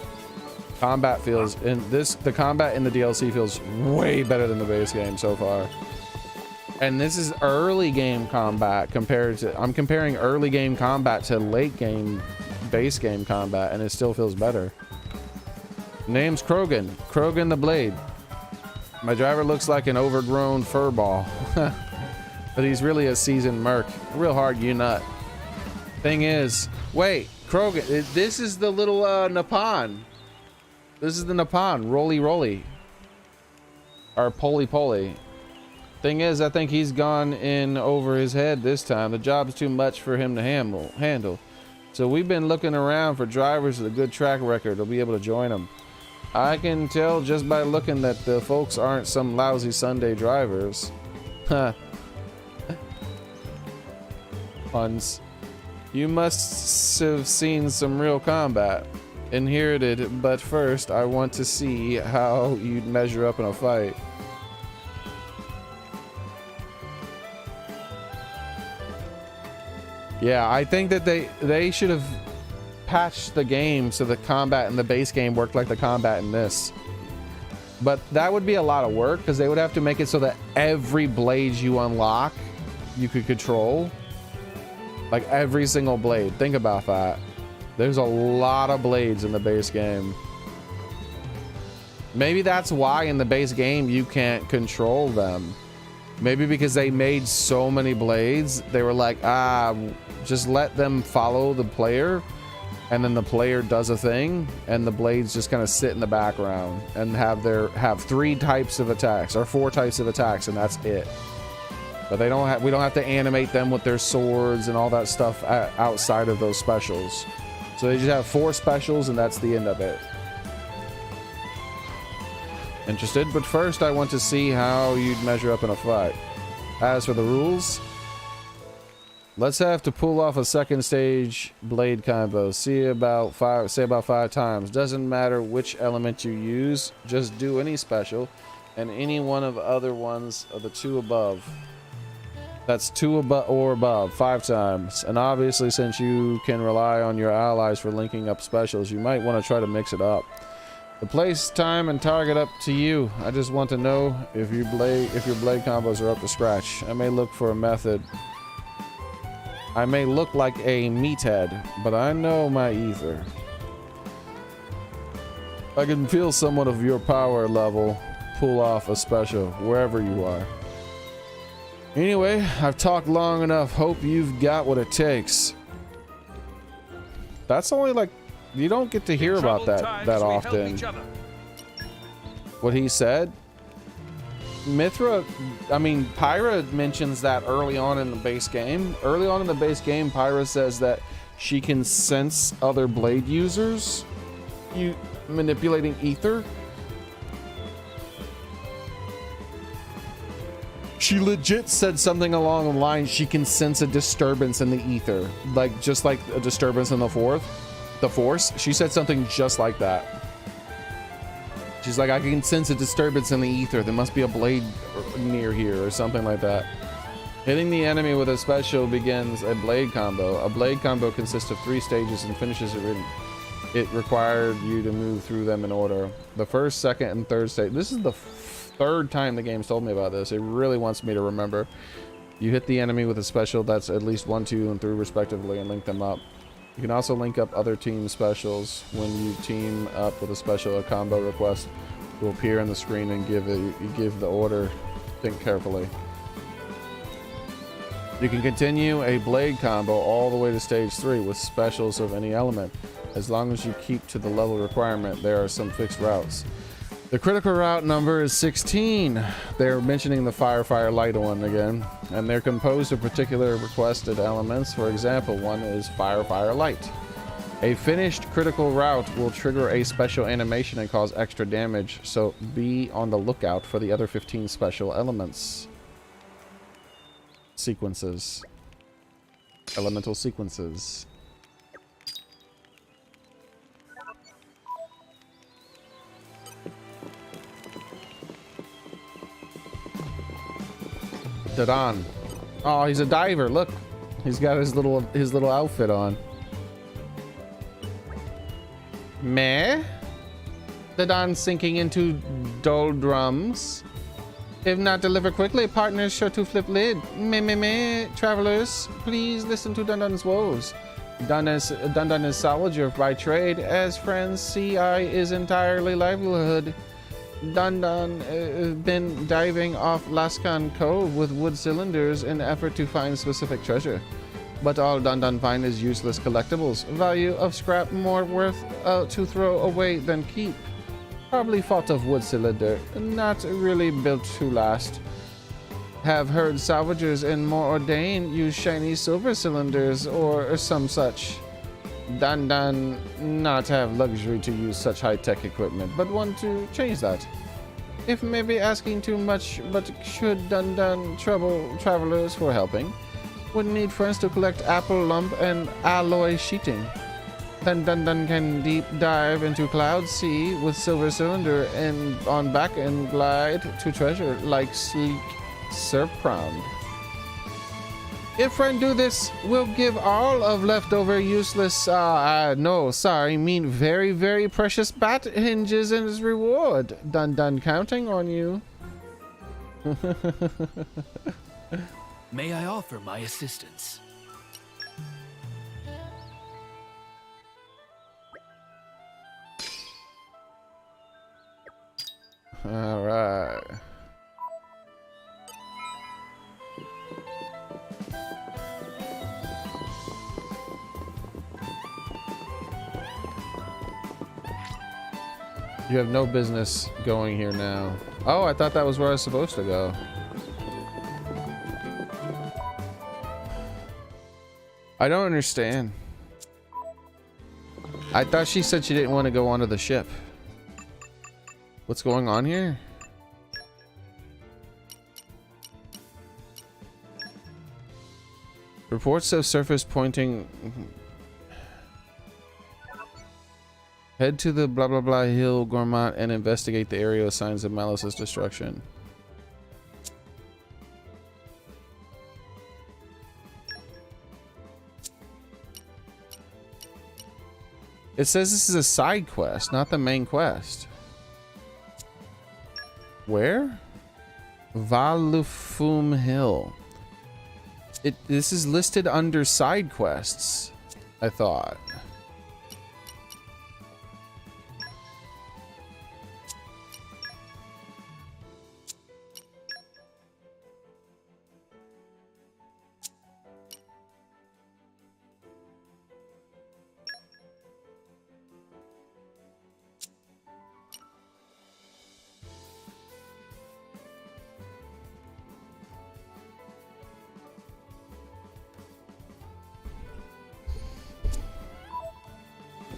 Combat feels the combat in the DLC feels way better than the base game so far. And this is early game combat compared to, I'm comparing early game combat to late game base game combat, and it still feels better. Name's Krogan. Krogan the Blade. My driver looks like an overgrown fur ball. but he's really a seasoned merc. Real hard unit. Thing is, wait, Krogan, this is the little Nippon. This is the Nippon, roly. Or poly. Thing is, I think he's gone in over his head this time. The job's too much for him to handle. So we've been looking around for drivers with a good track record to be able to join him. I can tell just by looking that the folks aren't some lousy Sunday drivers. Huh. Puns. You must have seen some real combat. Inherited, but first I want to see how you'd measure up in a fight. Yeah, I think that they should have patched the game so the combat in the base game worked like the combat in this. But that would be a lot of work because they would have to make it so that every blade you unlock, you could control. Like every single blade. Think about that. There's a lot of blades in the base game. Maybe that's why in the base game you can't control them. Maybe because they made so many blades, they were like, just let them follow the player, and then the player does a thing, and the blades just kind of sit in the background and have 3 types of attacks or 4 types of attacks, and that's it. But we don't have to animate them with their swords and all that stuff outside of those specials. So they just have 4 specials, and that's the end of it. Interested? But first, I want to see how you'd measure up in a fight. As for the rules, let's have to pull off a second stage blade combo. Say about 5 times. Doesn't matter which element you use. Just do any special, and any one of other ones of the 2 above. That's 2 or above 5 times. And obviously, since you can rely on your allies for linking up specials, you might want to try to mix it up. The place, time, and target up to you. I just want to know if your blade combos are up to scratch. I may look for a method. I may look like a meathead, but I know my ether. I can feel somewhat of your power level pull off a special wherever you are. Anyway, I've talked long enough. Hope you've got what it takes. That's only like, you don't get to hear about that often. What he said? Pyra mentions that early on in the base game. Early on in the base game, Pyra says that she can sense other blade users manipulating ether. She legit said something along the line, she can sense a disturbance in the ether. Like, just like a disturbance in the Force. She said something just like that. She's like, I can sense a disturbance in the ether. There must be a blade near here or something like that. Hitting the enemy with a special begins a blade combo. A blade combo consists of 3 stages and finishes it required you to move through them in order. The first, second, and third stage. This is the 3rd time the game's told me about this. It really wants me to remember. You hit the enemy with a special that's at least 1, 2, and 3 respectively and link them up. You can also link up other team specials. When you team up with a special, a combo request will appear on the screen and give the order. Think carefully. You can continue a blade combo all the way to stage 3 with specials of any element. As long as you keep to the level requirement, there are some fixed routes. The critical route number is 16. They're mentioning the fire light one again, and they're composed of particular requested elements. For example, one is fire light. A finished critical route will trigger a special animation and cause extra damage, so be on the lookout for the other 15 special elements. Sequences. Elemental sequences. Dadan. Oh, he's a diver. Look, he's got his little outfit on. Meh? Dadan sinking into doldrums. If not delivered quickly, partners sure to flip lid. Meh. Travelers, please listen to Dundan's woes. Dundan is soldier by trade. As friends, CI is entirely livelihood. Dun been diving off Laskan Cove with wood cylinders in effort to find specific treasure. But all Dun find is useless collectibles. Value of scrap more worth to throw away than keep. Probably fault of wood cylinder. Not really built to last. Have heard salvagers in More Ordain use shiny silver cylinders or some such. Dun not have luxury to use such high-tech equipment, but want to change that. If maybe asking too much, but should Dun trouble travelers for helping. Would need friends to collect apple lump and alloy sheeting. Then Dun can deep dive into Cloud Sea with silver cylinder and on back and glide to treasure like sleek surfround. If friend do this, we'll give all of leftover useless, mean very, very precious bat hinges as reward. Dun counting on you. May I offer my assistance? All right. You have no business going here now. Oh, I thought that was where I was supposed to go. I don't understand. I thought she said she didn't want to go onto the ship. What's going on here? Reports of surface pointing. Head to the blah blah blah hill Gourmand and investigate the area of signs of Malice's destruction. It says this is a side quest, not the main quest. Where? Valufum Hill. This is listed under side quests, I thought.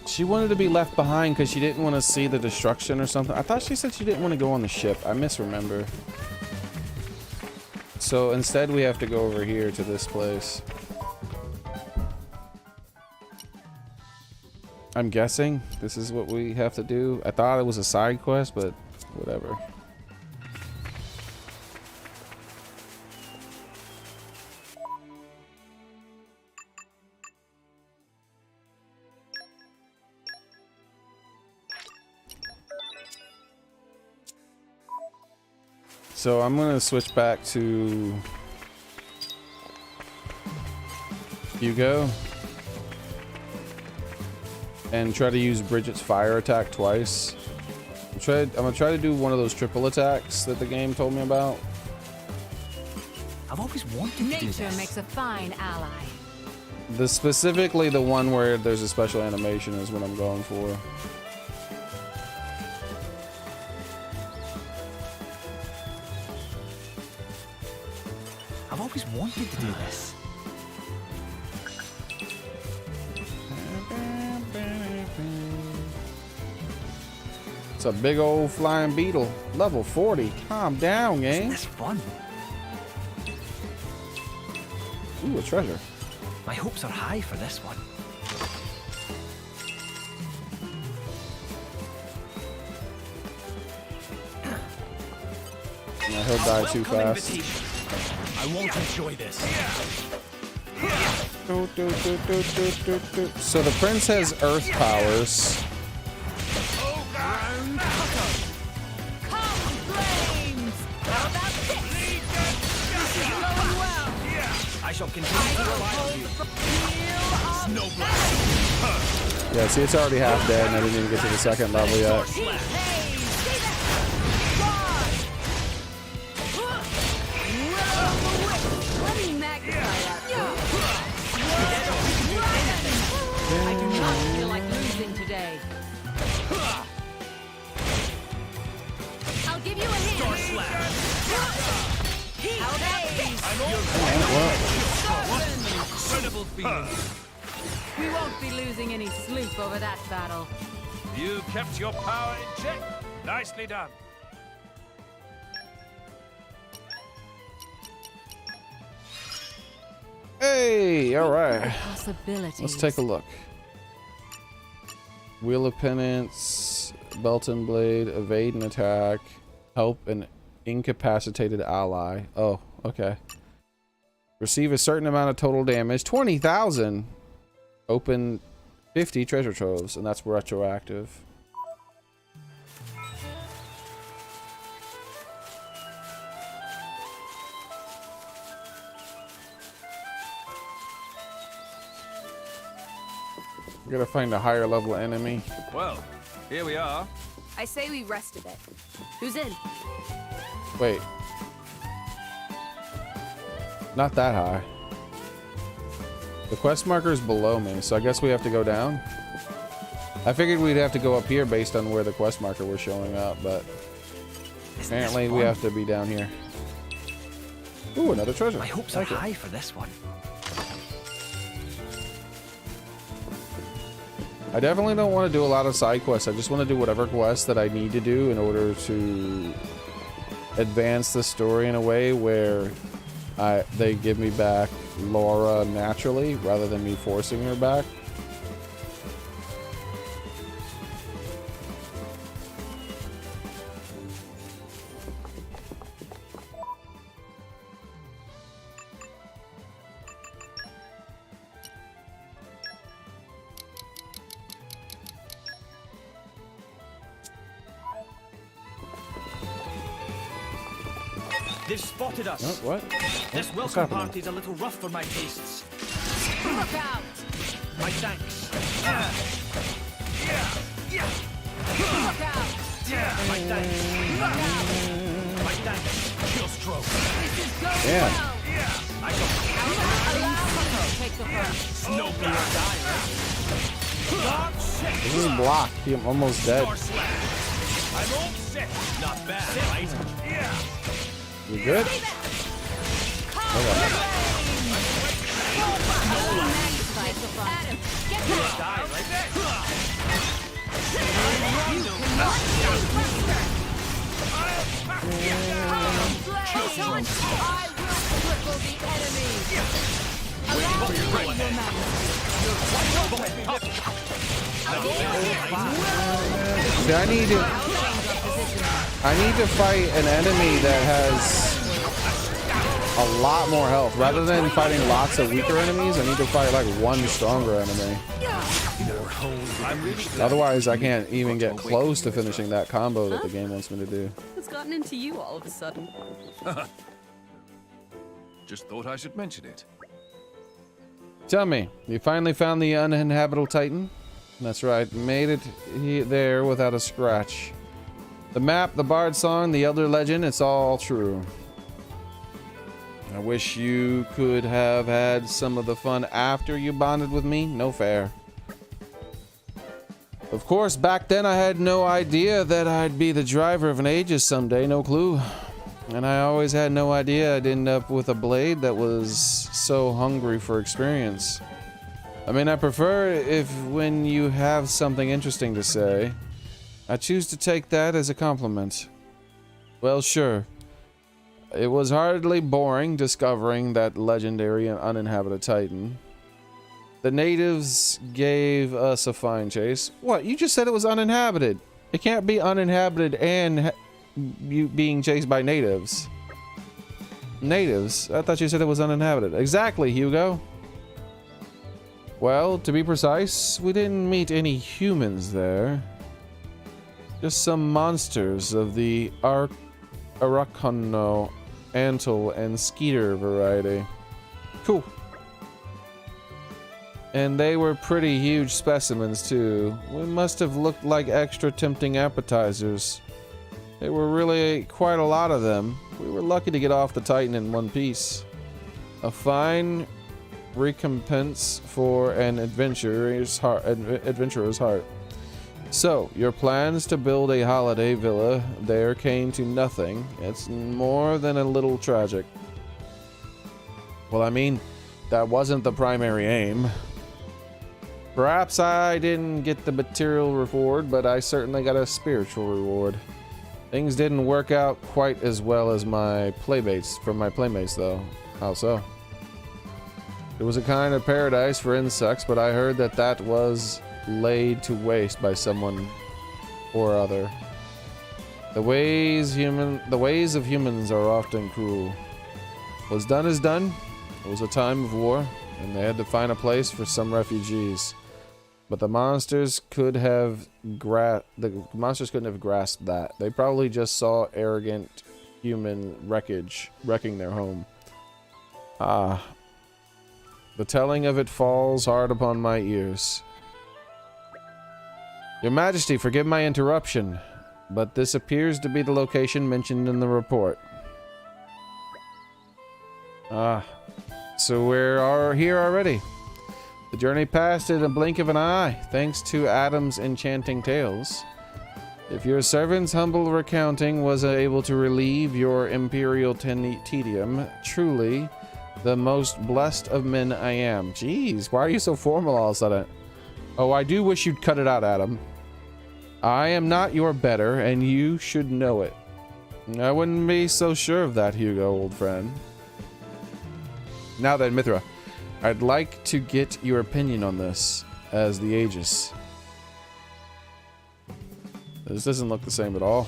She wanted to be left behind because she didn't want to see the destruction or something. I thought she said she didn't want to go on the ship. I misremember. So instead we have to go over here to this place. I'm guessing this is what we have to do. I thought it was a side quest, but whatever. So I'm gonna switch back to Hugo and try to use Bridget's fire attack twice. I'm gonna try to do one of those triple attacks that the game told me about. I've always wanted to do this. Nature makes a fine ally. Specifically the one where there's a special animation is what I'm going for. I've always wanted to do this. It's a big old flying beetle. Level 40. Calm down, gang. Isn't this fun? Ooh, a treasure. My hopes are high for this one. Yeah, he'll die too fast. I won't enjoy this. So the prince has earth powers. I shall continue to rely on you. Snowblade. Yeah, see, it's already half dead, and I didn't even get to the second level yet. mutual feelings. We won't be losing any sleep over that battle. You kept your power in check. Nicely done. Hey, all right. Possibilities. Let's take a look. Wheel of Penance, Belt and Blade, evade and attack, help an incapacitated ally. Oh, okay. Receive a certain amount of total damage, 20,000. Open 50 treasure troves, and that's retroactive. We gotta find a higher level enemy. Well, here we are. I say we rest a bit. Who's in? Wait. Not that high. The quest marker is below me, so I guess we have to go down. I figured we'd have to go up here based on where the quest marker was showing up, but apparently we have to be down here. Ooh, another treasure. My hopes are high for this one. I definitely don't want to do a lot of side quests. I just want to do whatever quests that I need to do in order to advance the story in a way where they give me back Laura naturally rather than me forcing her back. They've spotted us. Oh, what? This What's welcome happening? party's a little rough for my tastes. Look out! My thanks. Look out! My thanks. My thanks. Your stroke. This is going Yeah. well. I shall Allow Hugo to take the first. snowblower die. This is blocked. I'm almost dead. I'm all set. Not bad, right? You good? Die right there. I will cripple the enemy. Allow me, Your Majesty. See, I need to fight an enemy that has a lot more health. Rather than fighting lots of weaker enemies, I need to fight like one stronger enemy. Otherwise, I can't even get close to finishing that combo that the game wants me to do. What's gotten into you all of a sudden? Just thought I should mention it. Tell me, you finally found the uninhabitable Titan? That's right, made it there without a scratch. The map, the bard song, the elder legend, it's all true. I wish you could have had some of the fun after you bonded with me. No fair. Of course, back then I had no idea that I'd be the driver of an Aegis someday, no clue. And I always had no idea I'd end up with a blade that was so hungry for experience. I mean, I prefer if when you have something interesting to say, I choose to take that as a compliment. Well, sure. It was hardly boring discovering that legendary and uninhabited Titan. The natives gave us a fine chase. What? You just said it was uninhabited. It can't be uninhabited and you being chased by natives. Natives? I thought you said it was uninhabited. Exactly, Hugo. Well, to be precise, we didn't meet any humans there. Just some monsters of the Arakono, Antle, and Skeeter variety. Cool. And they were pretty huge specimens, too. We must have looked like extra tempting appetizers. There were really quite a lot of them. We were lucky to get off the Titan in one piece. A fine recompense for an adventurer's heart. So, your plans to build a holiday villa there came to nothing. It's more than a little tragic. Well, I mean, that wasn't the primary aim. Perhaps I didn't get the material reward, but I certainly got a spiritual reward. Things didn't work out quite as well as my playmates, though. How so? It was a kind of paradise for insects, but I heard that was laid to waste by someone or other. The ways of humans are often cruel. What's done is done. It was a time of war, and they had to find a place for some refugees. But the monsters couldn't have grasped that. They probably just saw arrogant human wreckage wrecking their home. Ah, the telling of it falls hard upon my ears. Your Majesty, forgive my interruption, but this appears to be the location mentioned in the report. Ah, so we're here already. The journey passed in a blink of an eye, thanks to Adam's enchanting tales. If your servant's humble recounting was able to relieve your imperial tedium, truly the most blessed of men I am. Jeez, why are you so formal all of a sudden? Oh, I do wish you'd cut it out, Adam. I am not your better, and you should know it. I wouldn't be so sure of that, Hugo, old friend. Now then, Mithra, I'd like to get your opinion on this, as the Aegis. This doesn't look the same at all.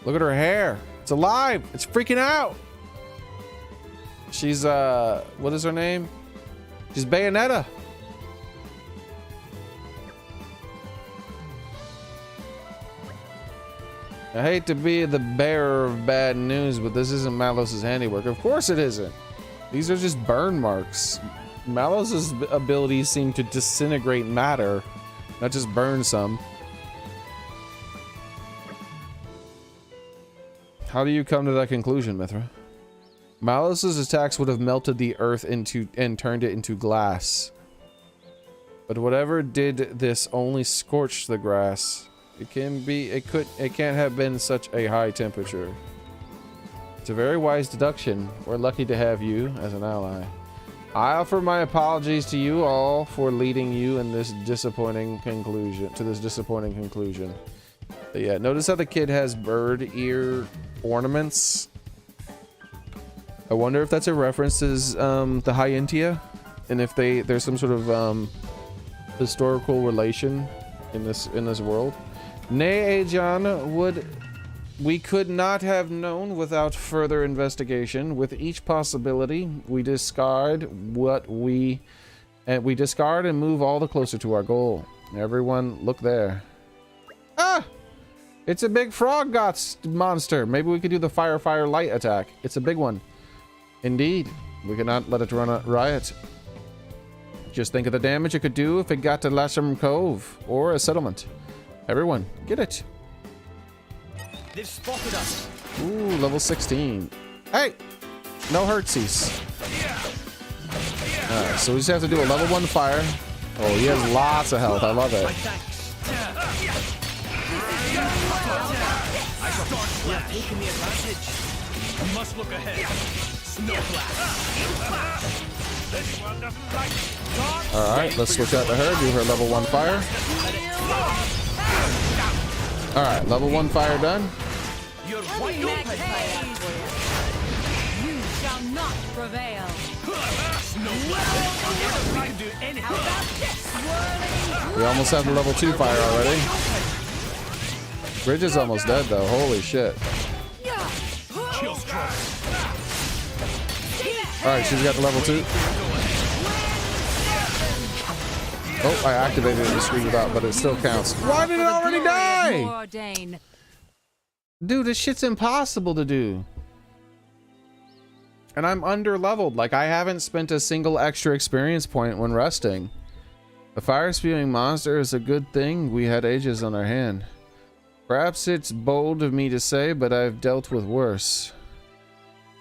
Look at her hair. It's alive. It's freaking out. She's, what is her name? She's Bayonetta. I hate to be the bearer of bad news, but this isn't Malos's handiwork. Of course it isn't. These are just burn marks. Malos's abilities seem to disintegrate matter, not just burn some. How do you come to that conclusion, Mithra? Malos's attacks would have melted the earth and turned it into glass. But whatever did this only scorched the grass. It can't have been such a high temperature. It's a very wise deduction. We're lucky to have you as an ally. I offer my apologies to you all for leading you in this disappointing conclusion. But yeah, notice how the kid has bird ear ornaments. I wonder if that's a reference to the Hyentia, and if there's some sort of historical relation in this world. Nay, Ajan, we could not have known without further investigation. With each possibility, we discard and move all the closer to our goal. Everyone, look there. Ah! It's a big frog monster. Maybe we could do the fire light attack. It's a big one. Indeed, we cannot let it run riot. Just think of the damage it could do if it got to Lasham Cove or a settlement. Everyone, get it. They've spotted us. Ooh, level 16. Hey! No hurtsies. Alright, so we just have to do a level 1 fire. Oh, he has lots of health. I love it. We have taken the advantage. We must look ahead. Alright, let's switch out to her. Do her level 1 fire. Alright, level 1 fire done. You shall not prevail. We almost have the level 2 fire already. Bridge is almost dead though. Holy shit. Alright, she's got the level 2. Oh, I activated it to screen it out, but it still counts. Why did it already die? Dude, this shit's impossible to do. And I'm under leveled. Like, I haven't spent a single extra experience point when resting. The fire spewing monster is a good thing we had Aegis on our hand. Perhaps it's bold of me to say, but I've dealt with worse.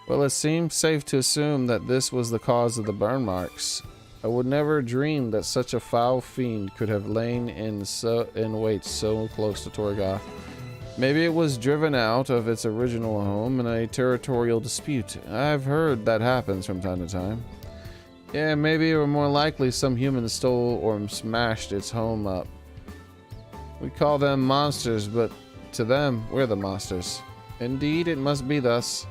Well, it seems safe to assume that this was the cause of the burn marks. I would never dream that such a foul fiend could have lain in wait so close to Torgoth. Maybe it was driven out of its original home in a territorial dispute. I've heard that happens from time to time. Yeah, maybe, or more likely, some human stole or smashed its home up. We call them monsters, but to them, we're the monsters. Indeed, it must be thus.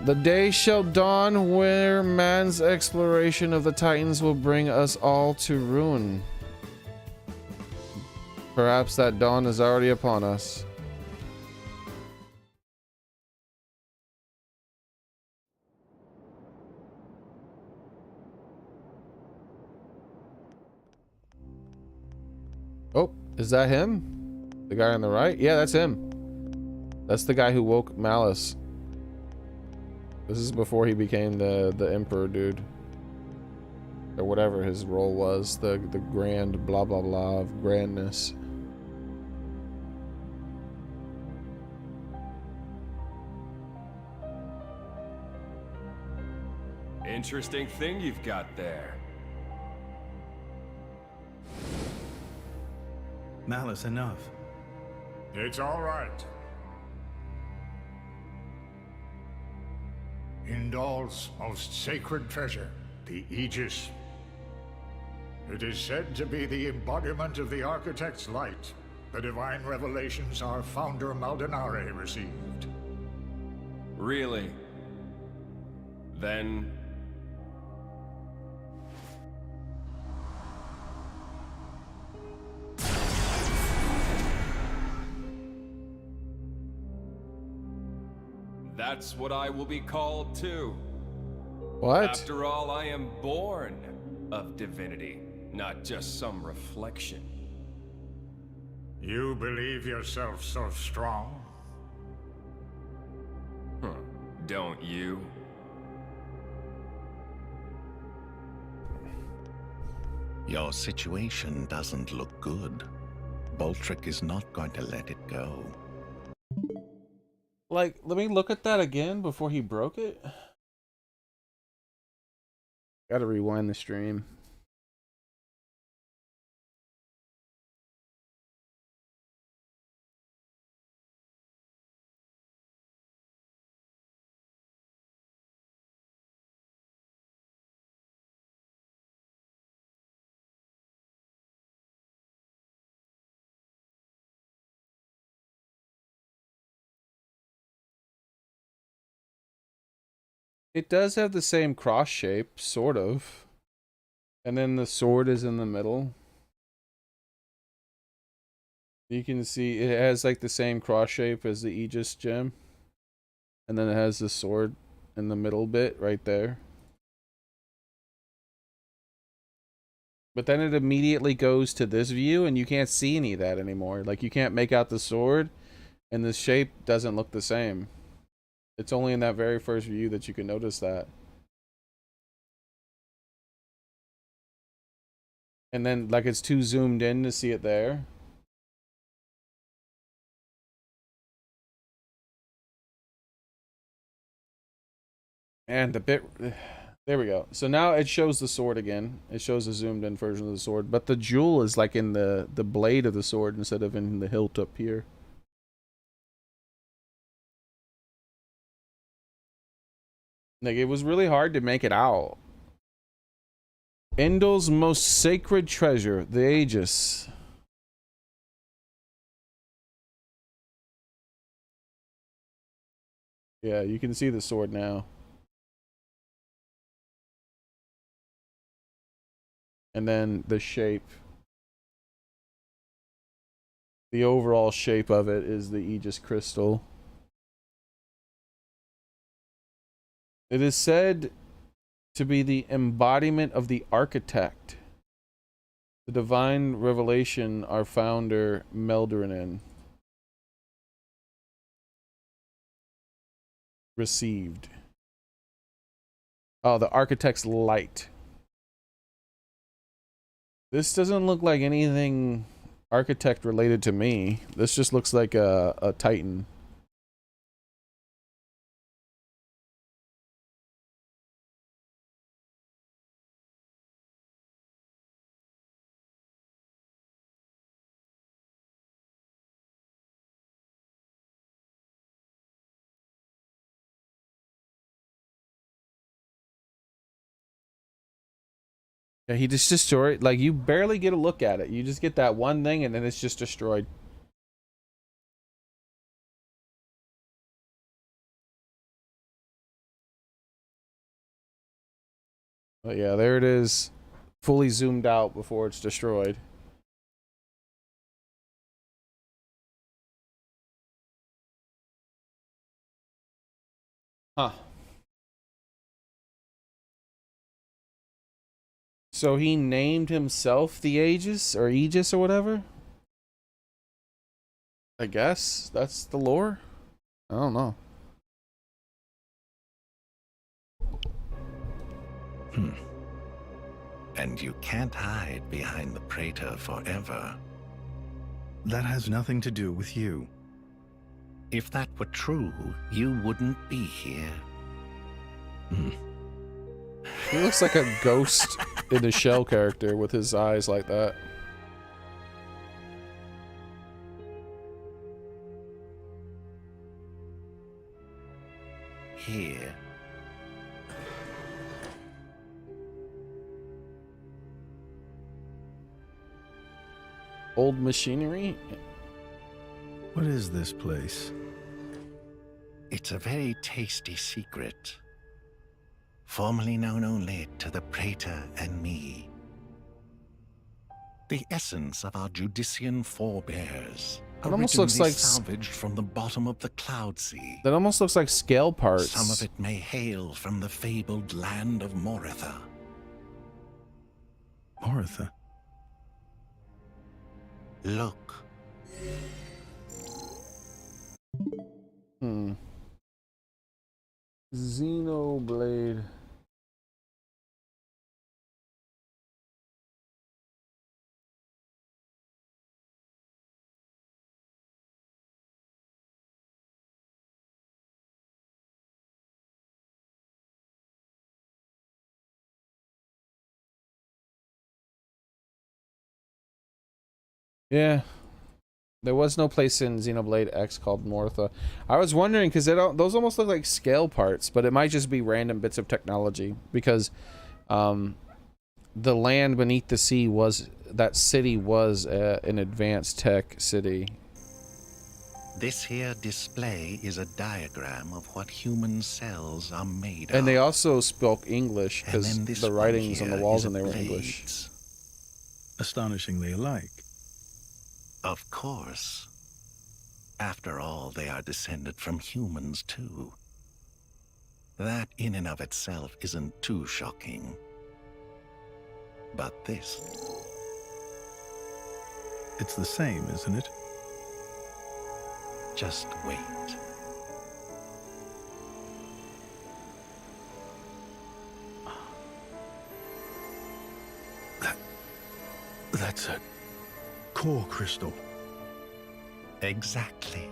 The day shall dawn where man's exploration of the Titans will bring us all to ruin. Perhaps that dawn is already upon us. Oh, is that him? The guy on the right? Yeah, that's him. That's the guy who woke Malice. This is before he became the Emperor dude. Or whatever his role was. The grand blah blah blah of grandness. Interesting thing you've got there. Malice, enough. It's all right. Indal's most sacred treasure, the Aegis. It is said to be the embodiment of the Architect's light, the divine revelations our founder Maldonare received. Really? Then... that's what I will be called too. What? After all, I am born of divinity, not just some reflection. You believe yourself so strong? Don't you? Your situation doesn't look good. Boltrick is not going to let it go. Like, let me look at that again before he broke it. Gotta rewind the stream. It does have the same cross shape, sort of. And then the sword is in the middle. You can see it has like the same cross shape as the Aegis gem. And then it has the sword in the middle bit right there. But then it immediately goes to this view and you can't see any of that anymore. Like you can't make out the sword and the shape doesn't look the same. It's only in that very first view that you can notice that. And then like it's too zoomed in to see it there. And the bit, there we go. So now it shows the sword again. It shows a zoomed in version of the sword, but the jewel is like in the blade of the sword instead of in the hilt up here. Like it was really hard to make it out. Endal's most sacred treasure, the Aegis. Yeah, you can see the sword now. And then the shape. The overall shape of it is the Aegis crystal. It is said to be the embodiment of the architect. The divine revelation our founder Meldorin received. Oh, the architect's light. This doesn't look like anything architect related to me. This just looks like a Titan. Yeah, he just destroyed. Like, you barely get a look at it. You just get that one thing, and then it's just destroyed. But yeah, there it is, fully zoomed out before it's destroyed. Huh. So he named himself the Aegis or Aegis or whatever? I guess that's the lore. I don't know. And you can't hide behind the Praetor forever. That has nothing to do with you. If that were true, you wouldn't be here. He looks like a ghost in the shell character with his eyes like that. Here. Old machinery? What is this place? It's a very tasty secret. Formerly known only to the Praetor and me. The essence of our Judician forebears. It almost looks like salvaged from the bottom of the Cloud Sea. That almost looks like scale parts. Some of it may hail from the fabled land of Moritha. Moritha? Look. Xenoblade. Yeah. There was no place in Xenoblade X called Mortha. I was wondering because those almost look like scale parts, but it might just be random bits of technology because the land beneath the sea that city was an advanced tech city. This here display is a diagram of what human cells are made of. And they also spoke English because the writings on the walls and they were English. Astonishingly alike. Of course. After all, they are descended from humans, too. That in and of itself isn't too shocking. But this... It's the same, isn't it? Just wait. That's a core crystal. Exactly.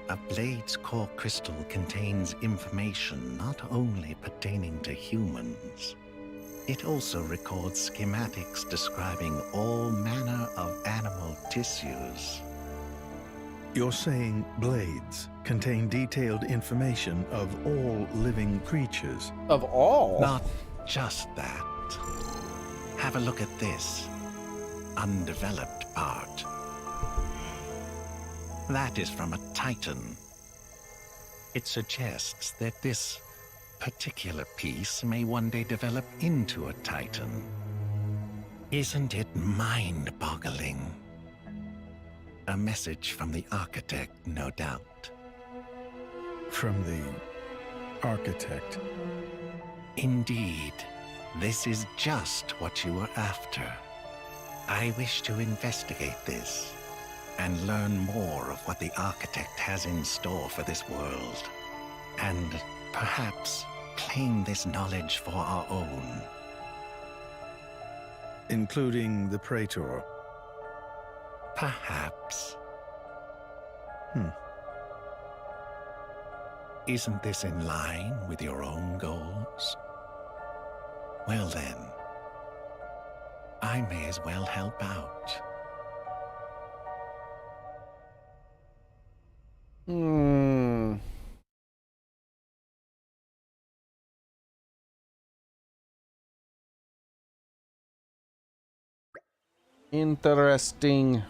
A blade's core crystal contains information not only pertaining to humans. It also records schematics describing all manner of animal tissues. You're saying blades contain detailed information of all living creatures? Of all? Not just that. Have a look at this undeveloped part. That is from a Titan. It suggests that this particular piece may one day develop into a Titan. Isn't it mind-boggling? A message from the architect, no doubt. From the architect? Indeed. This is just what you were after. I wish to investigate this and learn more of what the architect has in store for this world. And perhaps claim this knowledge for our own. Including the Praetor? Perhaps. Isn't this in line with your own goals? Well then, I may as well help out. Interesting.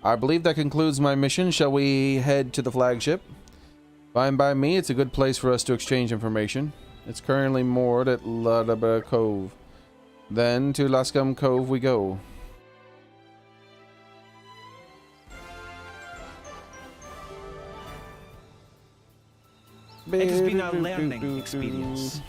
I believe that concludes my mission. Shall we head to the flagship? Fine by me. It's a good place for us to exchange information. It's currently moored at Ladaba Cove. Then to Lascum Cove we go. It has been a learning experience.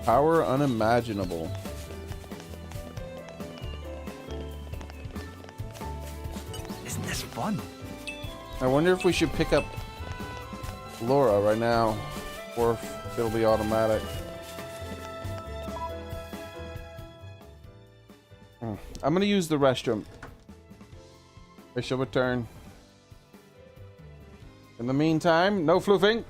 Power unimaginable. Isn't this fun? I wonder if we should pick up Laura right now, or if it'll be automatic. I'm gonna use the restroom. I shall return. In the meantime, no floofing.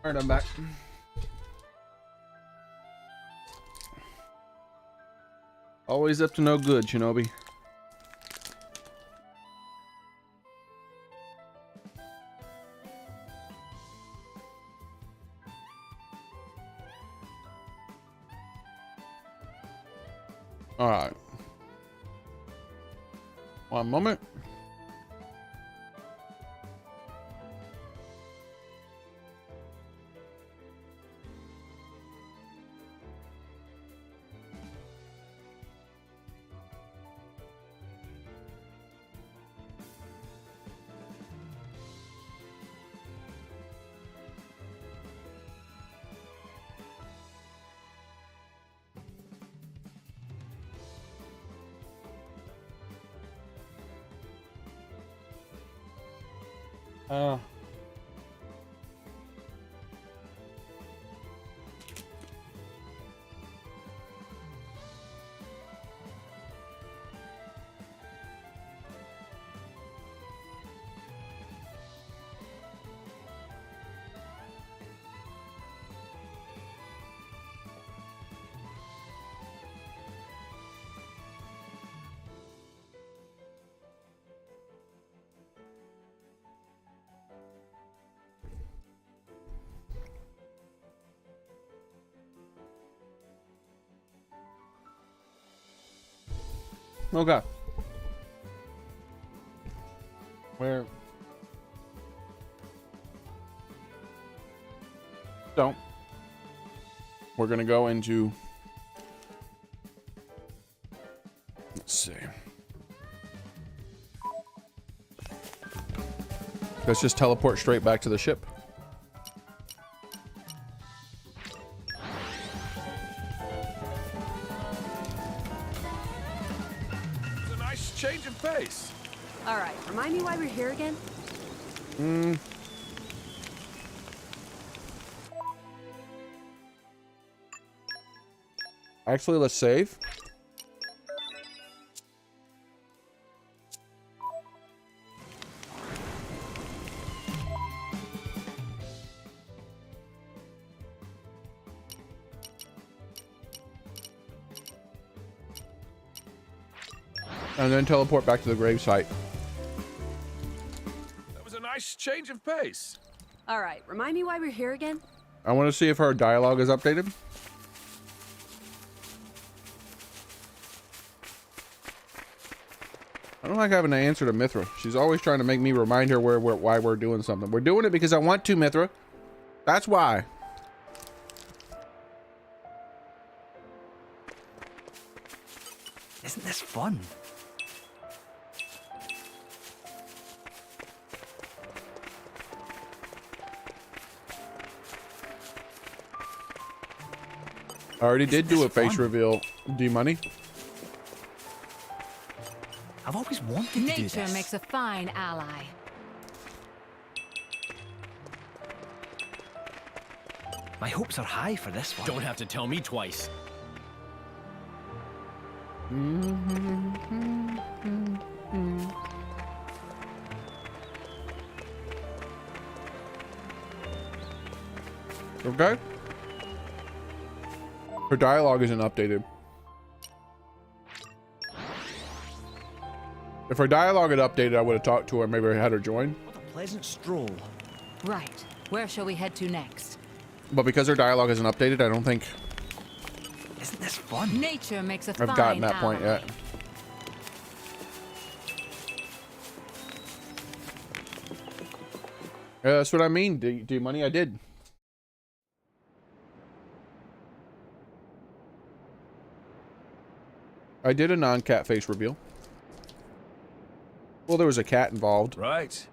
Alright, I'm back. Always up to no good, Shinobi. Alright. One moment. Okay. Where? So, we're gonna go into. Let's see. Let's just teleport straight back to the ship. Change of pace. All right, remind me why we're here again? Actually, let's save. And then teleport back to the grave site. That was a nice change of pace. All right, remind me why we're here again? I want to see if her dialogue is updated. I don't like having to answer to Mithra. She's always trying to make me remind her why we're doing something. We're doing it because I want to, Mithra. That's why. Isn't this fun? I already did do a face reveal. D-Money. I've always wanted to do this. Nature makes a fine ally. My hopes are high for this one. Don't have to tell me twice. Okay. Her dialogue isn't updated. If her dialogue had updated, I would have talked to her, maybe I had her join. What a pleasant stroll. Right. Where shall we head to next? But because her dialogue isn't updated, I don't think Isn't this fun? Nature makes a fine I've gotten that point ally. yet. Yeah, that's what I mean. D-Money, I did. I did a non-cat face reveal. Well, there was a cat involved. Right.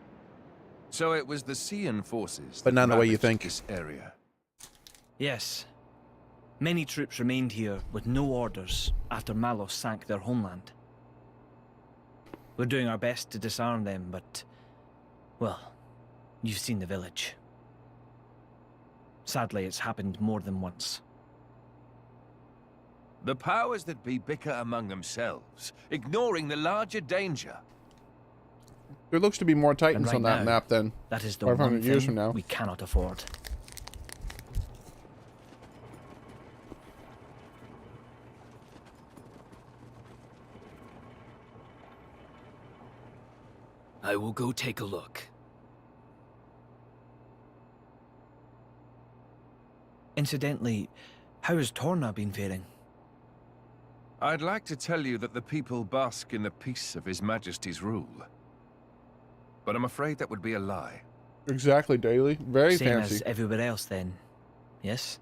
So it was the Cian forces. But not that the way you ravaged think. This area. Yes. Many troops remained here with no orders after Malos sank their homeland. We're doing our best to disarm them, but... well, you've seen the village. Sadly, it's happened more than once. The powers that be bicker among themselves, ignoring the larger danger. There looks to be more And Titans right on that now, map than that is the 500 one years thing from now. we cannot afford. I will go take a look. Incidentally, how has Torna been faring? I'd like to tell you that the people bask in the peace of His Majesty's rule. But I'm afraid that would be a lie. Exactly, Daily. Very Same fancy. as everywhere else, then. Yes?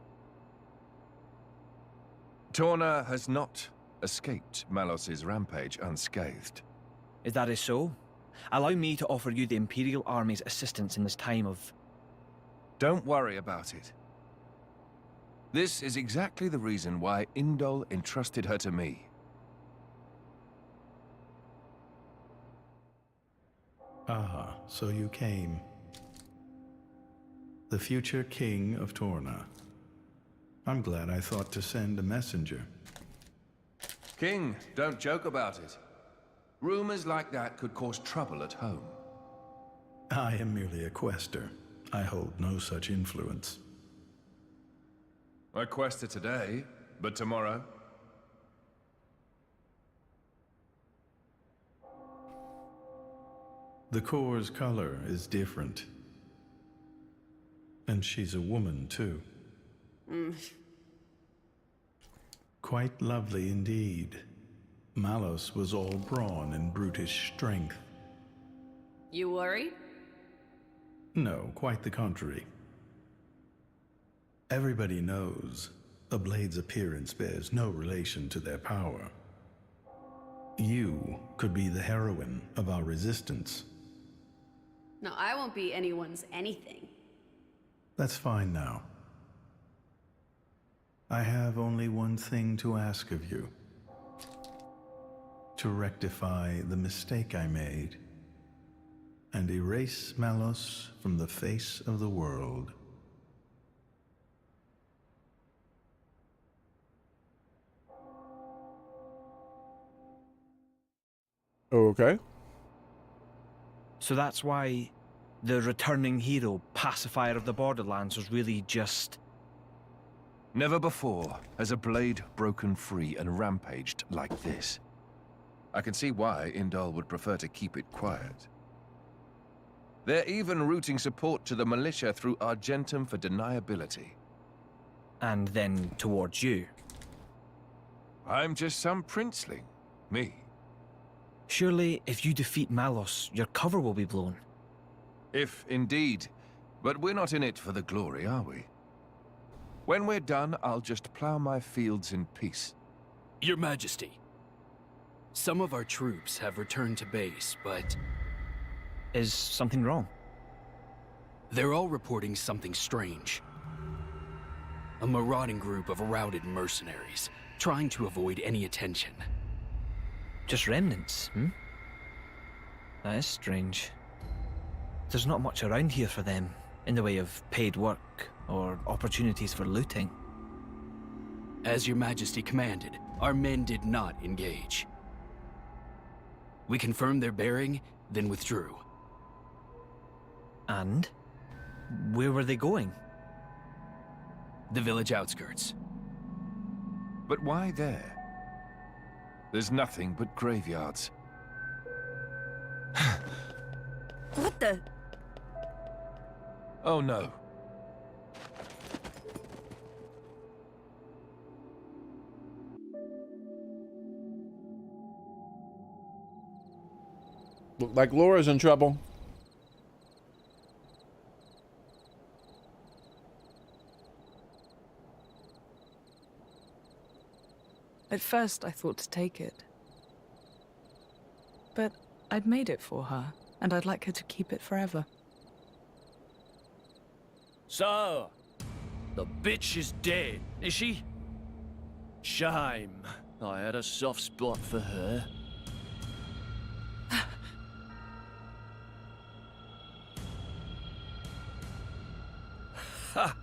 Torna has not escaped Malos's rampage unscathed. If that is so, allow me to offer you the Imperial Army's assistance in this time of... Don't worry about it. This is exactly the reason why Indol entrusted her to me. Ah, so you came. The future king of Torna. I'm glad I thought to send a messenger. King, don't joke about it. Rumors like that could cause trouble at home. I am merely a quester. I hold no such influence. I quested today, but tomorrow? The core's color is different. And she's a woman, too. Quite lovely indeed. Malos was all brawn and brutish strength. You worried? No, quite the contrary. Everybody knows a blade's appearance bears no relation to their power. You could be the heroine of our resistance. No, I won't be anyone's anything. That's fine now. I have only one thing to ask of you. To rectify the mistake I made and erase Malos from the face of the world. Okay. So that's why the returning hero, pacifier of the Borderlands, was really just... Never before has a blade broken free and rampaged like this. I can see why Indol would prefer to keep it quiet. They're even routing support to the militia through Argentum for deniability. And then towards you. I'm just some princeling. Me. Surely, if you defeat Malos, your cover will be blown. If indeed. But we're not in it for the glory, are we? When we're done, I'll just plow my fields in peace. Your Majesty, some of our troops have returned to base, but... Is something wrong? They're all reporting something strange. A marauding group of routed mercenaries, trying to avoid any attention. Just remnants, hmm? That is strange. There's not much around here for them, in the way of paid work or opportunities for looting. As your Majesty commanded, our men did not engage. We confirmed their bearing, then withdrew. And? Where were they going? The village outskirts. But why there? There's nothing but graveyards. What the? Oh no. Look like Laura's in trouble. At first, I thought to take it. But I'd made it for her, and I'd like her to keep it forever. So, the bitch is dead, is she? Shame. I had a soft spot for her. Ha!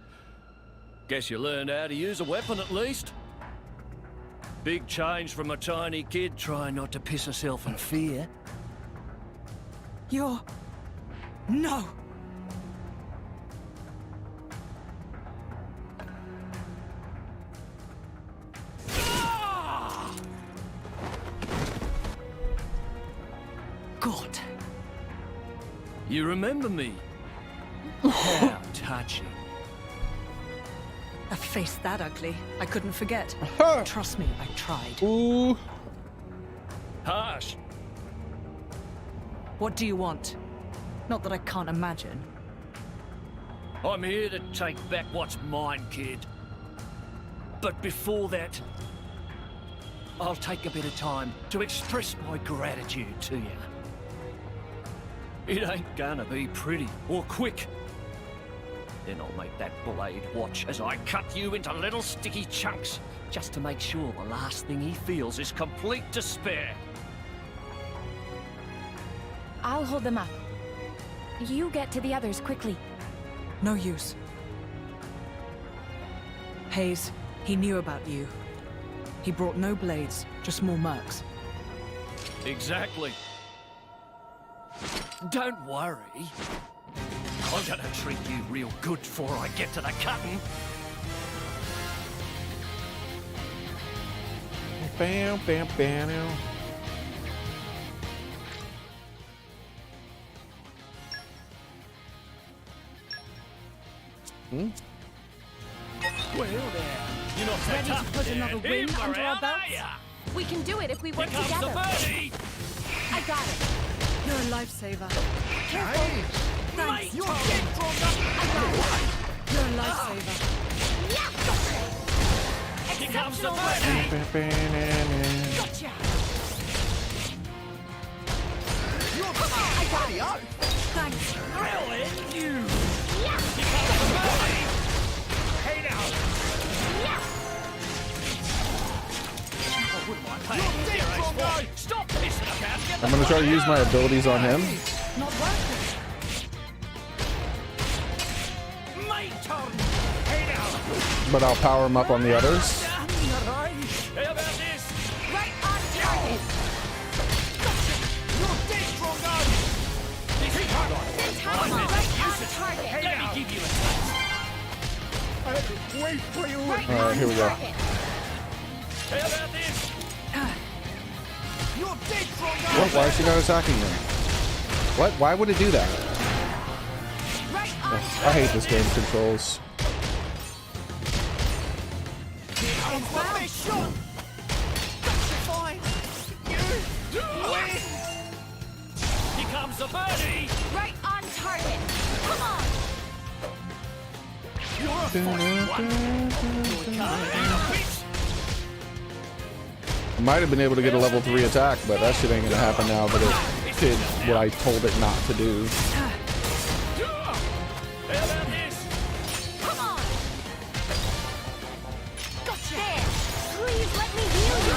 Guess you learned how to use a weapon at least. Big change from a tiny kid trying not to piss herself in fear. You're... No! God. You remember me? How touching. A face that ugly, I couldn't forget. Trust me, I tried. Ooh. Harsh. What do you want? Not that I can't imagine. I'm here to take back what's mine, kid. But before that, I'll take a bit of time to express my gratitude to you. It ain't gonna be pretty or quick. Then I'll make that blade watch as I cut you into little sticky chunks, just to make sure the last thing he feels is complete despair. I'll hold them up. You get to the others quickly. No use. Hayes, he knew about you. He brought no blades, just more mercs. Exactly. Don't worry. I'm gonna treat you real good before I get to the cutting. Bam, bam, bam. Hmm? Well, there. You're not so Ready to tough put there. another win Hit under our around, belts? are ya? We can do it if we work Here comes together. the birdie. I got it. You're a lifesaver. Careful. Mate, You're dead from I got it. You're a lifesaver. Yeah. Here comes the Exceptional work. birdie. Gotcha. I got it. Thanks. Grilling you. Yeah. Here comes the birdie. Hey now. Yeah. I wouldn't mind paying you dear ace boy. Stop pissing about. Get the I'm gonna try to use my abilities on him. Not working. mate turn. Hey now. But I'll power him up on the others. How about this? Right on target. You're dead, Strongo. This is hard on. Right on target. Let me give you a taste. Wait for you. Right Alright, here we go. target. How about this? You're dead, Strongo. What? Why is she not attacking him? What? Why would it do that? Right on Ugh, I hate this game controls. Here comes the birdie. Right on target. Come on. You're a funny one. Might have been able to get a level 3 attack, but that shit ain't gonna happen now that it did what I told it not to do. How about this? Come on. Gotcha. There. Please let me heal you.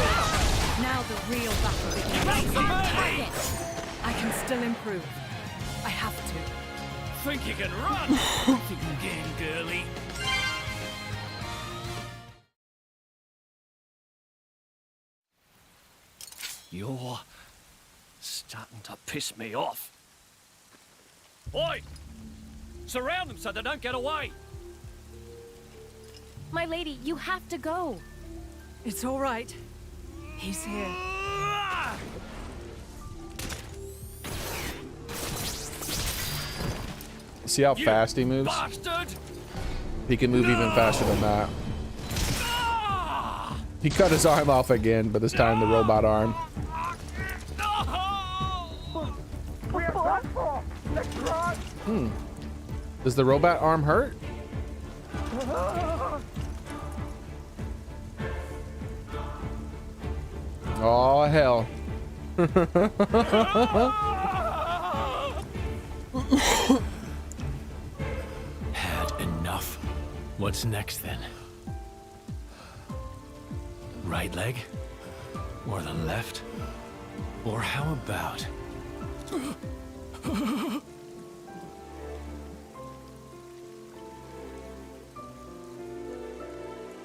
Now the real battle begins. Right on target. I can still improve. I have to. Think you can run? Think again, girly. You're starting to piss me off. Oi! Surround them so they don't get away. My lady, you have to go. It's all right. He's here. See how fast he moves? Bastard! He can move even faster than that. He cut his arm off again, but this time the robot arm. Does the robot arm hurt? Oh hell. Had enough. What's next then? Right leg? Or the left? Or how about...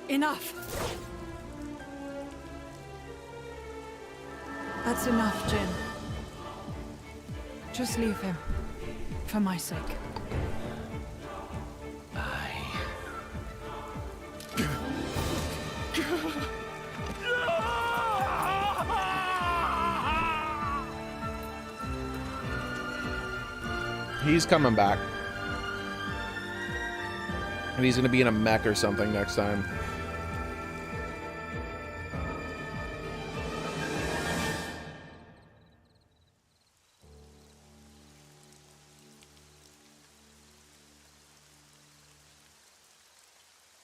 Enough. That's enough, Jin. Just leave him. For my sake. He's coming back. And he's gonna be in a mech or something next time.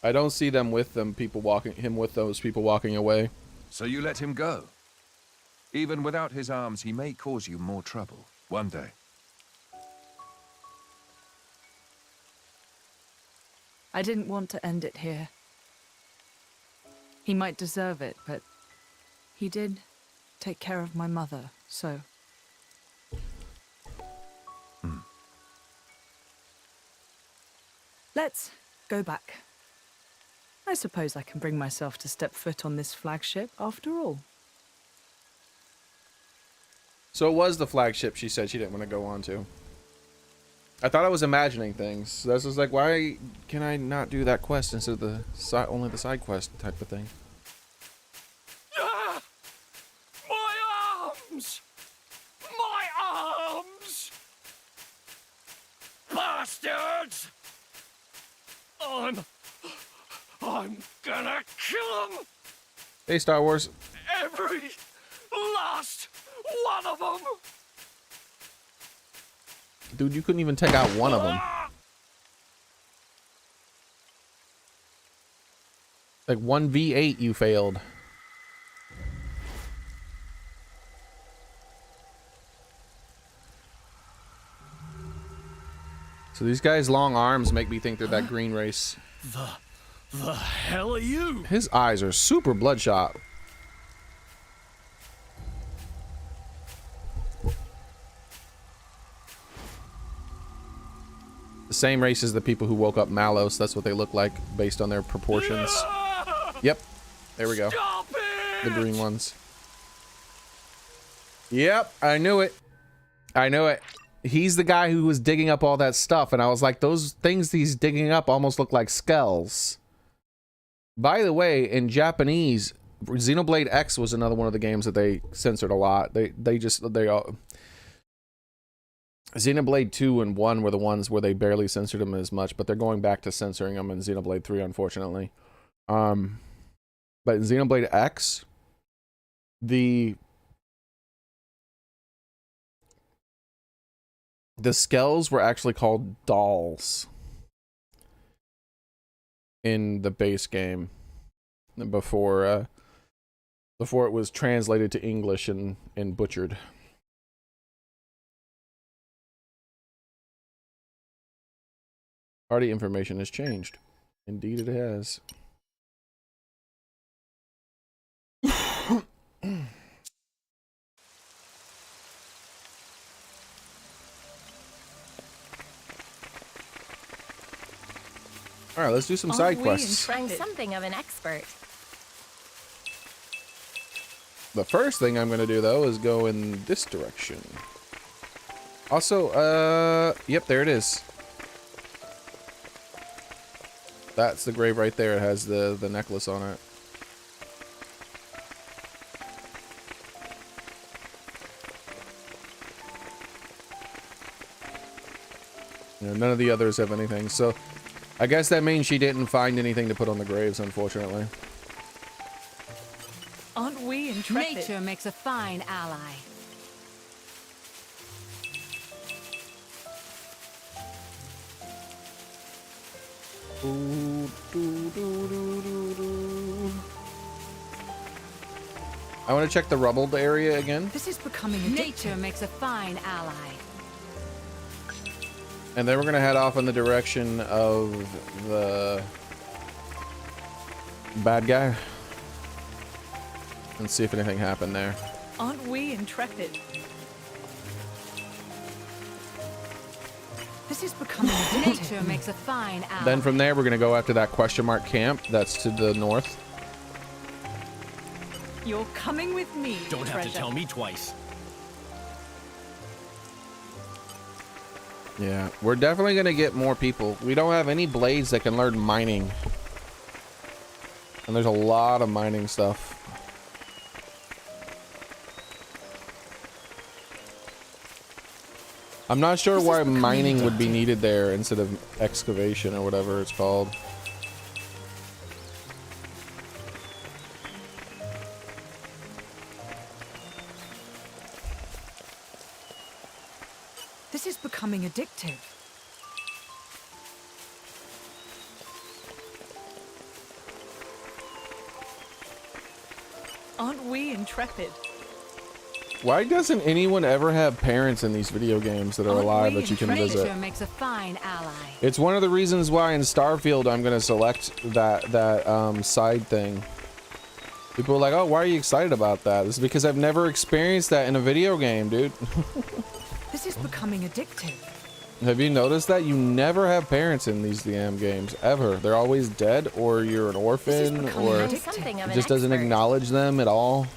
I don't see them with them people walking him with those people walking away. So you let him go? Even without his arms, he may cause you more trouble one day. I didn't want to end it here. He might deserve it, but he did take care of my mother, so... Let's go back. I suppose I can bring myself to step foot on this flagship after all. So it was the flagship she said she didn't want to go on to. I thought I was imagining things. This was like, why can I not do that quest instead of the only the side quest type of thing? Ah! My arms! My arms! Bastards! I'm gonna kill them! Hey, Star Wars. Every last one of them! Dude, you couldn't even take out one of them. Like 1v8 you failed. So these guys' long arms make me think they're that green race. The hell are you? His eyes are super bloodshot. The same race as the people who woke up Malos. That's what they look like based on their proportions. Yep. There we go. The green ones. Yep. I knew it. I knew it. He's the guy who was digging up all that stuff. And I was like, those things he's digging up almost look like skulls. By the way, in Japanese, Xenoblade X was another one of the games that they censored a lot. They all... Xenoblade 2 and 1 were the ones where they barely censored them as much, but they're going back to censoring them in Xenoblade 3, unfortunately. But in Xenoblade X, the skulls were actually called dolls in the base game before it was translated to English and butchered. Party information has changed. Indeed it has. All right, let's do some side quests. I'm something of an expert. The first thing I'm going to do, though, is go in this direction. Also, yep, there it is. That's the grave right there. It has the necklace on it. You know, none of the others have anything, so I guess that means she didn't find anything to put on the graves, unfortunately. Aren't we intrepid? Nature makes a fine ally. I want to check the rubbled area again. This is becoming Nature makes a fine ally. And then we're going to head off in the direction of the bad guy. And see if anything happened there. Aren't we intrepid? This is becoming Nature makes a fine ally. Then from there, we're going to go after that question mark camp. That's to the north. You're coming with me. Don't have to tell me twice. Yeah, we're definitely going to get more people. We don't have any blades that can learn mining. And there's a lot of mining stuff. I'm not sure why mining would be needed there instead of excavation or whatever it's called. This is becoming addictive. Aren't we intrepid? Why doesn't anyone ever have parents in these video games that are alive that you can visit? Nature makes a fine ally. It's one of the reasons why in Starfield I'm gonna select that side thing. People are like, oh, why are you excited about that? It's because I've never experienced that in a video game, dude. This is becoming addictive. Have you noticed that you never have parents in these damn games ever? They're always dead, or you're an orphan, or it just doesn't acknowledge them at all.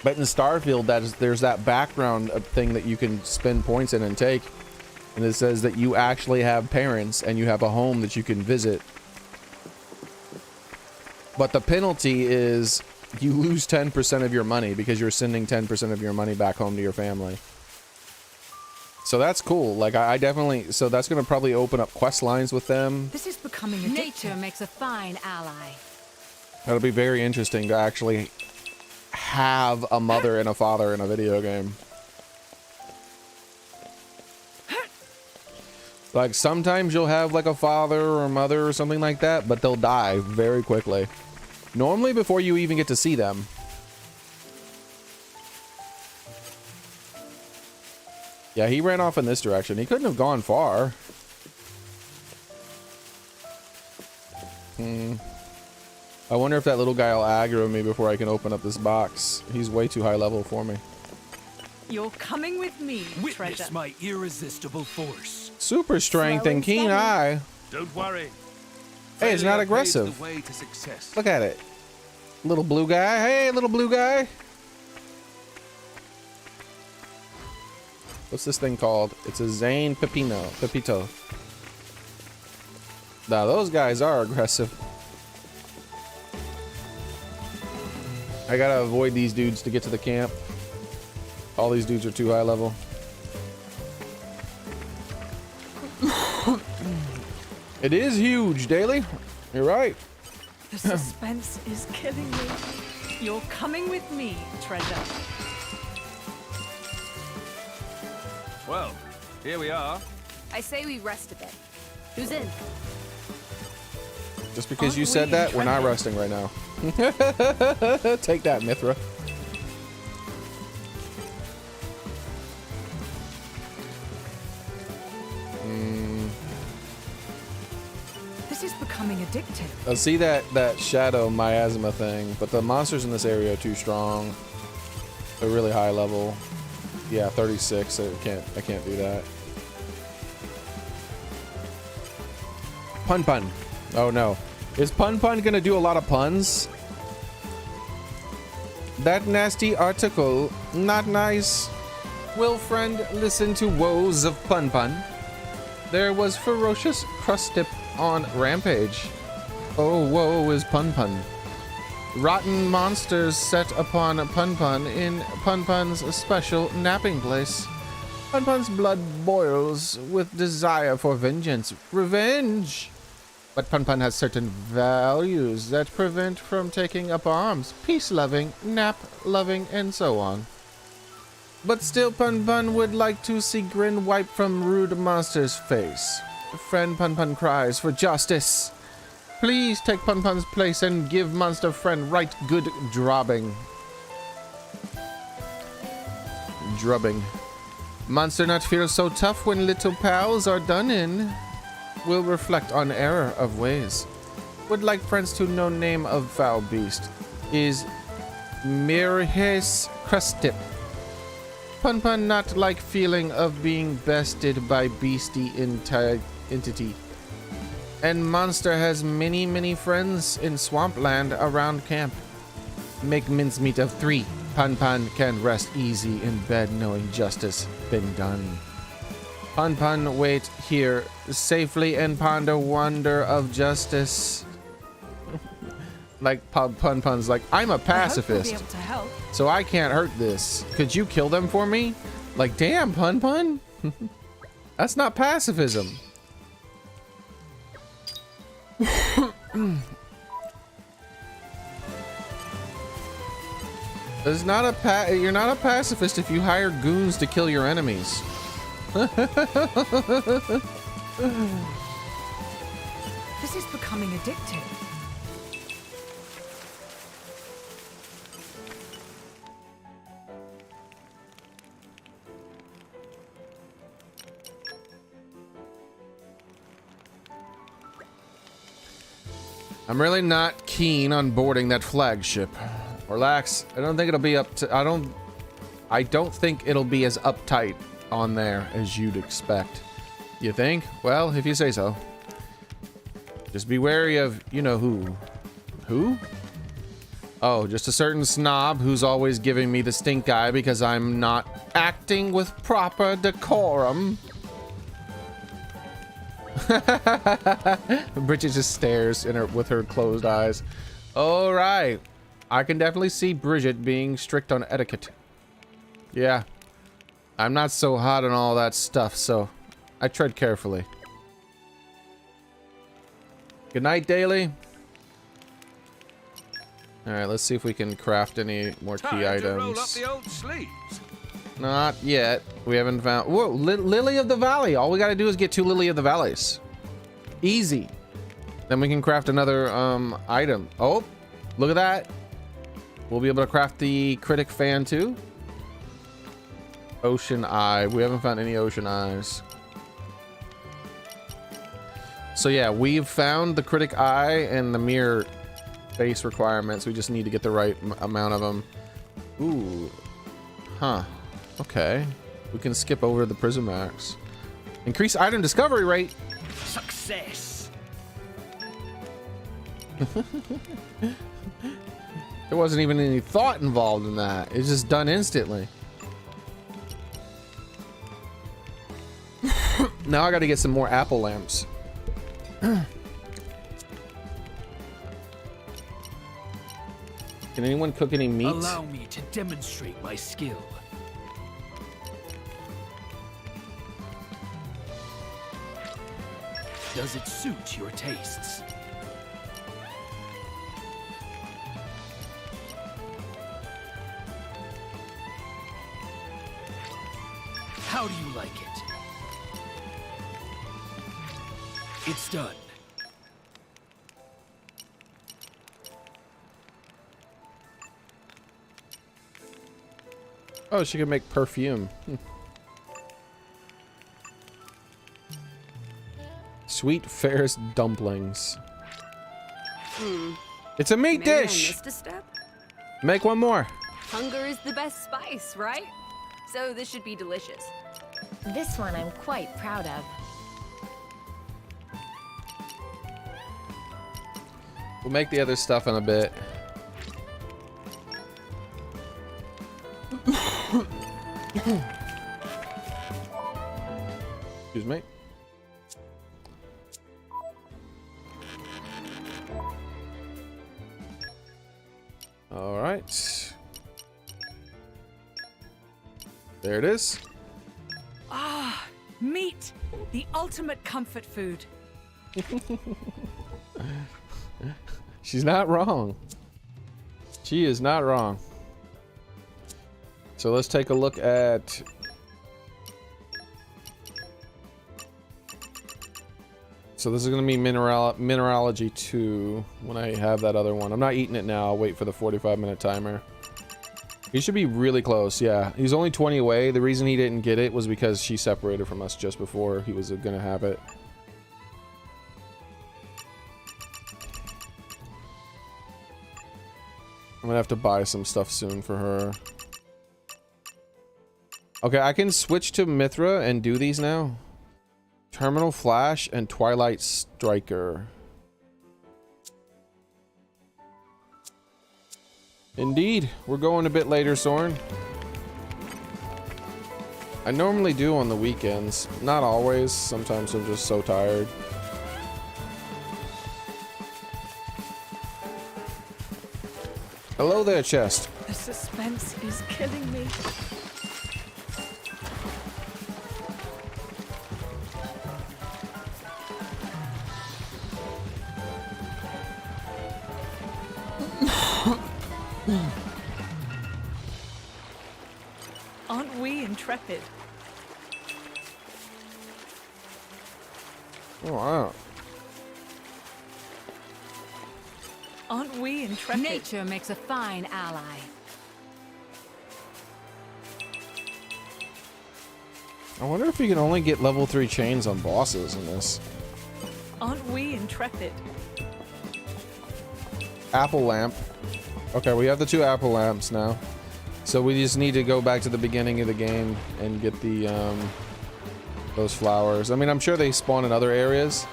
But in Starfield, there's that background thing that you can spend points in and take, and it says that you actually have parents and you have a home that you can visit. But the penalty is you lose 10% of your money because you're sending 10% of your money back home to your family. So that's cool. Like I definitely, so that's gonna probably open up quest lines with them. This is becoming addictive. Nature makes a fine ally. That'll be very interesting to actually have a mother and a father in a video game. Like sometimes you'll have like a father or a mother or something like that, but they'll die very quickly. Normally before you even get to see them. Yeah, he ran off in this direction. He couldn't have gone far. I wonder if that little guy will aggro me before I can open up this box. He's way too high level for me. You're coming with me, Witness treasure. my irresistible force. Super strength and keen eye. Don't worry. Hey, it's not aggressive. The way to success. Look at it. Little blue guy. Hey, little blue guy. What's this thing called? It's a Zane Pepito. Now, those guys are aggressive. I gotta avoid these dudes to get to the camp. All these dudes are too high level. It is huge, Daily. You're right. The suspense is killing me. You're coming with me, treasure. Well, here we are. I say we rest a bit. Who's in? Just because you said that, we're not resting right now. Take that, Mithra. This is becoming addictive. I see that shadow miasma thing, but the monsters in this area are too strong. They're really high level. Yeah, 36. I can't do that. Pun. Oh no. Is Pun gonna do a lot of puns? That nasty article, not nice. Will friend listen to woes of Pun? There was ferocious crustip on Rampage. Oh, woe is Pun. Rotten monsters set upon Pun in Pun's special napping place. Pun's blood boils with desire for vengeance. Revenge! But Pun has certain values that prevent from taking up arms. Peace-loving, nap-loving, and so on. But still Pun would like to see grin wipe from rude monster's face. Friend Pun cries for justice. Please take Pun's place and give monster friend right good drubbing. Monster not feel so tough when little pals are done in. Will reflect on error of ways. Would like friends to know name of foul beast. Is Mirhes Crustip. Pun not like feeling of being bested by beastie entity. And monster has many friends in swampland around camp. Make mincemeat of 3. Pun can rest easy in bed knowing justice been done. Pun wait here safely and ponder wonder of justice. Like Pun Pun's like, I'm a pacifist, I hope we'll be able to help. so I can't hurt this. Could you kill them for me? Like, damn, Pun Pun. That's not pacifism. It's not a you're not a pacifist if you hire goons to kill your enemies. This is becoming addictive. I'm really not keen on boarding that flagship. Relax. I don't think it'll be up to. I don't think it'll be as uptight on there as you'd expect. You think? Well, if you say so. Just be wary of, you know who. Who? Oh, just a certain snob who's always giving me the stink eye because I'm not acting with proper decorum. Bridget just stares with her closed eyes. All right. I can definitely see Bridget being strict on etiquette. Yeah. I'm not so hot on all that stuff, so I tread carefully. Good night, Daily. All right, let's see if we can craft any more key items. Roll up the old sleeves. Not yet. We haven't found... Whoa, Lily of the Valley. All we got to do is get 2 Lily of the Valleys. Easy. Then we can craft another item. Oh, look at that. We'll be able to craft the critic fan too. Ocean Eye. We haven't found any Ocean Eyes. So yeah, we've found the critic eye and the mirror face requirements. We just need to get the right amount of them. Ooh. Huh. Okay. We can skip over the Prismax. Increase item discovery rate. Success. There wasn't even any thought involved in that. It's just done instantly. Now I got to get some more apple lamps. Can anyone cook any meat? Allow me to demonstrate my skill. Does it suit your tastes? How do you like it? It's done. Oh, she can make perfume. Sweet Ferris dumplings. It's a meat Maybe I dish. missed a step? Make one more. Hunger is the best spice, right? So this should be delicious. This one I'm quite proud of. We'll make the other stuff in a bit. Excuse me. All right. There it is. Ah, meat! The ultimate comfort food. She's not wrong. She is not wrong. So let's take a look at... So this is going to be Mineralogy 2 when I have that other one. I'm not eating it now. I'll wait for the 45-minute timer. He should be really close, yeah. He's only 20 away. The reason he didn't get it was because she separated from us just before he was going to have it. I'm gonna have to buy some stuff soon for her. Okay, I can switch to Mithra and do these now. Terminal Flash and Twilight Striker. Indeed, we're going a bit later, Soren. I normally do on the weekends. Not always. Sometimes I'm just so tired. Hello there, chest. The suspense is killing me. Aren't we intrepid? Oh, wow. Aren't we intrepid? Nature makes a fine ally. I wonder if you can only get level 3 chains on bosses in this. Aren't we intrepid? Apple lamp. Okay, we have the 2 apple lamps now. So we just need to go back to the beginning of the game and get the those flowers. I mean, I'm sure they spawn in other areas.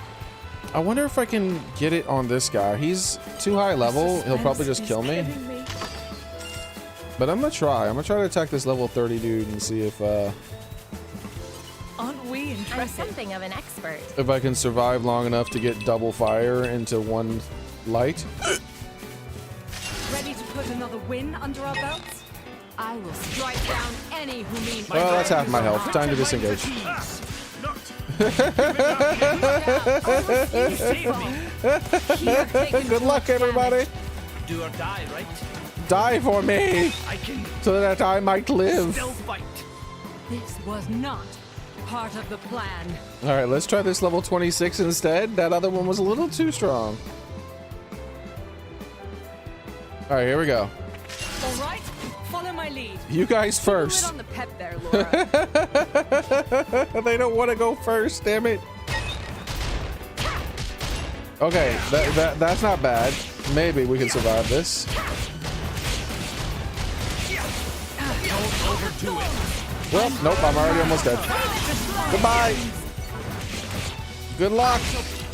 I wonder if I can get it on this guy. He's too high level. He'll probably just kill me. But I'm gonna try. I'm gonna try to attack this level 30 dude and see if Aren't we intrepid? I'm something of an expert. if I can survive long enough to get double fire into one light. Ready to put another win under our belts? I will strike down any who mean. Oh, that's half my health. Time to disengage. Good luck, everybody. Do or die, right? Die for me, so that I might live. Still fight. This was not part of the plan. All right, let's try this level 26 instead. That other one was a little too strong. All right, here we go. All right, follow my lead. You guys first. On the pep there, Laura. They don't want to go first, damn it. Okay, that's not bad. Maybe we can survive this. Don't overdo it. Well, nope, I'm already almost dead. Goodbye. Good luck.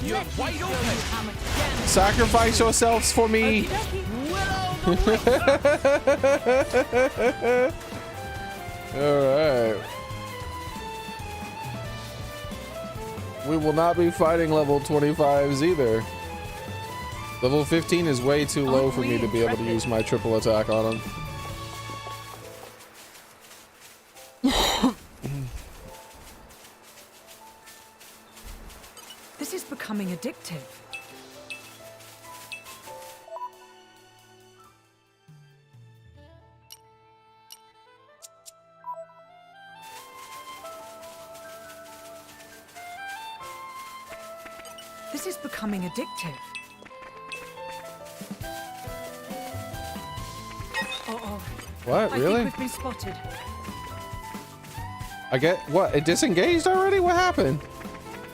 You're wide open. Sacrifice yourselves for me. Alright. We will not be fighting level 25s either. Level 15 is way too low for me to be able to use my triple attack on him. This is becoming addictive. This is becoming addictive. Uh-oh. What? Really? I think we've been spotted. I get what? It disengaged already? What happened?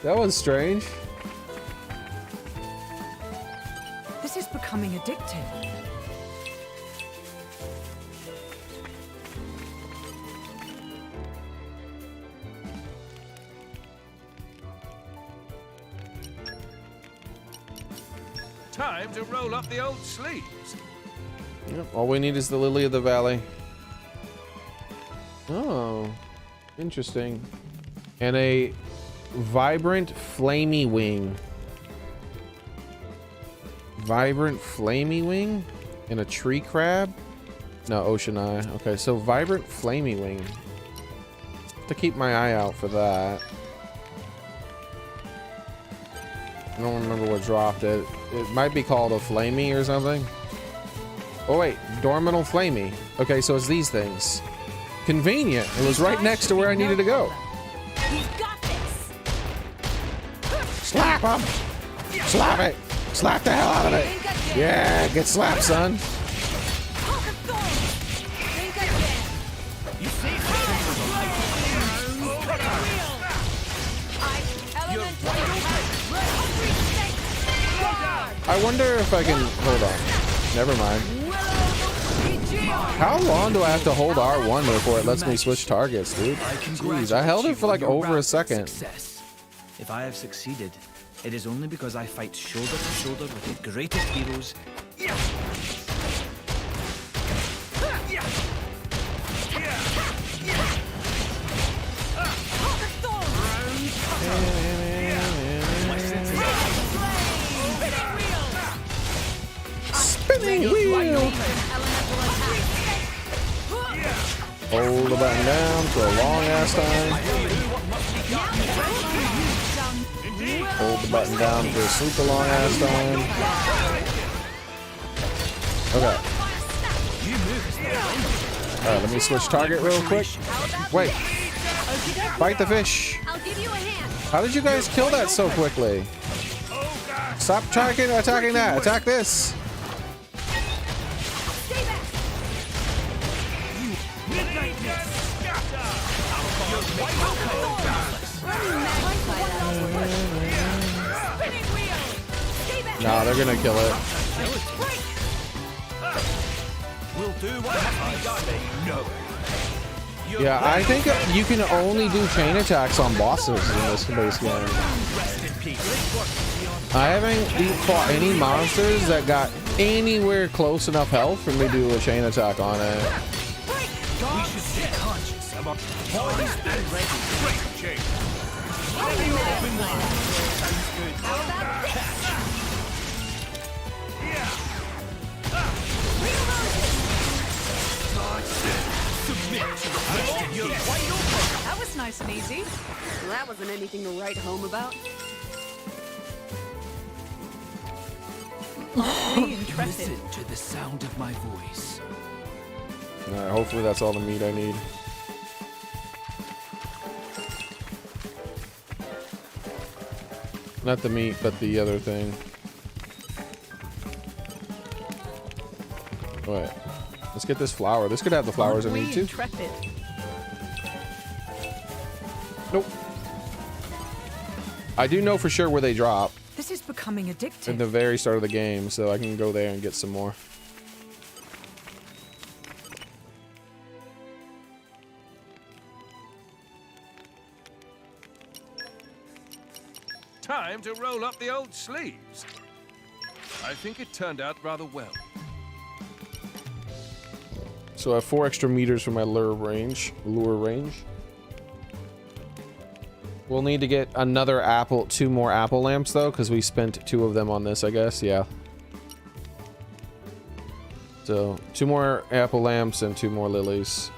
That was strange. This is becoming addictive. Time to roll up the old sleeves. Yep, all we need is the Lily of the Valley. Oh, interesting. And a vibrant flamey wing. Vibrant flamey wing? And a tree crab? No, ocean eye. Okay, so vibrant flamey wing. Have to keep my eye out for that. I don't remember what dropped it. It might be called a flamey or something. Oh wait, dormital flamey. Okay, so it's these things. Convenient. It was right next to where I needed to go. He's got this. Slap him! Slap it! Slap the hell out of it! Yeah, get slapped, son. I wonder if I can hold on. Never mind. How long do I have to hold R1 before it lets me switch targets, dude? Jeez, I held it for like over a second. If I have succeeded, it is only because I fight shoulder to shoulder with the greatest heroes. Spinning wheel. Hold the button down for a long ass time. Hold the button down for a super long ass time. Okay. Alright, let me switch target real quick. Wait. Fight the fish. How did you guys kill that so quickly? Stop attacking that. Attack this. Nah, they're gonna kill it. We'll do what must be done. No. Yeah, I think you can only do chain attacks on bosses in this base game. I haven't fought any monsters that got anywhere close enough health for me to do a chain attack on it. We should stay conscious of our poised and ready. Great change. Open wide. Sounds good. That was nice and easy. Well, that wasn't anything to write home about. Listen to the sound of my voice. Alright, hopefully that's all the meat I need. Not the meat, but the other thing. Wait. Let's get this flower. This could have the flowers I need too. Nope. I do know for sure where they drop. This is becoming addictive. At the very start of the game, so I can go there and get some more. Time to roll up the old sleeves. I think it turned out rather well. So I have 4 extra meters for my lure range. We'll need to get another apple, 2 more apple lamps though, because we spent 2 of them on this, I guess. Yeah. So 2 more apple lamps and 2 more lilies.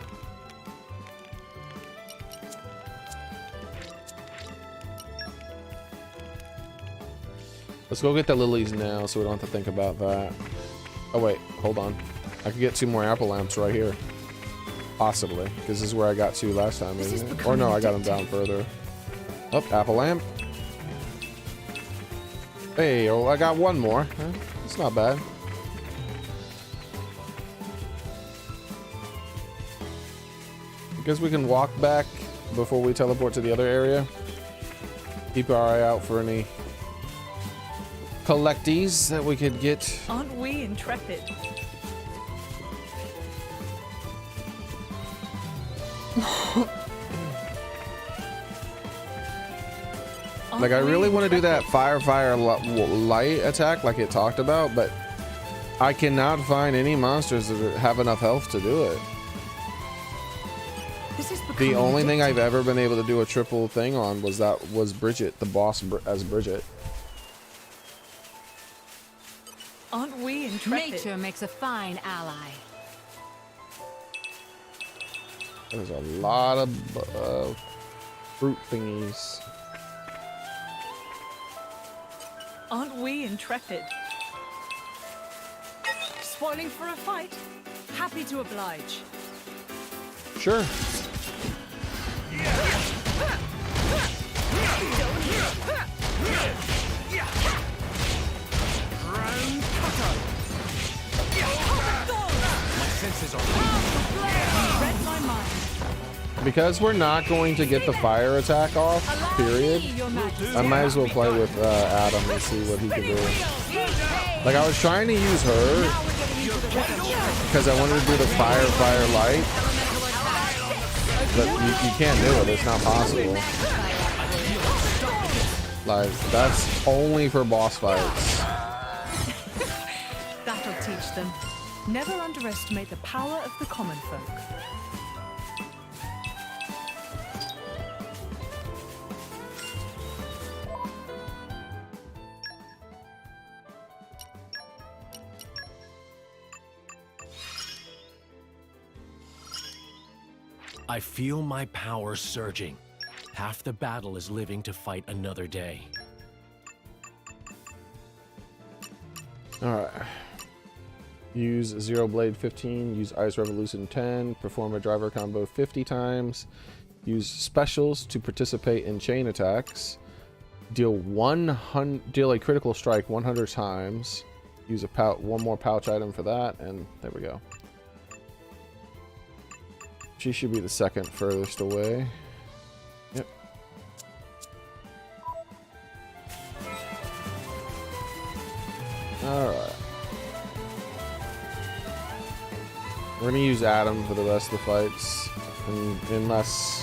Let's go get the lilies now so we don't have to think about that. Oh wait, hold on. I could get 2 more apple lamps right here. Possibly, because this is where I got 2 last time, isn't it? Or no, I got them down further. Oh, apple lamp. Hey, oh, I got 1 more. It's not bad. I guess we can walk back before we teleport to the other area. Keep our eye out for any collecties that we could get. Aren't we intrepid? Like, I really want to do that fire light attack like it talked about, but I cannot find any monsters that have enough health to do it. The only thing I've ever been able to do a triple thing on was Bridget, the boss as Bridget. Aren't we intrepid? Nature makes a fine ally. There's a lot of fruit thingies. Aren't we intrepid? Spoiling for a fight? Happy to oblige. Sure. My senses are Read my mind. Because we're not going to get the fire attack off, period, I might as well play with Adam and see what he can do. Like, I was trying to use her because I wanted to do the fire light, but you can't do it. It's not possible. Like, that's only for boss fights. That'll teach them. Never underestimate the power of the common folk. I feel my power surging. Half the battle is living to fight another day. Alright. Use Xenoblade 15, use Ice Revolution 10, perform a driver combo 50 times, use specials to participate in chain attacks, deal a critical strike 100 times, use one more pouch item for that, and there we go. She should be the second furthest away. Yep. Alright. We're gonna use Adam for the rest of the fights, unless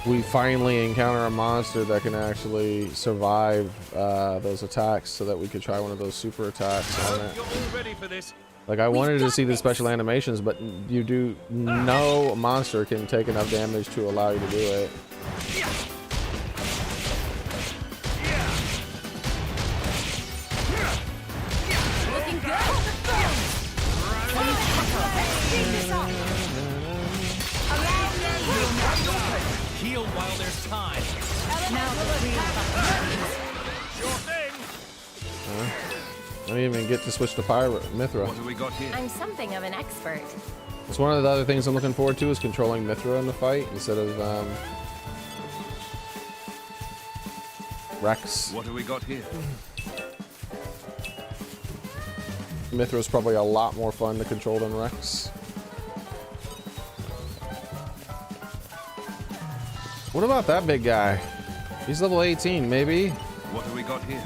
we finally encounter a monster that can actually survive those attacks, so that we could try one of those super attacks on it. You're all ready for this. Like, I wanted to see the special animations, but no monster can take enough damage to allow you to do it. Looking good. Heal while there's time. Sure thing. I didn't even get to switch to Mithra. What do we got here? I'm something of an expert. It's one of the other things I'm looking forward to, is controlling Mithra in the fight instead of Rex. What do we got here? Mithra's probably a lot more fun to control than Rex. What about that big guy? He's level 18, maybe? What do we got here?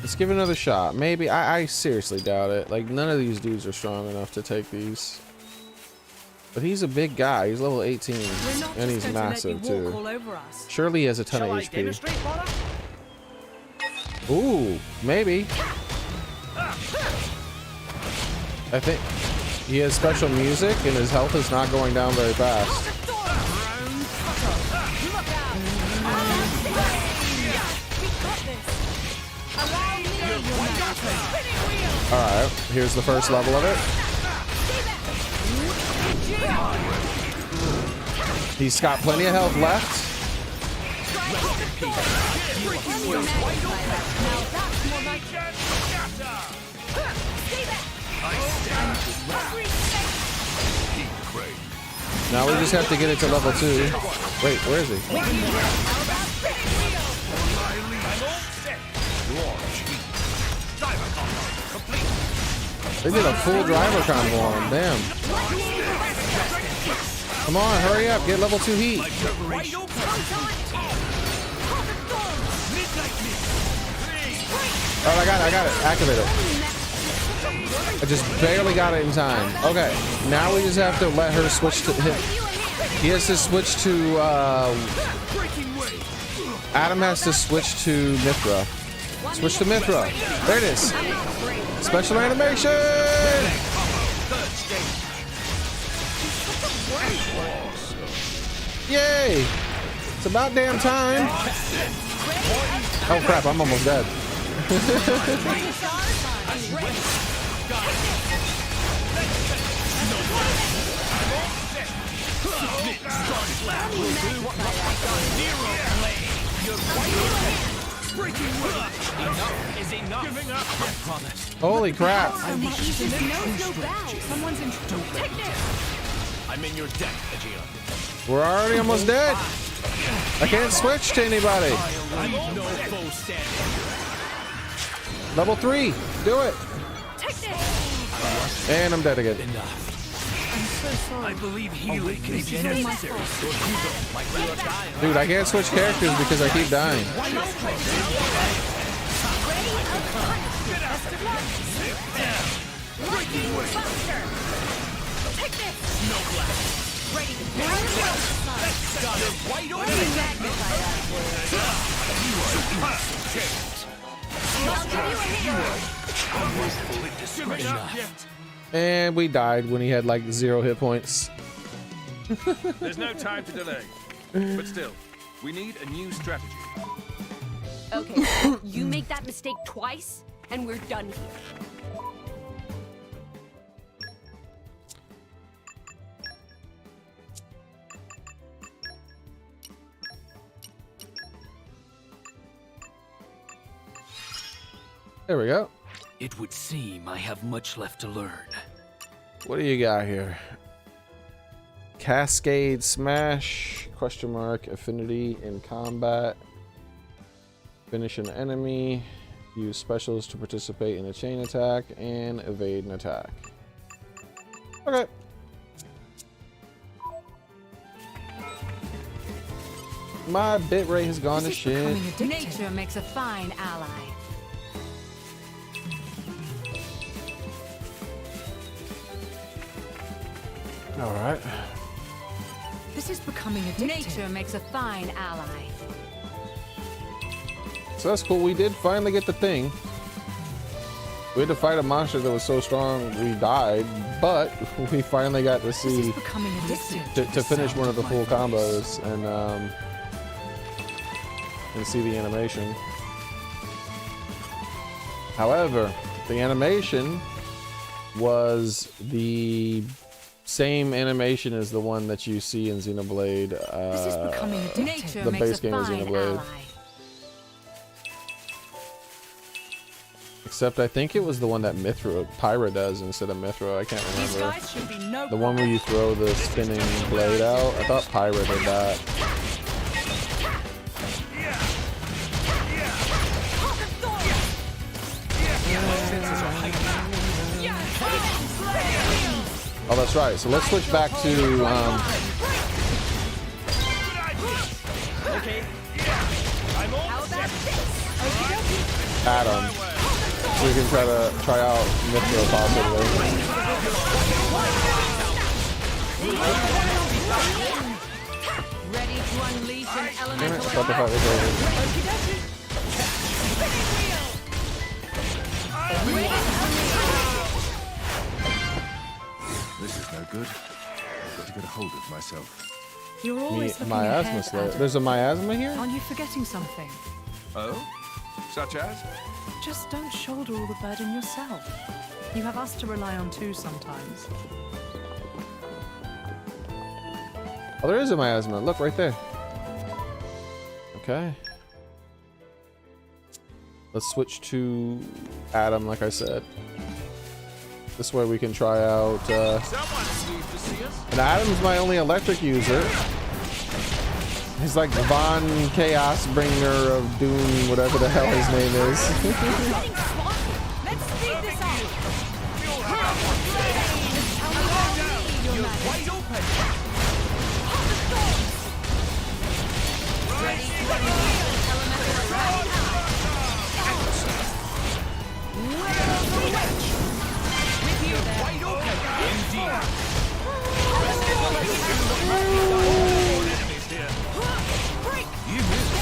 Let's give it another shot. Maybe. I seriously doubt it. Like, none of these dudes are strong enough to take these. But he's a big guy. He's level 18. And he's massive, too. Surely he has a ton of HP. Ooh, maybe. I think he has special music and his health is not going down very fast. Alright, here's the first level of it. He's got plenty of health left. Now we just have to get it to level 2. Wait, where is he? They did a full driver combo on him. Damn. Come on, hurry up. Get level 2 heat. Oh, I got it. Activate it. I just barely got it in time. Okay, now we just have to let her switch to him. He has to switch to, Adam has to switch to Mithra. Switch to Mithra. There it is. Special animation! Yay! It's about damn time. Oh crap, I'm almost dead. Holy crap. I'm in your debt, Vegeta. We're already almost dead. I can't switch to anybody. Level 3. Do it. And I'm dead again. I believe healing is necessary. Dude, I can't switch characters because I keep dying. And we died when he had like 0 hit points. There's no time to delay. But still, we need a new strategy. Okay, you make that mistake twice, and we're done here. There we go. It would seem I have much left to learn. What do you got here? Cascade Smash, question mark, affinity in combat. Finish an enemy. Use specials to participate in a chain attack and evade an attack. Okay. My bitrate has gone to shit. Nature makes a fine ally. All right. This is becoming addictive. Nature makes a fine ally. So that's cool. We did finally get the thing. We had to fight a monster that was so strong we died, but we finally got to see to finish one of the full combos and see the animation. However, the animation was the same animation as the one that you see in Xenoblade. The base game of Xenoblade. Except I think it was the one that Pyra does instead of Mithra. I can't remember. The one where you throw the spinning blade out. I thought Pyra did that. Oh, that's right. So let's switch back to Adam. So we can try out Mithra possibly. Ready to unleash an elemental What the fuck is This is no good. I've got to get a hold of myself. You're always looking miasma ahead, slayer. Adam. There's a miasma here? Aren't you forgetting something? Oh? Such as? Just don't shoulder all the burden yourself. You have us to rely on too sometimes. Oh, there is a miasma. Look right there. Okay. Let's switch to Adam, like I said. This way we can try out. And Adam's my only electric user. He's like Von Chaos Bringer of Doom, whatever the hell his name is. Let's speed this up. You're wide open. Ready to unleash elemental attack. With you wide open. Indeed. You missed.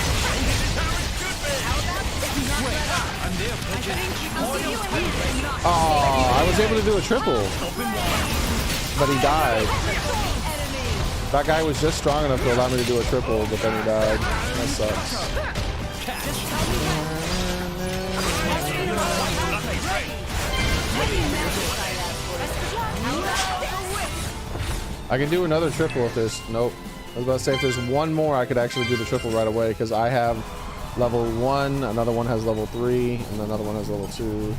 Oh, I was able to do a triple, but he died. That guy was just strong enough to allow me to do a triple, but then he died. That sucks. I can do another triple if there's... Nope. I was about to say if there's one more, I could actually do the triple right away because I have level 1, another one has level 3, and another one has level 2.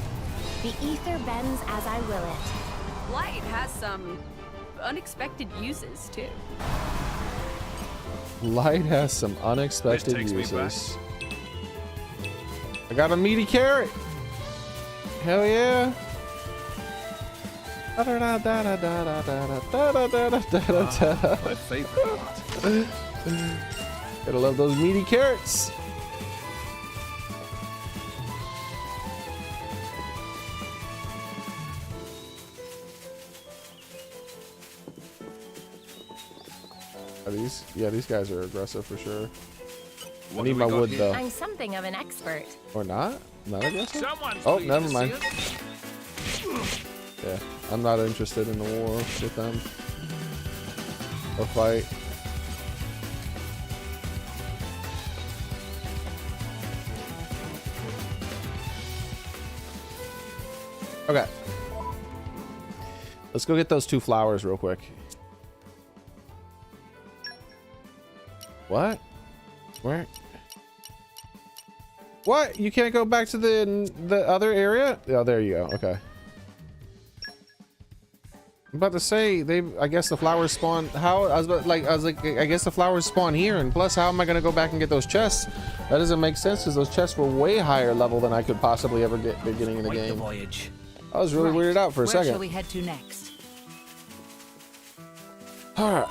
The ether bends as I will it. Light has some unexpected uses, too. Light has some unexpected uses. I got a meaty carrot. Hell yeah. My favorite part. Gotta love those meaty carrots. These guys are aggressive for sure. I need my wood though. I'm something of an expert. Or not? Not aggressive? Someone's Oh, pleased never to mind. see us. Yeah, I'm not interested in the war with them. Or fight. Okay. Let's go get those 2 flowers real quick. What? Where? What? You can't go back to the other area? Oh, there you go. Okay. I'm about to say I guess the flowers spawn. How? I was like, I guess the flowers spawn here, and plus, how am I gonna go back and get those chests? That doesn't make sense because those chests were way higher level than I could possibly ever get beginning of the game. Voyage. I was really weirded out for a second. Where shall we head to next? Alright,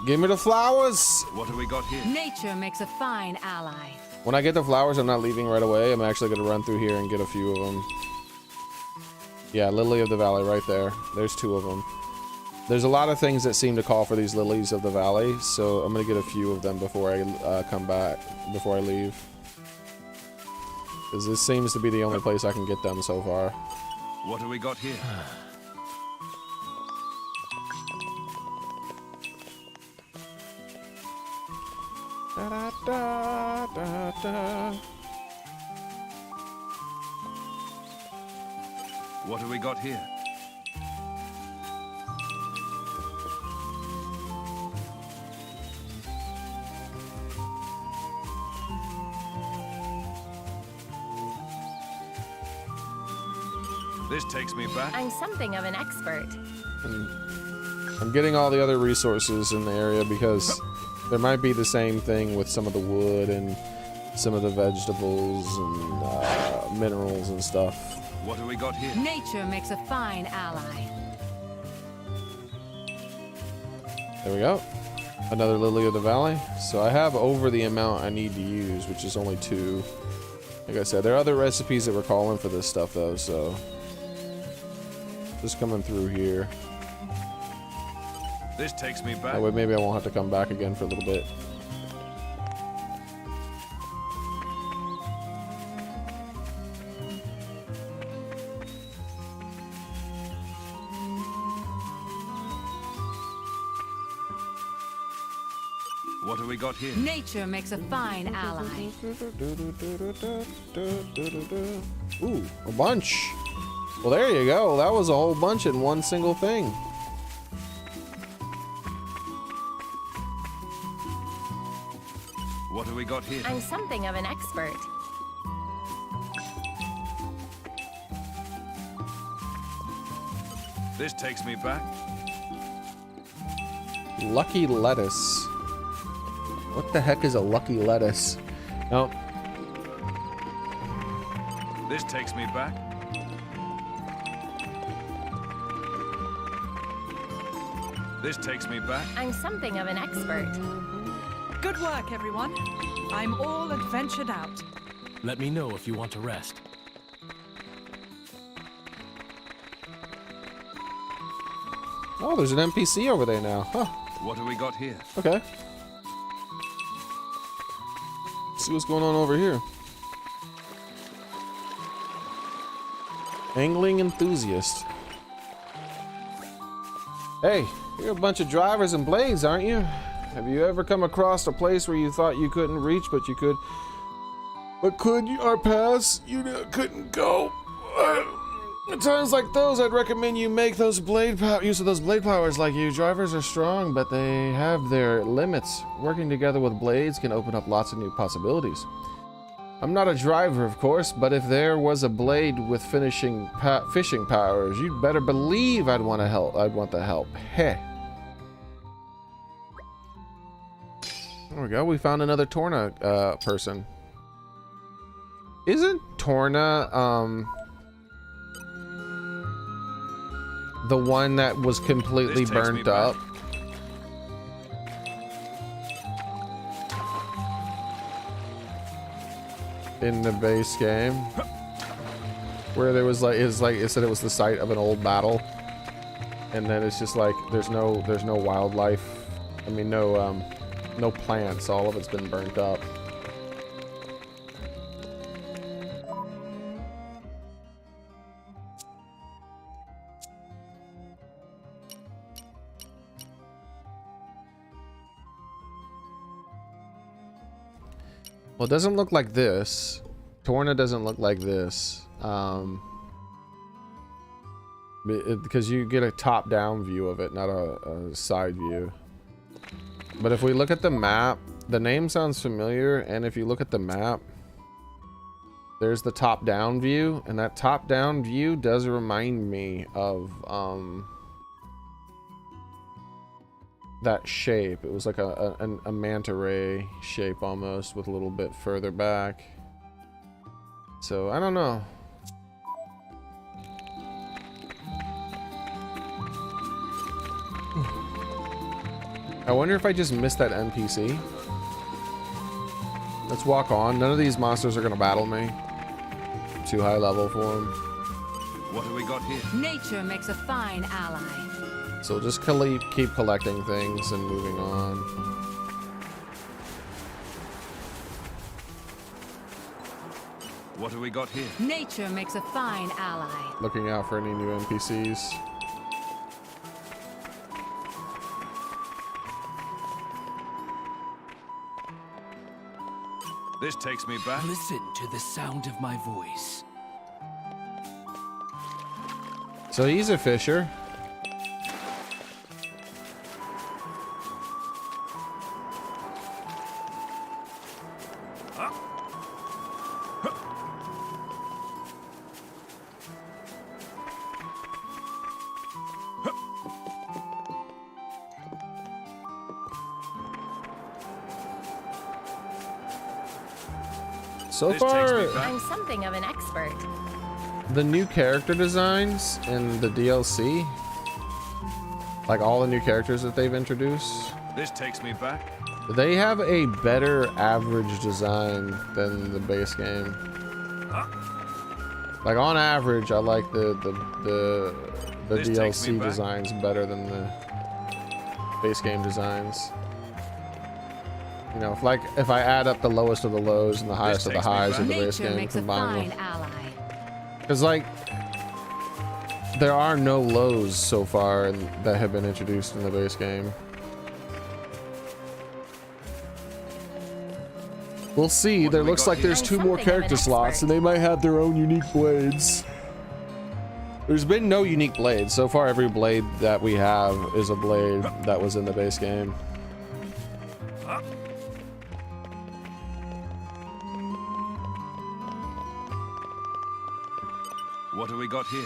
give me the flowers. What have we got here? Nature makes a fine ally. When I get the flowers, I'm not leaving right away. I'm actually gonna run through here and get a few of them. Yeah, Lily of the Valley right there. There's 2 of them. There's a lot of things that seem to call for these Lilies of the Valley, so I'm gonna get a few of them before I come back, before I leave. Because this seems to be the only place I can get them so far. What have we got here? Da, da, da, da, da. What have we got here? This takes me back. I'm something of an expert. I'm getting all the other resources in the area because there might be the same thing with some of the wood and some of the vegetables and minerals and stuff. What have we got here? Nature makes a fine ally. There we go. Another Lily of the Valley. So I have over the amount I need to use, which is only 2. Like I said, there are other recipes that were calling for this stuff though, so just coming through here. This takes me back. That way maybe I won't have to come back again for a little bit. What have we got here? Nature makes a fine ally. Ooh, a bunch. Well, there you go. That was a whole bunch in one single thing. What have we got here? I'm something of an expert. This takes me back. Lucky lettuce. What the heck is a lucky lettuce? No. This takes me back. This takes me back. I'm something of an expert. Good work, everyone. I'm all adventured out. Let me know if you want to rest. Oh, there's an NPC over there now. Huh. What have we got here? Okay. Let's see what's going on over here. Angling enthusiast. Hey, you're a bunch of drivers and blades, aren't you? Have you ever come across a place where you thought you couldn't reach, but you could? But could you or pass? You couldn't go. At times like those, I'd recommend you make those use of those blade powers like you. Drivers are strong, but they have their limits. Working together with blades can open up lots of new possibilities. I'm not a driver, of course, but if there was a blade with fishing powers, you'd better believe I'd want to help. I'd want the help. Heh. There we go. We found another Torna person. Isn't Torna the one that was completely burnt up? In the base game, where there was like it said it was the site of an old battle, and then it's just like there's no wildlife. I mean no plants. All of it's been burnt up. Well, it doesn't look like this. Torna doesn't look like this. Because you get a top-down view of it, not a side view. But if we look at the map, the name sounds familiar, and if you look at the map, there's the top-down view, and that top-down view does remind me of that shape. It was like a manta ray shape almost, with a little bit further back. So I don't know. I wonder if I just missed that NPC. Let's walk on. None of these monsters are gonna battle me. Too high level for them. What have we got here? Nature makes a fine ally. So just keep collecting things and moving on. What have we got here? Nature makes a fine ally. Looking out for any new NPCs. This takes me back. Listen to the sound of my voice. So he's a fisher. So far, I'm something of an expert. the new character designs in the DLC, like all the new characters that they've introduced, This takes me back. they have a better average design than the base game. Like on average, I like the This takes me DLC back. designs better than the base game designs. You know, if I add up the lowest of the lows and the highest of the highs of the base Nature game makes a combined fine ally. because like there are no lows so far that have been introduced in the base game. We'll see. There looks like there's 2 more character slots, and they might have their own unique blades. There's been no unique blades so far. Every blade that we have is a blade that was in the base game. What have we got here?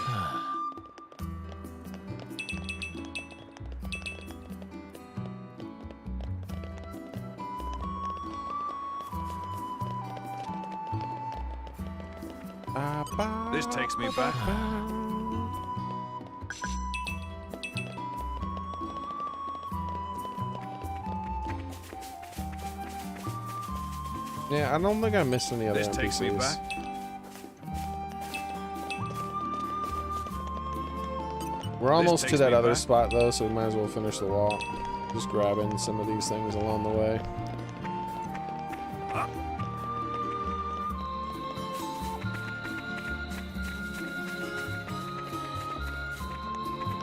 This takes me back. Yeah, I don't think I missed any other This NPCs. takes me back. We're almost to takes that me other back. spot though, so we might as well finish the walk. Just grabbing some of these things along the way.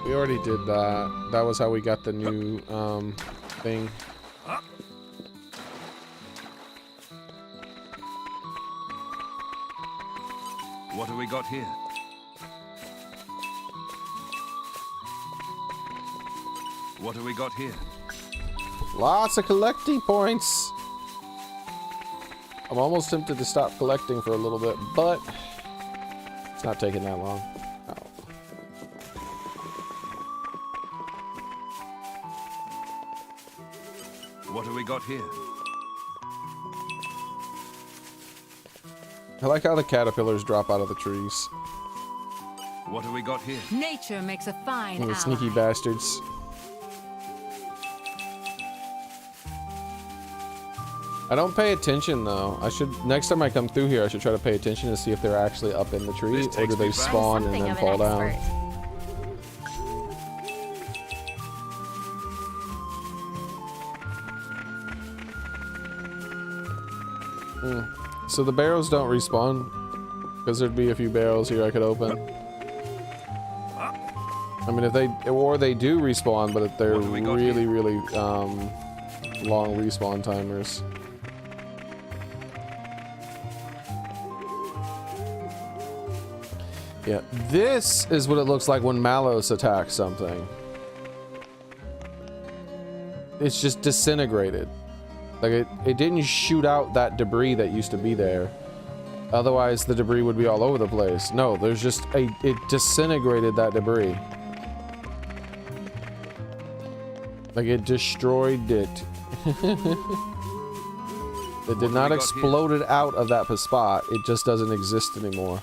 We already did that. That was how we got the new thing. What have we got here? What have we got here? Lots of collecting points. I'm almost tempted to stop collecting for a little bit, but it's not taking that long. Oh. What have we got here? I like how the caterpillars drop out of the trees. What have we got here? Nature makes a fine The ally. sneaky bastards. I don't pay attention though. I should, next time I come through here, I should try to pay attention to see if they're actually up in the tree or do they spawn and then fall down. So the barrels don't respawn because there'd be a few barrels here I could open. I mean, if they do respawn, but if they're really long respawn timers. Yeah, this is what it looks like when Malos attacks something. It's just disintegrated. Like it didn't shoot out that debris that used to be there. Otherwise, the debris would be all over the place. No, there's just it disintegrated that debris. Like it destroyed it. It did not explode it out of that spot. It just doesn't exist anymore.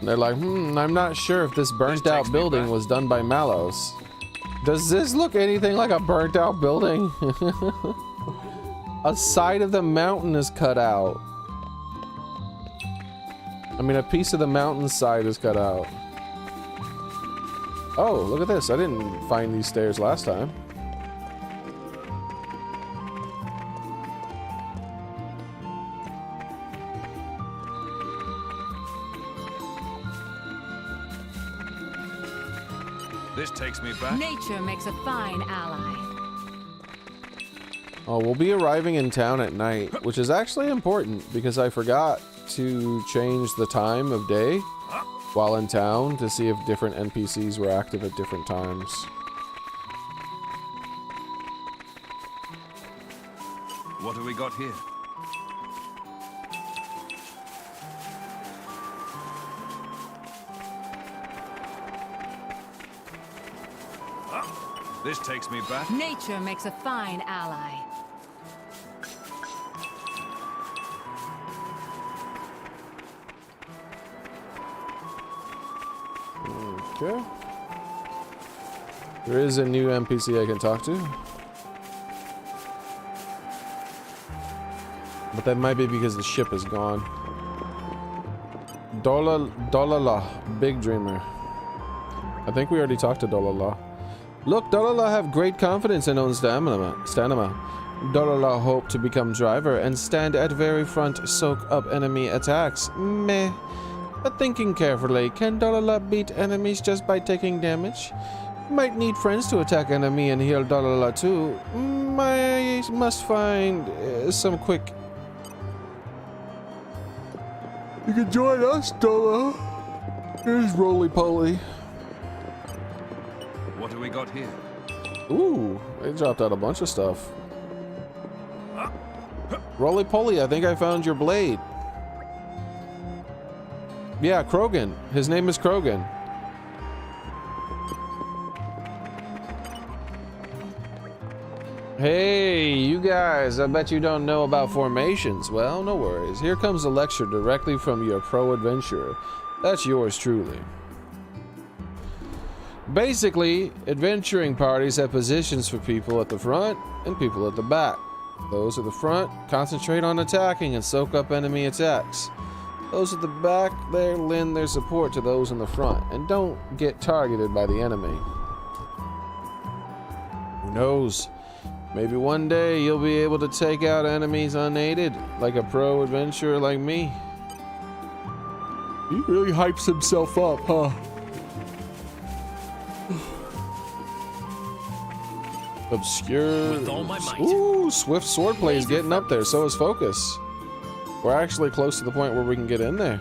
And they're like, I'm not sure if this burnt out building was done by Malos. Does this look anything like a burnt out building? A side of the mountain is cut out. I mean, a piece of the mountainside is cut out. Oh, look at this. I didn't find these stairs last time. This takes me back. Nature makes a fine ally. Oh, we'll be arriving in town at night, which is actually important because I forgot to change the time of day while in town to see if different NPCs were active at different times. What have we got here? This takes me back. Nature makes a fine ally. Okay. There is a new NPC I can talk to. But that might be because the ship is gone. Dolala, Big Dreamer. I think we already talked to Dolala. Look, Dolala have great confidence in own stamina. Dolala hope to become driver and stand at very front, soak up enemy attacks. Meh. But thinking carefully, can Dolala beat enemies just by taking damage? Might need friends to attack enemy and heal Dolala too. I must find some quick... You can join us, Dolala. Here's Roly Poly. What have we got here? Ooh, they dropped out a bunch of stuff. Roly Poly, I think I found your blade. Yeah, Krogan. His name is Krogan. Hey, you guys, I bet you don't know about formations. Well, no worries. Here comes a lecture directly from your pro adventurer. That's yours truly. Basically, adventuring parties have positions for people at the front and people at the back. Those at the front concentrate on attacking and soak up enemy attacks. Those at the back, they lend their support to those in the front and don't get targeted by the enemy. Who knows? Maybe one day you'll be able to take out enemies unaided, like a pro adventurer like me. He really hypes himself up, huh? Obscure. With all my might. Ooh, Swift Swordplay is getting up there. So is Focus. We're actually close to the point where we can get in there,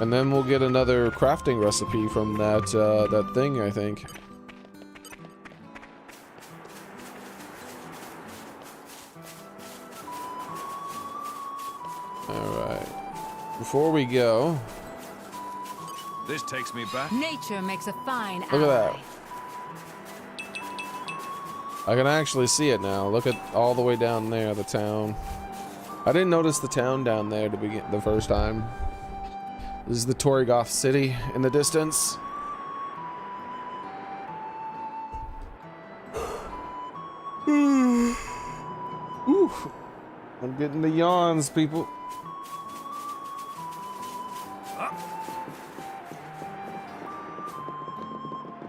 and then we'll get another crafting recipe from that that thing, I think. All right. Before we go, this takes me back. Nature makes a fine ally. Look at that. I can actually see it now. Look at all the way down there, the town. I didn't notice the town down there to begin the first time. This is the Torrigoth city in the distance. Ooh, I'm getting the yawns, people.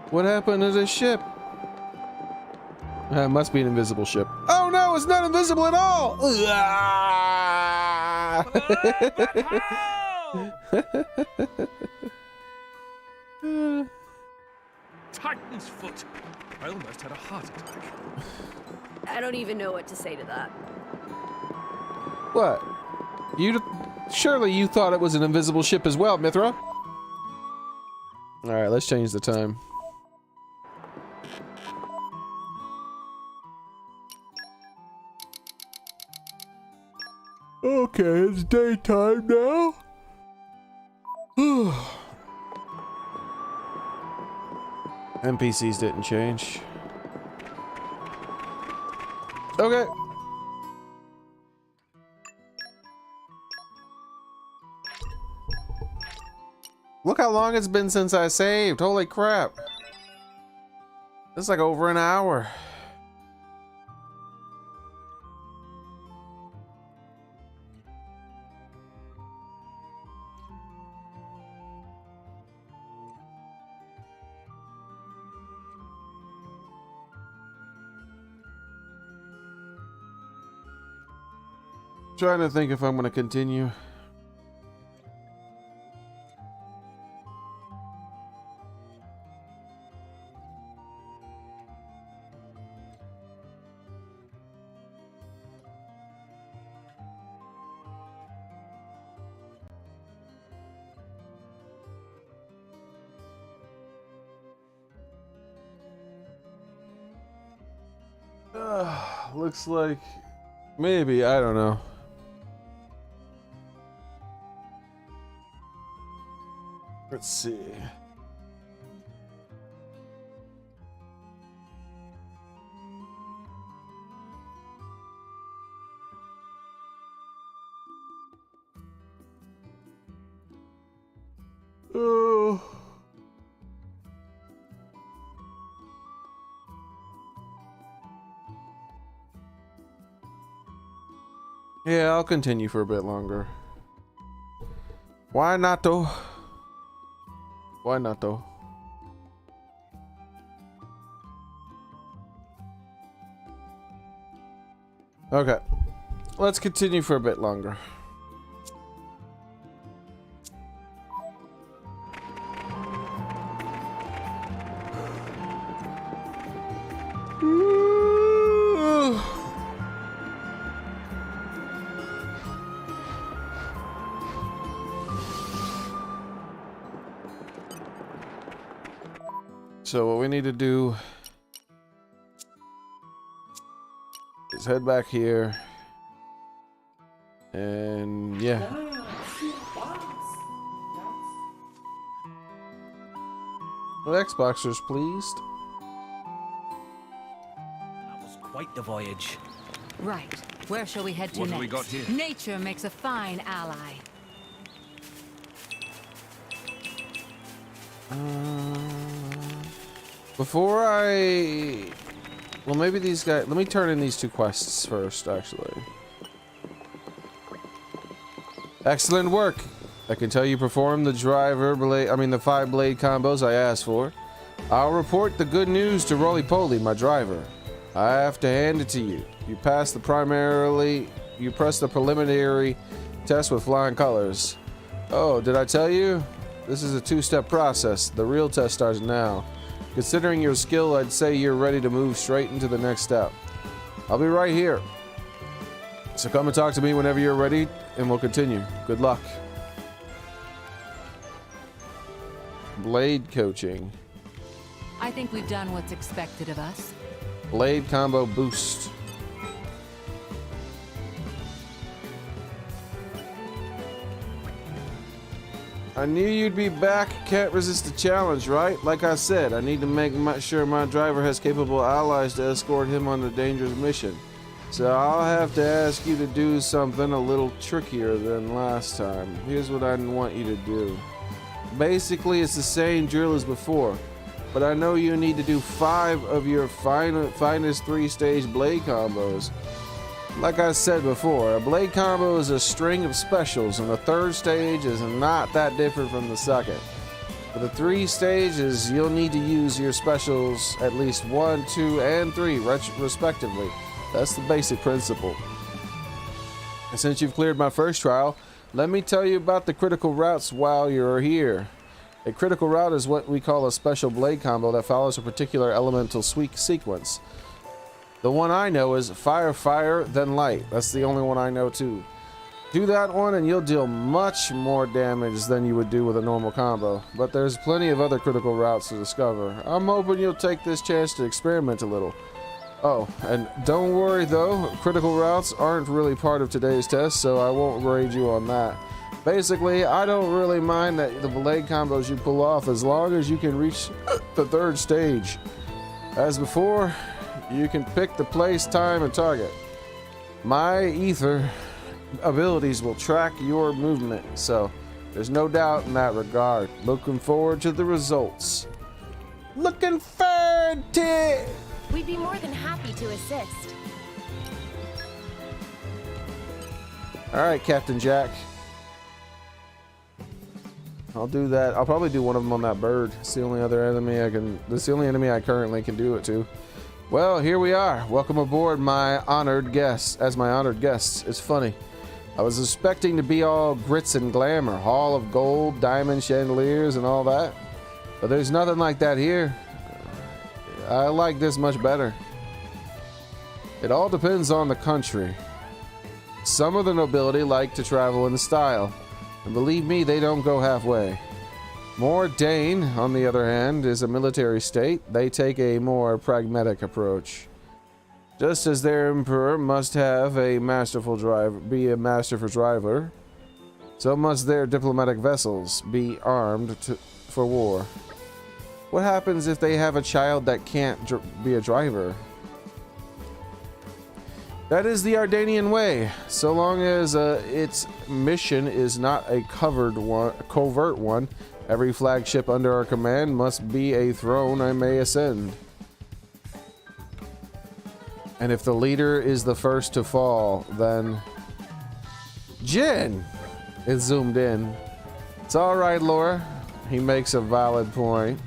What happened to this ship? It must be an invisible ship. Oh no, it's not invisible at all! Titan's foot. I almost had a heart attack. I don't even know what to say to that. What? Surely you thought it was an invisible ship as well, Mithra? Alright, let's change the time. Okay, it's daytime now. NPCs didn't change. Okay. Look how long it's been since I saved. Holy crap. It's like over an hour. Trying to think if I'm going to continue. Looks like maybe, I don't know. Let's see. Oh. Yeah, I'll continue for a bit longer. Why not though? Why not though? Okay. Let's continue for a bit longer. So what we need to do is head back here, and yeah. Well, Xboxers pleased. That was quite the voyage. Right. Where shall we head to What next? have we got here? Nature makes a fine ally. Before I... Well, maybe these guys... Let me turn in these two quests first, actually. Excellent work. I can tell you performed the the 5 blade combos I asked for. I'll report the good news to Roly Poly, my driver. I have to hand it to you. You pressed the preliminary test with flying colors. Oh, did I tell you? This is a 2-step process. The real test starts now. Considering your skill, I'd say you're ready to move straight into the next step. I'll be right here. So come and talk to me whenever you're ready, and we'll continue. Good luck. Blade coaching. I think we've done what's expected of us. Blade combo boost. I knew you'd be back. Can't resist the challenge, right? Like I said, I need to make sure my driver has capable allies to escort him on the dangerous mission. So I'll have to ask you to do something a little trickier than last time. Here's what I want you to do. Basically, it's the same drill as before, but I know you need to do 5 of your finest 3-stage blade combos. Like I said before, a blade combo is a string of specials, and the 3rd stage is not that different from the 2nd. For the 3 stages, you'll need to use your specials at least 1, 2, and 3 respectively. That's the basic principle. And since you've cleared my first trial, let me tell you about the critical routes while you're here. A critical route is what we call a special blade combo that follows a particular elemental sequence. The one I know is fire, fire, then light. That's the only one I know too. Do that one and you'll deal much more damage than you would do with a normal combo. But there's plenty of other critical routes to discover. I'm hoping you'll take this chance to experiment a little. Oh, and don't worry though, critical routes aren't really part of today's test, so I won't grade you on that. Basically, I don't really mind that the blade combos you pull off as long as you can reach the 3rd stage. As before, you can pick the place, time, and target. My ether abilities will track your movement, so there's no doubt in that regard. Looking forward to the results. Looking forward to it. We'd be more than happy to assist. All right, Captain Jack. I'll do that. I'll probably do one of them on that bird. It's the only other enemy I can. That's the only enemy I currently can do it to. Well, here we are. Welcome aboard, my honored guests. As my honored guests, it's funny. I was expecting to be all grits and glamour, hall of gold, diamond chandeliers, and all that. But there's nothing like that here. I like this much better. It all depends on the country. Some of the nobility like to travel in style, and believe me, they don't go halfway. Dane, on the other hand, is a military state. They take a more pragmatic approach. Just as their emperor must have a masterful driver, be a masterful driver, so must their diplomatic vessels be armed for war. What happens if they have a child that can't be a driver? That is the Ardanian way. So long as its mission is not a covert one, every flagship under our command must be a throne I may ascend. And if the leader is the first to fall, then... Jin! It zoomed in. It's alright, Laura. He makes a valid point.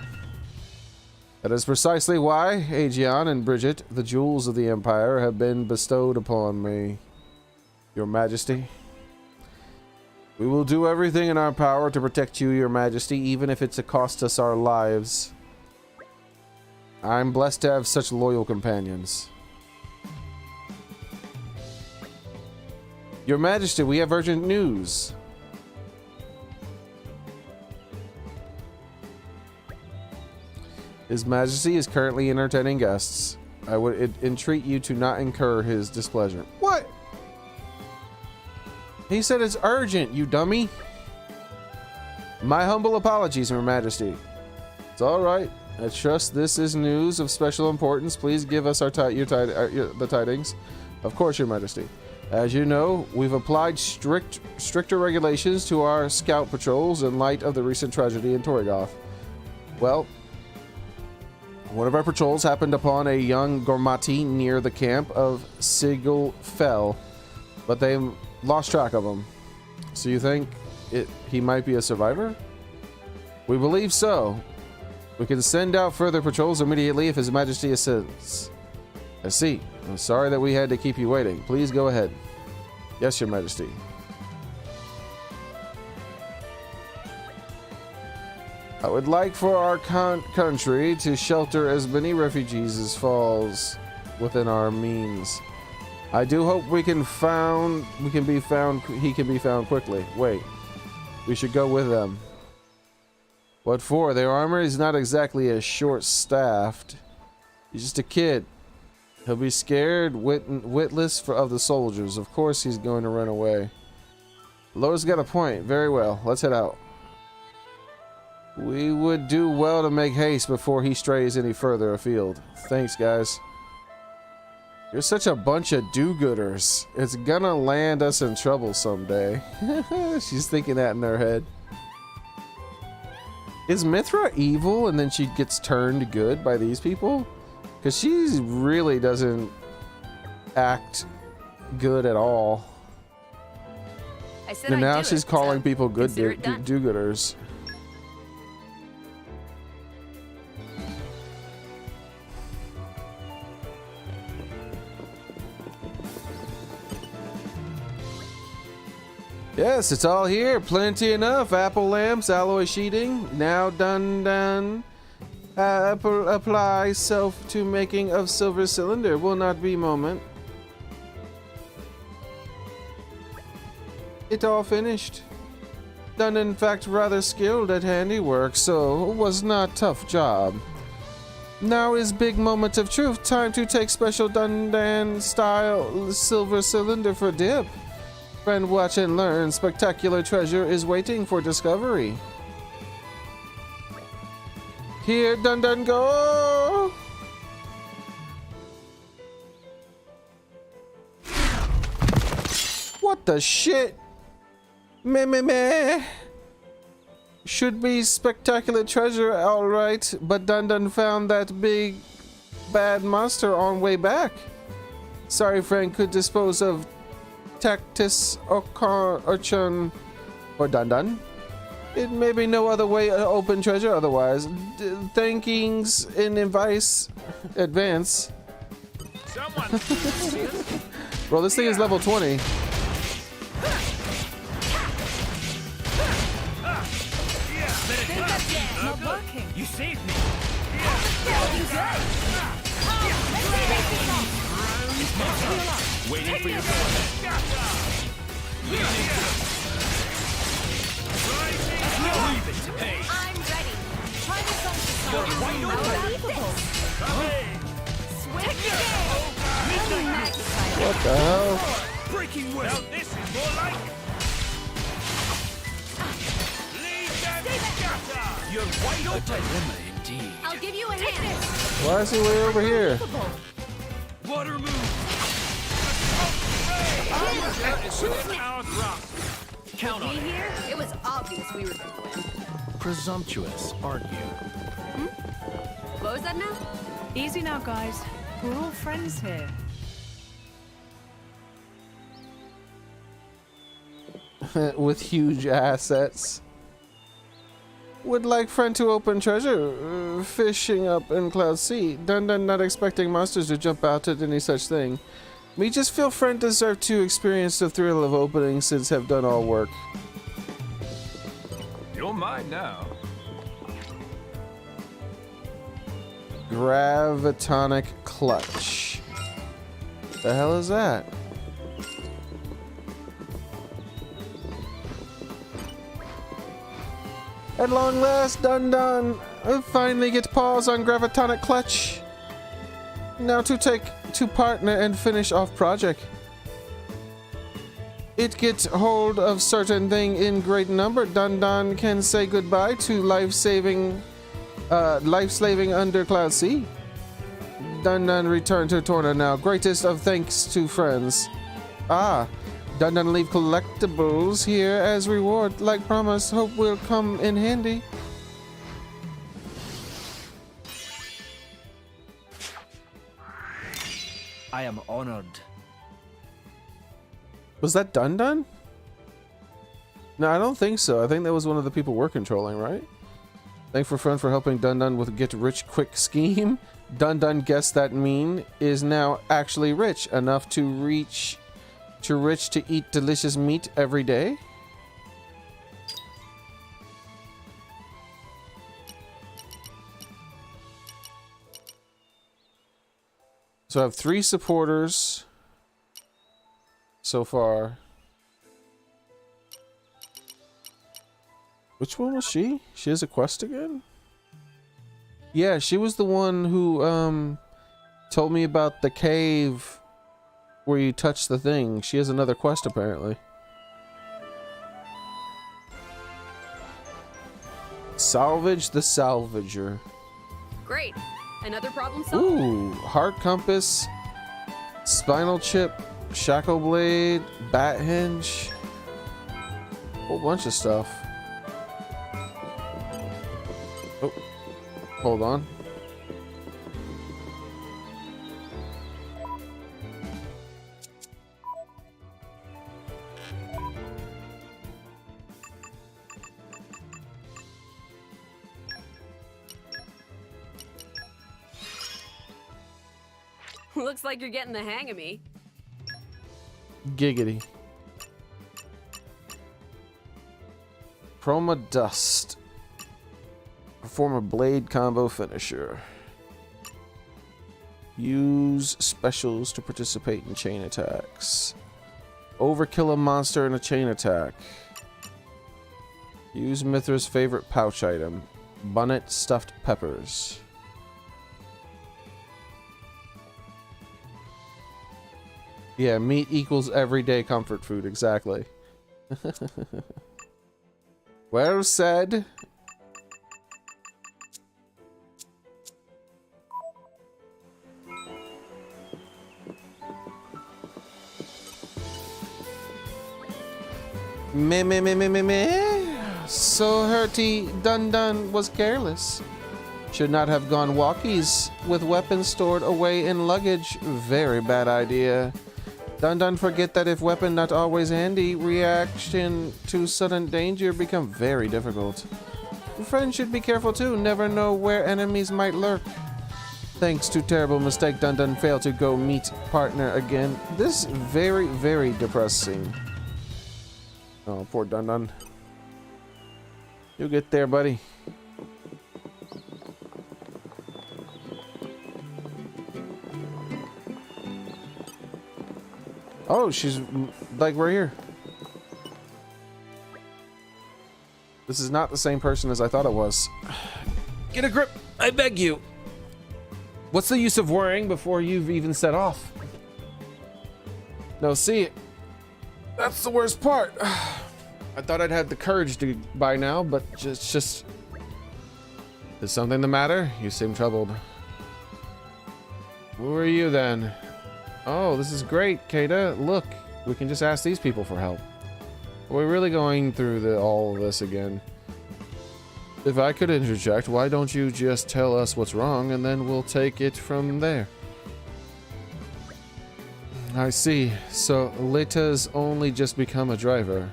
That is precisely why, Aegeon and Bridget, the jewels of the Empire, have been bestowed upon me. Your Majesty. We will do everything in our power to protect you, Your Majesty, even if it's to cost us our lives. I'm blessed to have such loyal companions. Your Majesty, we have urgent news. His Majesty is currently entertaining guests. I would entreat you to not incur his displeasure. What? He said it's urgent, you dummy. My humble apologies, Your Majesty. It's all right. I trust this is news of special importance. Please give us the tidings. Of course, Your Majesty. As you know, we've applied stricter regulations to our scout patrols in light of the recent tragedy in Torrigoth. Well, one of our patrols happened upon a young Gormati near the camp of Sigil Fell, but they lost track of him. So you think he might be a survivor? We believe so. We can send out further patrols immediately if His Majesty assents. I see. I'm sorry that we had to keep you waiting. Please go ahead. Yes, Your Majesty. I would like for our country to shelter as many refugees as falls within our means. I do hope he can be found quickly. Wait. We should go with them. What for? Their armor is not exactly as short-staffed. He's just a kid. He'll be scared, witless of the soldiers. Of course he's going to run away. Laura's got a point. Very well. Let's head out. We would do well to make haste before he strays any further afield. Thanks, guys. You're such a bunch of do-gooders. It's gonna land us in trouble someday. She's thinking that in her head. Is Mithra evil and then she gets turned good by these people? Because she really doesn't act good at all. And now she's calling people good do-gooders. Yes, it's all here. Plenty enough. Apple lamps, alloy sheeting. Now done. Apply self to making of silver cylinder. Will not be moment. it all finished. Done, in fact, rather skilled at handiwork, so it was not tough job. Now is big moment of truth. Time to take special Dundan style silver cylinder for dip. Friend, watch and learn. Spectacular treasure is waiting for discovery. Here, Dundan, go! What the shit? Meh. Should be spectacular treasure, alright, but Dundan found that big bad monster on way back. Sorry, friend, could dispose of Tactus Urchin or Dundan. It may be no other way to open treasure otherwise. Thankings in advance. Bro, this thing is level 20. Not working. You saved me. Waiting for your command. Leave it to me. I'm ready. Try this on. You're wide open. Switch What the hell? Breaking will. Now this is more like leave them scatter. You're wide open. A dilemma indeed. I'll give you a hand. Why is he way over here? Water move. Count on Me it. here? It was obvious we were gonna win. Presumptuous, aren't you? What was that now? Easy now, guys. We're all friends here. With huge assets. Would like friend to open treasure. Fishing up in Cloud Sea. Dundan not expecting monsters to jump out at any such thing. Me just feel friend deserve to experience the thrill of opening since have done all work. You're mine now. Gravitonic clutch. The hell is that? At long last, Dundan finally get paws on Gravitonic clutch. Now to partner and finish off project. It gets hold of certain thing in great number. Dundan can say goodbye to life-slaving under Cloud Sea. Dundan return to Torna now. Greatest of thanks to friends. Dundan leave collectibles here as reward. Like promised, hope will come in handy. I am honored. Was that Dundan? No, I don't think so. I think that was one of the people we're controlling, right? Thank for friend for helping Dundan with get rich quick scheme. Dundan guessed that mean is now actually rich enough to rich to eat delicious meat every day. So I have 3 supporters so far. Which one was she? She has a quest again? Yeah, she was the one who told me about the cave where you touch the thing. She has another quest apparently. Salvage the Salvager. Great. Another problem solved. Ooh, heart compass, spinal chip, shackle blade, bat hinge, whole bunch of stuff. Oh, hold on. Looks like you're getting the hang of me. Giggity. Chroma Dust. Perform a blade combo finisher. Use specials to participate in chain attacks. Overkill a monster in a chain attack. Use Mithra's favorite pouch item. Bunnet stuffed peppers. Yeah, meat equals everyday comfort food, exactly. Well said. Meh. So Hurty Dun was careless. Should not have gone walkies with weapons stored away in luggage. Very bad idea. Dun forget that if weapon not always handy, reaction to sudden danger become very difficult. Friends should be careful too, never know where enemies might lurk. Thanks to terrible mistake, Dun failed to go meet partner again. This very, very depressing. Oh, poor Dun. You'll get there, buddy. Oh, she's like right here. This is not the same person as I thought it was. Get a grip, I beg you. What's the use of worrying before you've even set off? No, see, that's the worst part. I thought I'd had the courage to by now, but just... Is something the matter? You seem troubled. Who are you then? Oh, this is great, Kata. Look, we can just ask these people for help. We're really going through all of this again. If I could interject, why don't you just tell us what's wrong and then we'll take it from there? I see. So Leta's only just become a driver.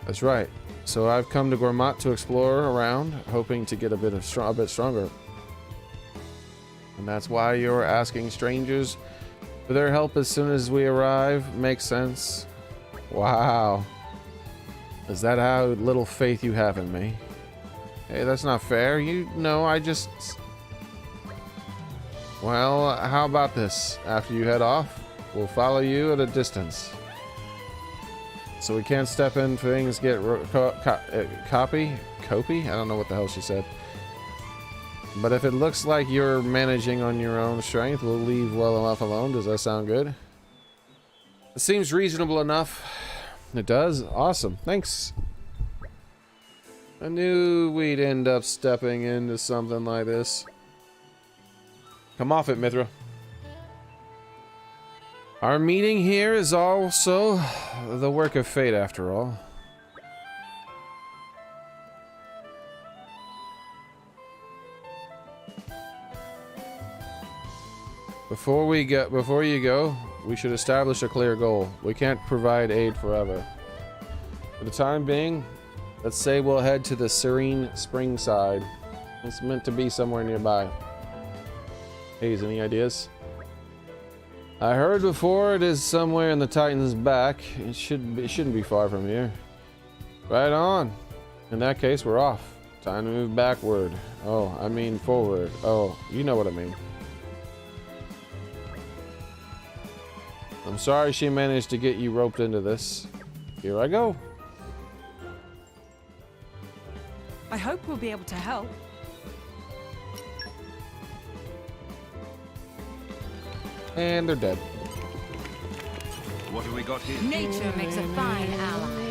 That's right. So I've come to Gourmet to explore around, hoping to get a bit stronger. And that's why you're asking strangers for their help as soon as we arrive. Makes sense. Wow. Is that how little faith you have in me? Hey, that's not fair. You know, I just... Well, how about this? After you head off, we'll follow you at a distance. So we can't step in things get copy? I don't know what the hell she said. But if it looks like you're managing on your own strength, we'll leave well enough alone. Does that sound good? It seems reasonable enough. It does? Awesome. Thanks. I knew we'd end up stepping into something like this. Come off it, Mithra. Our meeting here is also the work of fate, after all. Before you go, we should establish a clear goal. We can't provide aid forever. For the time being, let's say we'll head to the Serene Spring side. It's meant to be somewhere nearby. Hayes, any ideas? I heard before it is somewhere in the Titan's back. It shouldn't be far from here. Right on. In that case, we're off. Time to move backward. Oh, I mean forward. Oh, you know what I mean. I'm sorry she managed to get you roped into this. Here I go. I hope we'll be able to help. And they're dead. What have we got here? Nature makes a fine ally.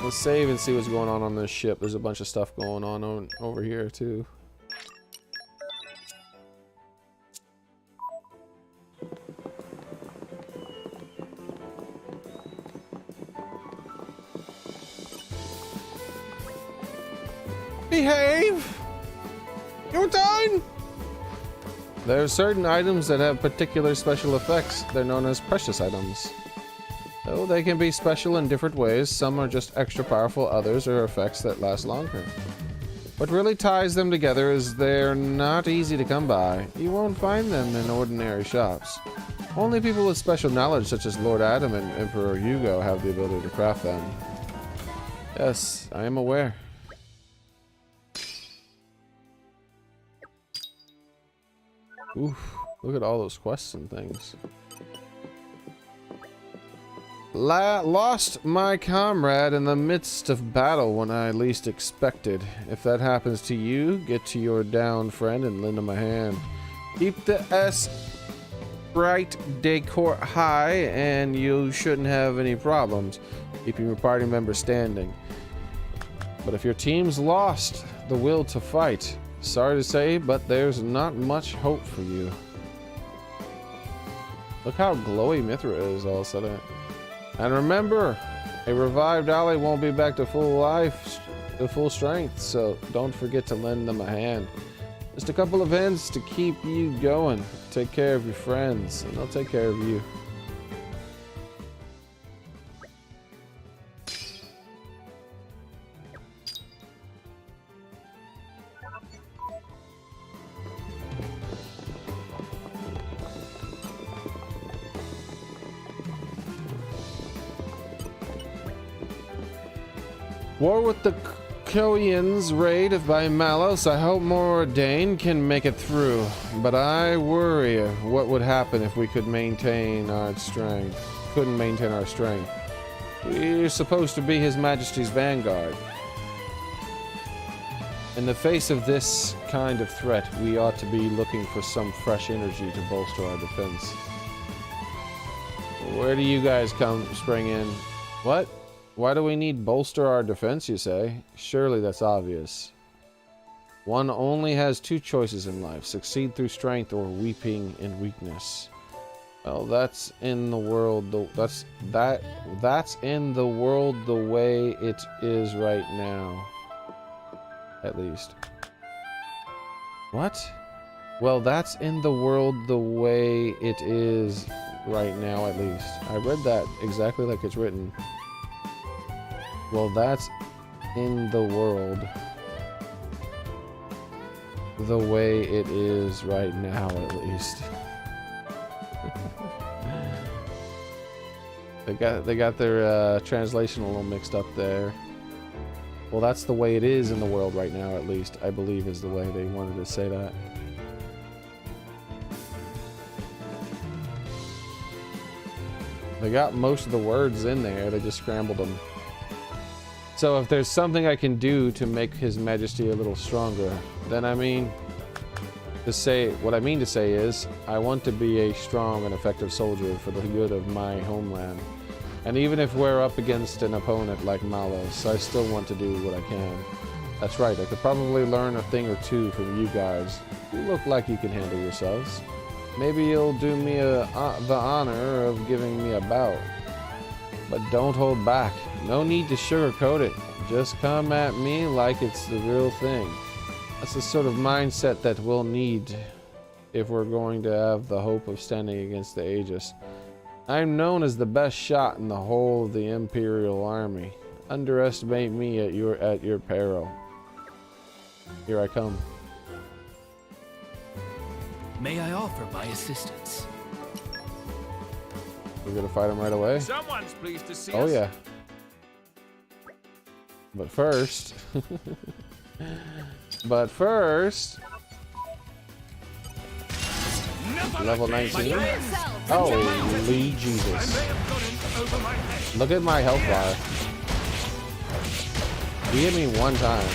Let's save and see what's going on this ship. There's a bunch of stuff going on over here too. Behave! You're done! There are certain items that have particular special effects. They're known as precious items. Though they can be special in different ways, some are just extra powerful, others are effects that last longer. What really ties them together is they're not easy to come by. You won't find them in ordinary shops. Only people with special knowledge, such as Lord Adam and Emperor Hugo, have the ability to craft them. Yes, I am aware. Oof, look at all those quests and things. Lost my comrade in the midst of battle when I least expected. If that happens to you, get to your downed friend and lend him a hand. Keep the Sprite decor high and you shouldn't have any problems keeping your party members standing. But if your team's lost the will to fight, sorry to say, but there's not much hope for you. Look how glowy Mithra is all of a sudden. And remember, a revived ally won't be back to full life, to full strength, so don't forget to lend them a hand. Just a couple of hints to keep you going. Take care of your friends, and they'll take care of you. War with the Koians raid by Malos. I hope Moradane can make it through, but I worry what would happen if we couldn't maintain our strength. We're supposed to be His Majesty's vanguard. In the face of this kind of threat, we ought to be looking for some fresh energy to bolster our defense. Where do you guys spring in? What? Why do we need bolster our defense, you say? Surely that's obvious. One only has two choices in life, succeed through strength or weeping in weakness. Well, that's in the world that's in the world the way it is right now. At least. What? Well, that's in the world the way it is right now, at least. I read that exactly like it's written. Well, that's in the world the way it is right now, at least. they got their translation a little mixed up there. Well, that's the way it is in the world right now, at least, I believe is the way they wanted to say that. They got most of the words in there, they just scrambled them. So if there's something I can do to make His Majesty a little stronger, then what I mean to say is, I want to be a strong and effective soldier for the good of my homeland. And even if we're up against an opponent like Malos, I still want to do what I can. That's right, I could probably learn a thing or two from you guys. You look like you can handle yourselves. Maybe you'll do me the honor of giving me a bout. But don't hold back. No need to sugarcoat it. Just come at me like it's the real thing. That's the sort of mindset that we'll need if we're going to have the hope of standing against the Aegis. I'm known as the best shot in the whole of the Imperial Army. Underestimate me at your peril. Here I come. May I offer my assistance? We're gonna fight him right away. Someone's pleased to see us. Oh yeah. But first, level 19. Holy Jesus! Look at my health bar. He hit me one time.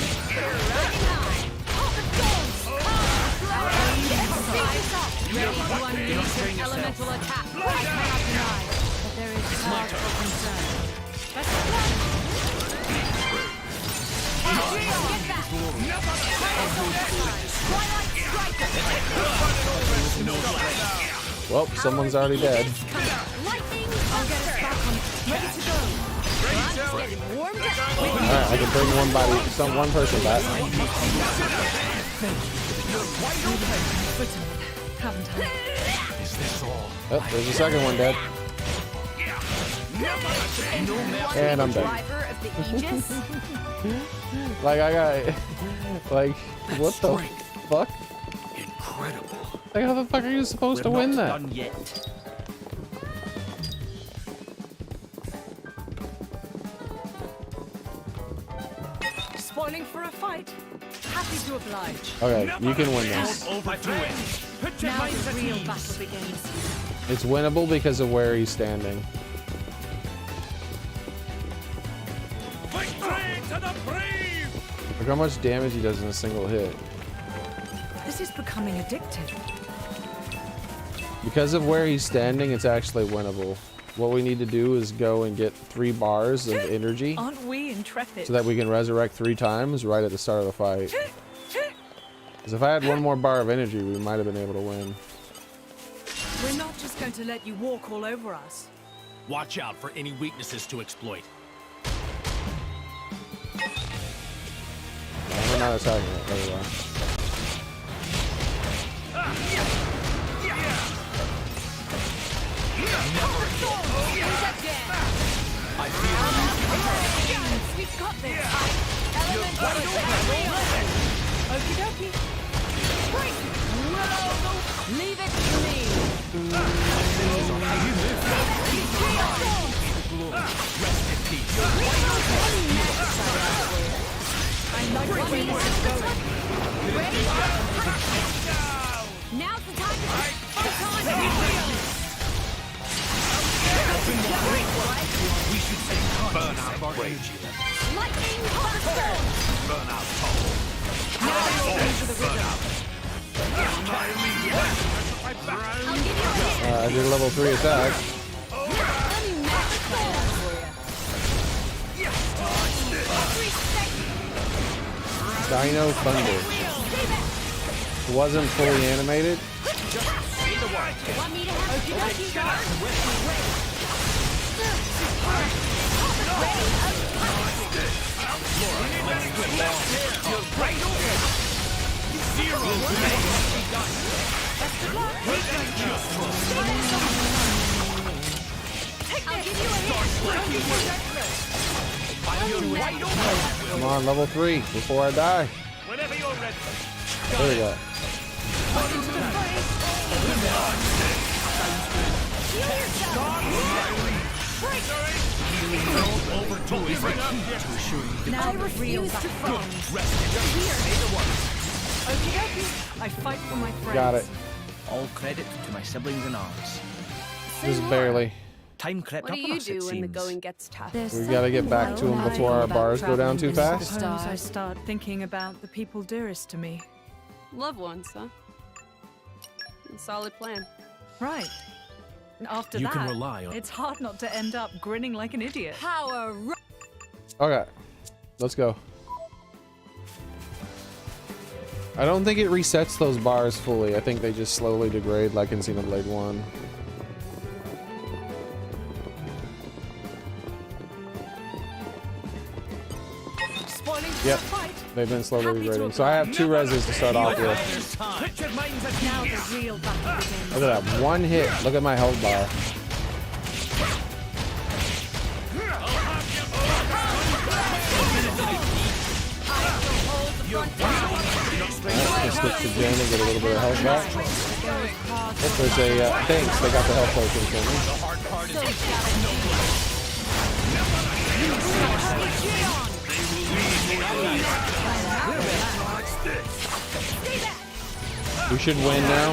Elemental attack. I cannot deny, but there is cause for concern. Well, someone's already dead. Alright, I can bring one person back. Is this all? Oh, there's a second one dead. And I'm dead. Like, I got... Like, what the fuck? Incredible. Like, how the fuck are you supposed to win that? Done yet. Spoiling for a fight. Happy to oblige. Okay, you can win this. Now the real battle begins. It's winnable because of where he's standing. Victory to the brave! Look how much damage he does in a single hit. This is becoming addictive. Because of where he's standing, it's actually winnable. What we need to do is go and get 3 bars of energy Aren't we intrepid? so that we can resurrect 3 times right at the start of the fight. Because if I had 1 more bar of energy, we might have been able to win. We're not just going to let you walk all over us. Watch out for any weaknesses to exploit. We're not attacking it. There we go. I feel We've got this. Okie dokie. Leave it to me. Rest in peace. I like the way this is going. Now's the time to fight on. We should say burn out our rage. Lightning Buster! Burn out Tom. Burn out. I did a level 3 attack. Dino Thunder. It wasn't fully animated. Want me to have Come on, level 3 before I die. Whenever you're ready. There we go. Now the real battle. Okie dokie. I fight for my friends. Got it. All credit to my siblings in arms. Just barely. Time crept What up do on you us, do it when the seems. going gets tough? We gotta get back to him before our bars go down too fast. Suppose I start thinking about the people dearest to me. Loved ones, huh? A solid plan. Right. And after You that, can rely on- it's hard not to end up grinning like an idiot. Power. Okay, let's go. I don't think it resets those bars fully. I think they just slowly degrade like in Xenoblade 1. Yep, they've been slowly degrading. So I have 2 reses to start off with. Now the real battle begins. Look at that, 1 hit. Look at my health bar. Let's switch to Jen and get a little bit of health back. If there's a thanks, they got the health potion for me. The hard part is We should win now.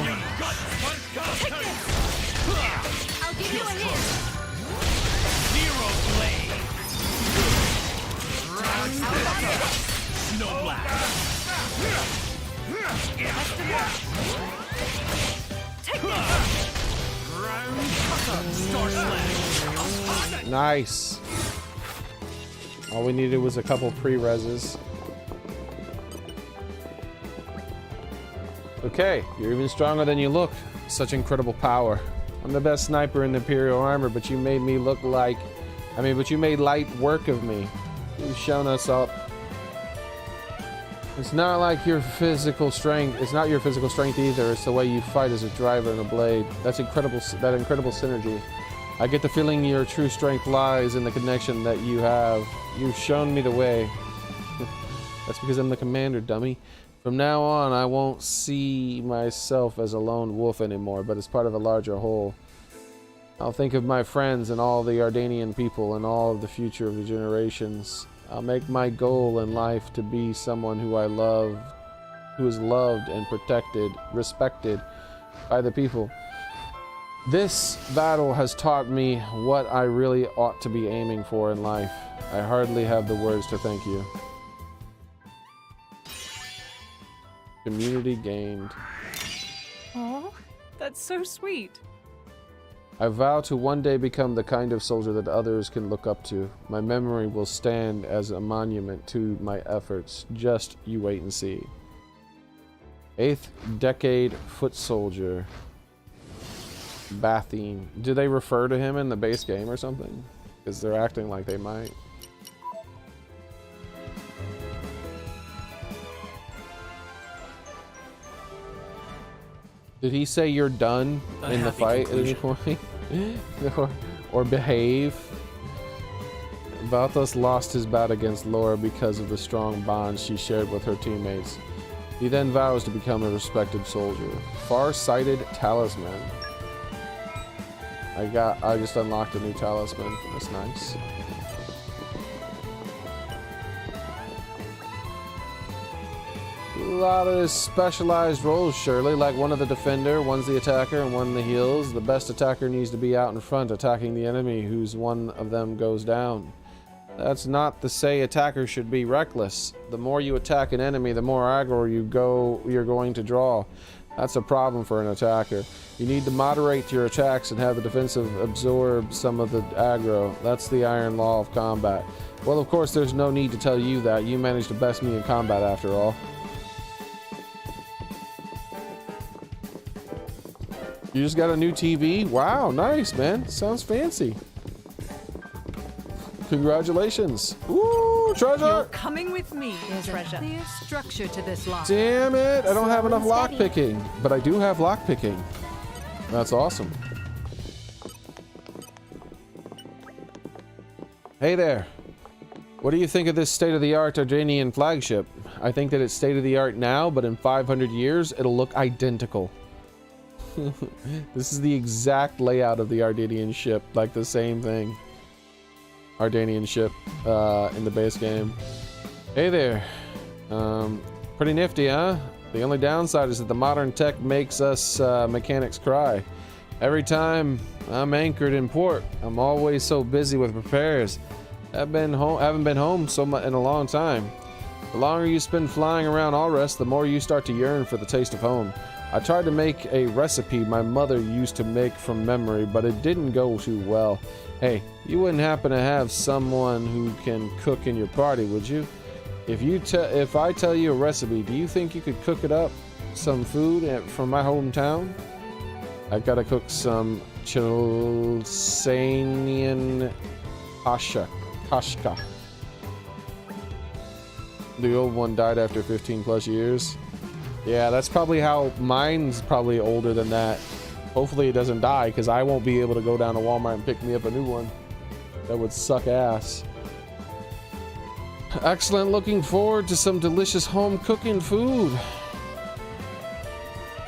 I'll give you a hint. Zero blade. Snow blast. Nice. All we needed was a couple pre-reses. Okay, you're even stronger than you look. Such incredible power. I'm the best sniper in the Imperial armor, but you made me look like... but you made light work of me. You've shown us up. It's not like your physical strength. It's not your physical strength either. It's the way you fight as a driver and a blade. That's incredible. That incredible synergy. I get the feeling your true strength lies in the connection that you have. You've shown me the way. That's because I'm the commander, dummy. From now on, I won't see myself as a lone wolf anymore, but as part of a larger whole. I'll think of my friends and all the Ardanian people and all of the future of the generations. I'll make my goal in life to be someone who I love, who is loved and protected, respected by the people. This battle has taught me what I really ought to be aiming for in life. I hardly have the words to thank you. Community gained. Oh, that's so sweet. I vow to one day become the kind of soldier that others can look up to. My memory will stand as a monument to my efforts. Just you wait and see. 8th decade foot soldier. Bathine. Do they refer to him in the base game or something? Because they're acting like they might. Did he say you're done in the fight at any point? or behave? Valthos lost his bout against Laura because of the strong bond she shared with her teammates. He then vows to become a respected soldier. Far-sighted talisman. I just unlocked a new talisman. That's nice. A lot of specialized roles, surely. Like one of the defender, one's the attacker, and one the heals. The best attacker needs to be out in front attacking the enemy whose one of them goes down. That's not to say attackers should be reckless. The more you attack an enemy, the more aggro you're going to draw. That's a problem for an attacker. You need to moderate your attacks and have the defensive absorb some of the aggro. That's the iron law of combat. Well, of course, there's no need to tell you that. You managed to best me in combat after all. You just got a new TV? Wow, nice, man. Sounds fancy. Congratulations. Ooh, treasure! You're coming with me, There's treasure. a clear structure to this lock. Damn it! I don't have enough Slow and steady. lockpicking, but I do have lockpicking. That's awesome. Hey there. What do you think of this state-of-the-art Ardanian flagship? I think that it's state-of-the-art now, but in 500 years, it'll look identical. This is the exact layout of the Ardanian ship, like the same thing. Ardanian ship in the base game. Hey there. Pretty nifty, huh? The only downside is that the modern tech makes us mechanics cry. Every time I'm anchored in port, I'm always so busy with repairs. Haven't been home so much in a long time. The longer you spend flying around Allrest, the more you start to yearn for the taste of home. I tried to make a recipe my mother used to make from memory, but it didn't go too well. Hey, you wouldn't happen to have someone who can cook in your party, would you? If I tell you a recipe, do you think you could cook it up? Some food from my hometown? I've got to cook some Chalcanian kashka. The old one died after 15 plus years. Yeah, that's probably how mine's probably older than that. Hopefully it doesn't die, because I won't be able to go down to Walmart and pick me up a new one. That would suck ass. Excellent, looking forward to some delicious home cooking food.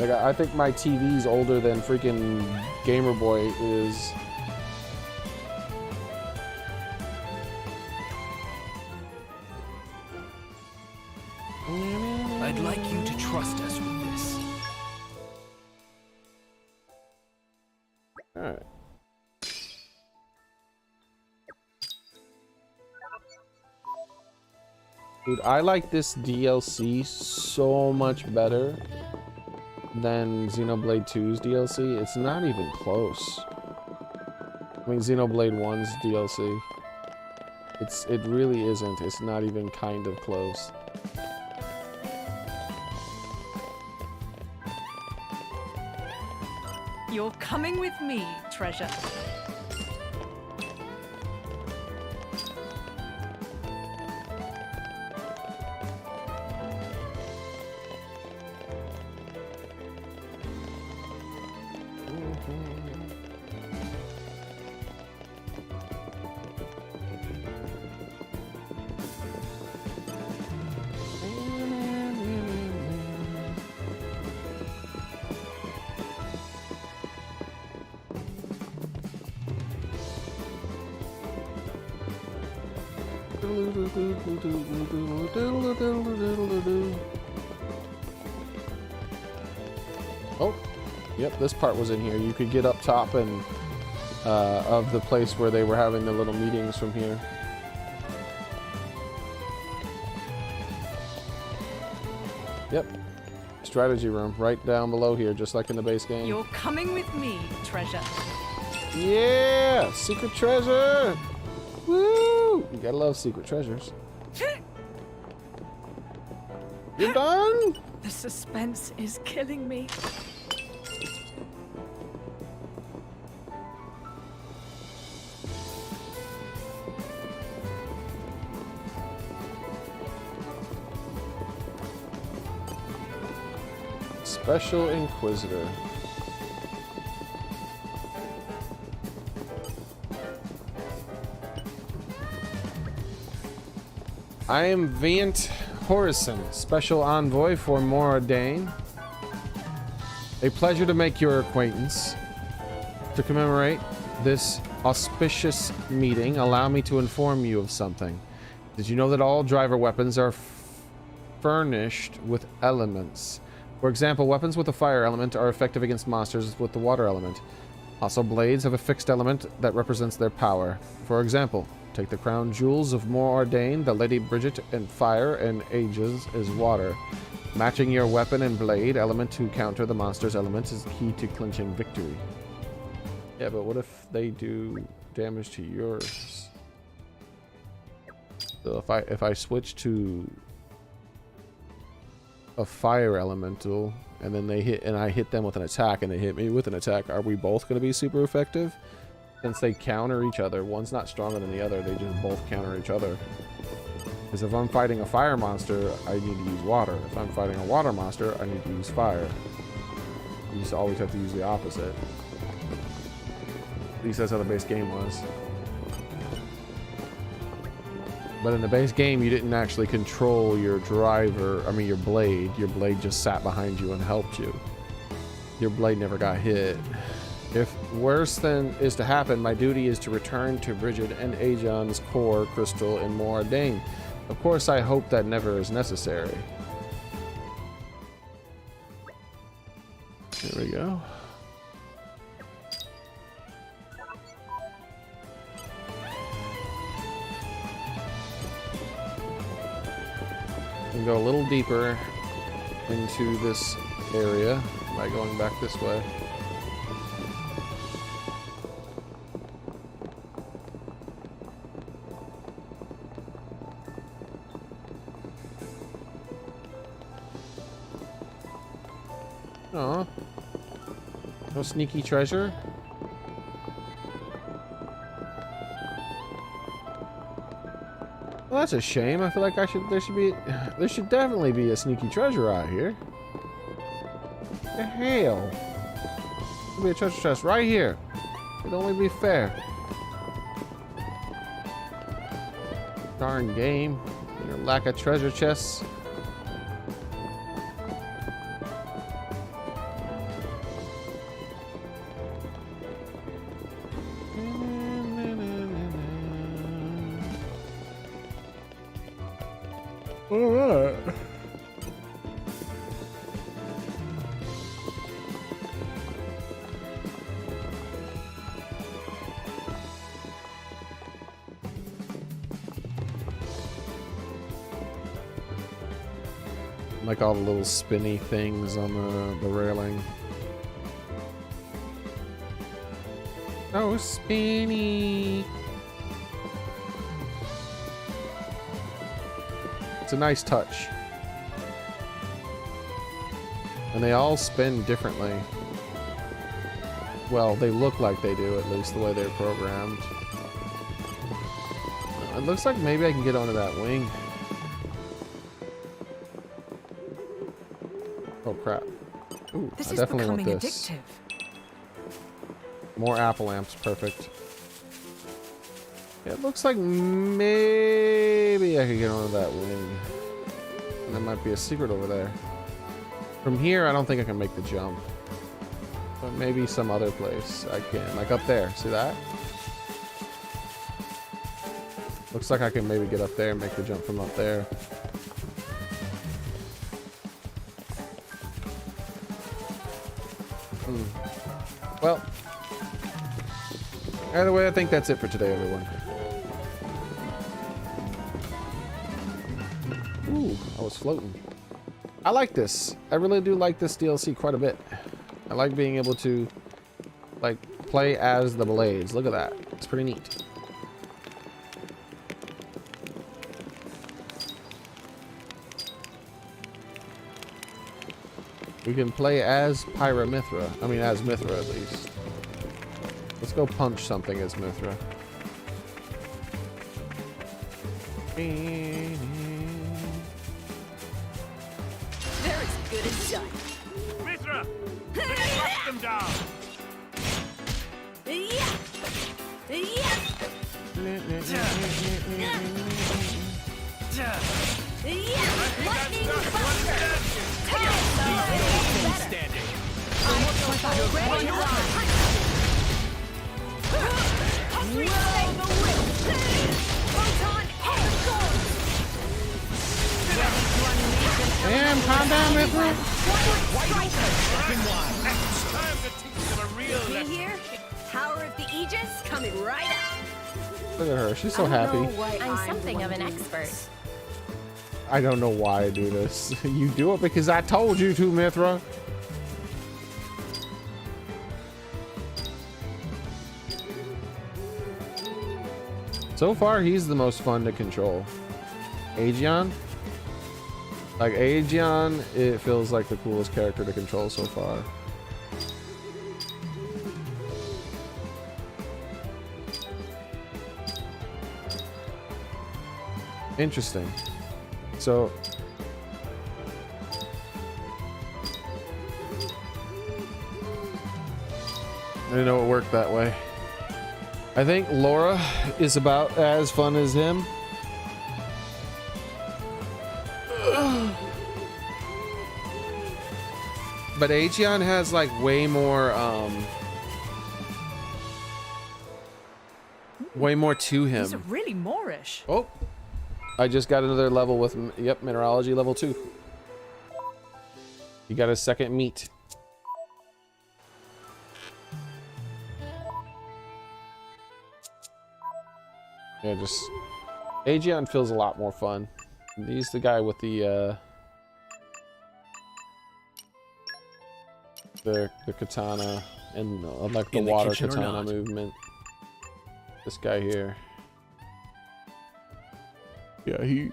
Like, I think my TV's older than freaking Gamer Boy is. I'd like you to trust us with this. Alright. Dude, I like this DLC so much better than Xenoblade 2's DLC. It's not even close. I mean, Xenoblade 1's DLC. It really isn't. It's not even kind of close. You're coming with me, treasure. Oh, yep, this part was in here. You could get up top and of the place where they were having the little meetings from here. Yep. Strategy room right down below here, just like in the base game. You're coming with me, treasure. Yeah! Secret treasure! Woo! You gotta love secret treasures. You're done? The suspense is killing me. Special Inquisitor. I am Vant Horison, Special Envoy for Moradane. A pleasure to make your acquaintance. To commemorate this auspicious meeting, allow me to inform you of something. Did you know that all driver weapons are furnished with elements? For example, weapons with a fire element are effective against monsters with the water element. Also, blades have a fixed element that represents their power. For example, take the crown jewels of Moradane, the Lady Bridget, and fire, and Aegis is water. Matching your weapon and blade element to counter the monster's element is key to clinching victory. Yeah, but what if they do damage to yours? So if I switch to a fire elemental and then they hit and I hit them with an attack and they hit me with an attack, are we both going to be super effective? Since they counter each other, one's not stronger than the other, they just both counter each other. Because if I'm fighting a fire monster, I need to use water. If I'm fighting a water monster, I need to use fire. You just always have to use the opposite. At least that's how the base game was. But in the base game, you didn't actually control your driver, your blade. Your blade just sat behind you and helped you. Your blade never got hit. If worse than is to happen, my duty is to return to Bridget and Aegon's core crystal in Moradane. Of course, I hope that never is necessary. There we go. And go a little deeper into this area by going back this way. Aw. No sneaky treasure? Well, that's a shame. I feel like there should definitely be a sneaky treasure out here. What the hell? There'll be a treasure chest right here. It'd only be fair. Darn game. Your lack of treasure chests. Alright. Like all the little spinny things on the railing. Oh, spinny. It's a nice touch. And they all spin differently. Well, they look like they do, at least the way they're programmed. It looks like maybe I can get onto that wing. Oh crap. Ooh, This I is definitely want becoming this. addictive. More apple lamps, perfect. Yeah, it looks like maybe I could get onto that wing. And there might be a secret over there. From here, I don't think I can make the jump. But maybe some other place I can. Like up there. See that? Looks like I can maybe get up there and make the jump from up there. Well, either way, I think that's it for today, everyone. Ooh, I was floating. I like this. I really do like this DLC quite a bit. I like being able to, like, play as the Blades. Look at that. It's pretty neat. We can play as Pyra-Mythra. I mean, as Mythra at least. Let's go punch something as Mythra. They're as good as done. Mithra! Knock them down! Lightning Buster! Standing. Damn, calm down, Mythra. See here? Power of the Aegis coming right up. Look at her. She's so happy. I'm something of an expert. I don't know why I do this. You do it because I told you to, Mythra. So far, he's the most fun to control. Aegeon? Like, Aegeon, it feels like the coolest character to control so far. Interesting. So... I didn't know it worked that way. I think Laura is about as fun as him. But Aegeon has like way more to him. He's really Moorish. Oh, I just got another level with, yep, mineralogy level 2. He got his second meat. Yeah, just Aegeon feels a lot more fun. He's the guy with the katana and like the water katana movement. This guy here. Yeah, he...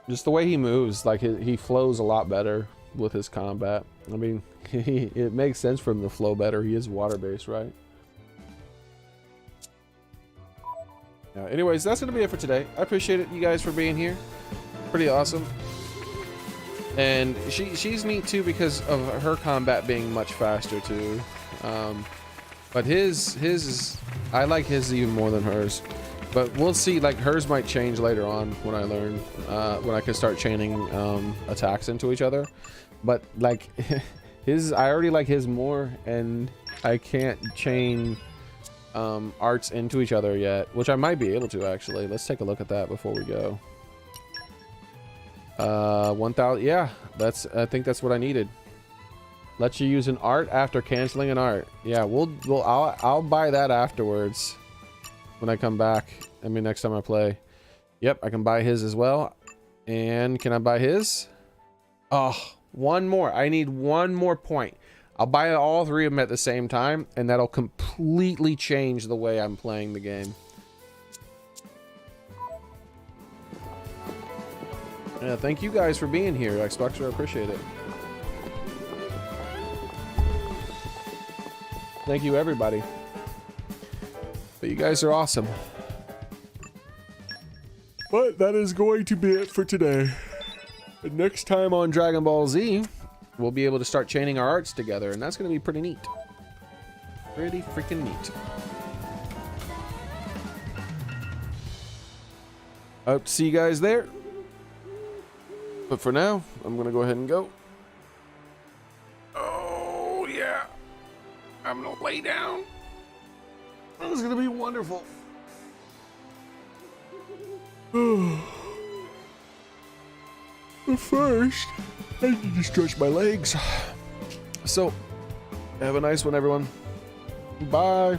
Just the way he moves, like he flows a lot better with his combat. I mean, it makes sense for him to flow better. He is water-based, right? Anyways, that's going to be it for today. I appreciate it, you guys, for being here. Pretty awesome. And she's neat, too, because of her combat being much faster, too. But his is... I like his even more than hers. But we'll see, like, hers might change later on when I learn, when I can start chaining attacks into each other. But, like, his, I already like his more, and I can't chain arts into each other yet, which I might be able to, actually. Let's take a look at that before we go. 1,000, yeah, I think that's what I needed. Let you use an art after canceling an art. Yeah, I'll buy that afterwards. When I come back, I mean next time I play. Yep, I can buy his as well. And can I buy his? Oh, one more. I need one more point. I'll buy all three of them at the same time, and that'll completely change the way I'm playing the game. Yeah, thank you guys for being here, Xboxer. I appreciate it. Thank you, everybody. But you guys are awesome. But that is going to be it for today. But next time on Dragon Ball Z, we'll be able to start chaining our arts together, and that's going to be pretty neat. Pretty freaking neat. Hope to see you guys there. But for now, I'm going to go ahead and go. Oh, yeah. I'm going to lay down. Oh, it's gonna be wonderful. But first, I need to stretch my legs. So, have a nice one, everyone. Bye.